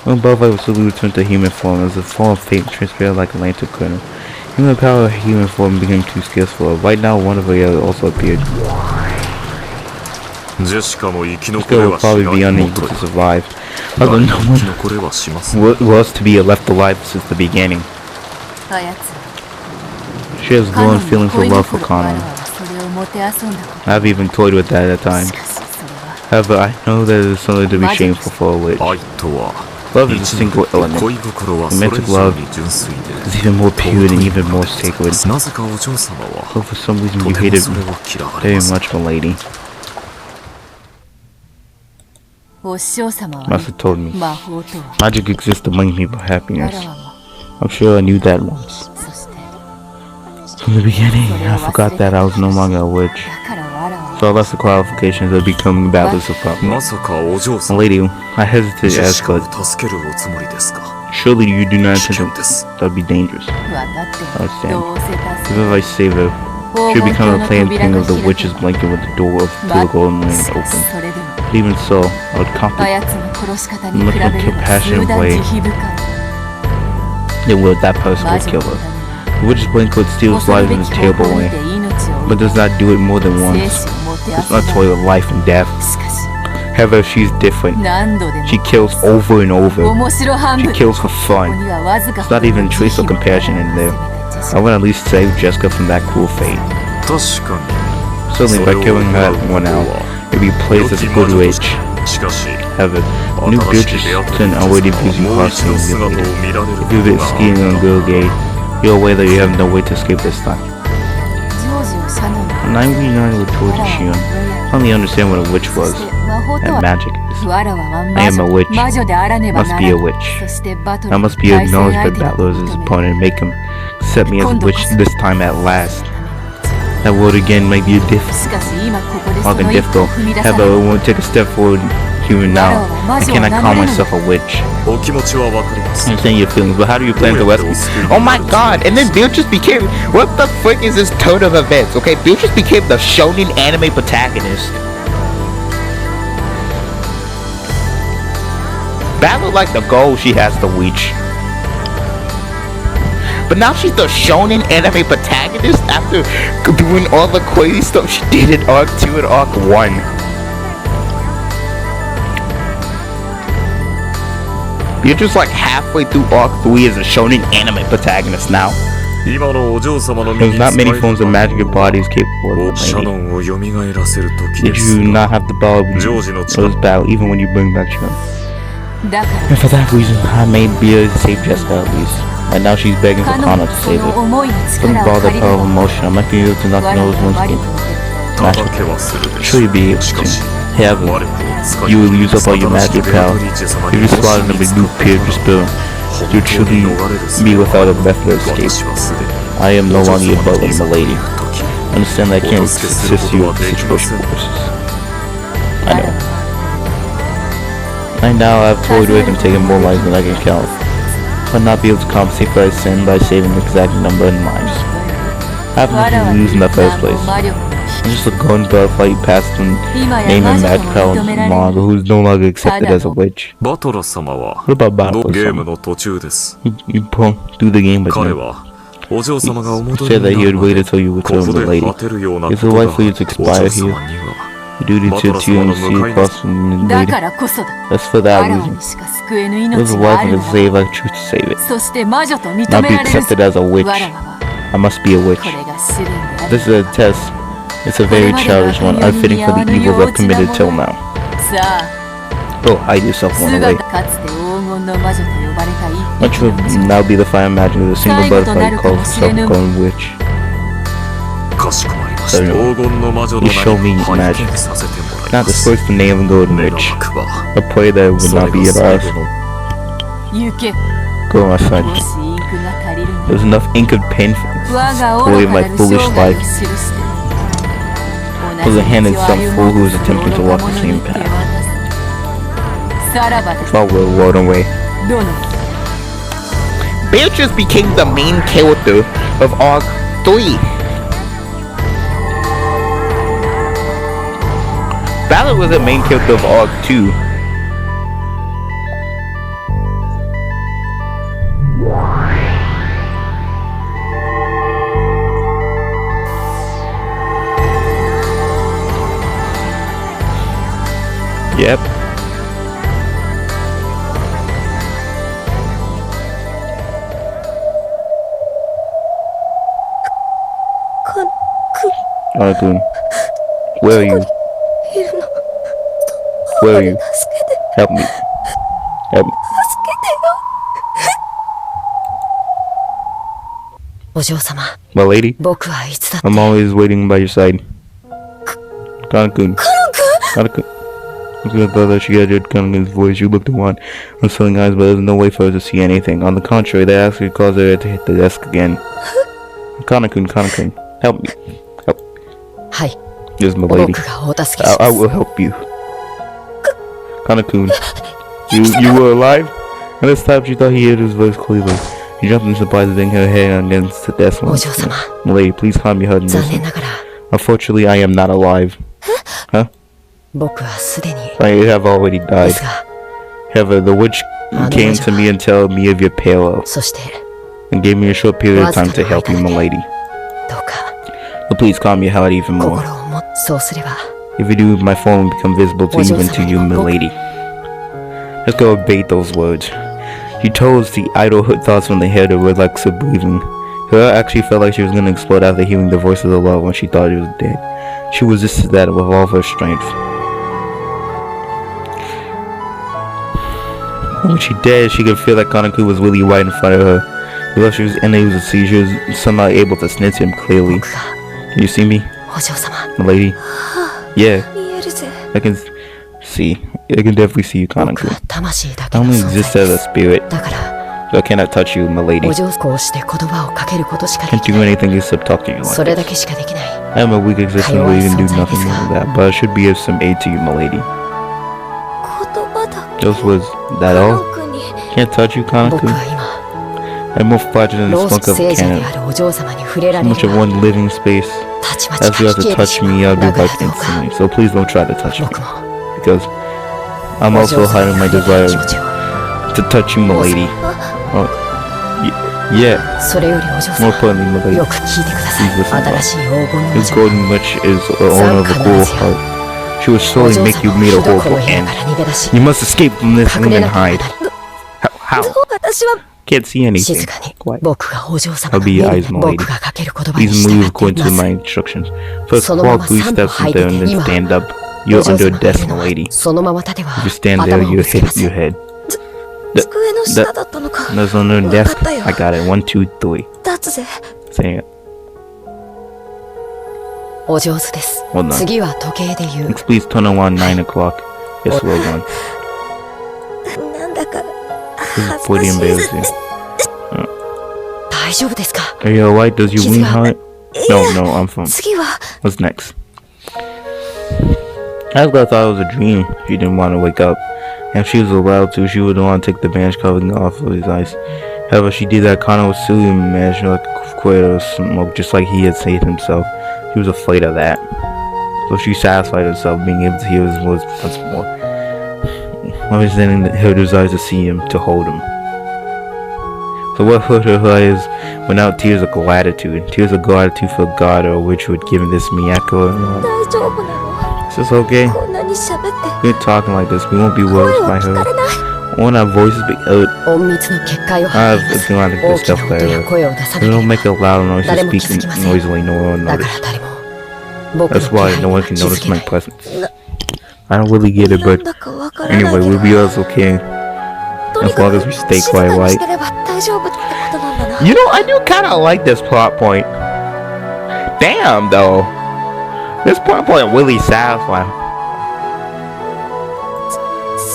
When Bellfight was slowly returned to human form as the fall of fate transparent like a lantern kernel. Human power of human form became too scarce for her. Right now one of her yellow also appeared. Jessica would probably be unable to survive, although no one was to be left alive since the beginning. She has growing feelings of love for Connor. I've even toyed with that at times. However, I know that it is something to be shameful for a witch. Love is a single element. Romantic love is even more pure and even more sacred. But for some reason you hate it very much, milady. Master told me magic exists to bring people happiness. I'm sure I knew that once. From the beginning, I forgot that I was no longer a witch. So I left the qualifications of becoming battlers of power. Lady, I hesitate to ask, but surely you do not intend that would be dangerous. I understand. Even if I save her, she will become a plaything of the witch's blanket with the door to the golden lane open. But even so, I would compliment in a much more compassionate way than would that person would kill her. The witch's blanket steals lives in a terrible way, but does not do it more than once. It's not a toy of life and death. However, she's different. She kills over and over. She kills for fun. There's not even a trace of compassion in there. I would at least save Jessica from that cruel fate. Certainly by killing that one out, it replaced as a good witch. However, new bitches can already be crossing the later. If you've been skiing on Girl Gate, you're aware that you have no way to escape this time. When I'm reunited with Georgia Shion, I finally understand what a witch was, and magic is. I am a witch. Must be a witch. I must be acknowledged by battlers as opponent and make him accept me as a witch this time at last. That word again might be difficult. However, I won't take a step forward human now. I cannot call myself a witch. I understand your feelings, but how do you plan to rescue? Oh my god, and then Bill just became... What the frick is this turn of events? Okay, Bill just became the shonen anime protagonist. That looked like the goal she has to reach. But now she's the shonen anime protagonist after doing all the crazy stuff she did in Arc 2 and Arc 1. You're just like halfway through Arc 3 as a shonen anime protagonist now. There's not many forms of magic your body is capable of. Did you not have the power of this battle even when you bring back Shun? And for that reason, I made Bia save Jessica at least. And now she's begging for Connor to save her. Don't bother the power of emotion. I might be able to knock nose once again. Sure you'll be able to. However, you will use up all your magic power. If you swallow them with new period spill, you'll truly be without a method of escape. I am no longer your butler, my lady. Understand that I can't assist you with the situation forces. I know. I now have toyed with and taken more lives than I can count. But not be able to compensate for my sin by saving the exact number in lives. I have nothing to lose in the first place. I'm just a golden butterfly you passed and named a mad pal monster who's no longer accepted as a witch. What about Battle? You pulled through the game with him. He said that he would wait until you returned the lady. Is it right for you to expire here? You duty to you and see across from the lady. That's for that reason. Live a life and save, I choose to save it. Not be accepted as a witch. I must be a witch. This is a test. It's a very childish one, unfitting for the evils I've committed till now. Oh, hide yourself one away. Much will now be the fire magic of a single butterfly called self-grown witch. So, you show me magic. Not disclose the name of Golden Witch. I pray that it would not be at ours. Go, my son. There's enough ink and pen to live my foolish life. I was handed some fool who was attempting to walk the same path. All will run away. Beatrice became the main character of Arc 3. Ballard was the main character of Arc 2. Yep. Kanakun, where are you? Where are you? Help me. Help me. My lady, I'm always waiting by your side. Kanakun. Kanakun. I thought that she had heard Kanakun's voice. You looked at one unseeing eyes, but there's no way for her to see anything. On the contrary, that actually caused her to hit the desk again. Kanakun, help me. Help. Yes, my lady. I will help you. Kanakun, you were alive? And this time she thought he heard his voice clearly. She jumped in surprise, banging her head against the desk. My lady, please calm your heart and listen. Unfortunately, I am not alive. Huh? I have already died. However, the witch came to me and told me of your peril, and gave me a short period of time to help you, my lady. So please calm your heart even more. If you do, my form will become visible to even to you, my lady. Let's go obey those words. She told us the idle thoughts when they heard her relax her breathing. Her heart actually felt like she was going to explode after hearing the voice of the Lord when she thought he was dead. She resisted that with all of her strength. When she did, she could feel that Kanakun was really right in front of her. Although she was unable to see, she was somehow able to sniff him clearly. Can you see me, my lady? Yeah, I can see. I can definitely see you, Kanakun. I only exist as a spirit, so I cannot touch you, my lady. Can't do anything except talk to you like this. I am a weak existence where you can do nothing more than that, but I should be of some aid to you, my lady. Those was that all? Can't touch you, Kanakun? I'm more fragile than the smoke of a cannon. So much of one living space. As you have to touch me, I'll do life instantly. So please don't try to touch me. Because I'm also hiding my desire to touch you, my lady. Oh, yeah. More importantly, my lady, please listen up. This golden witch is the owner of a cruel heart. She will surely make you meet a horrible end. You must escape from this room and hide. How? Can't see anything. Quiet. I'll be your eyes, my lady. Please move according to my instructions. First, walk 3 steps in there and then stand up. You're under a desk, my lady. If you stand there, you'll hit your head. 机の下だったのか。 That's on the desk. I got it. 1, 2, 3. 立つぜ。 Saying it. お上手です。 Hold on. 次は時計で言う。 Next, please turn on 9 o'clock. Yes, well done. なんだか This 恥 is ずか pretty しいです embarrassing. 大丈夫ですか？ Are you alright? Does your wound hurt? No, no, I'm fine. 次は What's next? Asgard thought it was a dream. She didn't want to wake up. And if she was allowed to, she would want to take the bandage covering off of his eyes. However, she did that. Connor was silly and managed to quit of smoke just like he had said himself. He was afraid of that. So she satisfied herself being able to hear his voice once more. Understanding her desire to see him, to hold him. So what hurt her eyes were now tears of gratitude. Tears of gratitude for God or which would give this Miyako and 大丈夫なの？ Is this okay? こんなに喋って We're talking like this. We won't be 声 worried を by 聞か her. れない。 When our voices be out, 隠密の結界を張っています。 it's not like good 大き stuff な音 like や that. 声を出さ We な don't け make れ a loud noise 誰 to も speak 気づきません。 noisily. No one ば。だ notice. から誰も僕の That's 気 why 配 no に one は can 気づ notice け my ない。 presence. I don't really get it, なん but だかわからない anyway, けど we'll be us okay. とに As か long く as we stay 静か quiet, に right? してれば大丈夫ってことなんだな。 You know, I do kind of like this plot point. Damn, though. This plot point really satisfying.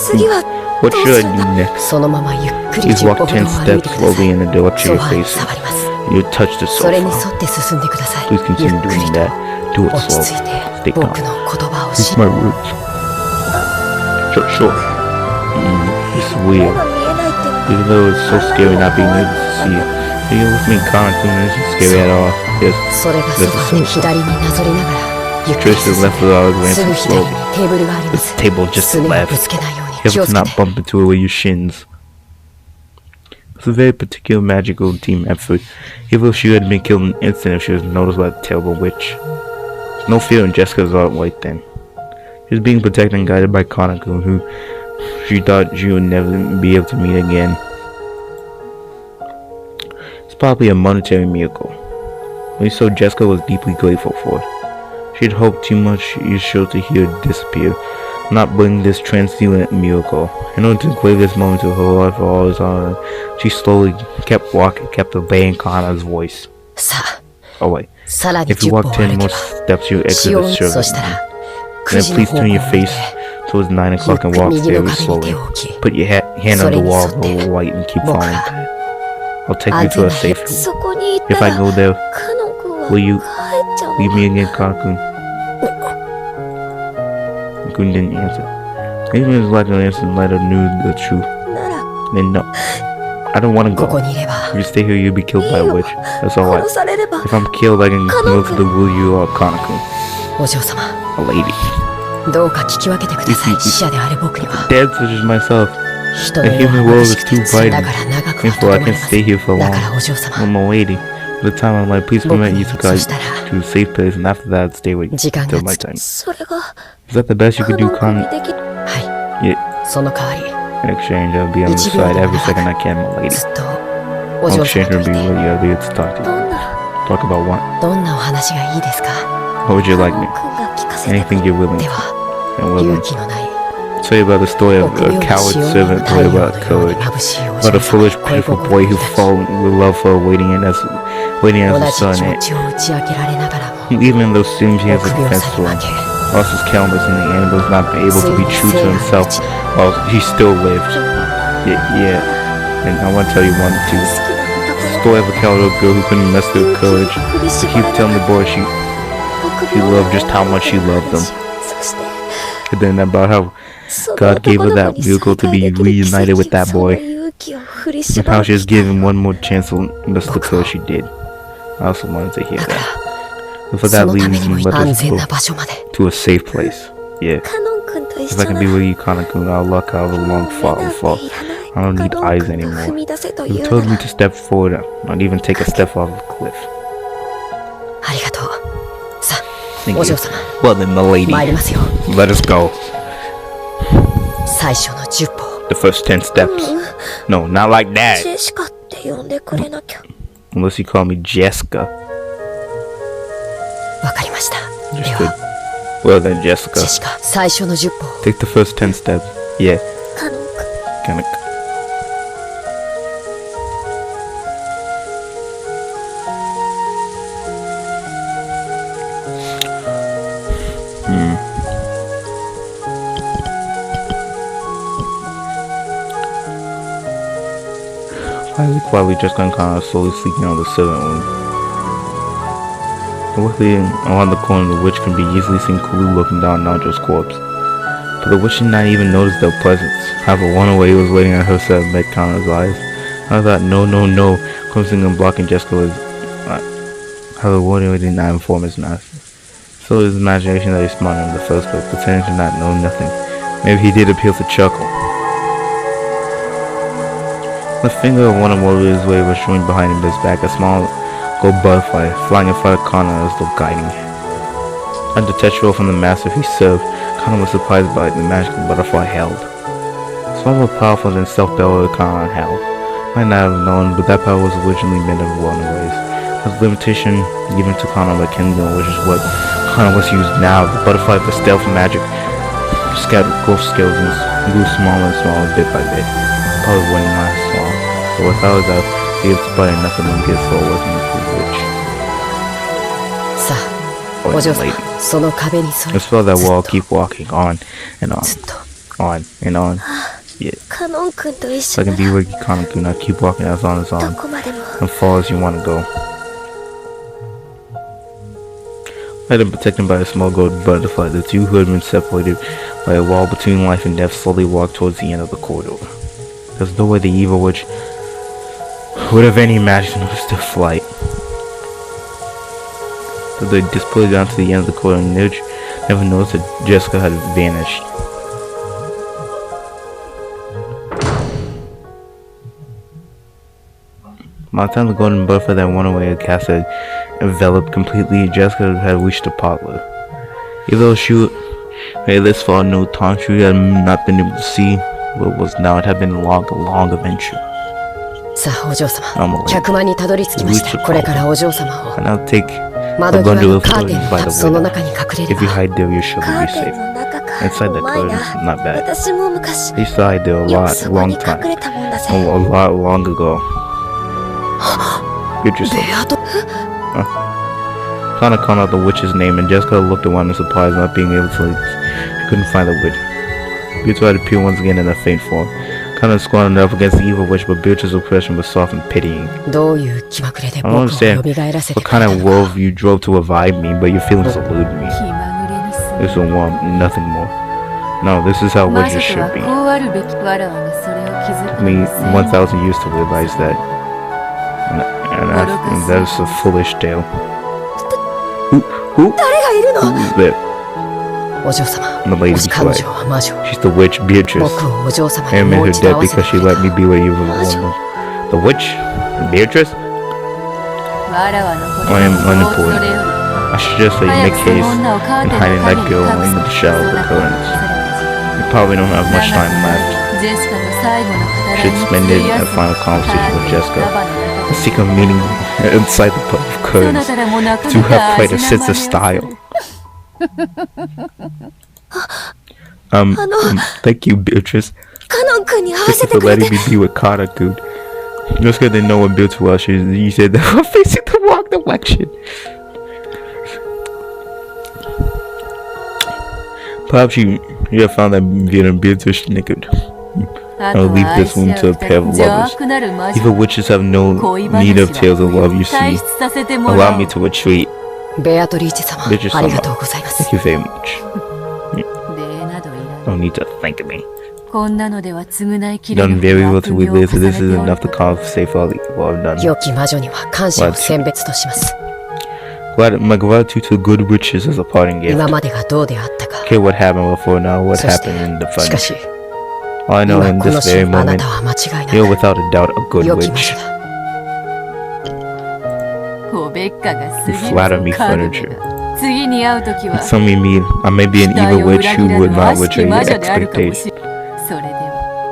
次は What どう should するんだ？ next? そのままゆっくり Please 10 walk 歩ほど 10歩い steps てくださ slowly い。 in the direction ソ you're ファーに facing. 触ります。 You touch the それに沿 sofa. って進んでください。 Please ゆっ continue くり doing と that. Do it 落ち slow. 着いて Stay 僕 calm. の言葉を It's 信 my words. Sure. It's 目 weird. が見えないってのは Even though it's so scary not being able to see it. Are you with me, Conklin? Isn't scary at all. Yes. それがソファーで左になぞりながらゆっくり Trish 進 is ん left で without す glancing ぐ左に slowly. テーブルがありま This す。 table just すねを left. ぶつけないように気を Careful つ to け not て。 bump into it with your shins. It's a very particular magical team effort. Even if she had been killed in an instant if she was noticed by the terrible witch. There's no fear in Jessica's art right then. She was being protected and guided by Kanako, who she thought she would never be able to meet again. It's probably a monetary miracle. At least so Jessica was deeply grateful for it. She had hoped too much she was sure to hear it disappear, not bring this transcendent miracle. In order to crave this moment of her life for all its honor, she slowly kept walking, kept obeying Kanna's voice. さあ、 Oh wait, さらに if you 10歩 walk 歩 10 more けば steps, you exit 死 the 音そし service. たら Then 9時の please 方向 turn を your 向い face て towards 9 o'clock and ゆっくり walk 右の very 壁に slowly. 手を置き Put your hand on the wall of the light and keep 僕 following. が I'll take you to a safe そ room. こに行っ If た I ら go there, カノン君は will you 帰っちゃう leave の？ me again, Kanakun? Kun didn't answer. Even his lack of answer let her knew the truth. なら Then no. I don't want to ここ go. にいれば If you stay here, you'll be killed by a witch. That's alright. 殺されれば If I'm killed, I can go to the will you or Kanakun. お嬢様 A lady. どうか聞き分けてください。死者である僕には Dead such as myself. 人 The の世 human は world 眩 is しくて too 罪 bright. だから長くは Therefore, とど I まれ can't ませ stay ん。 here for だか long. らお嬢様 I'm a lady. For the time I'm like, please 僕 permit に you to そ guide したら to a safe place, and after that, stay with 時間 till が my つ time. それが Is that the best you カ could ノ do, ン君に Con? できる。はい Yeah. その代わり In exchange, I'll be on your 1秒 side でも every 長 second I く can, my lady. ずっとお I'll 嬢 exchange 様 or と be い with て you. I'll be able to talk to ど you. んな Talk about what? どんなお話がいいですか？ What would you カ like ノン me? 君が聞かせてくれ Anything る。 you're willing で to. は And 勇 willing. 気のない Tell you about the story of 臆病 a な coward 潮の servant 太 boy 陽の about ように courage. 眩しいお About 嬢 a 様 foolish, に恋 pitiful 心を boy who 抱き fallen with love for waiting as 同 the じ気 sun. 持ちを打ち明けられながらも Even though seems he has a 臆病 defense さ for に him. 負け Lost his countless in the end, but was not able to be true to himself. While he still lived. Yeah. And I want to tell you one too. 好きな片 The 方 story of a coward girl who couldn't muster her courage. 振り She 絞ら keeps れ telling な the boy she 臆 she 病な loved just how much she loved him. そして And then about how その God gave her 男の that 子に miracle to 再 be 会できる reunited with 奇跡 that その boy. 勇気を振り And 絞 how ら she れ was given one more chance to muster the courage she did. I also wanted to hear だから that. But for そ that のためにも reason, let 安 us 全 go な場所まで to a safe place. Yeah. カノン君と一 If I 緒 can な be ら with you, Kanakun, I'll luck out of a long fall. I don't need eyes カノン君と anymore. 踏み出せと You 言う told な me ら to step forward, not even take a step off the cliff. ありがとう。さ Thank あお you. 嬢様 Well then, my 参り lady, ますよ。 let us go. 最初の10歩 The first 10 steps. No, not like ジ that. ェシカって呼んでくれなきゃ。 Unless you call me Jessica. わかりました。で Understood. は Well then, ジ Jessica. ェシカ最初の10歩 Take the first 10 steps. Yeah, カノン君 kinda. Quietly, Jessica and Connor slowly sneaking out of the servant room. Directly around the corner, the witch can be easily seen coolly looking down Nanjo's corpse. But the witch did not even notice their presence. However, one away was waiting at her side and met Connor's eyes. I thought, no, closing and blocking Jessica was... However, Warden did not inform his master. So his imagination that he spawned in the first place, pretending to not know nothing. Maybe he did appear to chuckle. The finger of one of Warrior's way was showing behind him, his back, a small gold butterfly flying in front of Connor as though guiding him. Undetachable from the master he served, Connor was surprised by the magical butterfly held. Small but powerful than self-power Connor held. Might not have known, but that power was originally meant of Waterways. As limitation given to Connor by Kingdom, which is what Connor was used now. The butterfly for stealth magic scattered ghost skeletons, grew smaller and smaller bit by bit. Probably wouldn't last long, but without a doubt, he had spotted enough of them to get forward and into the witch. Let's follow that wall, keep walking on and on. On and on. Yeah. So I can be with Kanon-kun, now keep walking as on and far as you want to go. Let him protected by a small gold butterfly, the two who had been separated by a wall between life and death slowly walked towards the end of the corridor. There's no way the evil witch would have any imagined noticed their flight. So they disappeared down to the end of the corridor and never noticed that Jessica had vanished. By the time the golden butterfly that went away had cast had enveloped completely, Jessica had reached the parlor. Even though she had this far no time, she had not been able to see what was now. It had been a long adventure. I'm awake. And I'll take a bundle of clothing by the window. If you hide there, you shall be safe. Inside the curtains, not bad. I used to hide there a lot long ago. Get yourself. Connor called out the witch's name, and Jessica looked around in surprise, not being able to. She couldn't find the witch. Beatrice had appeared once again in a faint form. Connor squatted up against the evil witch, but Beatrice's expression was soft and pitying. I don't understand what kind of world you drove to revive me, but your feelings elude me. This will want nothing more. No, this is how witches should be. It took me 1,000 years to realize that. And that's a foolish tale. Who's there? The lady before. She's the witch, Beatrice. I made her dead because she let me be where you were. The witch? Beatrice? I am unimportant. I suggest that you make haste in hiding that girl in the shadow of the curtains. You probably don't have much time left. You should spend it in a final conversation with Jessica. A secret meeting inside the book of curtains to have quite a sense of style. Thank you, Beatrice. Thank you for letting me be with Kanon-kun. Just because they know what Beatrice was, you said that we're facing the wrong direction. Perhaps you have found that Beatrice nickered. I'll leave this room to a pair of lovers. Evil witches have no need of tales of love, you see. Allow me to retreat. Beatrice-sama, thank you very much. No need to thank me. Done very well to relive, so this is enough to compensate for all the evil I've done. My gratitude to good witches as a parting gift. Okay, what happened before now, what happened in the fun. All I know in this very moment, you're without a doubt a good witch. You flatter me, furniture. Some may mean I may be an evil witch who would not betray your expectations.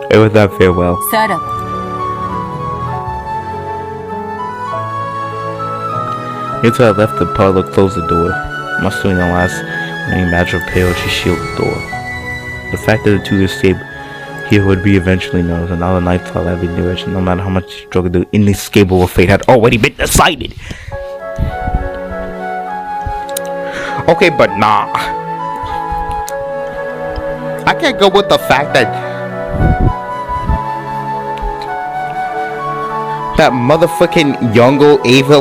And with that, farewell. Until I left the parlor, closed the door. Mustering the last remaining match of pale, she shielded the door. The fact that the two escaped here would be eventually known, and now the night fell every direction. No matter how much she struggled, the inescapable fate had already been decided. Okay, but nah. I can't go with the fact that that motherfucking Yongo Ava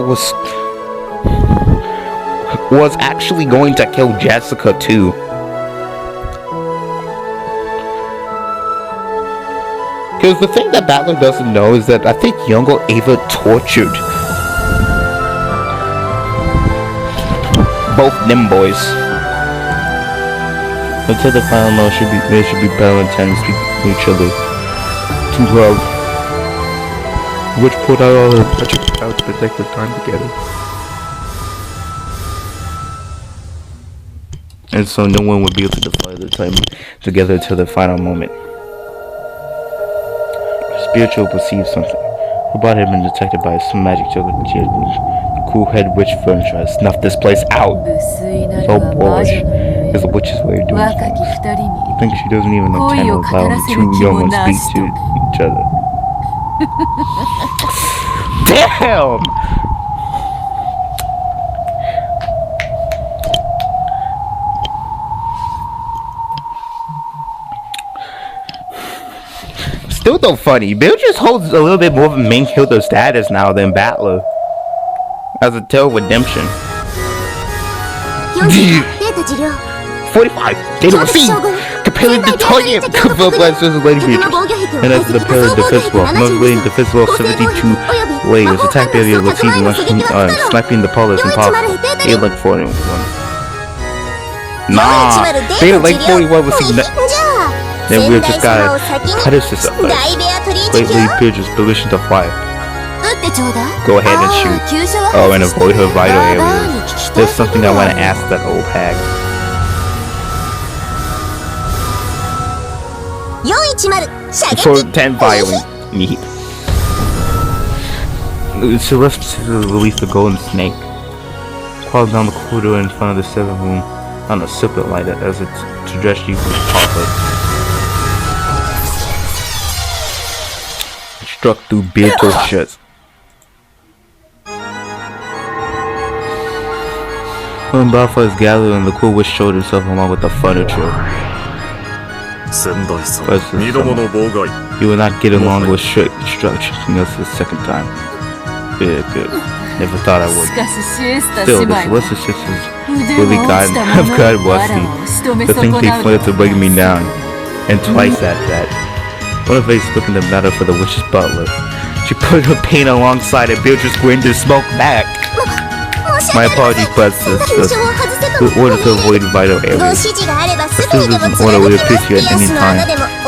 was actually going to kill Jessica too. Because the thing that Battler doesn't know is that I think Yongo Ava tortured both them boys. Until the final note they should be better intended to speak to each other. To love. Which pulled out all the magic power to protect their time together. And so no one would be able to defy their time together until the final moment. Spiritual perceived something. Her body had been detected by some magic joke. The cool head witch furniture had snuffed this place out. So boorish. It's a witch's way of doing things. I think she doesn't even know Tanner was allowing the two young ones speak to each other. Damn! Still though funny, Bill just holds a little bit more of a main character status now than Battler. As a tale of redemption. 45! Data received! Comparing the target! Convert blasters and lady creatures. And as the pair of defense wall, most rating defense wall 72 ways. Attack barrier looks even less sniping the pole is impossible. 8 like 41. Nah! Data like 41 was seen that. Then we just gotta punish this up. Great Lady Beatrice permission to fire. Go ahead and shoot. Oh, and avoid her vital areas. There's something I want to ask that old hag. For 10 violent need. Celeste released the golden snake. Crawled down the corridor in front of the servant room on a separate light as its trajectory was parted. Struck through Beatrice's chest. When bonfires gathered and the cool witch showed himself along with the furniture. You will not get along with strict instructions us the second time. Good, good. Never thought I would. Still, the Celestial Sisters really have God Wesley. The thing they planned to bring me down. And twice at that. One of they spoken the matter for the witch's butler. She put her pain alongside it. Beatrice grinned and smoked back. My apologies, but we order to avoid vital areas. This is an order will appear to you at any time.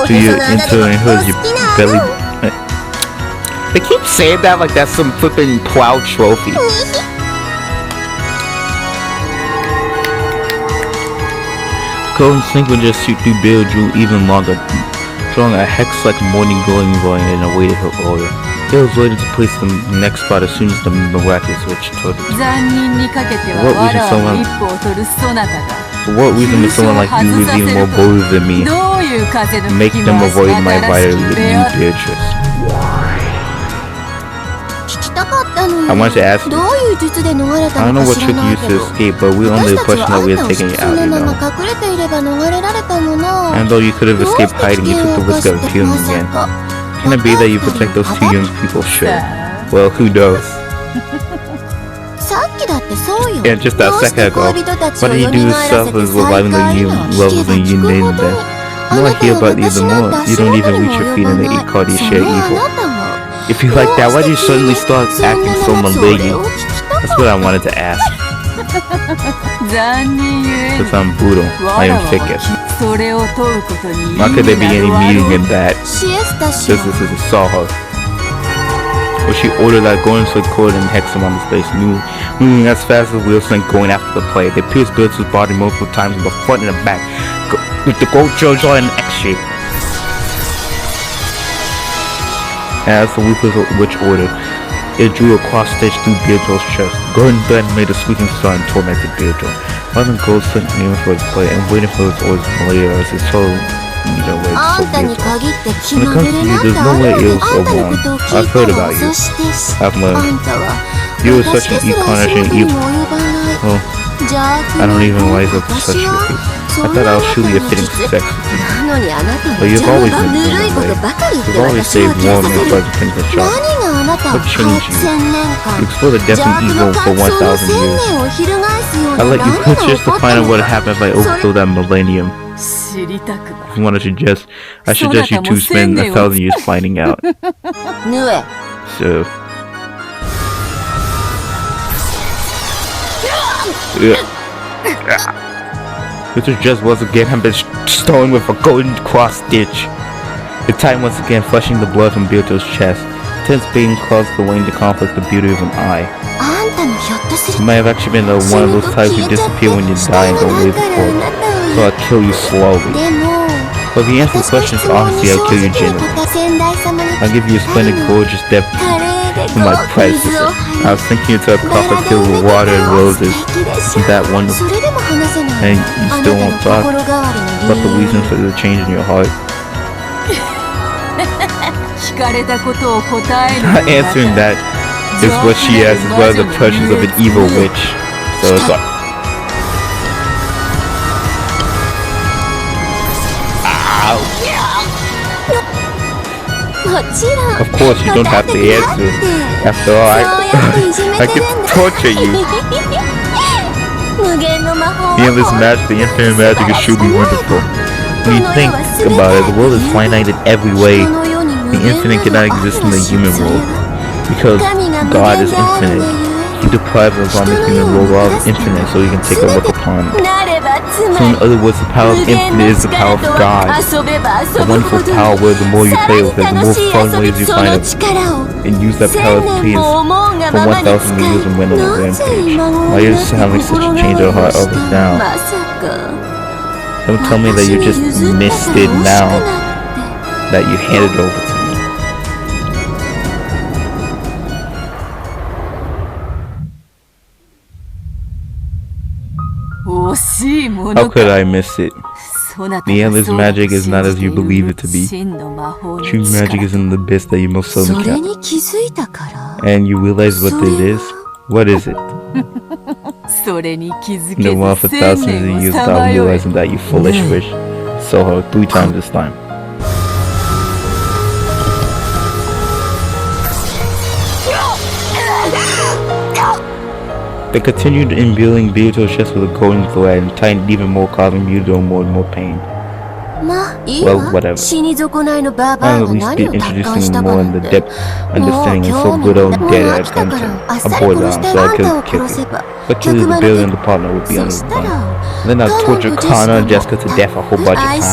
To you enter and hurt your belly. They keep saying that like that's some flipping plow trophy. Golden Snake would just shoot through Bill Drew even longer, drawing a hex-like morning glowing volume and awaited her order. Bill was waiting to place the next spot as soon as the miraculous witch told it. For what reason would someone like you who's even more bold than me make them avoid my vital new Beatrice? I wanted to ask you. I don't know what trick you used to escape, but we were under the impression that we had taken you out, you know. And though you could have escaped hiding, you took the risk of appearing again. Can it be that you protect those two young people? Sure. Well, who knows? Yeah, just a second ago. What did you do yourself was reviving the new levels and you named them. The more I hear about you, the more you don't even reach your feet in the 8 card you share evil. If you like that, why do you suddenly start acting so malignant? That's what I wanted to ask. Because I'm brutal. I am thickest. Why could there be any meaning in that? This is saw her. But she ordered that going to the cord and hex him on the space, moving as fast as Wilson going after the play. They pierced Bills' body multiple times in the front and the back, with the gold Jojo in an X shape. As the witch ordered, it drew a cross stitch through Beatrice's chest. Gordon then made a squeaking sound and tormented Beatrice. Father Gold sent aiming for his play and waiting for his orders from later as his soul legs so Beatrice. When it comes to you, there's no way it was so wrong. I've heard about you. I've learned. You were such an incarnation of evil. Oh, I don't even rise up to such a feat. I thought I was truly a fitting sex with you. But you've always been doing the way. You've always stayed warm and pleasant things that shock. What changed you? You explored the depth and evil for 1,000 years. I let you push just to find out what happened if I overthrow that millennium. If you want to suggest, I suggest you two spend 1,000 years finding out. So. This was just once again have been stolen with a golden cross stitch. The time once again flushing the blood from Byoto's chest. Tense pain caused the Wayne to conflict the beauty of an eye. You might have actually been one of those types who disappear when you die and don't live for it. So I'll kill you slowly. But the answer to the question is obviously I'll kill you genuinely. I'll give you a splendid, gorgeous death from my predecessor. I was thinking into a coffer filled with water and roses. Isn't that wonderful? And you still won't talk about the reason for the change in your heart. Answering that is what she has, as well as the pressures of an evil witch. So it's like, ow. Of course, you don't have to answer. After all, I can torture you. The endless magic, the infinite magic is truly wonderful. When you think about it, the world is finite in every way. The infinite cannot exist in the human world, because God is infinite. He deprived us on the human world while it's infinite so he can take a look upon it. So in other words, the power of infinite is the power of God. A wonderful power where the more you play with it, the more fun ways you find it, and use that power to please for 1,000 years and win on a rampage. Why are you having such a change of heart over now? Don't tell me that you just missed it now that you handed it over to me. How could I miss it? The endless magic is not as you believe it to be. True magic is in the abyss that you most seldom can. And you realize what it is? What is it? No more for thousands of years without realizing that you foolish fish. Saw her 3 times this time. They continued imbuing Byoto's chest with a golden thread and tightened even more, causing Byoto more and more pain. Well, whatever. I'll at least be introducing him more in the depth understanding and so good old dead at gunter. A boy down so I could kick it. But killing the Billy and the partner would be under the fun. Then I'll torture Kana and Jessica to death a whole bunch of times.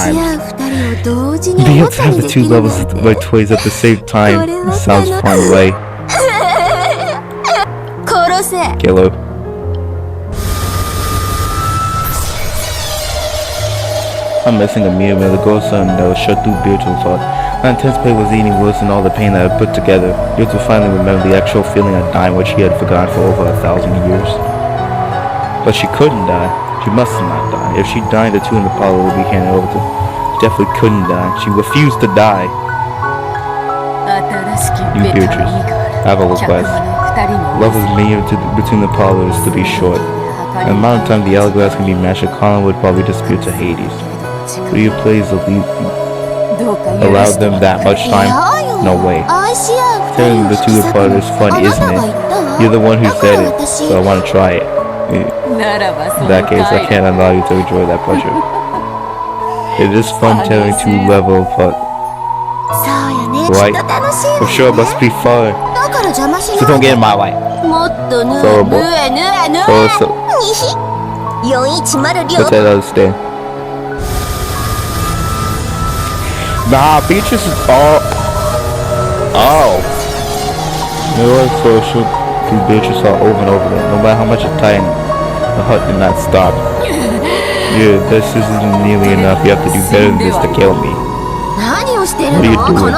Being able to have the 2 levels of my toys at the same time sounds fun, right? Kill her. I'm missing a meal where the grandson that was shut through Byoto's heart. My intense pain was eating worse than all the pain that I put together. Byoto finally remembered the actual feeling of dying, which she had forgotten for over 1,000 years. But she couldn't die. She must not die. If she died, the 2 in the parlor would be handed over to. She definitely couldn't die. She refused to die. You Beatrice, I have a request. Love is made between the parlors to be short. The amount of time the hourglass can be matched, Colin would probably disappear to Hades. Will you please allow them that much time? No way. Tearing the 2 apart is fun, isn't it? You're the one who said it, so I want to try it. In that case, I can't allow you to enjoy that pleasure. It is fun tearing 2 level apart. Right? I'm sure it must be fun. So don't get in my way. It's horrible. So, but I understand. Nah, Beatrice is all. Oh. You know, so she'll do Beatrice all over and over again. No matter how much it tightened, the hut did not stop. Yeah, this isn't nearly enough. You have to do better than this to kill me. What are you doing?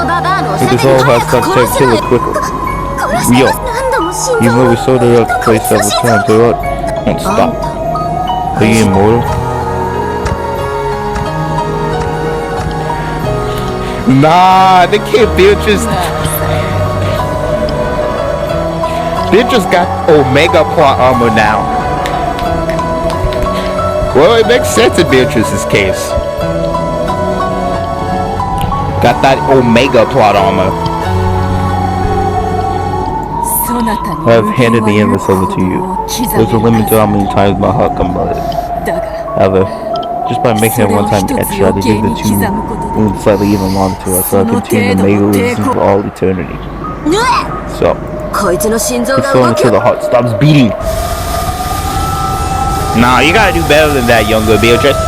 If this whole house stops trying to kill it quicker. Yo. Even though we sold it out the place several times, the road won't stop. Are you immortal? Nah, they can't. Beatrice got Omega plot armor now. Well, it makes sense in Beatrice's case. Got that Omega plot armor. I have handed the endless over to you. There's a limit to how many times my heart can melt it. However, just by making it one time extra, they give the two wounds slightly even longer to us, so I continue to make it for all eternity. So, it's so until the heart stops beating. Nah, you gotta do better than that, younger Beatrice.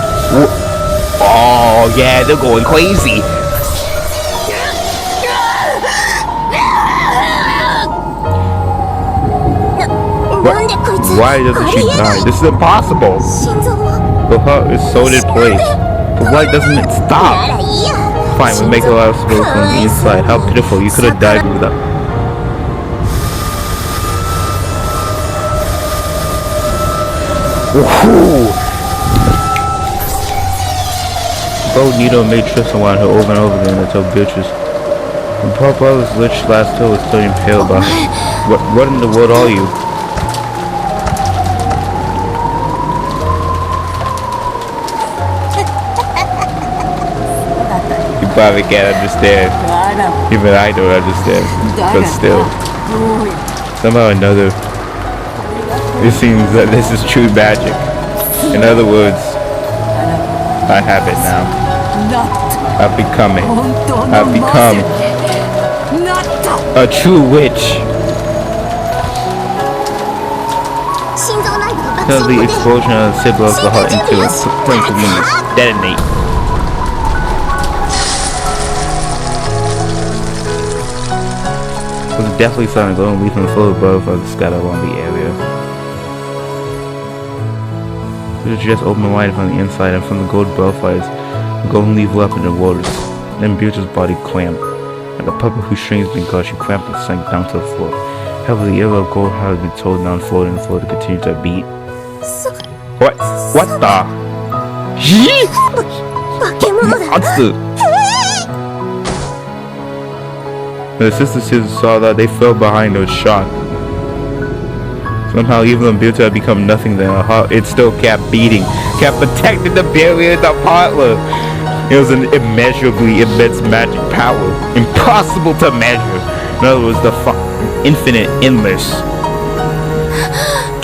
Oh yeah, they're going crazy. Why doesn't she die? This is impossible. The heart is sewed in place, but why doesn't it stop? Fine, we make a lot of smoke from the inside. How pitiful, you could have died without. Woohoo! Bo Nito made trips around her over and over again until Beatrice. When Paul Brother's lich last toe was turning pale about what in the world are you? You probably can't understand. Even I don't understand. But still. Somehow or another, it seems that this is true magic. In other words, I have it now. I've become it. I've become a true witch. Tell the explosion of the symbol of the heart into a flame to detonate. It was definitely something glowing leaf and full of butterflies scattered along the area. It was just open wide from the inside, and from the gold butterflies, the golden leaf leapt in the waters. Then Beatrice's body clamped. Like a puppet whose strings being caught, she clamped and sank down to the floor. However, the arrow of gold had been told down forward and the floor to continue to beat. What? What the? Monster! When the sisters saw that, they fell behind and was shocked. Somehow, even though Beatrice had become nothing, then her heart, it still kept beating, kept protecting the barrier of the partner. It was an immeasurably immense magic power, impossible to measure. In other words, the infinite, endless.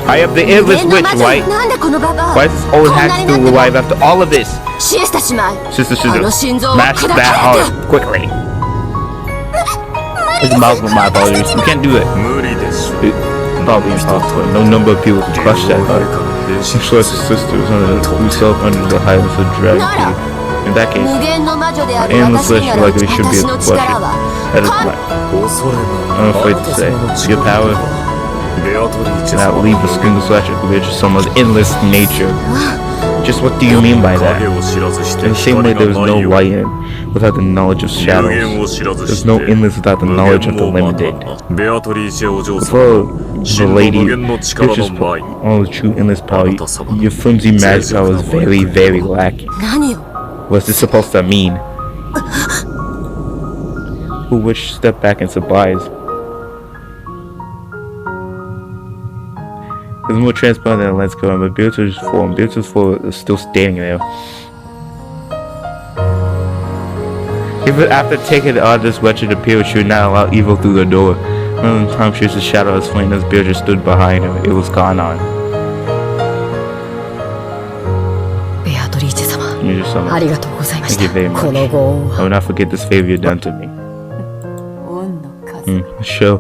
I am the endless witch, right? Why is this old hack still alive after all of this? Sister Shizu, smash that heart quickly. It's impossible, my apologies. You can't do it. It's probably impossible. No number of people can crush that heart. I'm sure his sisters himself under the highlands of dragon. In that case, endless wish likely should be a question. That is right. I'm afraid to say, your power cannot leave a single slash of Beatrice someone's endless nature. Just what do you mean by that? In the same way there is no light without the knowledge of shadows. There's no endless without the knowledge of the limited. Before the lady, Beatrice's all the true endless power, your flimsy magic power is very, very lacking. What's this supposed to mean? Who wished to step back in surprise? It was more transparent than a lens cover, but Beatrice's form is still standing there. Even after taking out this wretched appearance, she would not allow evil through the door. One time she was a shadow as flame as Beatrice stood behind her. It was gone on. Thank you very much. I will not forget this favor you've done to me. Show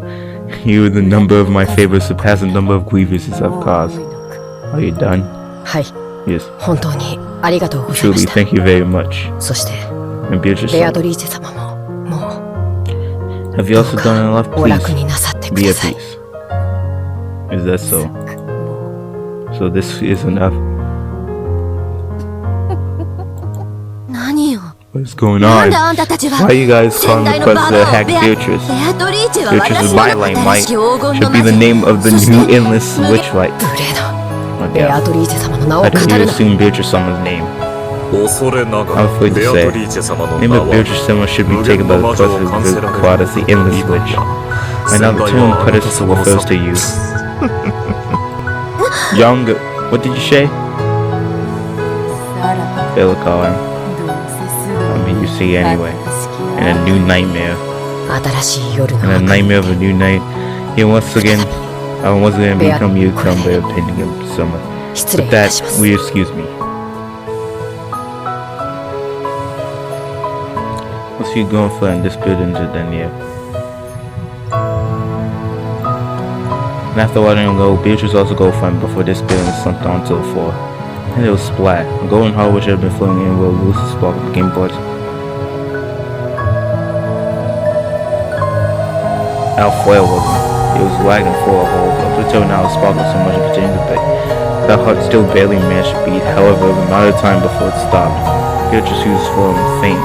you the number of my favors surpass the number of grievances I've caused. Are you done? Yes. Truly, thank you very much. And Beatrice, have you also done enough? Please, be at peace. Is that so? So this is enough? What is going on? Why are you guys calling the president hack Beatrice? Beatrice is my name, right? Should be the name of the new endless witch, right? Okay. I didn't even assume Beatrice someone's name. I'm afraid to say, the name of Beatrice someone should be taken by the president of the quad as the endless witch. Right now the term predecessor refers to you. Young, what did you say? Fail calling. I mean, you see anyway. And a new nightmare. And a nightmare of a new night. Yeah, once again become you from the opinion of someone. 失礼 With いた that, します will you excuse me? Once you go and find this building, then yeah. And after watching him go, Beatrice also go find before this building slumped onto the floor. And it was splat. A golden heart which had been flowing in will lose the spark of the game boards. How foil wasn't. It was lagging full of holes, up until now the spark was so much it continued to beat. That heart still barely managed to beat, however, the amount of time before it stopped. Beatrice used form faint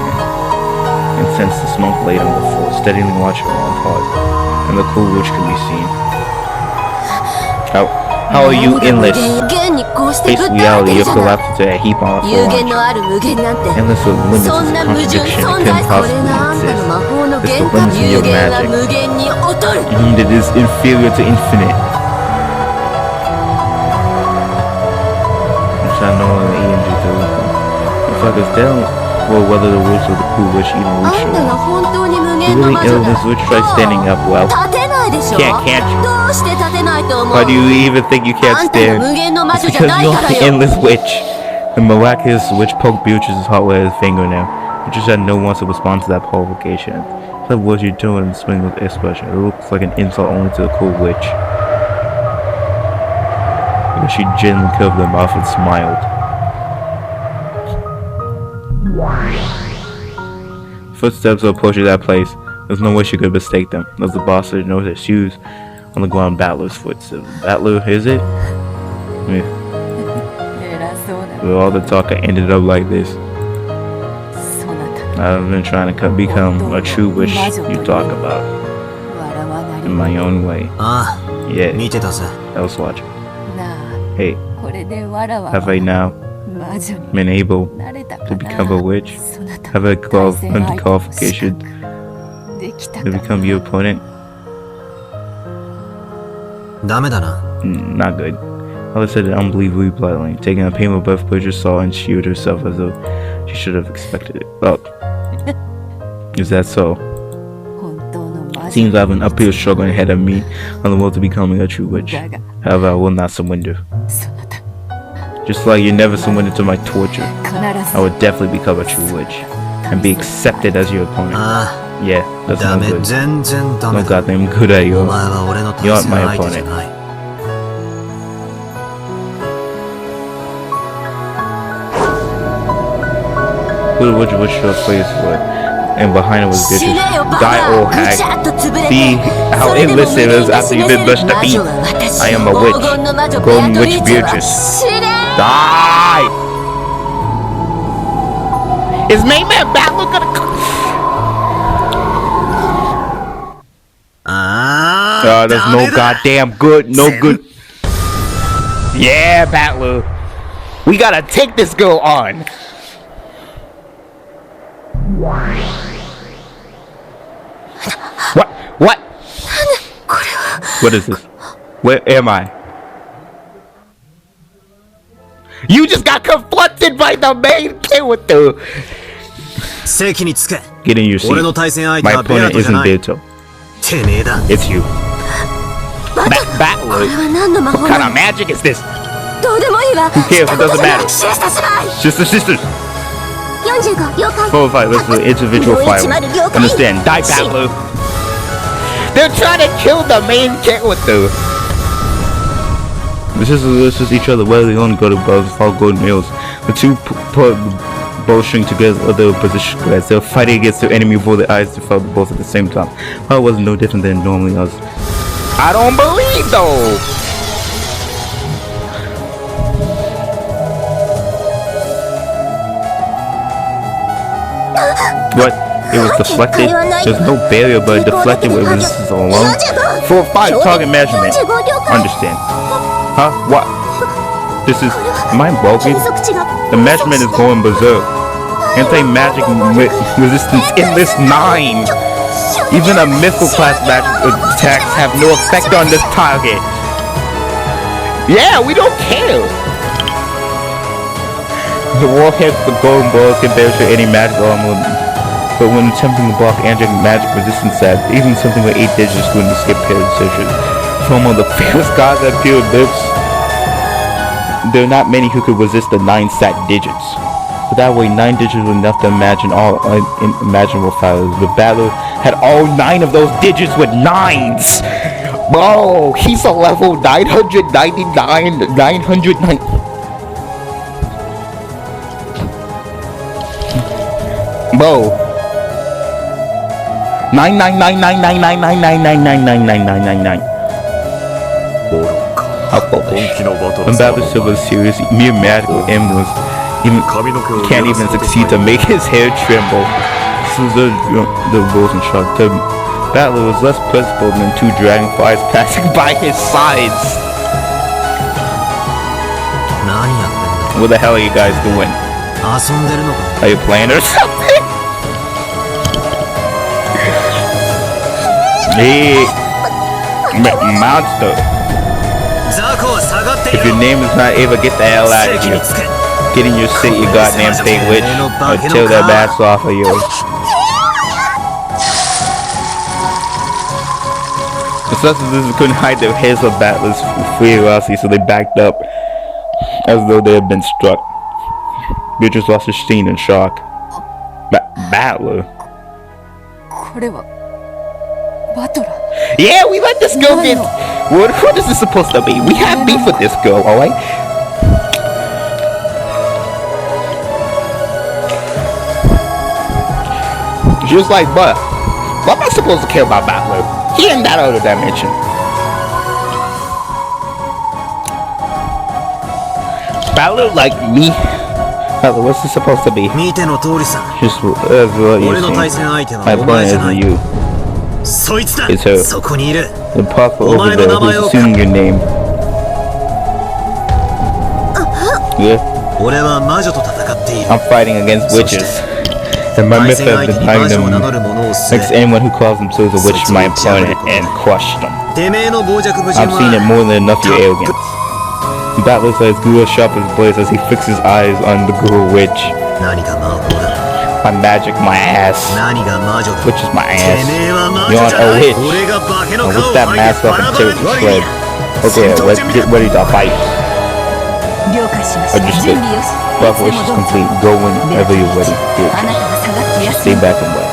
and sensed the smoke laid on the floor, steadily watching her own heart, and the cool witch could be seen. How are you endless? 現にこうして Face ぶったわけ reality, じ you're ゃない collapsed into a heap on the 有 floor. 限のある無限なんて Endless with limits そん is な a 矛盾 contradiction. 存 It 在 couldn't これがあんた possibly の魔 exist. 法の It's the 限 limits 界 of 有 your 限は magic. 無限に劣る And it is inferior to infinite. Which I know in the ENG too. If I could tell, well, whether the witch or the cool witch even あん reached たが her. 本当に無 You 限の really 魔女 ill な this witch try standing up, well. 立てないでしょ Can't you? どうして立てないと思う Why do you even think you あ can't んたが stand? 無限の魔 It's 女じゃ because ない you're から the よ endless witch. The miraculous witch poked Beatrice's heart with his fingernail. Beatrice had no one to respond to that provocation. What was you doing in swing with expression? It looks like an insult only to the cool witch. But she gently curved her mouth and smiled. Footsteps were approaching that place. There's no way she could mistake them. As the boss didn't know their shoes on the ground, Battler's footsteps. Battler, is it? Yeah. 偉そうな With all the talk, I ended up like this. そなた I've been trying to become a true witch you talk about 笑わなり in my own way. ああ Yeah, 見てたぜ I was watching. なあ Hey, これでわらわ have I now 魔女に been able なれたか to な become a witch? そなた Have I 対戦 earned 相 the 手の qualification 資格できた to か become your opponent? ダメだな Not good. Mother said it unbelievably bluntly, taking a painful breath, Bridget saw and shield herself as though she should have expected it. Oh. Is that so? 本当の魔女 Seems I have an uphill struggle ahead of me on the road to becoming a true witch. だが However, I will not surrender. そなた Just like you never surrendered to my torture, 必ず I would definitely become a true witch and be accepted as your opponent. あ Yeah, あ that's ダ no メ good. 全然ダ No メだ goddamn good at お you. 前は俺の You're 対戦 my 相手じゃない Who would you your place for? And behind it was 死 bitches. ねよバ Die カ all ぐち hack. ゃっと潰れて See how それでも endless it is 無限に after you've 示 been せ brushed る to 魔 beat. 女は私 I am a 黄 witch. 金の魔女 Golden ベアトリ witch ーチェは Beatrice. 死ね Die! Is Mayman Battle gonna come? ああ There's no goddamn good, no good. Yeah, Battler. We gotta take this girl on. What? What? What is this? Where am I? You just got confronted by the main character. 席につけ Get in your seat. 俺の対戦相手 My はベア opponent トじゃ isn't ない Beto. てめえだ It's you. バト Battler. これは何の魔法 What kind な of の magic is this? どうでもいいわ cares? したこと It doesn't じゃない matter. シエスタしまい Sisters. 45了解 4 5, let's do individual もう fire. 10了解 Understand? Die, Battler. They're trying to kill the main character. This is each other. Whether they only go to both follow golden males. The two put bowstring together other position as they're fighting against their enemy before their eyes to fell both at the same time. How it wasn't no different than normally was. I don't believe though. What? It was deflected? There's no barrier, but it deflected when it was alone. 4-5 target measurement. 45了解 Understand? Huh? What? This is. Am I broken? 継続値が The measurement is going berserk. Anti-magic resistance endless 9. Even a mythical class magic attacks have no effect on this target. Yeah, we don't care. The warheads, the golden balls compared to any magic armor but when attempting to block angelic magic resistance stats, even something with 8 digits couldn't escape precision. From all the famous gods that appear with lips, there are not many who could resist the 9 stat digits. But that way, 9 digits was enough to imagine all unimaginable failures. The battler had all 9 of those digits with 9s! Bro, he's a level 999, 909. Bro, 999999999999999. How foolish. When Battle Silver's serious, mere magical emblems can't even succeed to make his hair tremble. So the rules in shock. The battler was less principled than 2 dragonflies passing by his sides. What the hell are you guys doing? Are you playing or something? Hey, monster. If your name is not Ava, get the hell out of here. Get in your seat, you goddamn fake witch, or tear that ass off of yours. The Successors couldn't hide their heads of battlers ferocity, so they backed up as though they had been struck. Beatrice lost her steam in shock. Battler? Yeah, we let this girl get... What is this supposed to be? We have beef with this girl, alright? She was like, but why am I supposed to care about Battler? He in that other dimension. Battler like me? Battler, what's this supposed to be? Just as what you see. My opponent isn't you. It's her. The puff over there who's assuming your name. Yeah? I'm fighting against witches. And my method of defying them makes anyone who calls themselves a witch my opponent and crush them. I've seen it more than enough, your arrogance. Battler's eyes grew as sharp as blades as he fixed his eyes on the guru witch. My magic, my ass. Which is my ass. You're a witch. Now whip that mask off and tear it to shreds. Okay, get ready to fight. Understood. Buff wish is complete. Go whenever you're ready. Just stay back and wait.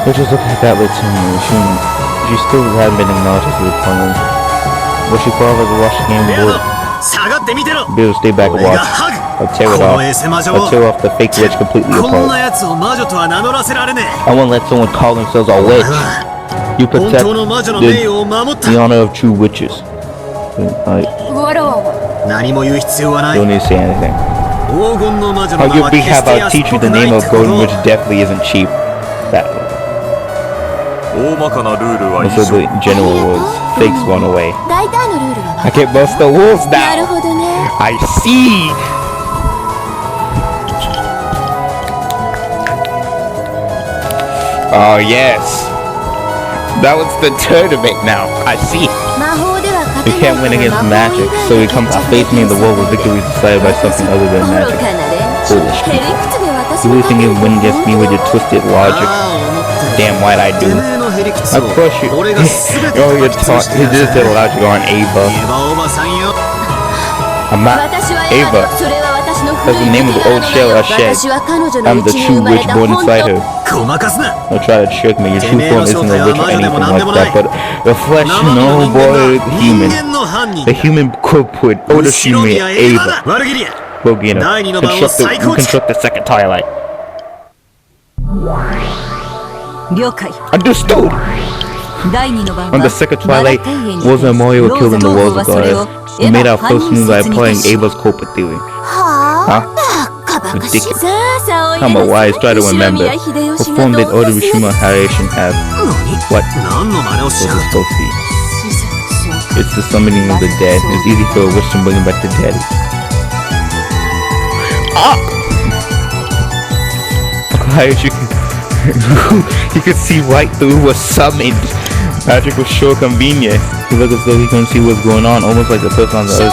Let's just look at that little team. She still hasn't been acknowledged as the opponent. What she called like a wash game board. Bill, stay back and watch. I'll tear it off. I'll tear off the fake witch completely apart. I won't let someone call themselves a witch. You protect the honor of true witches. Don't need to say anything. How you have our teacher the name of Golden Witch definitely isn't cheap. That also the general rules. Fakes run away. I can bust the rules now. I see. Oh yes. That was the tournament now. I see. We can't win against magic, so we come to face me in the world with victories decided by something other than magic. Foolish people. You really think you win against me with your twisted logic? Damn right I do. Of course you. Oh, you're taught. You just did logic on Ava. I'm not Ava. That's the name of the old shell I shed. I'm the true witch born inside her. Don't try to trick me. Your true form isn't a witch or anything like that, but the flesh, no boy, human. The human culprit, Otoshime Ava. We'll get him. Construct the second twilight. Understood! On the second twilight, Woza and Moria were killed in the walls of Goddess. We made our first move by applying Ava's culprit theory. Huh? Ridiculous. I'm a wise, try to remember. What form did Orishima Haration have? What? What is it supposed to be? It's the summoning of the dead. It's easy for a witch to bring back the dead. Ah! You could see right through was summoned. Magic was sure convenient. He looked as though he couldn't see what's going on, almost like the person on the earth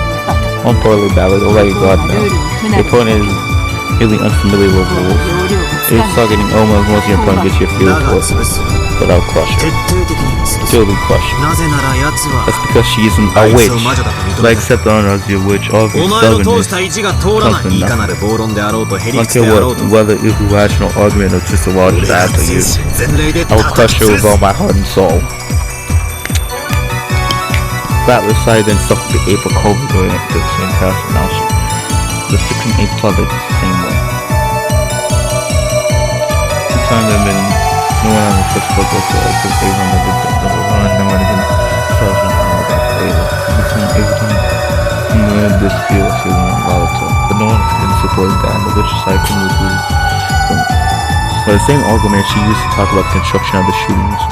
One poorly ballad, oh my god no. Your opponent is really unfamiliar with rules. It's targeting almost once your opponent gets your feel for it, but I'll crush her. Totally crush her. That's because she isn't a witch. But I accept the honor as your witch, all of your stubbornness comes from nothing. I don't care whether it's a rational argument or just a large ass to you. I will crush her with all my heart and soul. Battler side then suffered the ape of COVID going into the same castle. Now the 16 ape plotted the same way. The time there have been no one on the first book whatsoever because Avon never run, no one against Persian all about Avon. Between Avon and this deal was feeling volatile, but no one can support that and the witch side can remove them. But the same argument she used to talk about the construction of the shootings.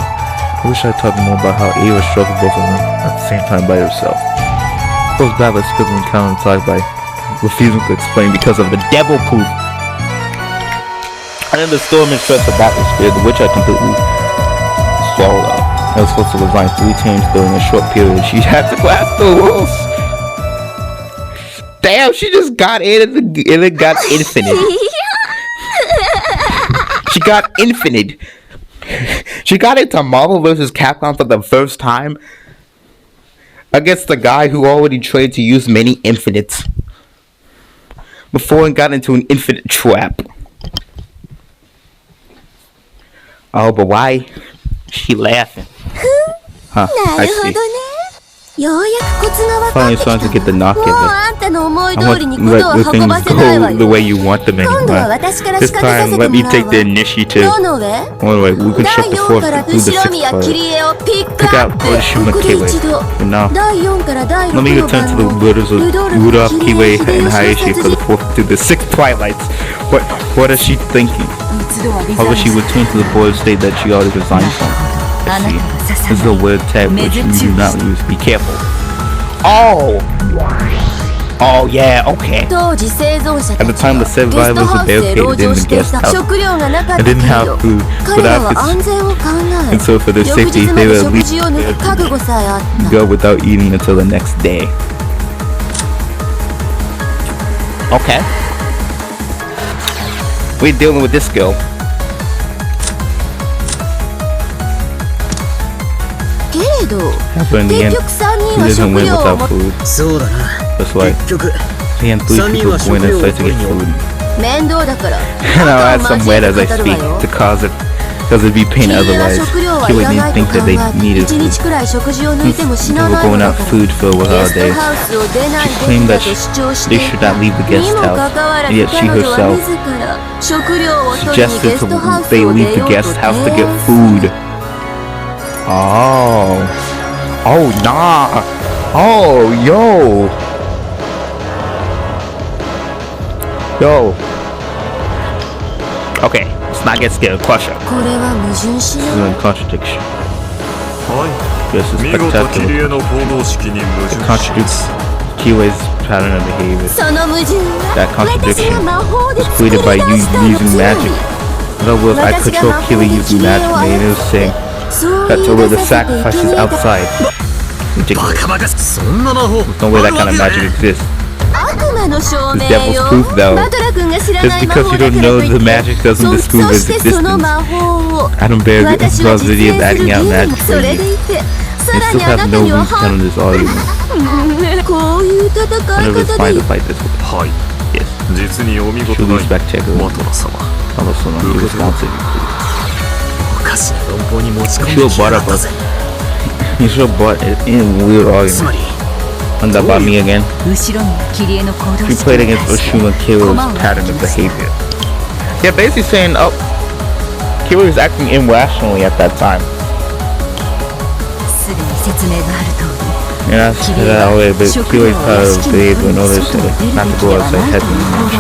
I wish I talked more about how Ava struggled both of them at the same time by herself. Those battles could have been counterattacked by refusing to explain because of the devil proof. And then the storm and stress of battle spirit, which I completely swallowed up. I was supposed to resign 3 times during a short period. She had to class the rules. Damn, she just got in and it got infinite. She got infinite. She got into Marvel vs. Capcom for the first time against the guy who already trained to use many infinites before and got into an infinite trap. Oh, but why? She laughing. Huh, I see. Finally starting to get the knock of it. I want let the things go the way you want them anymore. This time, let me take the initiative. Oh wait, we can shut the 4th through the 6th part. Pick out Orishima Kiwei. And now, let me return to the writers of Rudolph Kiwei and Hayashi for the 4th through the 6th Twilights. What is she thinking? How will she return to the bored state that she already resigned from? I see. This is a weird tag which you do not use. Be careful. Oh! Oh yeah, okay. At the time the survivors were barricaded in the guest house. I didn't have food, but and so for their safety, they were at least go without eating until the next day. Okay. We're dealing with this girl. But in the end, he doesn't win without food. That's why he and 3 people went inside to get food. And I'll add some wet as I speak to cause it'd be pain otherwise. He wouldn't think that they needed food. They were going out food filled with holidays. She claimed that they should not leave the guest house, and yet she herself suggested they leave the guest house to get food. Oh. Oh, nah. Oh, yo. Yo. Okay, let's not get scared. Crush her. This is a contradiction. Yes, it's spectacular. It contradicts Kiwei's pattern of behavior. That contradiction was created by you using magic. In other words, I control Kiwei using magic, and it was saying that to where the sacrifice is outside. Ridiculous. There's no way that kind of magic exists. The devil's proof though. Just because you don't know the magic doesn't disprove its existence. I don't bear the possibility of adding out magic for you. You still have no reason to counter this argument. Whenever it's fine to fight this way. Yes. Truly spectacular. Kama-sama, you responsible. You should have bought it in weird argument. And that bought me again. She played against Oshima Kiro's pattern of behavior. Yeah, basically saying, oh, Kiro was acting irrationally at that time. And I said that way, but Kiro's pattern of behavior in order to not to go outside heaven and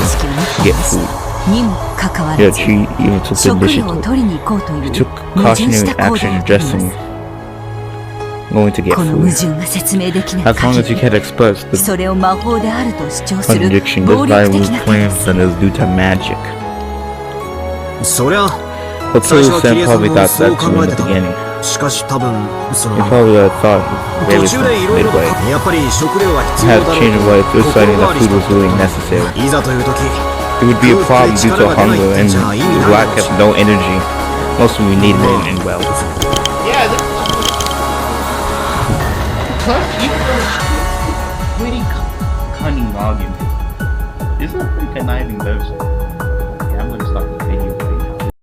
get food. Yeah, she even took the initiative. She took cautionary action addressing going to get food. As long as you can express the contradiction, this guy was claims that it was due to magic. But Sam probably thought that too in the beginning. He probably thought maybe it's midway. He had to change of life, deciding that food was really necessary. It would be a problem due to hunger, and the black have no energy. Most of we need it and well. Yeah, plus even though pretty cunning argument, this is a pretty conniving person.